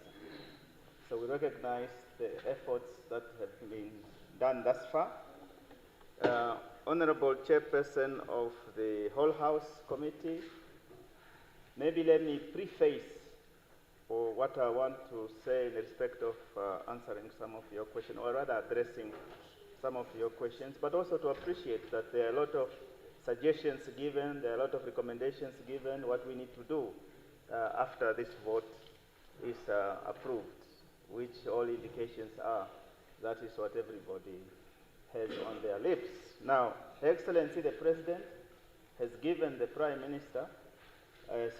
So we recognize the efforts that have been done thus far. Honorable Chairperson of the Whole House Committee, maybe let me preface for what I want to say in respect of answering some of your questions, or rather addressing some of your questions, but also to appreciate that there are a lot of suggestions given, there are a lot of recommendations given, what we need to do after this vote is approved, which all indications are that is what everybody has on their lips. Now, Her Excellency the President has given the Prime Minister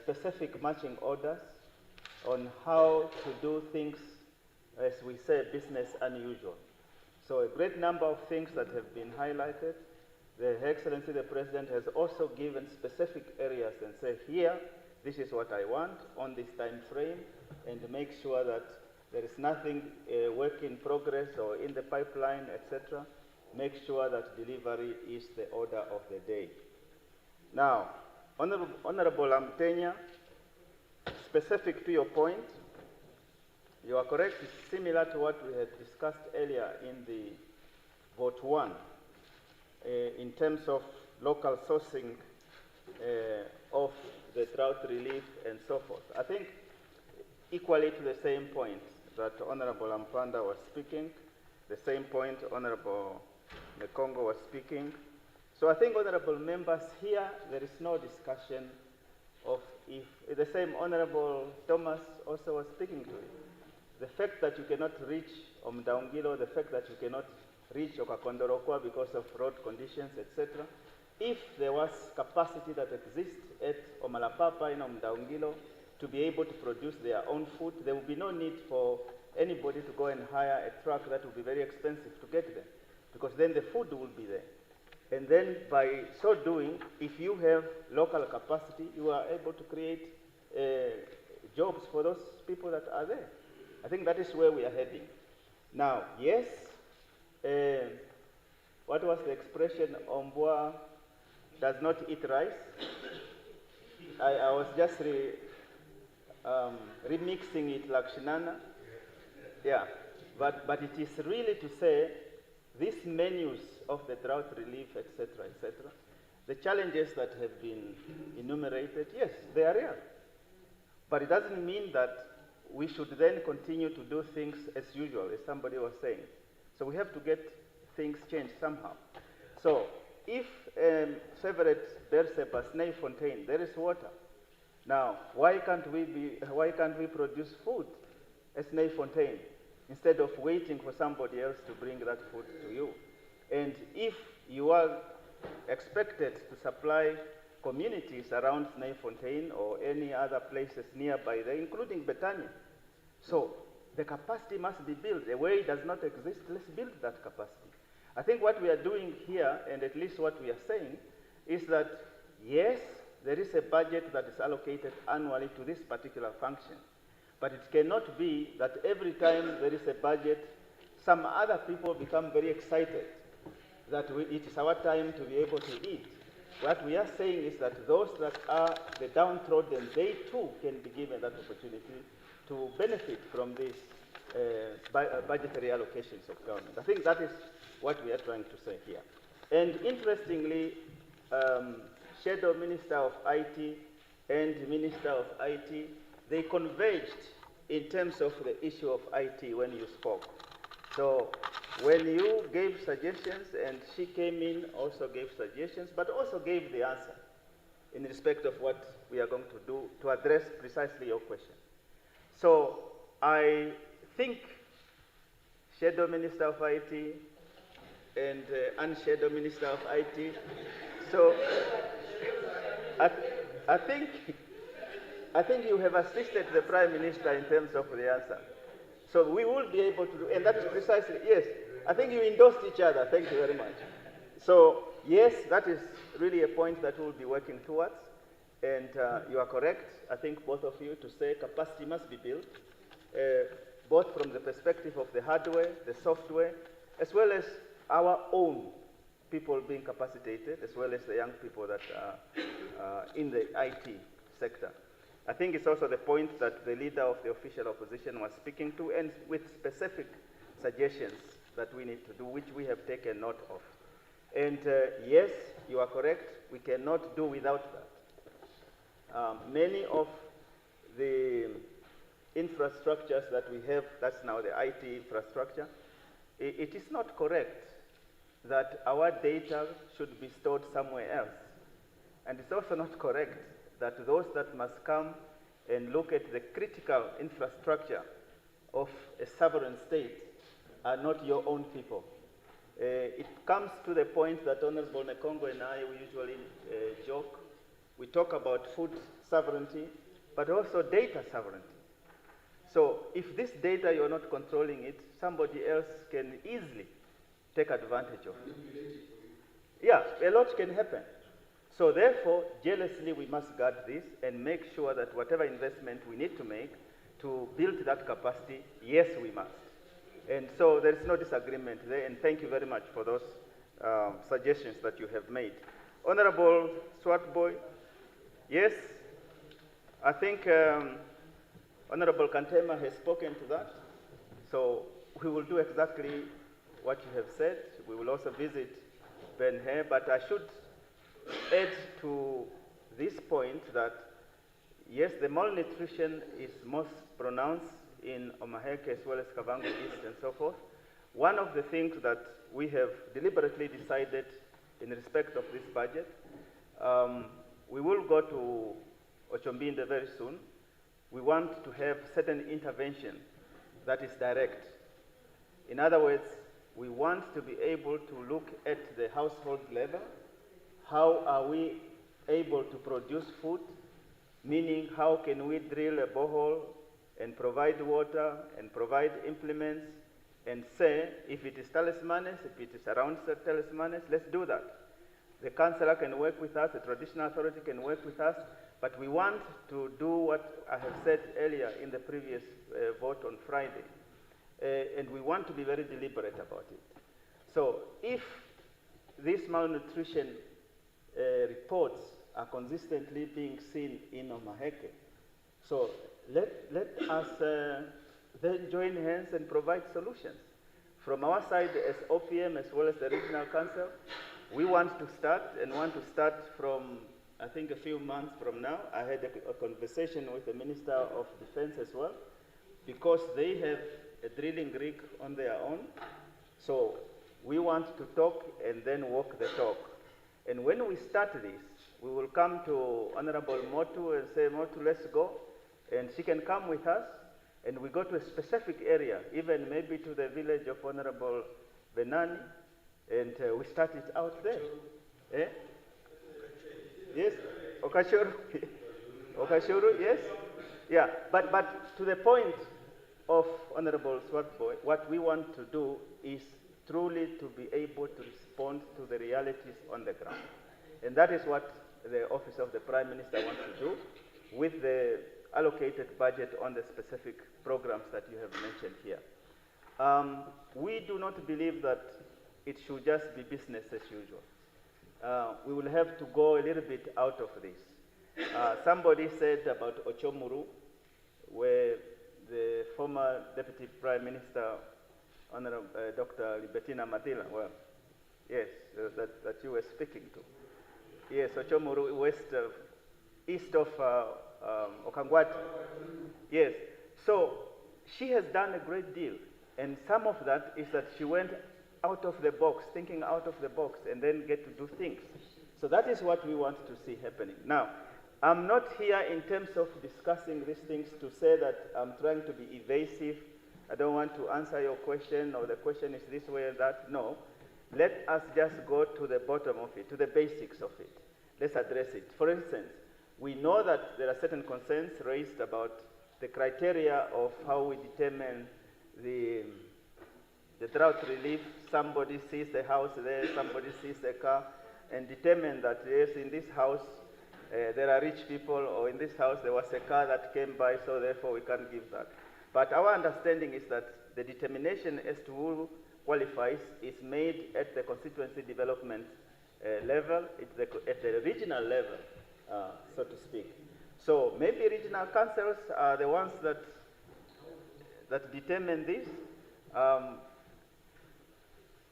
specific marching orders on how to do things, as we say, business unusual. So a great number of things that have been highlighted. Her Excellency the President has also given specific areas and said, here, this is what I want on this time frame, and make sure that there is nothing work in progress or in the pipeline, etc. Make sure that delivery is the order of the day. Now, Honorable Amtenya, specific to your point, you are correct. It's similar to what we had discussed earlier in the vote 1 in terms of local sourcing of the drought relief and so forth. I think equally to the same point that Honorable Ampanda was speaking, the same point Honorable Mekongo was speaking. So I think, honorable members, here there is no discussion of if the same Honorable Thomas also was speaking to it. The fact that you cannot reach Omdaungilo, the fact that you cannot reach Okakondorokwa because of road conditions, etc. If there was capacity that exists at Omalapapa in Omdaungilo to be able to produce their own food, there will be no need for anybody to go and hire a truck that will be very expensive to get there, because then the food will be there. And then by so doing, if you have local capacity, you are able to create jobs for those people that are there. I think that is where we are heading. Now, yes, what was the expression? Ombwa does not eat rice. I was just remixing it like Shinana. Yeah, but it is really to say these menus of the drought relief, etc., etc., the challenges that have been enumerated, yes, they are real. But it doesn't mean that we should then continue to do things as usual, as somebody was saying. So we have to get things changed somehow. So if favorite Berseba, Sneyfontein, there is water. Now, why can't we produce food at Sneyfontein instead of waiting for somebody else to bring that food to you? And if you are expected to supply communities around Sneyfontein or any other places nearby there, including Betania, so the capacity must be built. A way does not exist, let's build that capacity. I think what we are doing here, and at least what we are saying, is that yes, there is a budget that is allocated annually to this particular function, but it cannot be that every time there is a budget, some other people become very excited that it is our time to be able to eat. What we are saying is that those that are the downtrodden, they too can be given that opportunity to benefit from these budgetary allocations of government. I think that is what we are trying to say here. And interestingly, Shadow Minister of IT and Minister of IT, they converged in terms of the issue of IT when you spoke. So when you gave suggestions, and she came in, also gave suggestions, but also gave the answer in respect of what we are going to do to address precisely your question. So I think Shadow Minister of IT and Unshadow Minister of IT, so I think you have assisted the Prime Minister in terms of the answer. So we will be able to do, and that is precisely, yes, I think you endorsed each other. Thank you very much. So yes, that is really a point that we'll be working towards, and you are correct, I think both of you, to say capacity must be built, both from the perspective of the hardware, the software, as well as our own people being capacitated, as well as the young people that are in the IT sector. I think it's also the point that the leader of the official opposition was speaking to, and with specific suggestions that we need to do, which we have taken note of. And yes, you are correct, we cannot do without that. Many of the infrastructures that we have, that's now the IT infrastructure, it is not correct that our data should be stored somewhere else. And it's also not correct that those that must come and look at the critical infrastructure of a sovereign state are not your own people. It comes to the point that Honorable Nekongo and I, we usually joke. We talk about food sovereignty, but also data sovereignty. So if this data, you're not controlling it, somebody else can easily take advantage of it. Yeah, a lot can happen. So therefore, jealously, we must guard this and make sure that whatever investment we need to make to build that capacity, yes, we must. And so there is no disagreement there, and thank you very much for those suggestions that you have made. Honorable Swartboy, yes, I think Honorable Kantema has spoken to that, so we will do exactly what you have said. We will also visit Ben Hare, but I should add to this point that, yes, the malnutrition is most pronounced in Omaheke as well as Kavango East and so forth. One of the things that we have deliberately decided in respect of this budget, we will go to Ochombinde very soon. We want to have certain intervention that is direct. In other words, we want to be able to look at the household level. How are we able to produce food? Meaning, how can we drill a borehole and provide water and provide implements and say, if it is talismanes, if it is around talismanes, let's do that. The councillor can work with us, the traditional authority can work with us, but we want to do what I have said earlier in the previous vote on Friday. And we want to be very deliberate about it. So if this malnutrition reports are consistently being seen in Omaheke, so let us then join hands and provide solutions. From our side as OPM as well as the Regional Council, we want to start and want to start from, I think, a few months from now. I had a conversation with the Minister of Defense as well, because they have a drilling rig on their own. So we want to talk and then walk the talk. And when we start this, we will come to Honorable Motu and say, Motu, let's go. And she can come with us, and we go to a specific area, even maybe to the village of Honorable Benani, and we start it out there. Eh? Yes? Okashuru? Okashuru, yes? Yeah, but to the point of Honorable Swartboy, what we want to do is truly to be able to respond to the realities on the ground. And that is what the Office of the Prime Minister wants to do with the allocated budget on the specific programs that you have mentioned here. We do not believe that it should just be business as usual. We will have to go a little bit out of this. Somebody said about Ochomuru, where the former Deputy Prime Minister, Honorable Dr. Libertina Madila, well, yes, that you were speaking to. Yes, Ochomuru, east of Okangwati. Yes, so she has done a great deal, and some of that is that she went out of the box, thinking out of the box, and then get to do things. So that is what we want to see happening. Now, I'm not here in terms of discussing these things to say that I'm trying to be evasive. I don't want to answer your question, or the question is this way or that. No. Let us just go to the bottom of it, to the basics of it. Let's address it. For instance, we know that there are certain concerns raised about the criteria of how we determine the drought relief. Somebody sees the house there, somebody sees the car, and determine that, yes, in this house there are rich people, or in this house there was a car that came by, so therefore we can't give that. But our understanding is that the determination as to who qualifies is made at the constituency development level, at the regional level, so to speak. So maybe regional councils are the ones that determine this.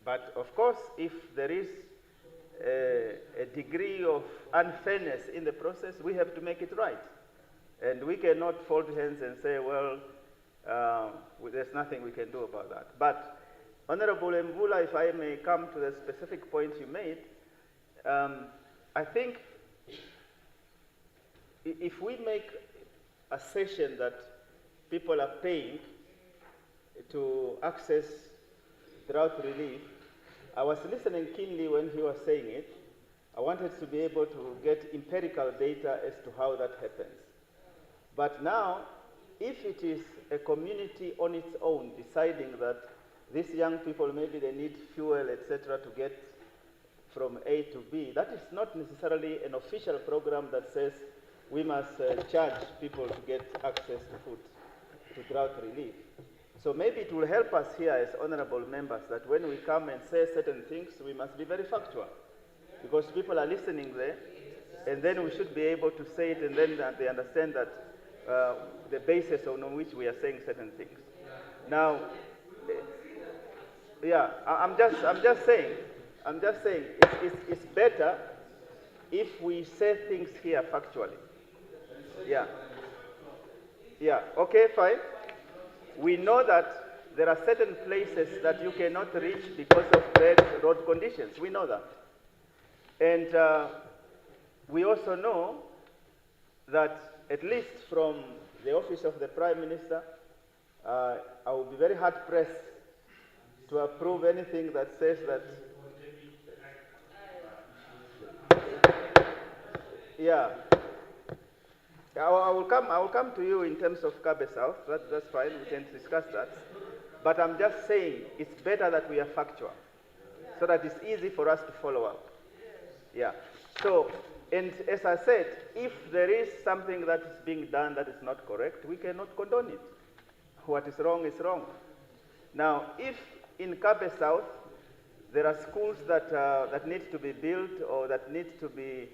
But of course, if there is a degree of unfairness in the process, we have to make it right. And we cannot fold hands and say, well, there's nothing we can do about that. But Honorable Mvula, if I may come to the specific points you made, I think if we make a session that people are paying to access drought relief, I was listening keenly when he was saying it. I wanted to be able to get empirical data as to how that happens. But now, if it is a community on its own deciding that these young people, maybe they need fuel, etc., to get from A to B, that is not necessarily an official program that says we must charge people to get access to food, to drought relief. So maybe it will help us here as honorable members that when we come and say certain things, we must be very factual, because people are listening there, and then we should be able to say it, and then they understand that the basis on which we are saying certain things. Now, yeah, I'm just saying, it's better if we say things here factually. Yeah. Yeah, okay, fine. We know that there are certain places that you cannot reach because of bad road conditions. We know that. And we also know that, at least from the office of the Prime Minister, I will be very hard-pressed to approve anything that says that. Yeah. I will come to you in terms of Kabe South. That's fine. We can discuss that. But I'm just saying it's better that we are factual, so that it's easy for us to follow up. Yeah. So, and as I said, if there is something that is being done that is not correct, we cannot condone it. What is wrong is wrong. Now, if in Kabe South there are schools that need to be built or that need to be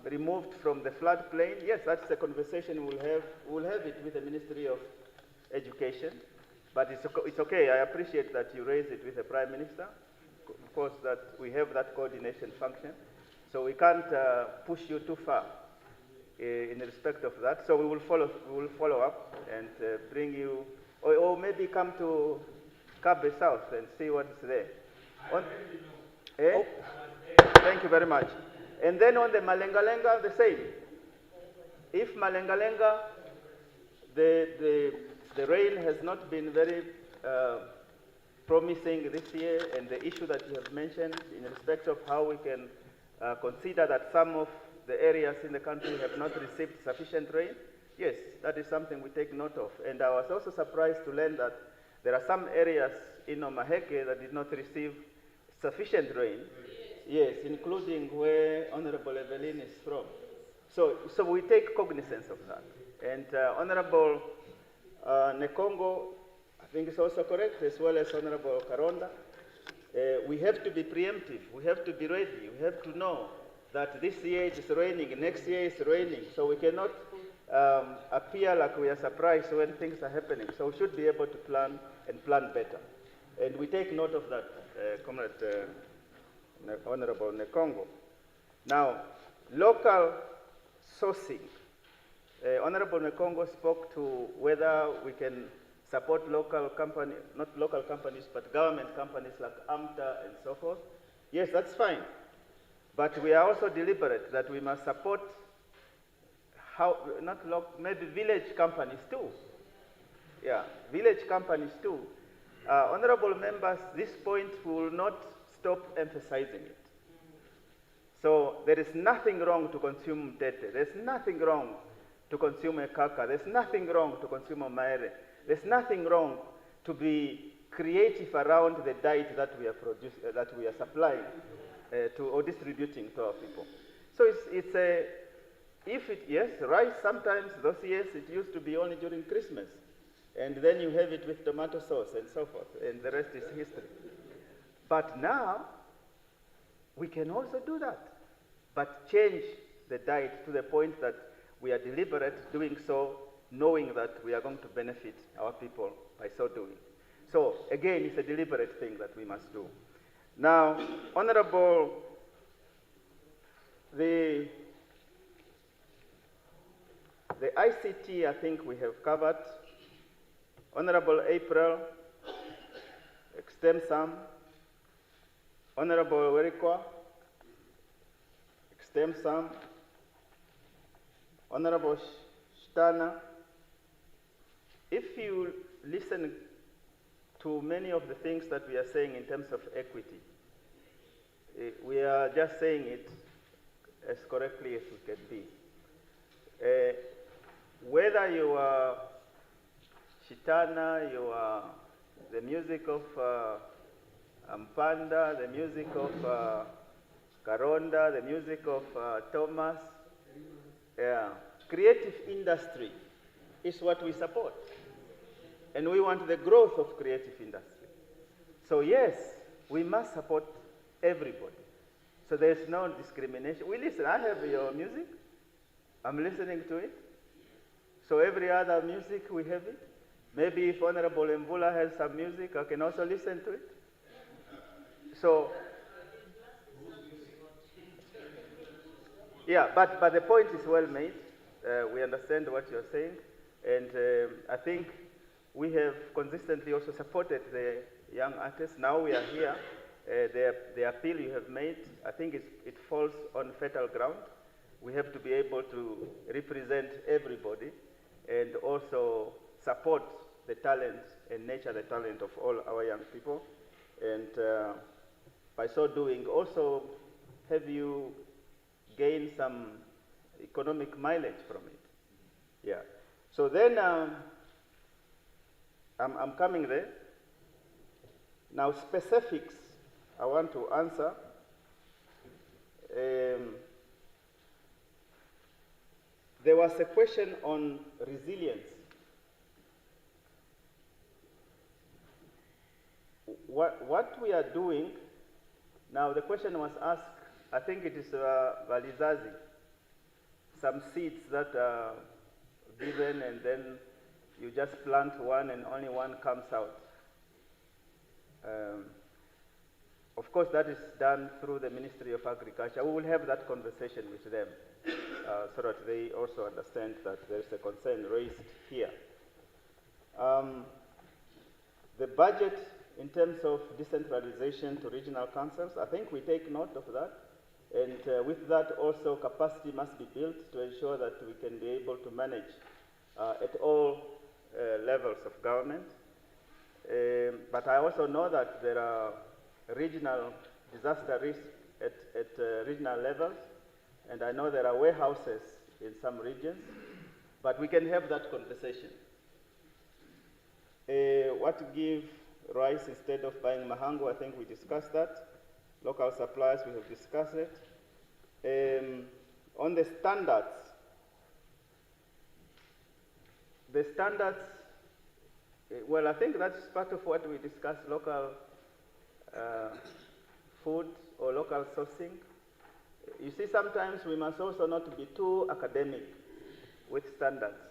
removed from the floodplain, yes, that's a conversation we'll have it with the Ministry of Education. But it's okay. I appreciate that you raise it with the Prime Minister. Of course, that we have that coordination function. So we can't push you too far in respect of that. So we will follow up and bring you, or maybe come to Kabe South and see what is there. Thank you very much. And then on the Malengalenga, the same. If Malengalenga, the rain has not been very promising this year, and the issue that you have mentioned in respect of how we can consider that some of the areas in the country have not received sufficient rain, yes, that is something we take note of. And I was also surprised to learn that there are some areas in Omaheke that did not receive sufficient rain. Yes, including where Honorable Evelyn is from. So we take cognizance of that. And Honorable Nekongo, I think is also correct, as well as Honorable Karonda. We have to be preemptive. We have to be ready. We have to know that this year it is raining, next year it's raining. So we cannot appear like we are surprised when things are happening. So we should be able to plan and plan better. And we take note of that, Comrade Honorable Nekongo. Now, local sourcing. Honorable Nekongo spoke to whether we can support local companies, not local companies, but government companies like AMTA and so forth. Yes, that's fine. But we are also deliberate that we must support maybe village companies too. Yeah, village companies too. Honorable members, this point will not stop emphasizing it. So there is nothing wrong to consume tete. There's nothing wrong to consume a kaka. There's nothing wrong to consume a maere. There's nothing wrong to be creative around the diet that we are supplying or distributing to our people. So yes, rice sometimes those years it used to be only during Christmas, and then you have it with tomato sauce and so forth, and the rest is history. But now, we can also do that, but change the diet to the point that we are deliberate doing so, knowing that we are going to benefit our people by so doing. So, again, it's a deliberate thing that we must do. Now, Honorable, the ICT, I think we have covered. Honorable April, extend some. Honorable Werikwa, extend some. Honorable Stana, if you listen to many of the things that we are saying in terms of equity, we are just saying it as correctly as we can be. Whether you are Shitana, you are the music of Mpanda, the music of Karonda, the music of Thomas, creative industry is what we support. And we want the growth of creative industry. So yes, we must support everybody. So there's no discrimination. We listen. I have your music. I'm listening to it. So every other music, we have it. Maybe if Honorable Mbula has some music, I can also listen to it. So, yeah, but the point is well made. We understand what you're saying. And I think we have consistently also supported the young artists. Now we are here. The appeal you have made, I think it falls on fertile ground. We have to be able to represent everybody and also support the talent and nurture the talent of all our young people. And by so doing, also have you gained some economic mileage from it. Yeah. So then I'm coming there. Now specifics I want to answer. There was a question on resilience. What we are doing, now the question was asked, I think it is Valizazi, some seeds that are given and then you just plant one and only one comes out. Of course, that is done through the Ministry of Agriculture. We will have that conversation with them so that they also understand that there is a concern raised here. The budget in terms of decentralization to regional councils, I think we take note of that. And with that also capacity must be built to ensure that we can be able to manage at all levels of government. But I also know that there are regional disaster risk at regional levels, and I know there are warehouses in some regions, but we can have that conversation. What to give rice instead of buying mahango, I think we discussed that. Local suppliers, we have discussed it. On the standards, well, I think that's part of what we discussed, local food or local sourcing. You see, sometimes we must also not be too academic with standards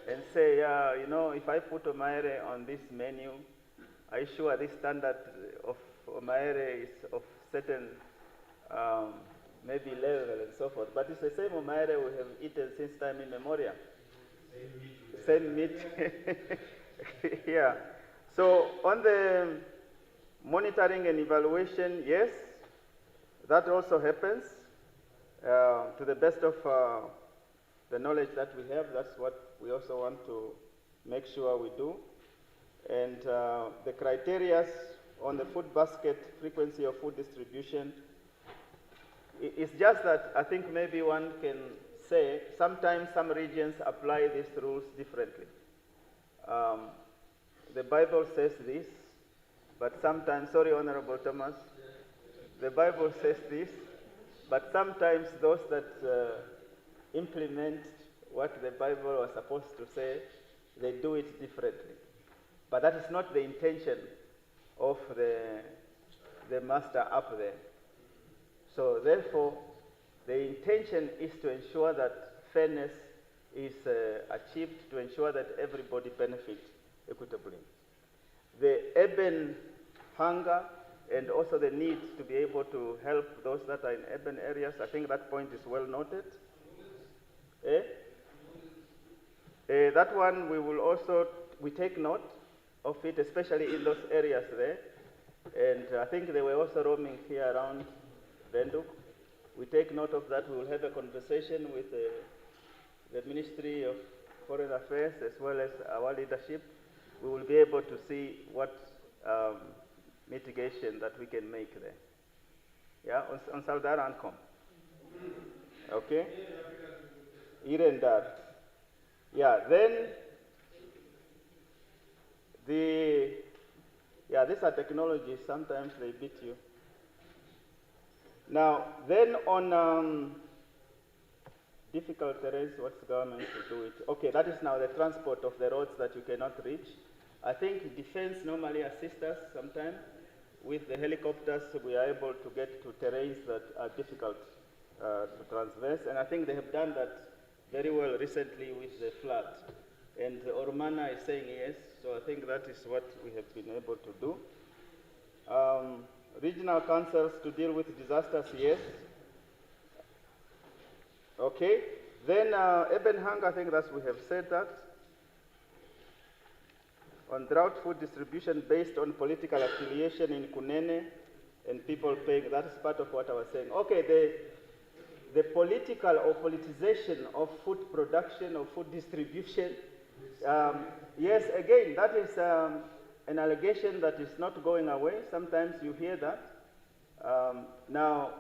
and say, you know, if I put omaere on this menu, I'm sure this standard of omaere is of certain maybe level and so forth. But it's the same omaere we have eaten since time immemorial. Same meat. Yeah. So on the monitoring and evaluation, yes, that also happens. To the best of the knowledge that we have, that's what we also want to make sure we do. And the criteria on the food basket, frequency of food distribution, it's just that I think maybe one can say sometimes some regions apply these rules differently. The Bible says this, but sometimes, sorry, Honorable Thomas, the Bible says this, but sometimes those that implement what the Bible was supposed to say, they do it differently. But that is not the intention of the master up there. So therefore, the intention is to ensure that fairness is achieved, to ensure that everybody benefits equitably. The urban hunger and also the need to be able to help those that are in urban areas, I think that point is well noted. That one we will also we take note of it, especially in those areas there. And I think they were also roaming here around Benduk. We take note of that. We will have a conversation with the Ministry of Foreign Affairs as well as our leadership. We will be able to see what mitigation that we can make there. Yeah, on Saldar Ancom. Okay? Irendar. Yeah, then these are technologies, sometimes they beat you. Now, then on difficult terrains, what's the government to do it? Okay, that is now the transport of the roads that you cannot reach. I think defense normally assists us sometimes. With the helicopters, we are able to get to terrains that are difficult to traverse, and I think they have done that very well recently with the flood. And Ormana is saying yes, so I think that is what we have been able to do. Regional councils to deal with disasters, yes. Okay, then urban hunger, I think we have said that. On drought food distribution based on political affiliation in Kunene and people paying, that is part of what I was saying. Okay, the political or politicization of food production or food distribution, yes, again, that is an allegation that is not going away. Sometimes you hear that. Now,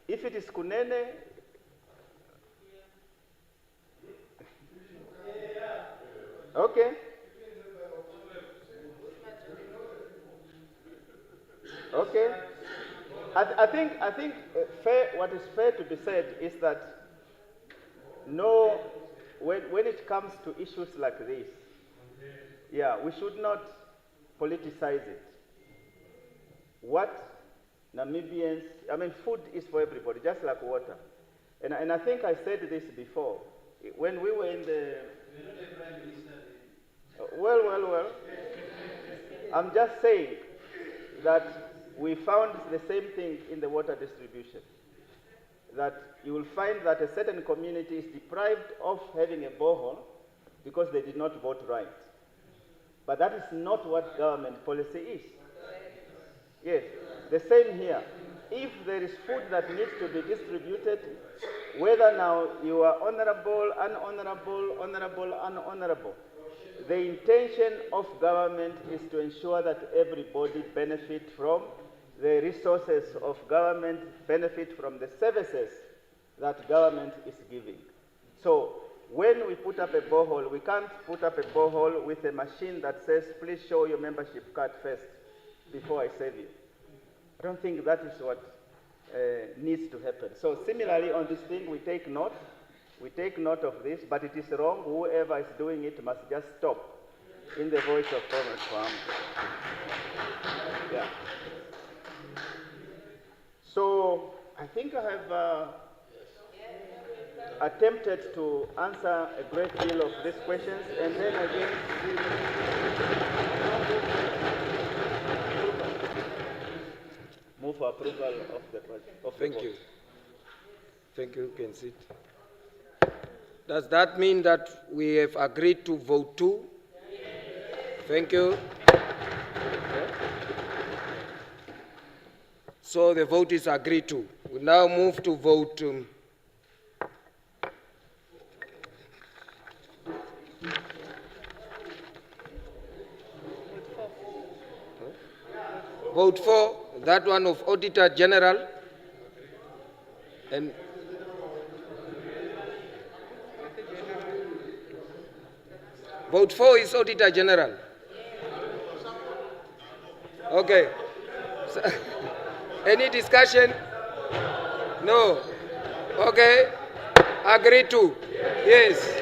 if it is Kunene, okay. Okay. I think what is fair to be said is that no, when it comes to issues like this, yeah, we should not politicize it. What Namibians, I mean, food is for everybody, just like water. And I think I said this before. When we were in the... Well. I'm just saying that we found the same thing in the water distribution. That you will find that a certain community is deprived of having a borehole because they did not vote right. But that is not what government policy is. Yes, the same here. If there is food that needs to be distributed, whether now you are honorable, unhonorable, the intention of government is to ensure that everybody benefit from the resources of government, benefit from the services that government is giving. So when we put up a borehole, we can't put up a borehole with a machine that says, please show your membership card first before I save you. I don't think that is what needs to happen. So similarly on this thing, we take note of this, but it is wrong. Whoever is doing it must just stop in the voice of Thomas Farm. Yeah. So I think I have attempted to answer a great deal of these questions, and then again, move for approval of the budget. Thank you. Thank you. You can sit. Does that mean that we have agreed to vote 2? Thank you. So the vote is agreed to. We now move to vote. Vote 4, that one of Auditor General. And vote 4 is Auditor General. Okay. So, any discussion? No. Okay. Agree to? Yes.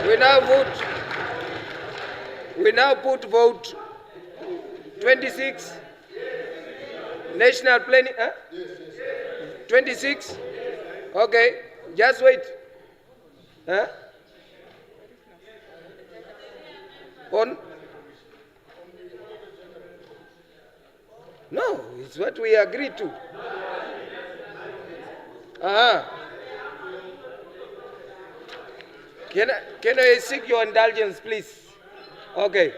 We now put vote 26. National planning. 26. Okay. Just wait. On? No, it's what we agreed to. Can I seek your indulgence, please? Okay.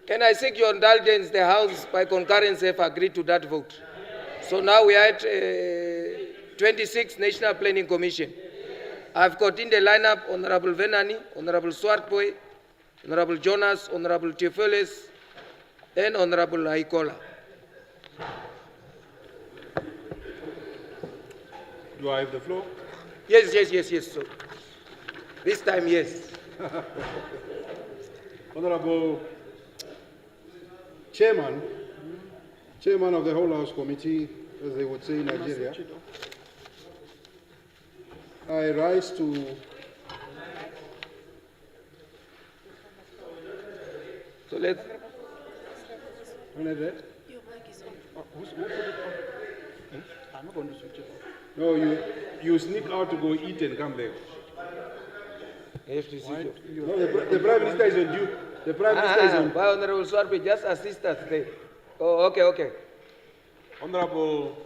Can I seek your indulgence? The House, by concurrence, have agreed to that vote. So now we are at 26 National Planning Commission. I've got in the lineup Honorable Venani, Honorable Swartboy, Honorable Jonas, Honorable Teofeles, and Honorable Haikola. Do I have the floor? Yes. So this time, yes. Honorable Chairman of the Whole House Committee, as they would say in Nigeria, I rise to so let's. When is that? Your mic is on. Who put it on? I'm not going to switch it on. No, you sneak out to go eat and come back. No, the Prime Minister is on due. The Prime Minister is on. Why, Honorable Swartboy, just assist us there. Oh, okay. Honorable,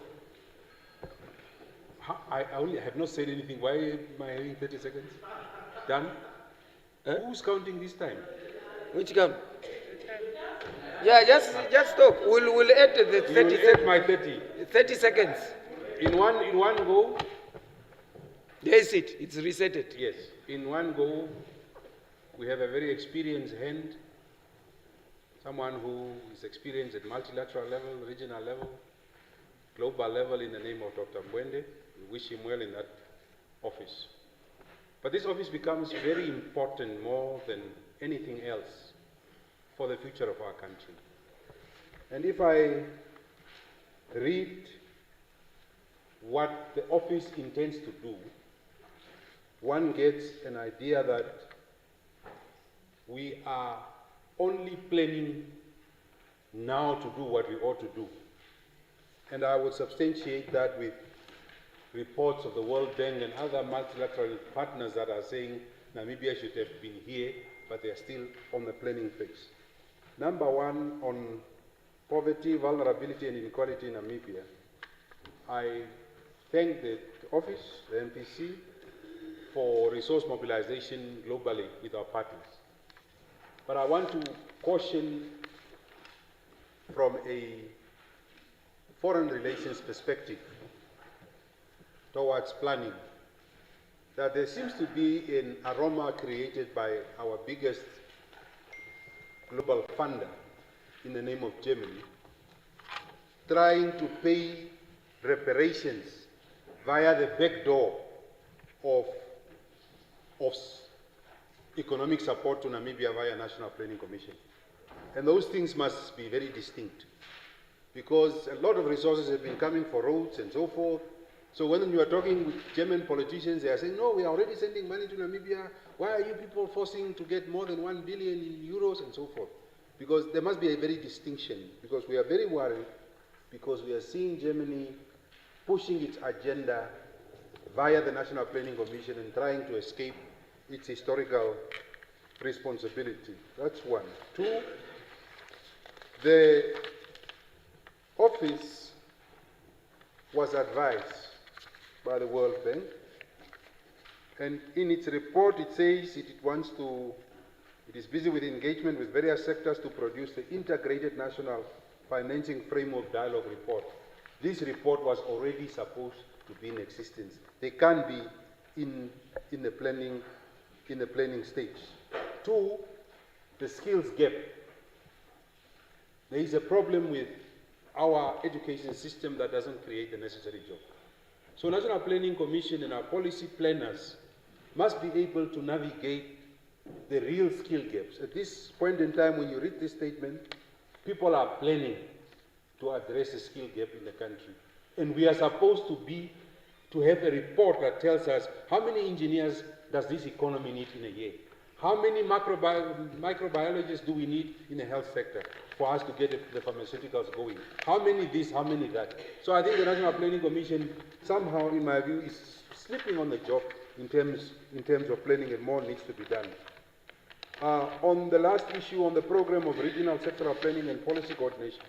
I only have not said anything. Why am I having 30 seconds? Done? Who's counting this time? Which count? Yeah, just talk. We'll add the 30 seconds. My 30. 30 seconds. In one go. There is it. It's resetted. Yes. In one go, we have a very experienced hand, someone who is experienced at multilateral level, regional level, global level, in the name of Dr. Mwende. We wish him well in that office. But this office becomes very important more than anything else for the future of our country. And if I read what the office intends to do, one gets an idea that we are only planning now to do what we ought to do. And I would substantiate that with reports of the World Bank and other multilateral partners that are saying Namibia should have been here, but they are still on the planning phase. Number one, on poverty, vulnerability, and inequality in Namibia, I thank the office, the MPC, for resource mobilization globally with our partners. But I want to caution from a foreign relations perspective towards planning that there seems to be an aroma created by our biggest global funder in the name of Germany, trying to pay reparations via the back door of economic support to Namibia via National Planning Commission. And those things must be very distinct, because a lot of resources have been coming for roads and so forth. So when you are talking with German politicians, they are saying, no, we are already sending money to Namibia. Why are you people forcing to get more than 1 billion in euros and so forth? Because there must be a very distinction, because we are very worried, because we are seeing Germany pushing its agenda via the National Planning Commission and trying to escape its historical responsibility. That's one. Two, the office was advised by the World Bank, and in its report it says it is busy with engagement with various sectors to produce the Integrated National Financing Framework Dialogue Report. This report was already supposed to be in existence. They can't be in the planning stage. Two, the skills gap. There is a problem with our education system that doesn't create the necessary job. So National Planning Commission and our policy planners must be able to navigate the real skill gaps. At this point in time, when you read this statement, people are planning to address the skill gap in the country. And we are supposed to have a report that tells us how many engineers does this economy need in a year? How many microbiologists do we need in the health sector for us to get the pharmaceuticals going? How many this, how many that? So I think the National Planning Commission somehow, in my view, is slipping on the job in terms of planning, and more needs to be done. On the last issue, on the program of regional sectoral planning and policy coordination,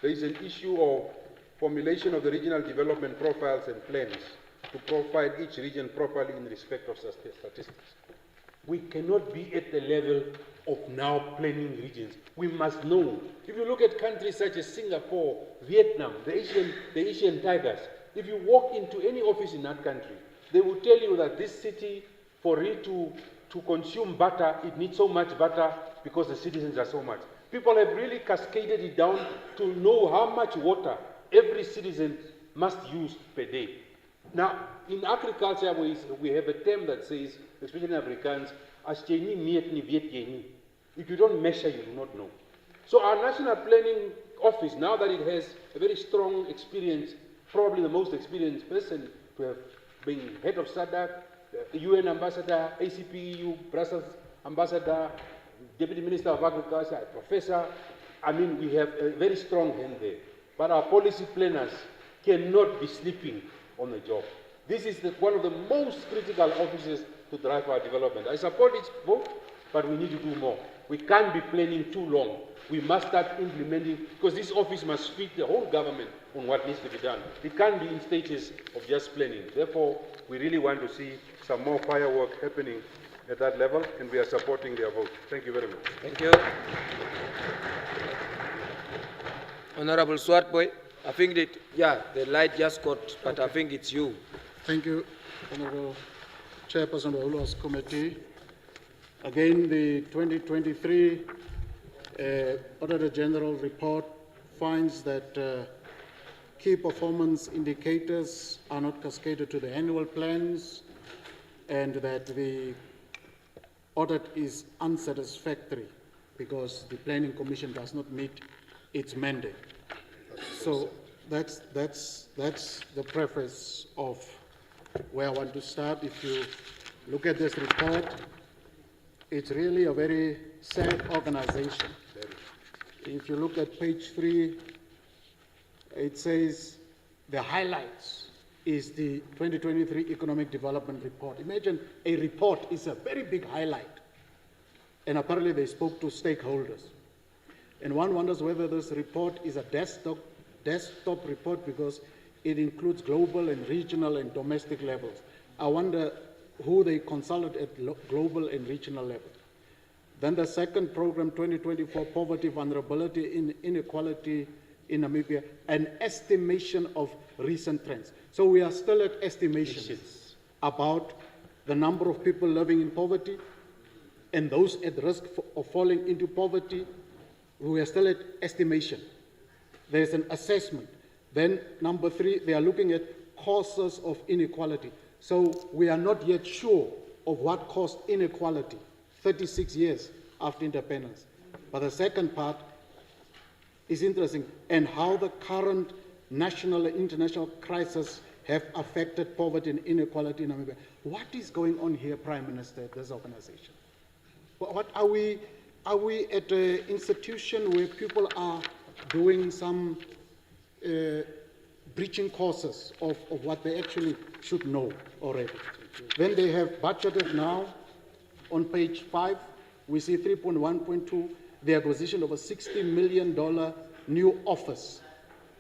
there is an issue of formulation of the regional development profiles and plans to profile each region properly in respect of statistics. we cannot be at the level of now planning regions. We must know. If you look at countries such as Singapore, Vietnam, the Asian tigers, if you walk into any office in that country, they will tell you that this city, for it to consume butter, it needs so much butter because the citizens are so much. People have really cascaded it down to know how much water every citizen must use per day. Now, in agriculture, we have a term that says, especially in Afrikaans, as jy nie meet nie, weet jy nie. If you don't measure, you do not know. So our National Planning Office, now that it has a very strong experience, probably the most experienced person to have been head of SADC, UN ambassador, ACPEU, Brussels ambassador, deputy minister of agriculture, a professor. I mean, we have a very strong hand there. But our policy planners cannot be sleeping on the job. This is one of the most critical offices to drive our development. I support its vote, but we need to do more. We can't be planning too long. We must start implementing, because this office must feed the whole government on what needs to be done. It can't be in stages of just planning. Therefore, we really want to see some more firework happening at that level, and we are supporting their vote. Thank you very much. Thank you. Honorable Swartboy, I think that, yeah, the light just got, but I think it's you. Thank you, Honorable Chairperson of the House Committee. Again, the 2023 Auditor General report finds that key performance indicators are not cascaded to the annual plans, and that the audit is unsatisfactory because the Planning Commission does not meet its mandate. So that's the preface of where I want to start. If you look at this report, it's really a very sad organization. If you look at page 3, it says the highlights is the 2023 Economic Development Report. Imagine a report is a very big highlight. And apparently they spoke to stakeholders. And one wonders whether this report is a desktop report because it includes global and regional and domestic levels. I wonder who they consulted at global and regional level. Then the second program, 2024, Poverty, Vulnerability, Inequality in Namibia, an estimation of recent trends. So we are still at estimations about the number of people living in poverty and those at risk of falling into poverty. We are still at estimation. There's an assessment. Then number 3, they are looking at causes of inequality. So we are not yet sure of what caused inequality 36 years after independence. But the second part is interesting, and how the current national and international crisis have affected poverty and inequality in Namibia. What is going on here, Prime Minister, at this organization? What are we at an institution where people are doing some breaching courses of what they actually should know already? Then they have budgeted now, on page 5, we see 3.1.2, the acquisition of a $60 million new office.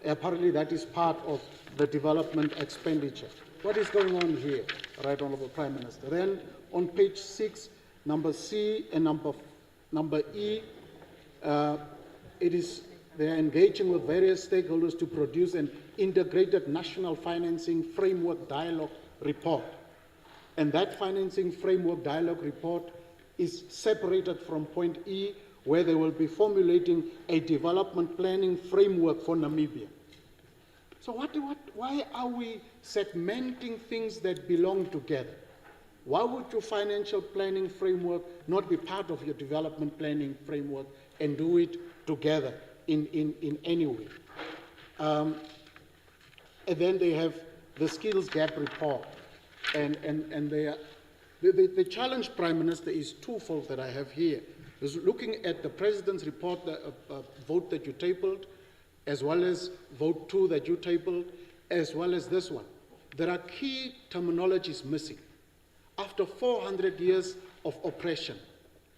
Apparently that is part of the development expenditure. What is going on here, Right Honourable Prime Minister? Then on page 6, number C and number E, they are engaging with various stakeholders to produce an integrated national financing framework dialogue report. And that financing framework dialogue report is separated from point E, where they will be formulating a development planning framework for Namibia. So why are we segmenting things that belong together? Why would your financial planning framework not be part of your development planning framework and do it together in any way? And then they have the skills gap report. And the challenge, Prime Minister, is twofold that I have here. Is looking at the President's report, the vote that you tabled, as well as vote 2 that you tabled, as well as this one. There are key terminologies missing. After 400 years of oppression,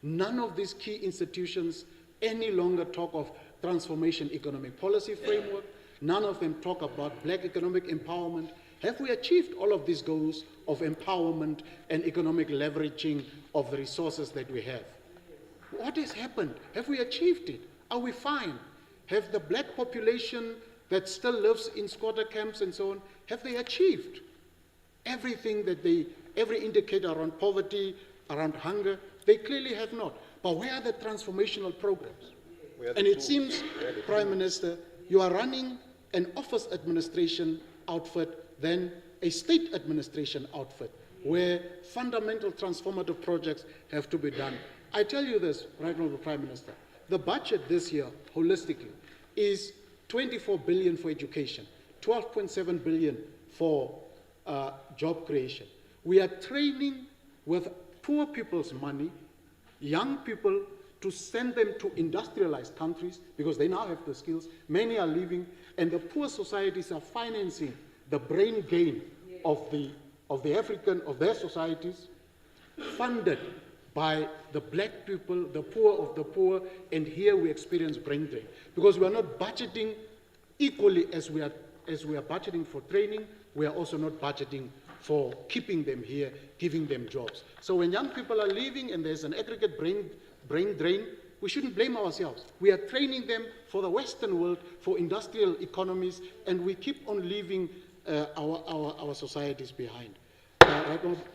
none of these key institutions any longer talk of transformation economic policy framework. None of them talk about black economic empowerment. Have we achieved all of these goals of empowerment and economic leveraging of the resources that we have? What has happened? Have we achieved it? Are we fine? Have the black population that still lives in squatter camps and so on, have they achieved everything that every indicator around poverty, around hunger? They clearly have not. But where are the transformational programs? And it seems, Prime Minister, you are running an office administration outfit than a state administration outfit, where fundamental transformative projects have to be done. I tell you this, Right Honourable Prime Minister, the budget this year, holistically, is 24 billion for education, 12.7 billion for job creation. We are training with poor people's money, young people, to send them to industrialized countries because they now have the skills. Many are leaving, and the poor societies are financing the brain gain of their societies, funded by the black people, the poor of the poor, and here we experience brain drain because we are not budgeting equally as we are budgeting for training. We are also not budgeting for keeping them here, giving them jobs. So when young people are leaving and there's an aggregate brain drain, we shouldn't blame ourselves. We are training them for the Western world, for industrial economies, and we keep on leaving our societies behind.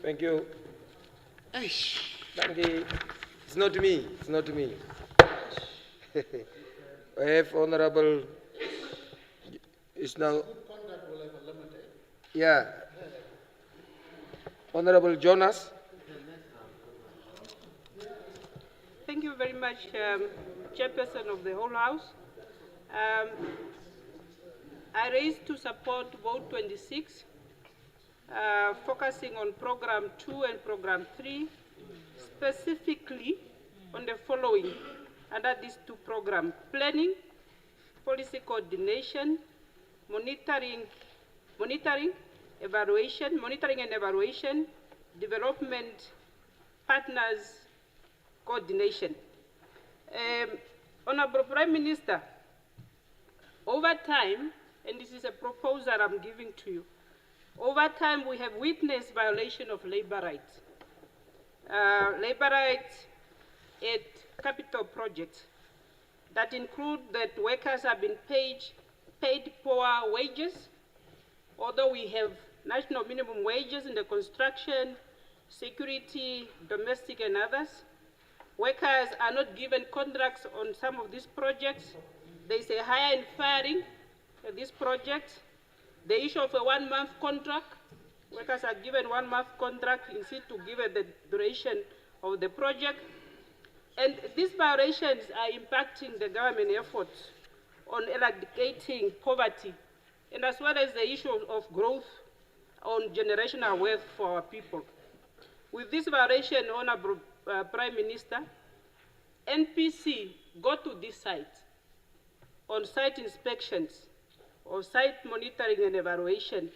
Thank you. It's not me. It's not me. I have Honorable. It's now. Yeah. Honorable Jonas. Thank you very much, Chairperson of the whole House. I raised to support Vote 26, focusing on Program 2 and Program 3, specifically on the following under these two programs: planning, policy coordination, monitoring and evaluation, development partners coordination. Honorable Prime Minister, over time, and this is a proposal I'm giving to you, over time we have witnessed violation of labor rights. Labor rights at capital projects that include that workers have been paid poor wages, although we have national minimum wages in the construction, security, domestic and others. Workers are not given contracts on some of these projects. There is a hire and firing at these projects. The issue of a 1-month contract. Workers are given 1-month contract instead to give the duration of the project. And these violations are impacting the government efforts on eradicating poverty, and as well as the issue of growth on generational wealth for our people. With this violation, Honorable Prime Minister, NPC go to this site on site inspections or site monitoring and evaluation.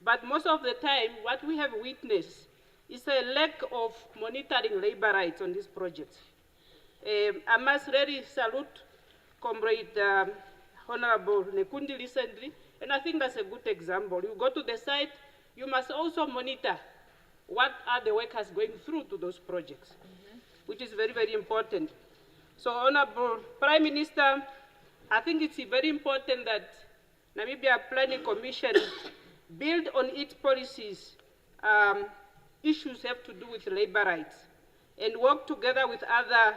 But most of the time, what we have witnessed is a lack of monitoring labor rights on these projects. I must really salute Comrade Honorable Nekundi recently, and I think that's a good example. You go to the site, you must also monitor what are the workers going through to those projects, which is very, very important. So, Honorable Prime Minister, I think it's very important that Namibia Planning Commission build on its policies. Issues have to do with labor rights, and work together with other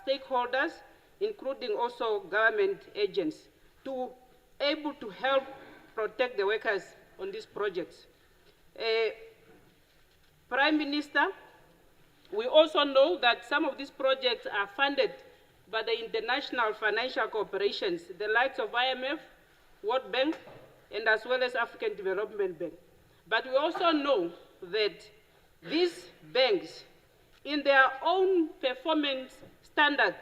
stakeholders, including also government agents, to able to help protect the workers on these projects. Prime Minister, we also know that some of these projects are funded by the international financial corporations, the likes of IMF, World Bank, and as well as African Development Bank. But we also know that these banks, in their own performance standard,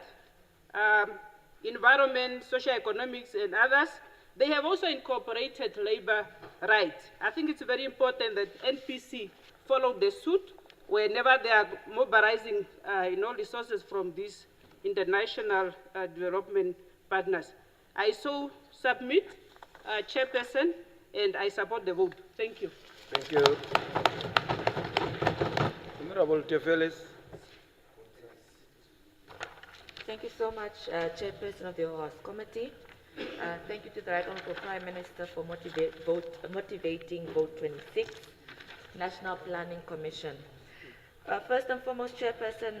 environment, socioeconomics, and others, they have also incorporated labor rights. I think it's very important that NPC follow the suit whenever they are mobilizing resources from these international development partners. I so submit, Chairperson, and I support the vote. Thank you. Thank you. Honorable Tefeles. Thank you so much, Chairperson of the House Committee. Thank you to the Right Honourable Prime Minister for motivating Vote 26, National Planning Commission. First and foremost, Chairperson,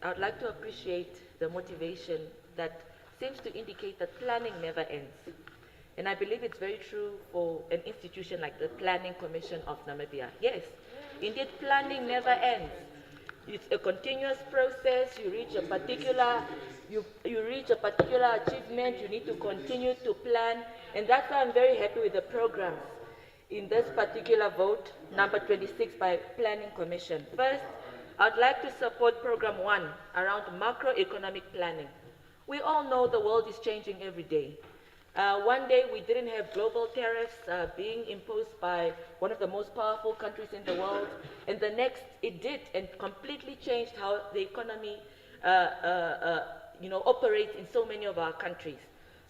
I would like to appreciate the motivation that seems to indicate that planning never ends. And I believe it's very true for an institution like the Planning Commission of Namibia. Yes, indeed, planning never ends. It's a continuous process. You reach a particular, you reach a particular achievement. You need to continue to plan, and that's why I'm very happy with the programs in this particular vote, number 26 by Planning Commission. First, I'd like to support Program 1 around macroeconomic planning. We all know the world is changing every day. One day we didn't have global tariffs being imposed by one of the most powerful countries in the world, and the next it did and completely changed how the economy operates in so many of our countries.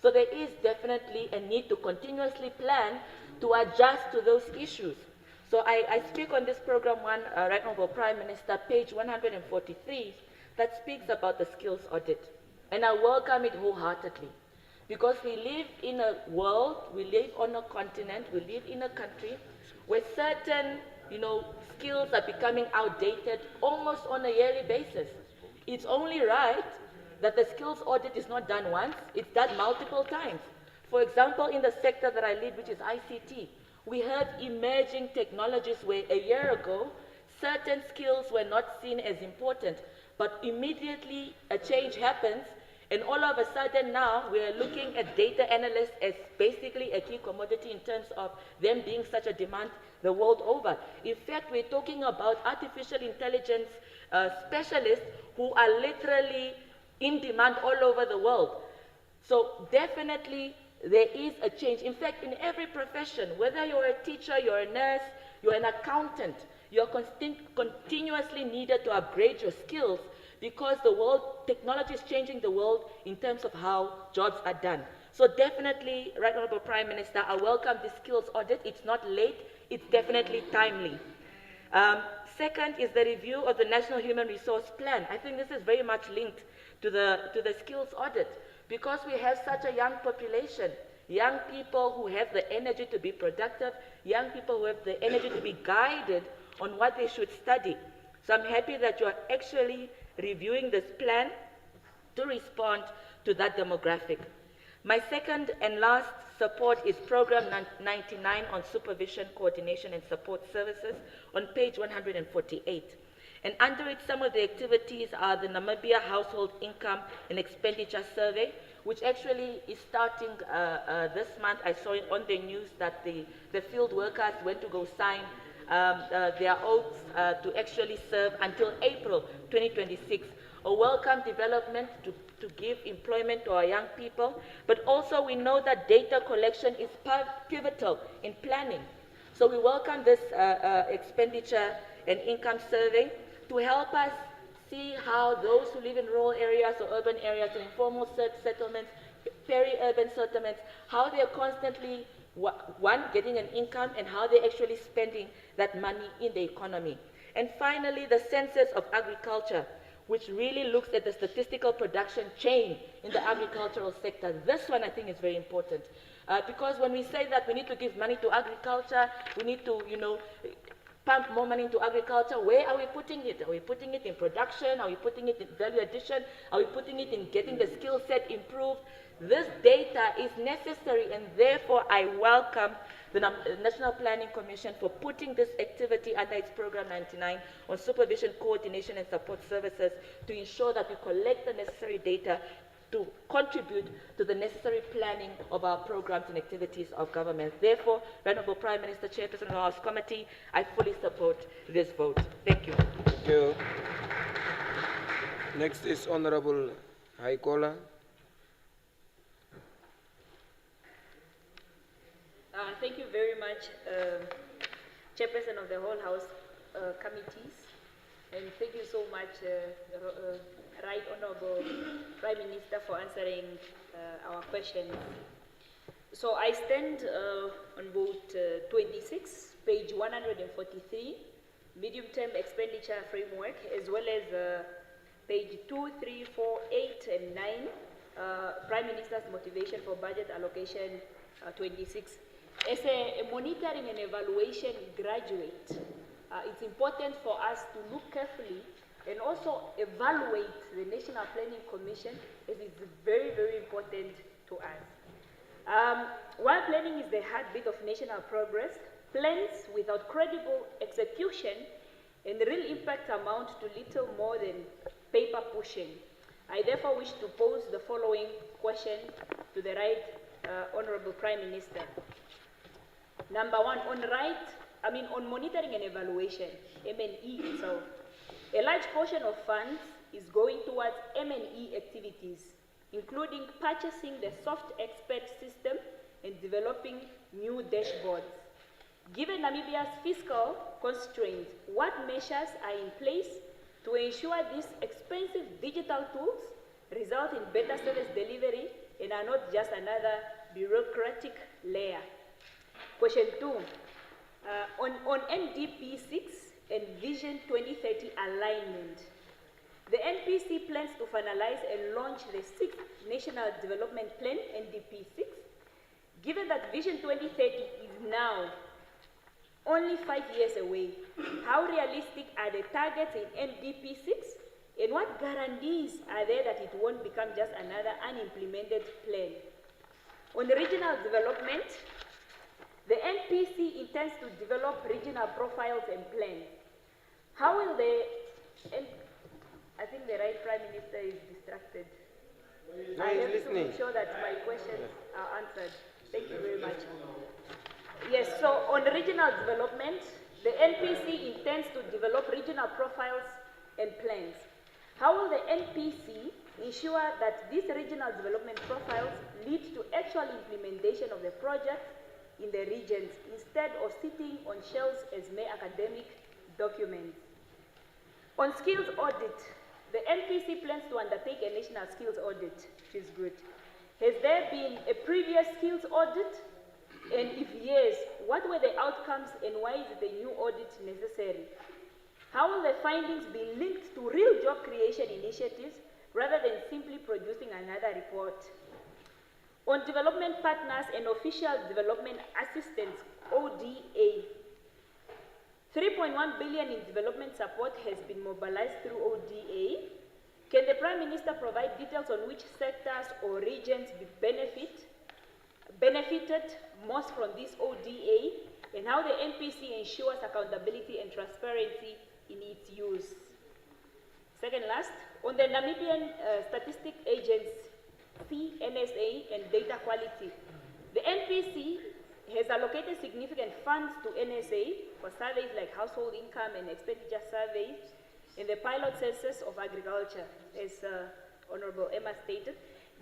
So there is definitely a need to continuously plan to adjust to those issues. So I speak on this Program 1, Right Honourable Prime Minister, page 143, that speaks about the skills audit. And I welcome it wholeheartedly. Because we live in a world, we live on a continent, we live in a country where certain, skills are becoming outdated almost on a yearly basis. It's only right that the skills audit is not done once, it's done multiple times. For example, in the sector that I lead, which is ICT, we have emerging technologies where a year ago, certain skills were not seen as important, but immediately a change happens, and all of a sudden now we are looking at data analysts as basically a key commodity in terms of them being such a demand the world over. In fact, we're talking about artificial intelligence specialists who are literally in demand all over the world. So definitely there is a change. In fact, in every profession, whether you're a teacher, you're a nurse, you're an accountant, you're continuously needed to upgrade your skills because the world, technology is changing the world in terms of how jobs are done. So definitely, Right Honourable Prime Minister, I welcome the skills audit. It's not late, it's definitely timely. Second is the review of the National Human Resource Plan. I think this is very much linked to the skills audit because we have such a young population, young people who have the energy to be productive, young people who have the energy to be guided on what they should study. So I'm happy that you're actually reviewing this plan to respond to that demographic. My second and last support is Program 99 on Supervision, Coordination and Support Services on page 148. And under it, some of the activities are the Namibia Household Income and Expenditure Survey, which actually is starting this month. I saw it on the news that the field workers went to go sign their oaths to actually serve until April 2026. A welcome development to give employment to our young people, but also we know that data collection is pivotal in planning. So we welcome this expenditure and income survey to help us see how those who live in rural areas or urban areas, or informal settlements, peri-urban settlements, how they're constantly, one, getting an income and how they're actually spending that money in the economy. And finally, the census of agriculture, which really looks at the statistical production chain in the agricultural sector. This one I think is very important because when we say that we need to give money to agriculture, we need to, pump more money into agriculture, where are we putting it? Are we putting it in production? Are we putting it in value addition? Are we putting it in getting the skill set improved? This data is necessary, and therefore I welcome the National Planning Commission for putting this activity under its Program 99 on supervision, coordination and support services to ensure that we collect the necessary data to contribute to the necessary planning of our programs and activities of government. Therefore, Honourable Prime Minister, Chairperson of the House Committee, I fully support this vote. Thank you. Thank you. Next is Honourable Haikola. Thank you very much, Chairperson of the whole House committees, and thank you so much, Right Honourable Prime Minister, for answering our questions. So I stand on vote 26, page 143, medium-term expenditure framework, as well as page 2, 3, 4, 8, and 9, Prime Minister's motivation for budget allocation 26. As a monitoring and evaluation graduate, it's important for us to look carefully and also evaluate the National Planning Commission, as it's very, very important to us. While planning is the heartbeat of national progress, plans without credible execution and real impact amount to little more than paper pushing. I therefore wish to pose the following question to the Right Honorable Prime Minister. Number one, on monitoring and evaluation, M&E itself. A large portion of funds is going towards M&E activities, including purchasing the soft expert system and developing new dashboards. Given Namibia's fiscal constraints, what measures are in place to ensure these expensive digital tools result in better service delivery and are not just another bureaucratic layer? Question 2, on NDP 6 and Vision 2030 alignment. The NPC plans to finalize and launch the 6th National Development Plan, NDP 6. Given that Vision 2030 is now only 5 years away, how realistic are the targets in NDP 6? And what guarantees are there that it won't become just another unimplemented plan? On regional development, the NPC intends to develop regional profiles and plans. How will I think the Right Prime Minister is distracted. No, I he's have listening. to make sure that my questions are answered. Thank you very much. Yes, so on regional development, the NPC intends to develop regional profiles and plans. How will the NPC ensure that these regional development profiles lead to actual implementation of the project in the regions instead of sitting on shelves as mere academic documents? On skills audit, the NPC plans to undertake a national skills audit, which is good. Has there been a previous skills audit? And if yes, what were the outcomes and why is the new audit necessary? How will the findings be linked to real job creation initiatives rather than simply producing another report? On development partners and official development assistance, ODA, 3.1 billion in development support has been mobilized through ODA. Can the Prime Minister provide details on which sectors or regions benefited most from this ODA and how the NPC ensures accountability and transparency in its use? Second last, on the Namibian Statistic Agency, NSA, and data quality, the NPC has allocated significant funds to NSA for surveys like household income and expenditure surveys in the pilot census of agriculture, as Honorable Emma stated.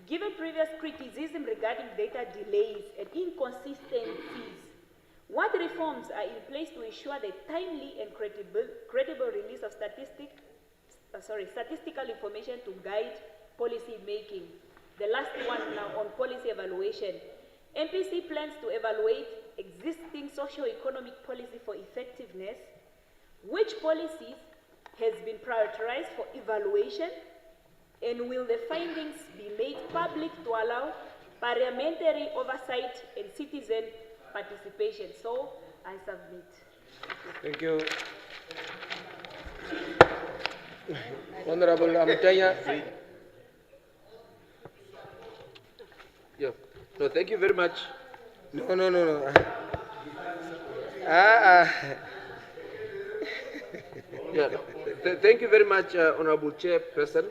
Given previous criticism regarding data delays and inconsistencies, what reforms are in place to ensure the timely and credible release of statistical information to guide policy making? The last one now on policy evaluation. NPC plans to evaluate existing socio-economic policy for effectiveness. Which policies has been prioritized for evaluation, and will the findings be made public to allow parliamentary oversight and citizen participation? So I submit. Thank you. Honorable Amutanya. Yeah. No, thank you very much. No. Yeah. Thank you very much, Honorable Chairperson.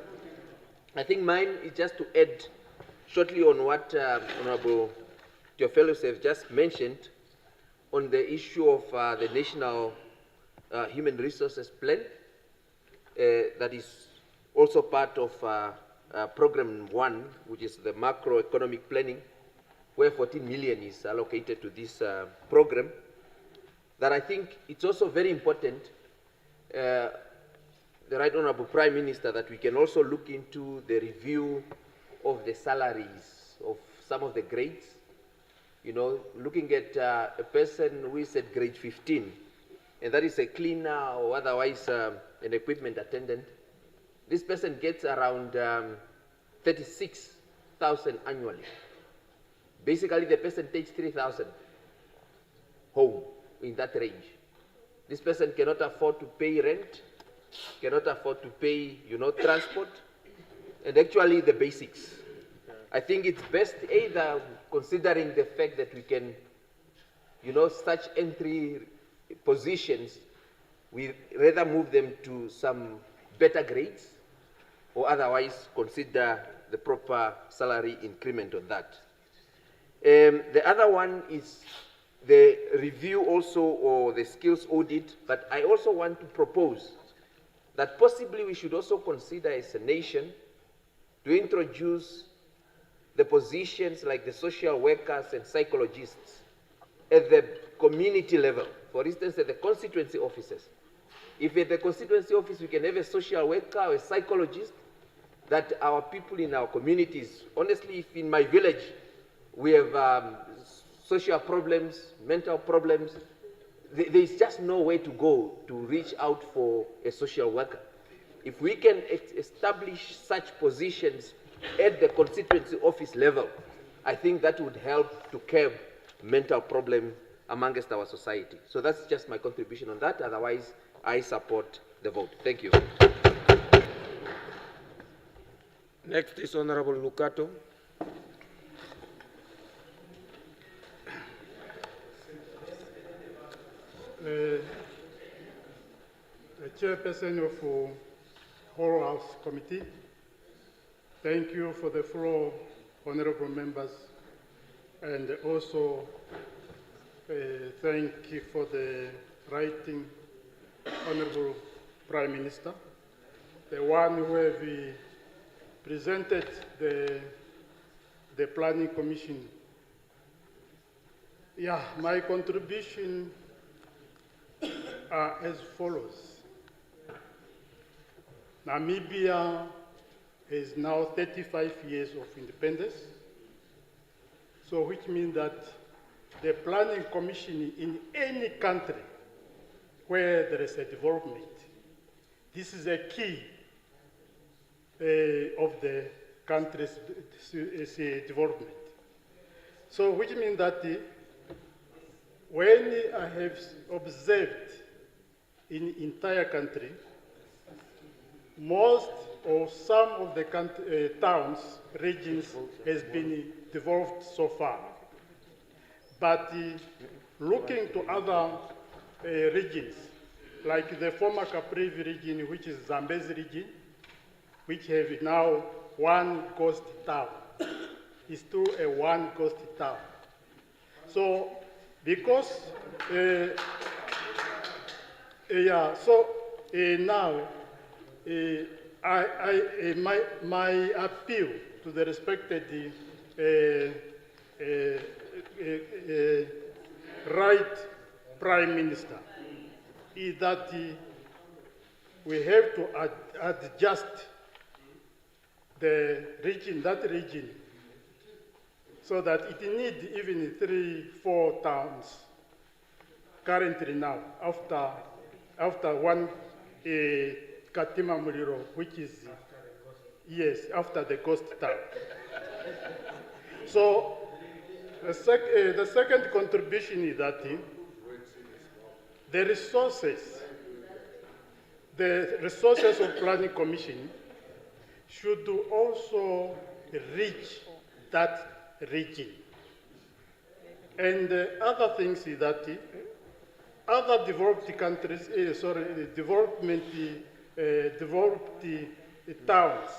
I think mine is just to add shortly on what Honorable Theophilus has just mentioned on the issue of the National Human Resources Plan that is also part of Program 1, which is the macroeconomic planning, where 14 million is allocated to this program, that I think it's also very important, the Right Honorable Prime Minister, that we can also look into the review of the salaries of some of the grades, you know, looking at a person who is at grade 15, and that is a cleaner or otherwise an equipment attendant, this person gets around 36,000 annually. Basically, the person takes 3,000 home in that range. This person cannot afford to pay rent, cannot afford to pay, you know, transport, and actually the basics. I think it's best either considering the fact that we can, you know, such entry positions, we rather move them to some better grades or otherwise consider the proper salary increment on that. The other one is the review also or the skills audit, but I also want to propose that possibly we should also consider as a nation to introduce the positions like the social workers and psychologists at the community level. For instance, at the constituency offices. If at the constituency office we can have a social worker or a psychologist, that our people in our communities, honestly, if in my village we have social problems, mental problems, there's just no way to go to reach out for a social worker. If we can establish such positions at the constituency office level, I think that would help to curb mental problem amongst our society. So that's just my contribution on that. Otherwise, I support the vote. Thank you. Next is Honorable Lucato. The chairperson of the whole House Committee, thank you for the floor, honorable members, and also thank you for the writing, honorable Prime Minister, the one who have presented the Planning Commission. Yeah, my contribution are as follows. Namibia is now 35 years of independence, so which means that the Planning Commission in any country where there is a development, this is a key of the country's development. So which means that when I have observed in entire country, most or some of the towns, regions has been developed so far. But looking to other regions, like the former Caprivi region, which is Zambezi region, which have now one ghost town. It's still a one ghost town. So, because, now, my appeal to the respected right Prime Minister is that we have to adjust the region, that region, so that it needs even 3-4 towns currently now, after one Katima Muliro, which is, yes, after the ghost town. So the second contribution is that the resources of Planning Commission should also reach that region. And other things is that other developed countries, developed towns,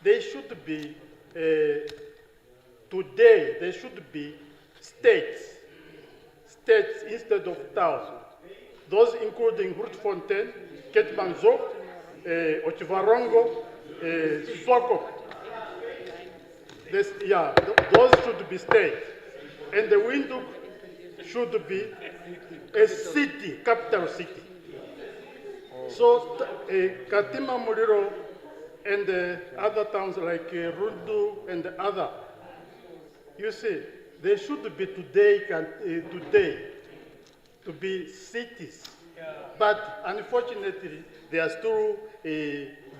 they should be, today, they should be states instead of towns. Those including Grootfontein, Keetmanshoop, Otjiwarongo, Swakop. Those should be states. And the Windhoek should be a city, capital city. So Katima Muliro and other towns like Rundu and other, you see, they should be today to be cities. But unfortunately, they are still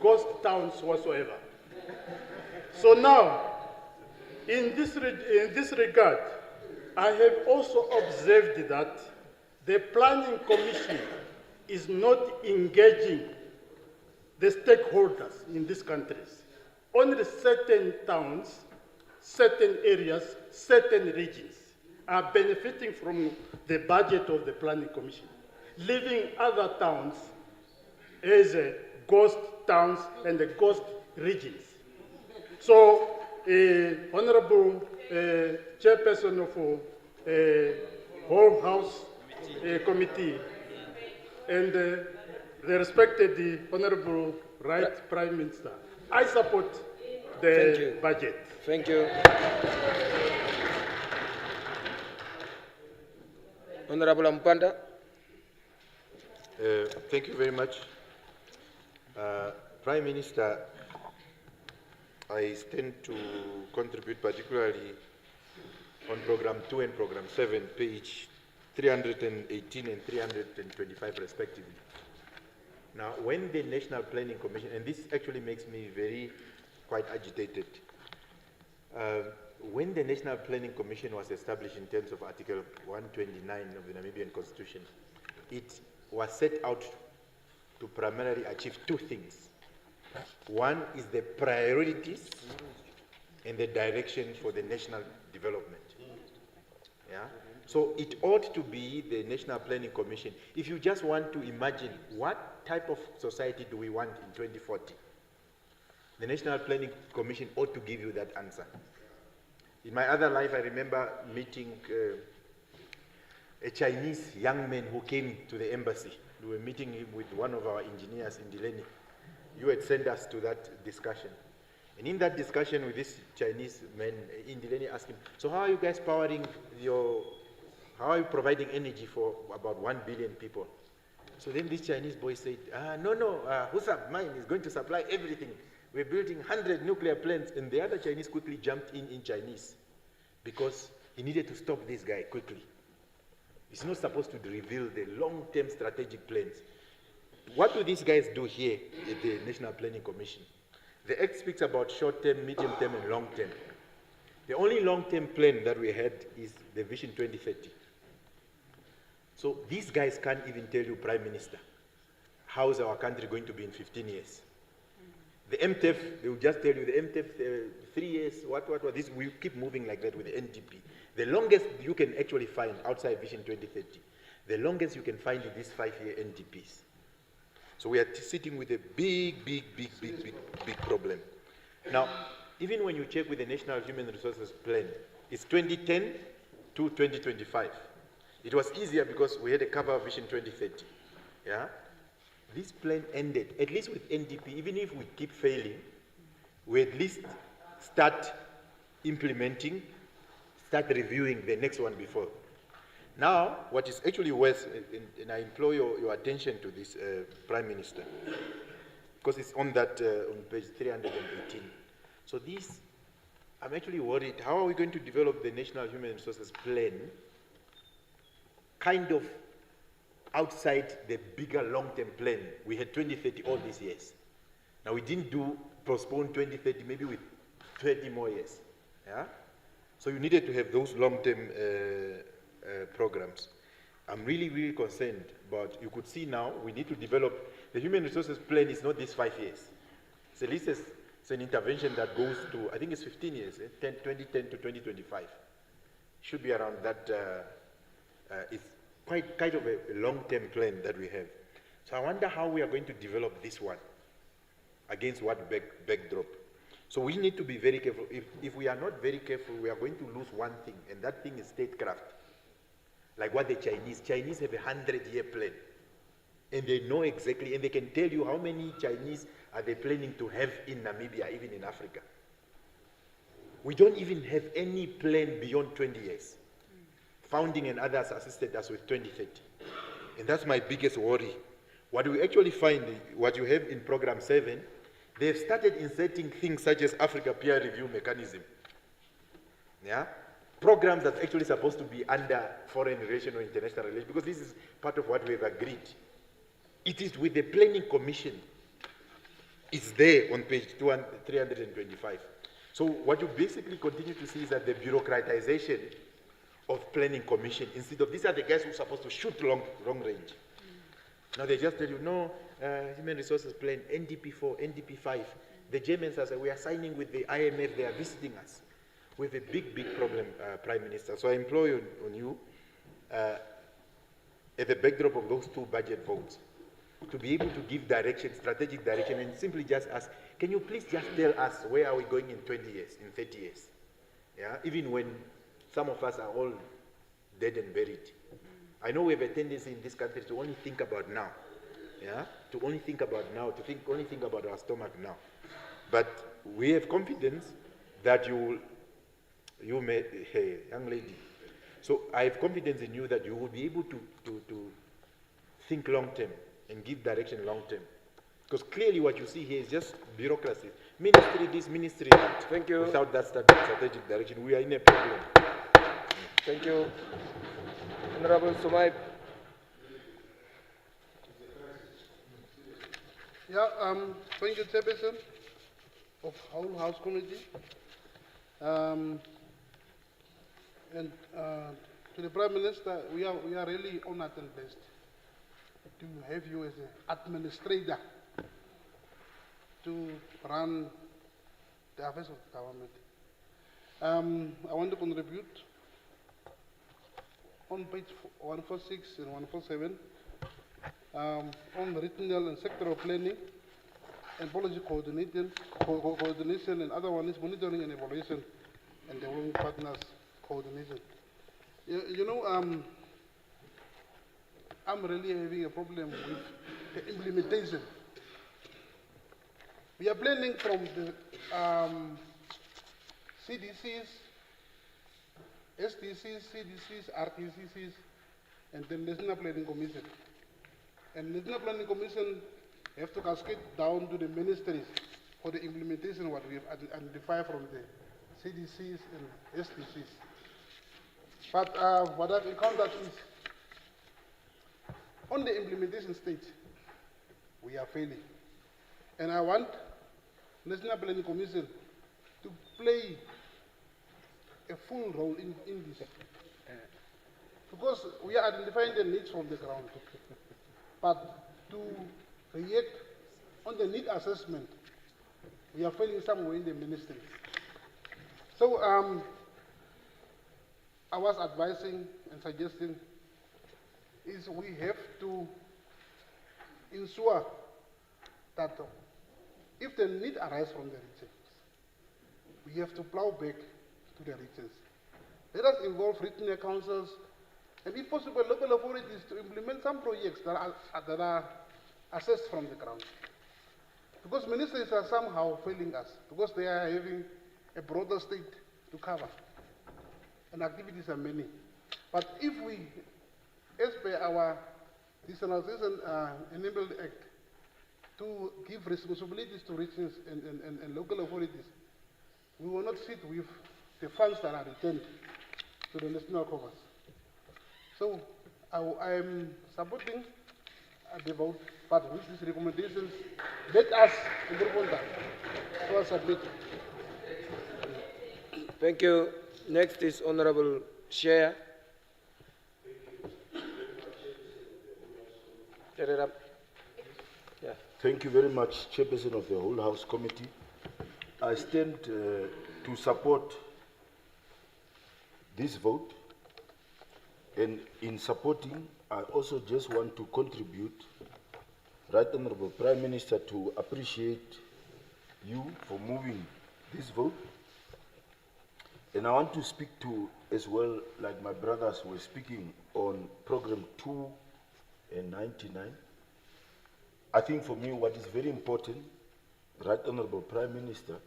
ghost towns whatsoever. So now, in this regard, I have also observed that the Planning Commission is not engaging the stakeholders in these countries. Only certain towns, certain areas, certain regions are benefiting from the budget of the Planning Commission, leaving other towns as ghost towns and the ghost regions. So, Honorable Chairperson of Whole House Committee and the respected Honorable Right Prime Minister, I support the budget. Thank you. Honorable Ampanda. Thank you very much. Prime Minister, I stand to contribute particularly on Program 2 and Program 7, page 318 and 325 respectively. Now, when the National Planning Commission, and this actually makes me quite agitated, when the National Planning Commission was established in terms of Article 129 of the Namibian Constitution, it was set out to primarily achieve two things. One is the priorities and the direction for the national development. Yeah? So it ought to be the National Planning Commission. If you just want to imagine what type of society do we want in 2040, the National Planning Commission ought to give you that answer. In my other life, I remember meeting a Chinese young man who came to the embassy. We were meeting him with one of our engineers in Dileni. You had sent us to that discussion. And in that discussion with this Chinese man, in Dileni asked him, so how are you guys how are you providing energy for about 1 billion people? So then this Chinese boy said, no, Husab, mine is going to supply everything. We're building 100 nuclear plants. And the other Chinese quickly jumped in Chinese because he needed to stop this guy quickly. He's not supposed to reveal the long-term strategic plans. What do these guys do here at the National Planning Commission? The Act speaks about short-term, medium-term, and long-term. The only long-term plan that we had is the Vision 2030. So these guys can't even tell you, Prime Minister, how is our country going to be in 15 years? The MTEF, they will just tell you the MTEF, 3 years, what, this, we keep moving like that with the NDP. The longest you can actually find outside Vision 2030, the longest you can find is these 5-year NDPs. So we are sitting with a big problem. Now, even when you check with the National Human Resources Plan, it's 2010 to 2025. It was easier because we had a cover of Vision 2030. Yeah? This plan ended, at least with NDP, even if we keep failing, we at least start implementing, start reviewing the next one before. Now, what is actually worse, and I implore your attention to this, Prime Minister, because it's on that, on page 318. So this, I'm actually worried, how are we going to develop the National Human Resources Plan kind of outside the bigger long-term plan? We had 2030 all these years. Now we didn't postpone 2030 maybe with 30 more years. Yeah? So you needed to have those long-term programs. I'm really concerned, but you could see now we need to develop, the human resources plan is not these 5 years. So at least it's an intervention that goes to, I think it's 15 years, 2010 to 2025. Should be around that, it's quite kind of a long-term plan that we have. So I wonder how we are going to develop this one against what backdrop. So we need to be very careful. If we are not very careful, we are going to lose one thing, and that thing is statecraft. Like what the Chinese have a 100-year plan. And they know exactly, and they can tell you how many Chinese are they planning to have in Namibia, even in Africa. We don't even have any plan beyond 20 years. Founding and others assisted us with 2030. And that's my biggest worry. What we actually find, what you have in Program 7, they've started inserting things such as Africa peer review mechanism. Yeah? programs that's actually supposed to be under foreign relations or international relations, because this is part of what we've agreed. It is with the Planning Commission. It's there on page 325. So what you basically continue to see is that the bureaucratization of Planning Commission, instead of, these are the guys who are supposed to shoot long range. Now they just tell you, no, human resources plan, NDP4, NDP5. The Germans are saying, we are signing with the IMF, they are visiting us. We have a big, big problem, Prime Minister. So I implore on you, at the backdrop of those two budget votes, to be able to give direction, strategic direction, and simply just ask, can you please just tell us where are we going in 20 years, in 30 years? Yeah? Even when some of us are all dead and buried. I know we have a tendency in this country to only think about now. Yeah? To only think about now, to only think about our stomach now. But we have confidence that you may, hey, young lady. So I have confidence in you that you will be able to think long term and give direction long term. Because clearly what you see here is just bureaucracy. Ministry this, ministry that. Thank you. Without that strategic direction, we are in a problem. Thank you. Honorable Sumai. Yeah, thank you, Chairperson of Whole House Committee. And to the Prime Minister, we are really honored and blessed to have you as an administrator to run the affairs of the government. I want to contribute on page 146 and 147 on regional and sectoral planning and policy coordination, and other one is monitoring and evaluation and development partners coordination. You know, I'm really having a problem with the implementation. We are planning from the CDCs, SDCs, CDCs, RTCCs, and the National Planning Commission. And National Planning Commission have to cascade down to the ministries for the implementation of what we have identified from the CDCs and SDCs. But what I've encountered is, on the implementation stage, we are failing. And I want National Planning Commission to play a full role in this. Because we are identifying the needs from the ground. But to react on the need assessment, we are failing somewhere in the ministry. So I was advising and suggesting is we have to ensure that if the need arises from the regions, we have to plow back to the regions. Let us involve regional councils and, if possible, local authorities to implement some projects that are assessed from the ground. Because ministries are somehow failing us, because they are having a broader state to cover, and activities are many. But if we, as per our Decentralization Enabled Act, to give responsibilities to regions and local authorities, we will not sit with the funds that are returned to the national coffers. So I am supporting the vote, but with these recommendations, let us improve on that. So I submit. Thank you. Next is Honorable Chair. Yeah. Thank you very much, Chairperson of the Whole House Committee. I stand to support this vote, and in supporting, I also just want to contribute, Right Honorable Prime Minister, to appreciate you for moving this vote. And I want to speak to, as well, like my brothers were speaking on program 2 and 99. I think for me what is very important, Right Honorable Prime Minister,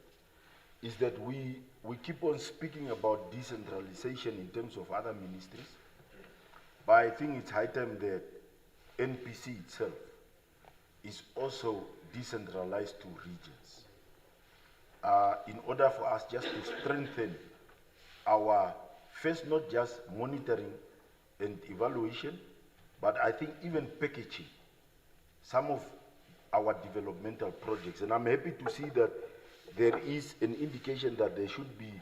is that we keep on speaking about decentralization in terms of other ministries, but I think it's high time that NPC itself is also decentralized to regions. In order for us just to strengthen our first not just monitoring and evaluation, but I think even packaging some of our developmental projects. And I'm happy to see that there is an indication that there should be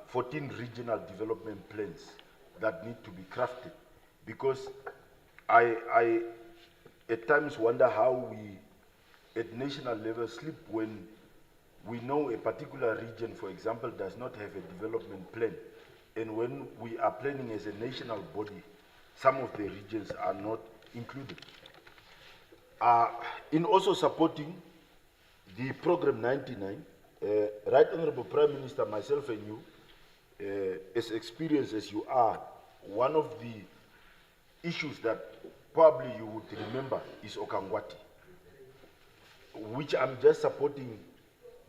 14 regional development plans that need to be crafted, because I at times wonder how we at national level sleep when we know a particular region, for example, does not have a development plan, and when we are planning as a national body, some of the regions are not included. In also supporting the program 99, Right Honorable Prime Minister, myself and you, as experienced as you are, one of the issues that probably you would remember is Okangwati, which I'm just supporting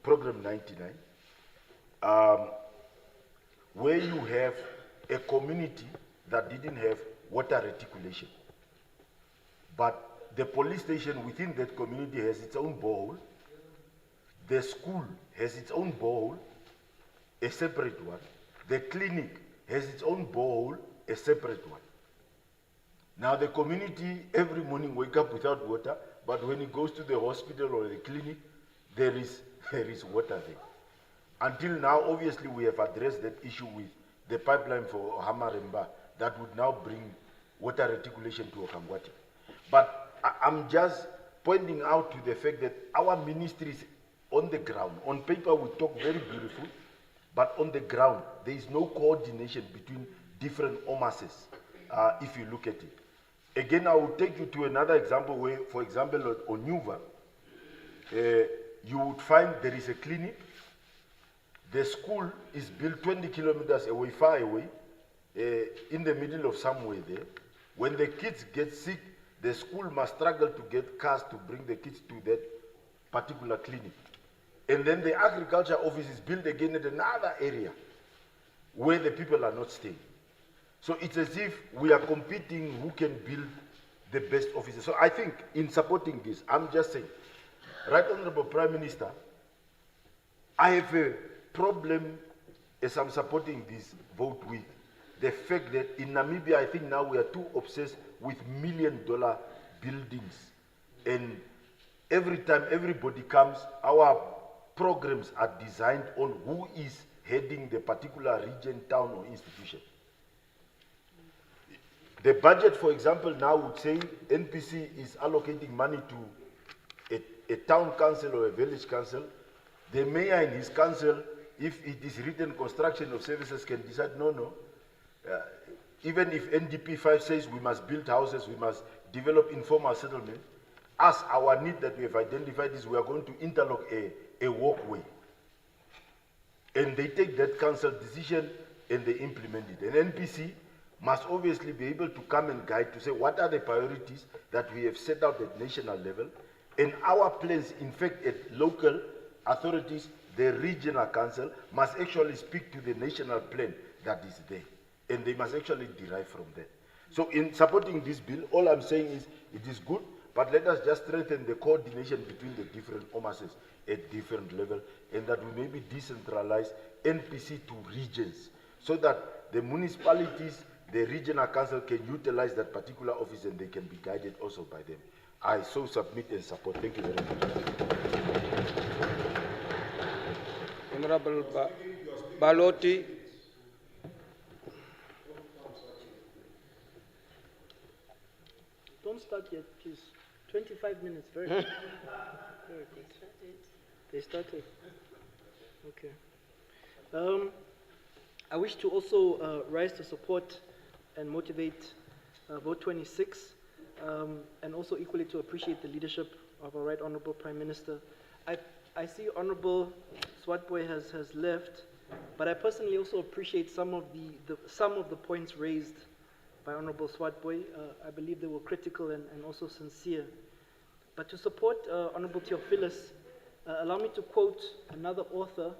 program 99, where you have a community that didn't have water reticulation. But the police station within that community has its own borehole. The school has its own borehole, a separate one. The clinic has its own borehole, a separate one. Now the community every morning wake up without water, but when it goes to the hospital or the clinic, there is water there. Until now, obviously, we have addressed that issue with the pipeline for Hamaremba that would now bring water reticulation to Okangwati. But I'm just pointing out to the fact that our ministries on the ground, on paper we talk very beautiful, but on the ground there is no coordination between different OMASs, if you look at it. Again, I will take you to another example where, for example, on Nuva, you would find there is a clinic, the school is built 20 kilometers away, far away, in the middle of somewhere there. When the kids get sick, the school must struggle to get cars to bring the kids to that particular clinic. And then the agriculture office is built again at another area where the people are not staying. So it's as if we are competing who can build the best offices. So I think in supporting this, I'm just saying, Right Honorable Prime Minister, I have a problem as I'm supporting this vote with the fact that in Namibia, I think now we are too obsessed with $1 million buildings. And every time everybody comes, our programs are designed on who is heading the particular region, town, or institution. The budget, for example, now would say NPC is allocating money to a town council or a village council. The mayor and his council, if it is written construction of services, can decide, no. Even if NDP 5 says we must build houses, we must develop informal settlement, as our need that we have identified is we are going to interlock a walkway. And they take that council decision and they implement it. And NPC must obviously be able to come and guide to say what are the priorities that we have set out at national level, and our plans, in fact, at local authorities, the regional council must actually speak to the national plan that is there, and they must actually derive from that. So in supporting this bill, all I'm saying is it is good, but let us just strengthen the coordination between the different OMASs at different levels, and that we maybe decentralize NPC to regions, so that the municipalities, the regional council can utilize that particular office and they can be guided also by them. I so submit and support. Thank you very much. Honorable Balotti. Don't start yet, please. 25 minutes, very good. Very good. They started. Okay. I wish to also rise to support and motivate vote 26, and also equally to appreciate the leadership of our Right Honorable Prime Minister. I see Honorable Swartboy has left, but I personally also appreciate some of the points raised by Honorable Swartboy. I believe they were critical and also sincere. But to support Honorable Theophilus, allow me to quote another author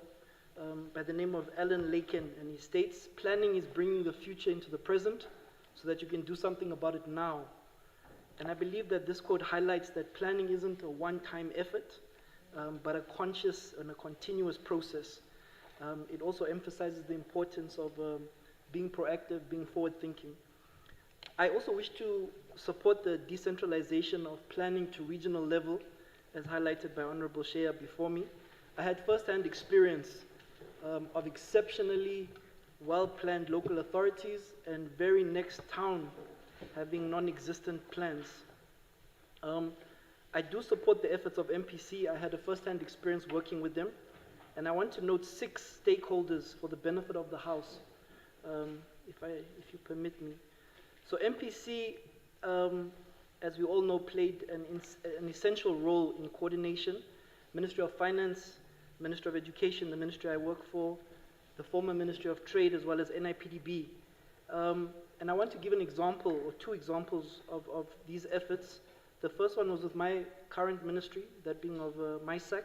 by the name of Alan Laken, and he states, "Planning is bringing the future into the present so that you can do something about it now." And I believe that this quote highlights that planning isn't a one-time effort, but a conscious and a continuous process. It also emphasizes the importance of being proactive, being forward-thinking. I also wish to support the decentralization of planning to regional level, as highlighted by Honorable Shea before me. I had first-hand experience of exceptionally well-planned local authorities and very next town having non-existent plans. I do support the efforts of MPC. I had a first-hand experience working with them, and I want to note 6 stakeholders for the benefit of the House, if you permit me. So MPC, as we all know, played an essential role in coordination. Ministry of Finance, Ministry of Education, the ministry I work for, the former Ministry of Trade, as well as NIPDB. And I want to give an example, or 2 examples of these efforts. The first one was with my current ministry, that being of MISAC,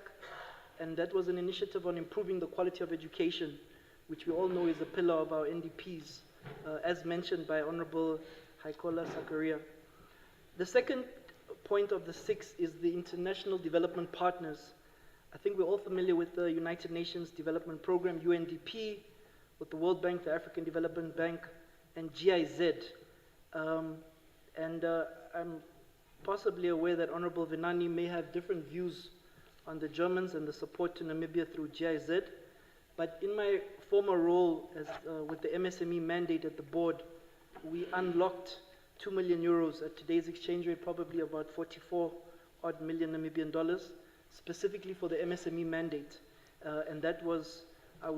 and that was an initiative on improving the quality of education, which we all know is a pillar of our NDPs, as mentioned by Honorable Haikola Sakaria. The second point of the 6 is the international development partners. I think we're all familiar with the United Nations Development Program, UNDP, with the World Bank, the African Development Bank, and GIZ. I'm possibly aware that Honorable Vinani may have different views on the Germans and the support to Namibia through GIZ, but in my former role as, with the MSME mandate at the board, we unlocked 2 million euros at today's exchange rate, probably about 44 odd million Namibian dollars, specifically for the MSME mandate. And that was, I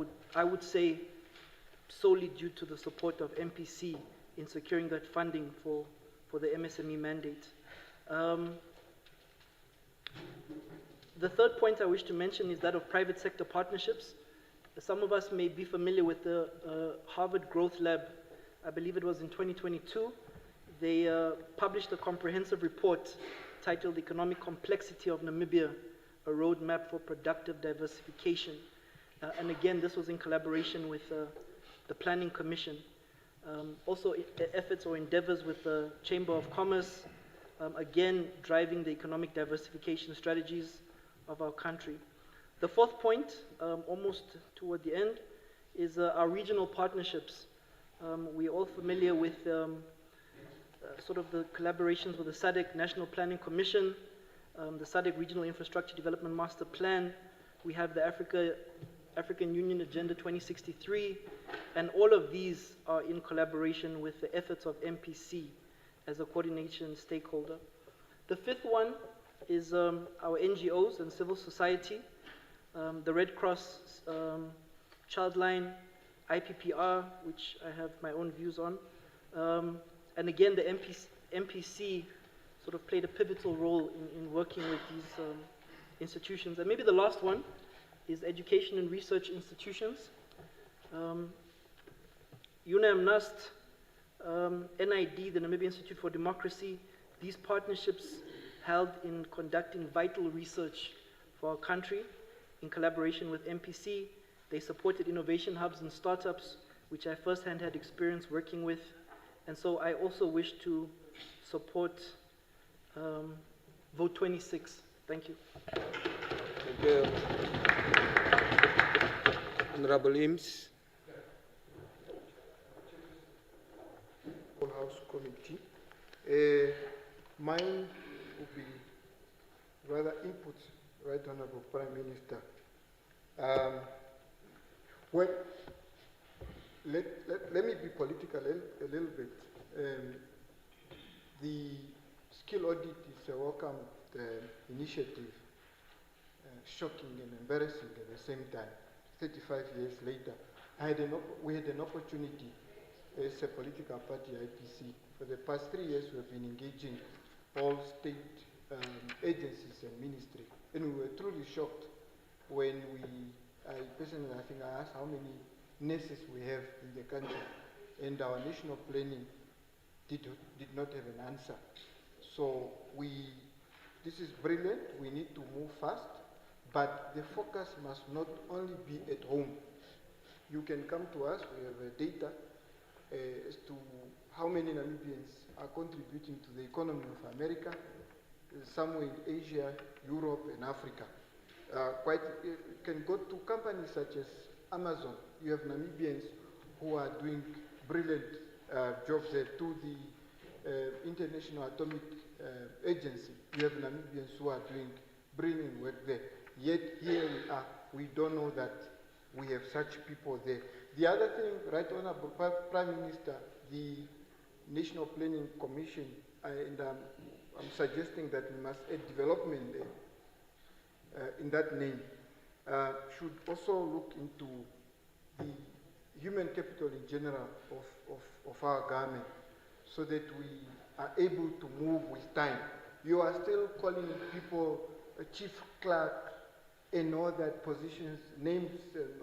would say, solely due to the support of MPC in securing that funding for the MSME mandate. The third point I wish to mention is that of private sector partnerships. Some of us may be familiar with the Harvard Growth Lab. I believe it was in 2022. They published a comprehensive report titled Economic Complexity of Namibia, a Roadmap for Productive Diversification. And again, this was in collaboration with the Planning Commission. Also efforts or endeavors with the Chamber of Commerce, again, driving the economic diversification strategies of our country. The fourth point, almost toward the end, is our regional partnerships. We're all familiar with sort of the collaborations with the SADC National Planning Commission, the SADC Regional Infrastructure Development Master Plan. We have the African Union Agenda 2063, and all of these are in collaboration with the efforts of MPC as a coordination stakeholder. The fifth one is our NGOs and civil society, the Red Cross, Childline, IPPR, which I have my own views on. And again, the MPC sort of played a pivotal role in working with these institutions. And maybe the last one is education and research institutions. UNAM NUST, NID, the Namibia Institute for Democracy, these partnerships held in conducting vital research for our country in collaboration with MPC. They supported innovation hubs and startups, which I firsthand had experience working with. And so I also wish to support vote 26. Thank you. Thank you. Honorable Eames. House Committee. Mine will be rather input, Right Honorable Prime Minister. Well, let me be political a little bit. The skill audit is a welcome initiative, shocking and embarrassing at the same time. 35 years later, we had an opportunity as a political party, IPC. For the past 3 years, we have been engaging all state agencies and ministry, and we were truly shocked when I personally asked how many nurses we have in the country, and our national planning did not have an answer. So this is brilliant, we need to move fast, but the focus must not only be at home. You can come to us, we have data as to how many Namibians are contributing to the economy of America, somewhere in Asia, Europe, and Africa. You can go to companies such as Amazon. You have Namibians who are doing brilliant job there. To the International Atomic Agency, we have Namibians who are doing brilliant work there. Yet here we are, we don't know that we have such people there. The other thing, Right Honorable Prime Minister, the National Planning Commission, and I'm suggesting that we must add development there, in that name, should also look into the human capital in general of our government, so that we are able to move with time. You are still calling people a chief clerk and all that positions, names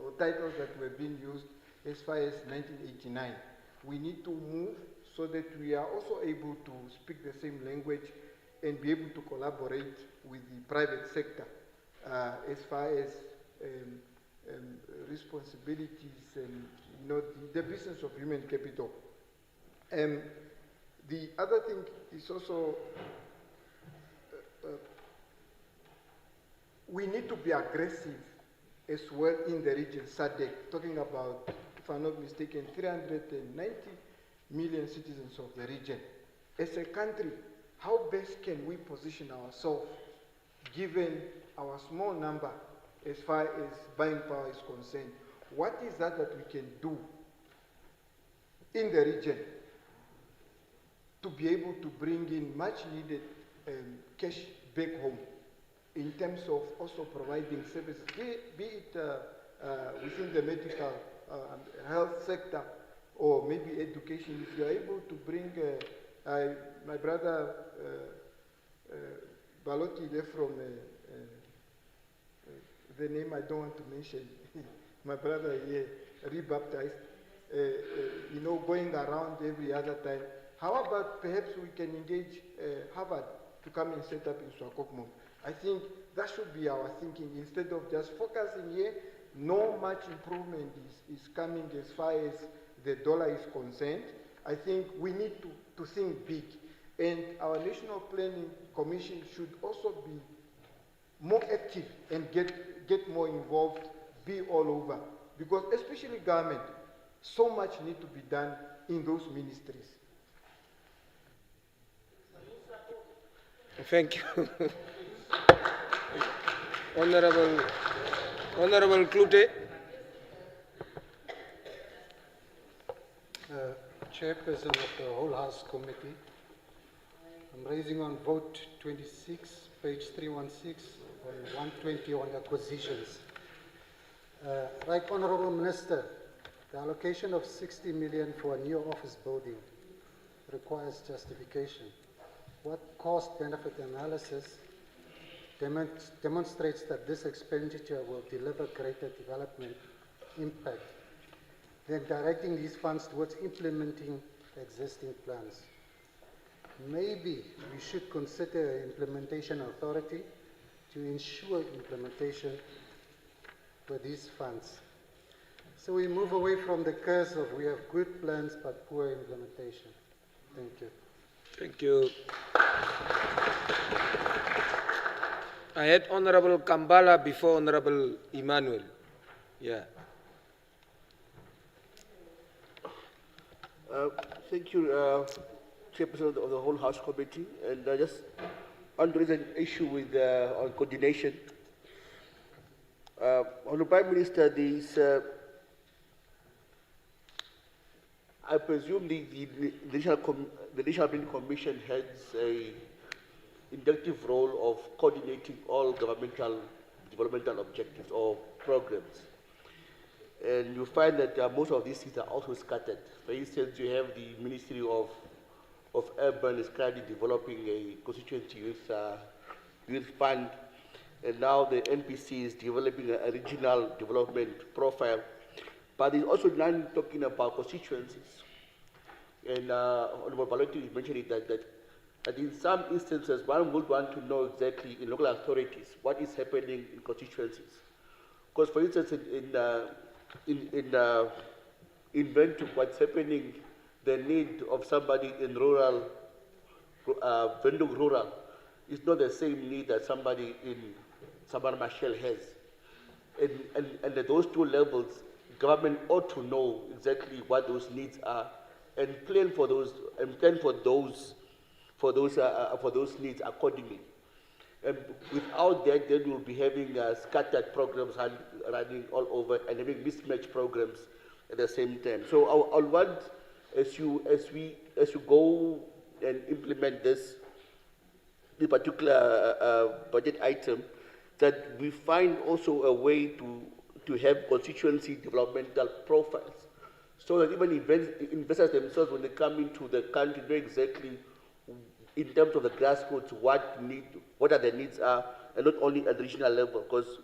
or titles that were being used as far as 1989. We need to move so that we are also able to speak the same language and be able to collaborate with the private sector as far as responsibilities and the business of human capital. The other thing is also we need to be aggressive as well in the region, SADC, talking about, if I'm not mistaken, 390 million citizens of the region. As a country, how best can we position ourselves given our small number as far as buying power is concerned? What is that we can do in the region to be able to bring in much needed cash back home, in terms of also providing services, be it within the medical health sector or maybe education? If you are able to bring, my brother Balotti there from the name I don't want to mention, my brother here, rebaptized, going around every other time. How about perhaps we can engage Harvard to come and set up in Swakopmund? I think that should be our thinking. Instead of just focusing here, no much improvement is coming as far as the dollar is concerned. I think we need to think big. And our National Planning Commission should also be more active and get more involved, be all over. Because especially government, so much needs to be done in those ministries. Thank you. Honorable Klute. Chairperson of the whole House Committee, I'm raising on vote 26, page 316, on 120 on acquisitions. Right Honourable Minister, the allocation of 60 million for a new office building requires justification. What cost-benefit analysis demonstrates that this expenditure will deliver greater development impact than directing these funds towards implementing existing plans? Maybe we should consider an implementation authority to ensure implementation for these funds. So we move away from the curse of we have good plans but poor implementation. Thank you. Thank you. I had Honorable Kambala before Honorable Emmanuel. Yeah. Thank you, Chairperson of the whole House Committee. And I just want to raise an issue with on coordination. On the Prime Minister, I presume the National Planning Commission has a inductive role of coordinating all governmental developmental objectives or programs. And you find that most of these things are also scattered. For instance, you have the Ministry of Urban is currently developing a constituency youth fund, and now the NPC is developing a regional development profile. But there's also none talking about constituencies. And Honorable Balotti mentioned it that in some instances, one would want to know exactly in local authorities what is happening in constituencies. Because, for instance, in Venture, what's happening, the need of somebody in rural, Vendung rural, is not the same need that somebody in Sabah Machel has. And at those two levels, government ought to know exactly what those needs are and plan for those needs accordingly. And without that, then we'll be having scattered programs running all over and having mismatched programs at the same time. So I'll want, as you go and implement this particular budget item, that we find also a way to have constituency developmental profiles, so that even investors themselves, when they come into the country, know exactly, in terms of the grassroots, what are the needs are, and not only at the regional level, because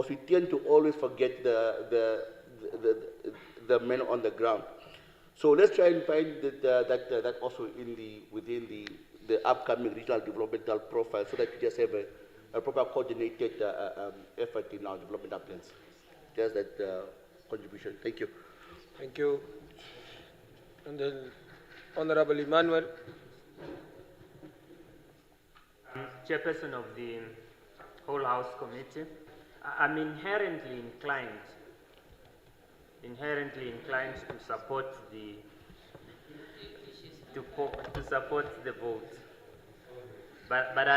we tend to always forget the men on the ground. So let's try and find that also within the upcoming regional developmental profile, so that we just have a proper coordinated effort in our developmental plans. There's that contribution. Thank you. Thank you. And then Honorable Emmanuel. Chairperson of the Whole House Committee, I'm inherently inclined to support the vote, but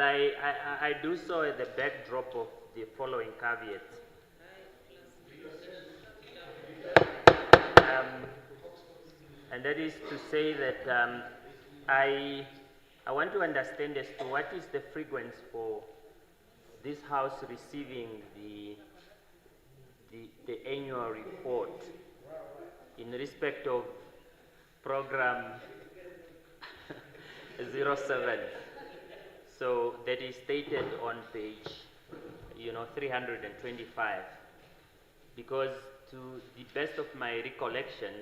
I do so at the backdrop of the following caveats. And that is to say that I want to understand as to what is the frequency for this House receiving the annual report in respect of program 07. So that is stated on page 325, because to the best of my recollection,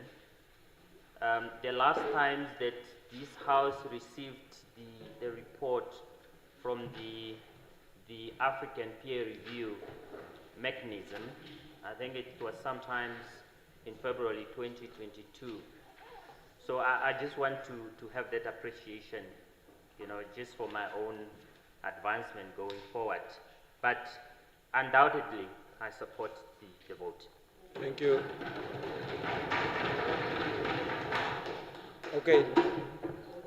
the last times that this House received the report from the African peer review mechanism, I think it was sometimes in February 2022. So I just want to have that appreciation, just for my own advancement going forward. But undoubtedly, I support the vote. Thank you. Okay.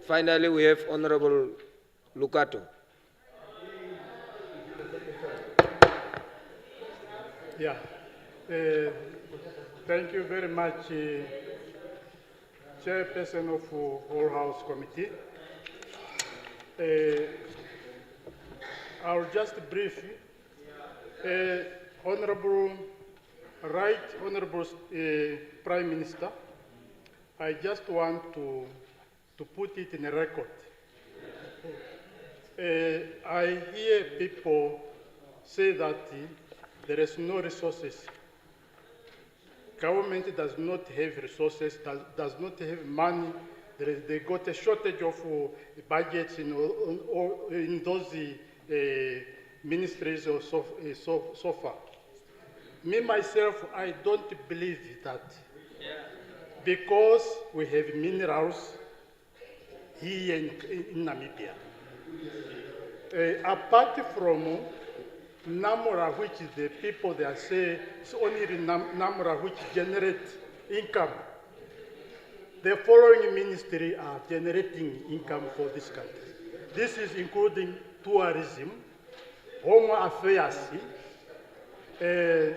Finally, we have Honorable Lucato. Yeah. Thank you very much, Chairperson of Whole House Committee. I'll just brief Honorable Prime Minister, I just want to put it in a record. I hear people say that there is no resources. Government does not have resources, does not have money. They got a shortage of budgets in those ministries or so far. Me, myself, I don't believe that. Because we have minerals here in Namibia. Apart from Namora, which is the people that say it's only Namora which generate income, the following ministry are generating income for this country. This is including tourism, home affairs, and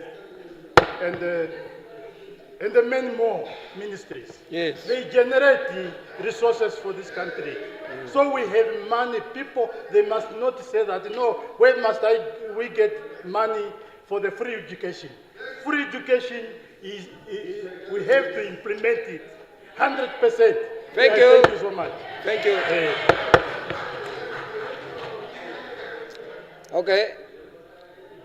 many more ministries. Yes. They generate the resources for this country. So we have money. People, they must not say that, no, where must we get money for the free education? Free education is we have to implement it 100%. Thank you. Thank you so much. Thank you. Okay.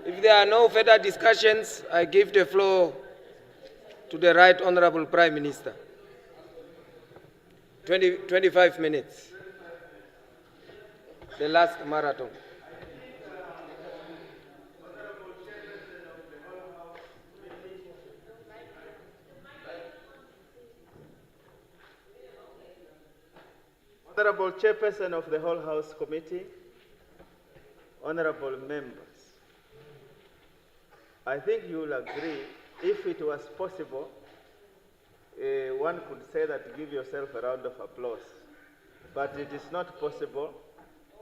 If there are no further discussions, I give the floor to the Right Honorable Prime Minister. 25 minutes. The last marathon. Honorable Chairperson of the Whole House Committee, honorable members, I think you will agree if it was possible, one could say that give yourself a round of applause. But it is not possible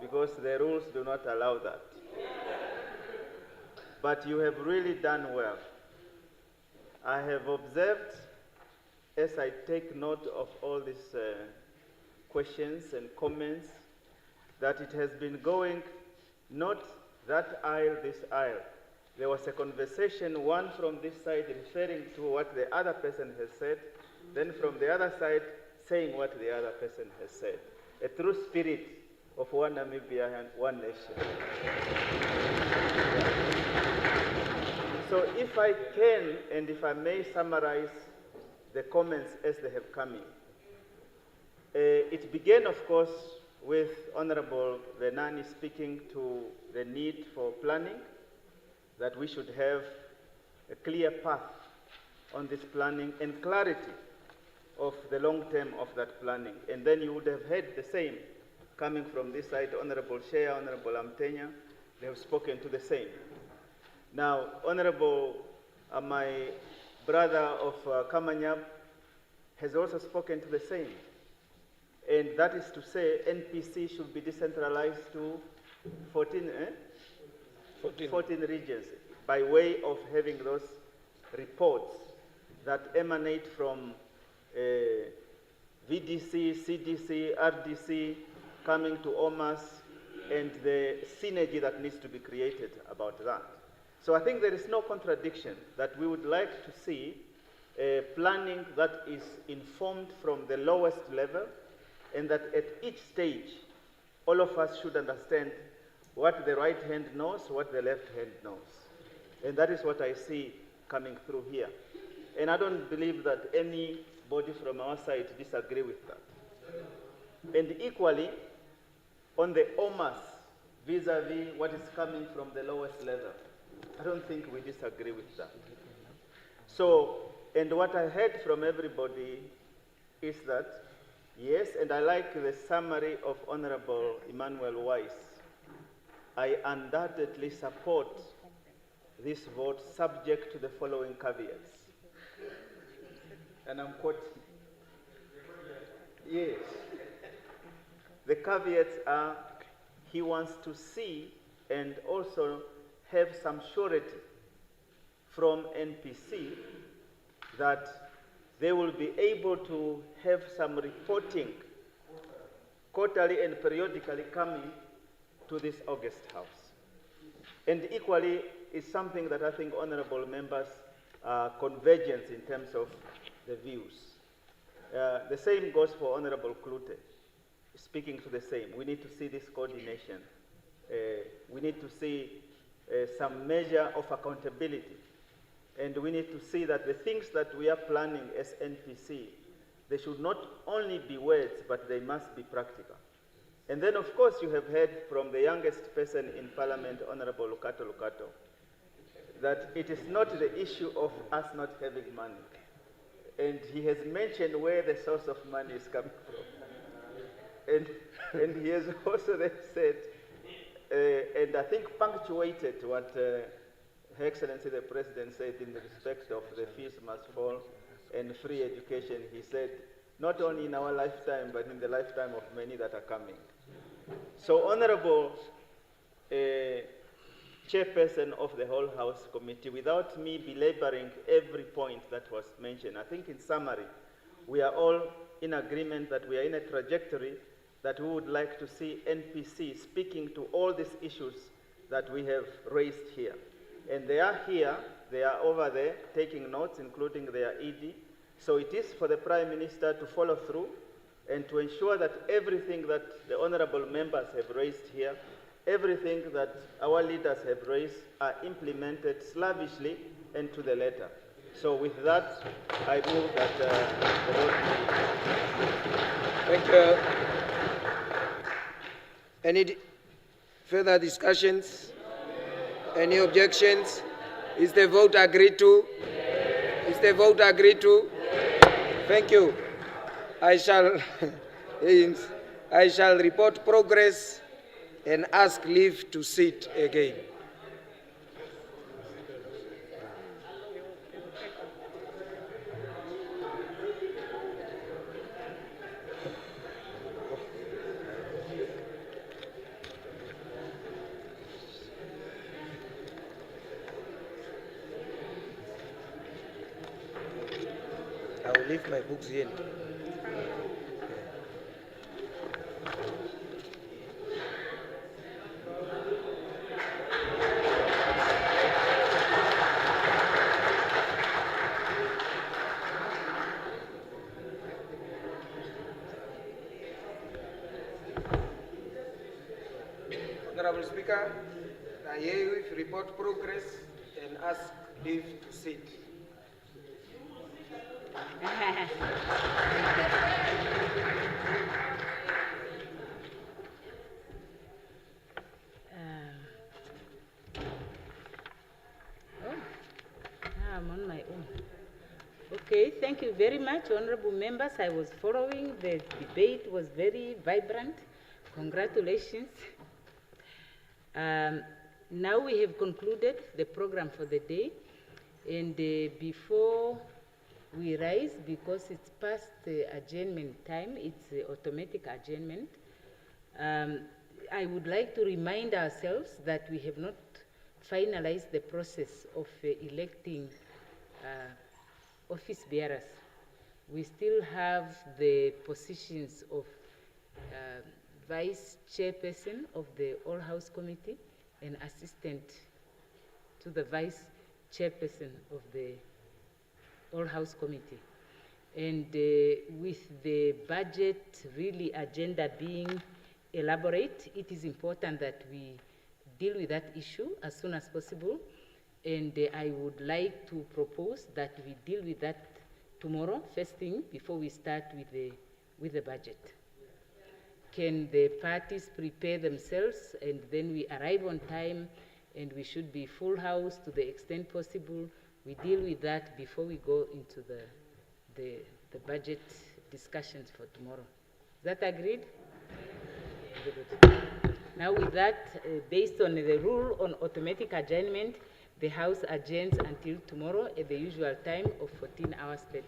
because the rules do not allow that. But you have really done well. I have observed, as I take note of all these questions and comments, that it has been going not that aisle, this aisle. There was a conversation, one from this side referring to what the other person has said, then from the other side saying what the other person has said. A true spirit of one Namibia and one nation. So if I can, and if I may summarize the comments as they have come in. It began, of course, with Honorable Venani speaking to the need for planning, that we should have a clear path on this planning and clarity of the long term of that planning. And then you would have heard the same coming from this side, Honorable Shea, Honorable Amtenya, they have spoken to the same. Now, Honorable, my brother of Kamanyab has also spoken to the same. And that is to say, NPC should be decentralized to 14 regions by way of having those reports that emanate from VDC, CDC, RDC, coming to OMAS, and the synergy that needs to be created about that. So I think there is no contradiction that we would like to see planning that is informed from the lowest level, and that at each stage, all of us should understand what the right hand knows, what the left hand knows. And that is what I see coming through here. And I don't believe that anybody from our side disagree with that. And equally, on the OMAS, vis-a-vis what is coming from the lowest level, I don't think we disagree with that. So, and what I heard from everybody is that, yes, and I like the summary of Honorable Emmanuel Weiss, I undoubtedly support this vote subject to the following caveats. And I'm quoting. Yes. The caveats are, he wants to see and also have some surety from NPC that they will be able to have some reporting quarterly and periodically coming to this August House. And equally, it's something that I think honorable members convergence in terms of the views. The same goes for Honorable Klute, speaking to the same. We need to see this coordination. We need to see some measure of accountability. And we need to see that the things that we are planning as NPC, they should not only be words, but they must be practical. And then, of course, you have heard from the youngest person in Parliament, Honorable Lukato Lukato, that it is not the issue of us not having money. And he has mentioned where the source of money is coming from. And he has also then said, and I think punctuated what Her Excellency the President said in respect of the fees must fall and free education. He said, not only in our lifetime, but in the lifetime of many that are coming. So, Honorable Chairperson of the whole House Committee, without me belaboring every point that was mentioned, I think in summary, we are all in agreement that we are in a trajectory that we would like to see NPC speaking to all these issues that we have raised here. And they are here, they are over there taking notes, including their ED. So it is for the Prime Minister to follow through and to ensure that everything that the honorable members have raised here, everything that our leaders have raised are implemented slavishly and to the letter. So with that, I move that the vote. Thank you. Any further discussions? Any objections? Is the vote agreed to? Is the vote agreed to? Thank you. I shall report progress and ask leave to sit again. leave my books here. Honorable Speaker, I herewith report progress and ask leave to sit. I'm on my own. Okay, thank you very much, honorable members. I was following. The debate was very vibrant. Congratulations. Now we have concluded the program for the day. And before we rise, because it's past adjournment time, it's automatic adjournment, I would like to remind ourselves that we have not finalized the process of electing office bearers. We still have the positions of vice chairperson of the All House Committee and assistant to the vice chairperson of the All House Committee. And with the budget really agenda being elaborate, it is important that we deal with that issue as soon as possible. And I would like to propose that we deal with that tomorrow, first thing, before we start with the budget. Can the parties prepare themselves, and then we arrive on time, and we should be full house to the extent possible. We deal with that before we go into the budget discussions for tomorrow. Is that agreed? Now with that, based on the rule on automatic adjournment, the House adjourns until tomorrow at the usual time of 14 hours 30.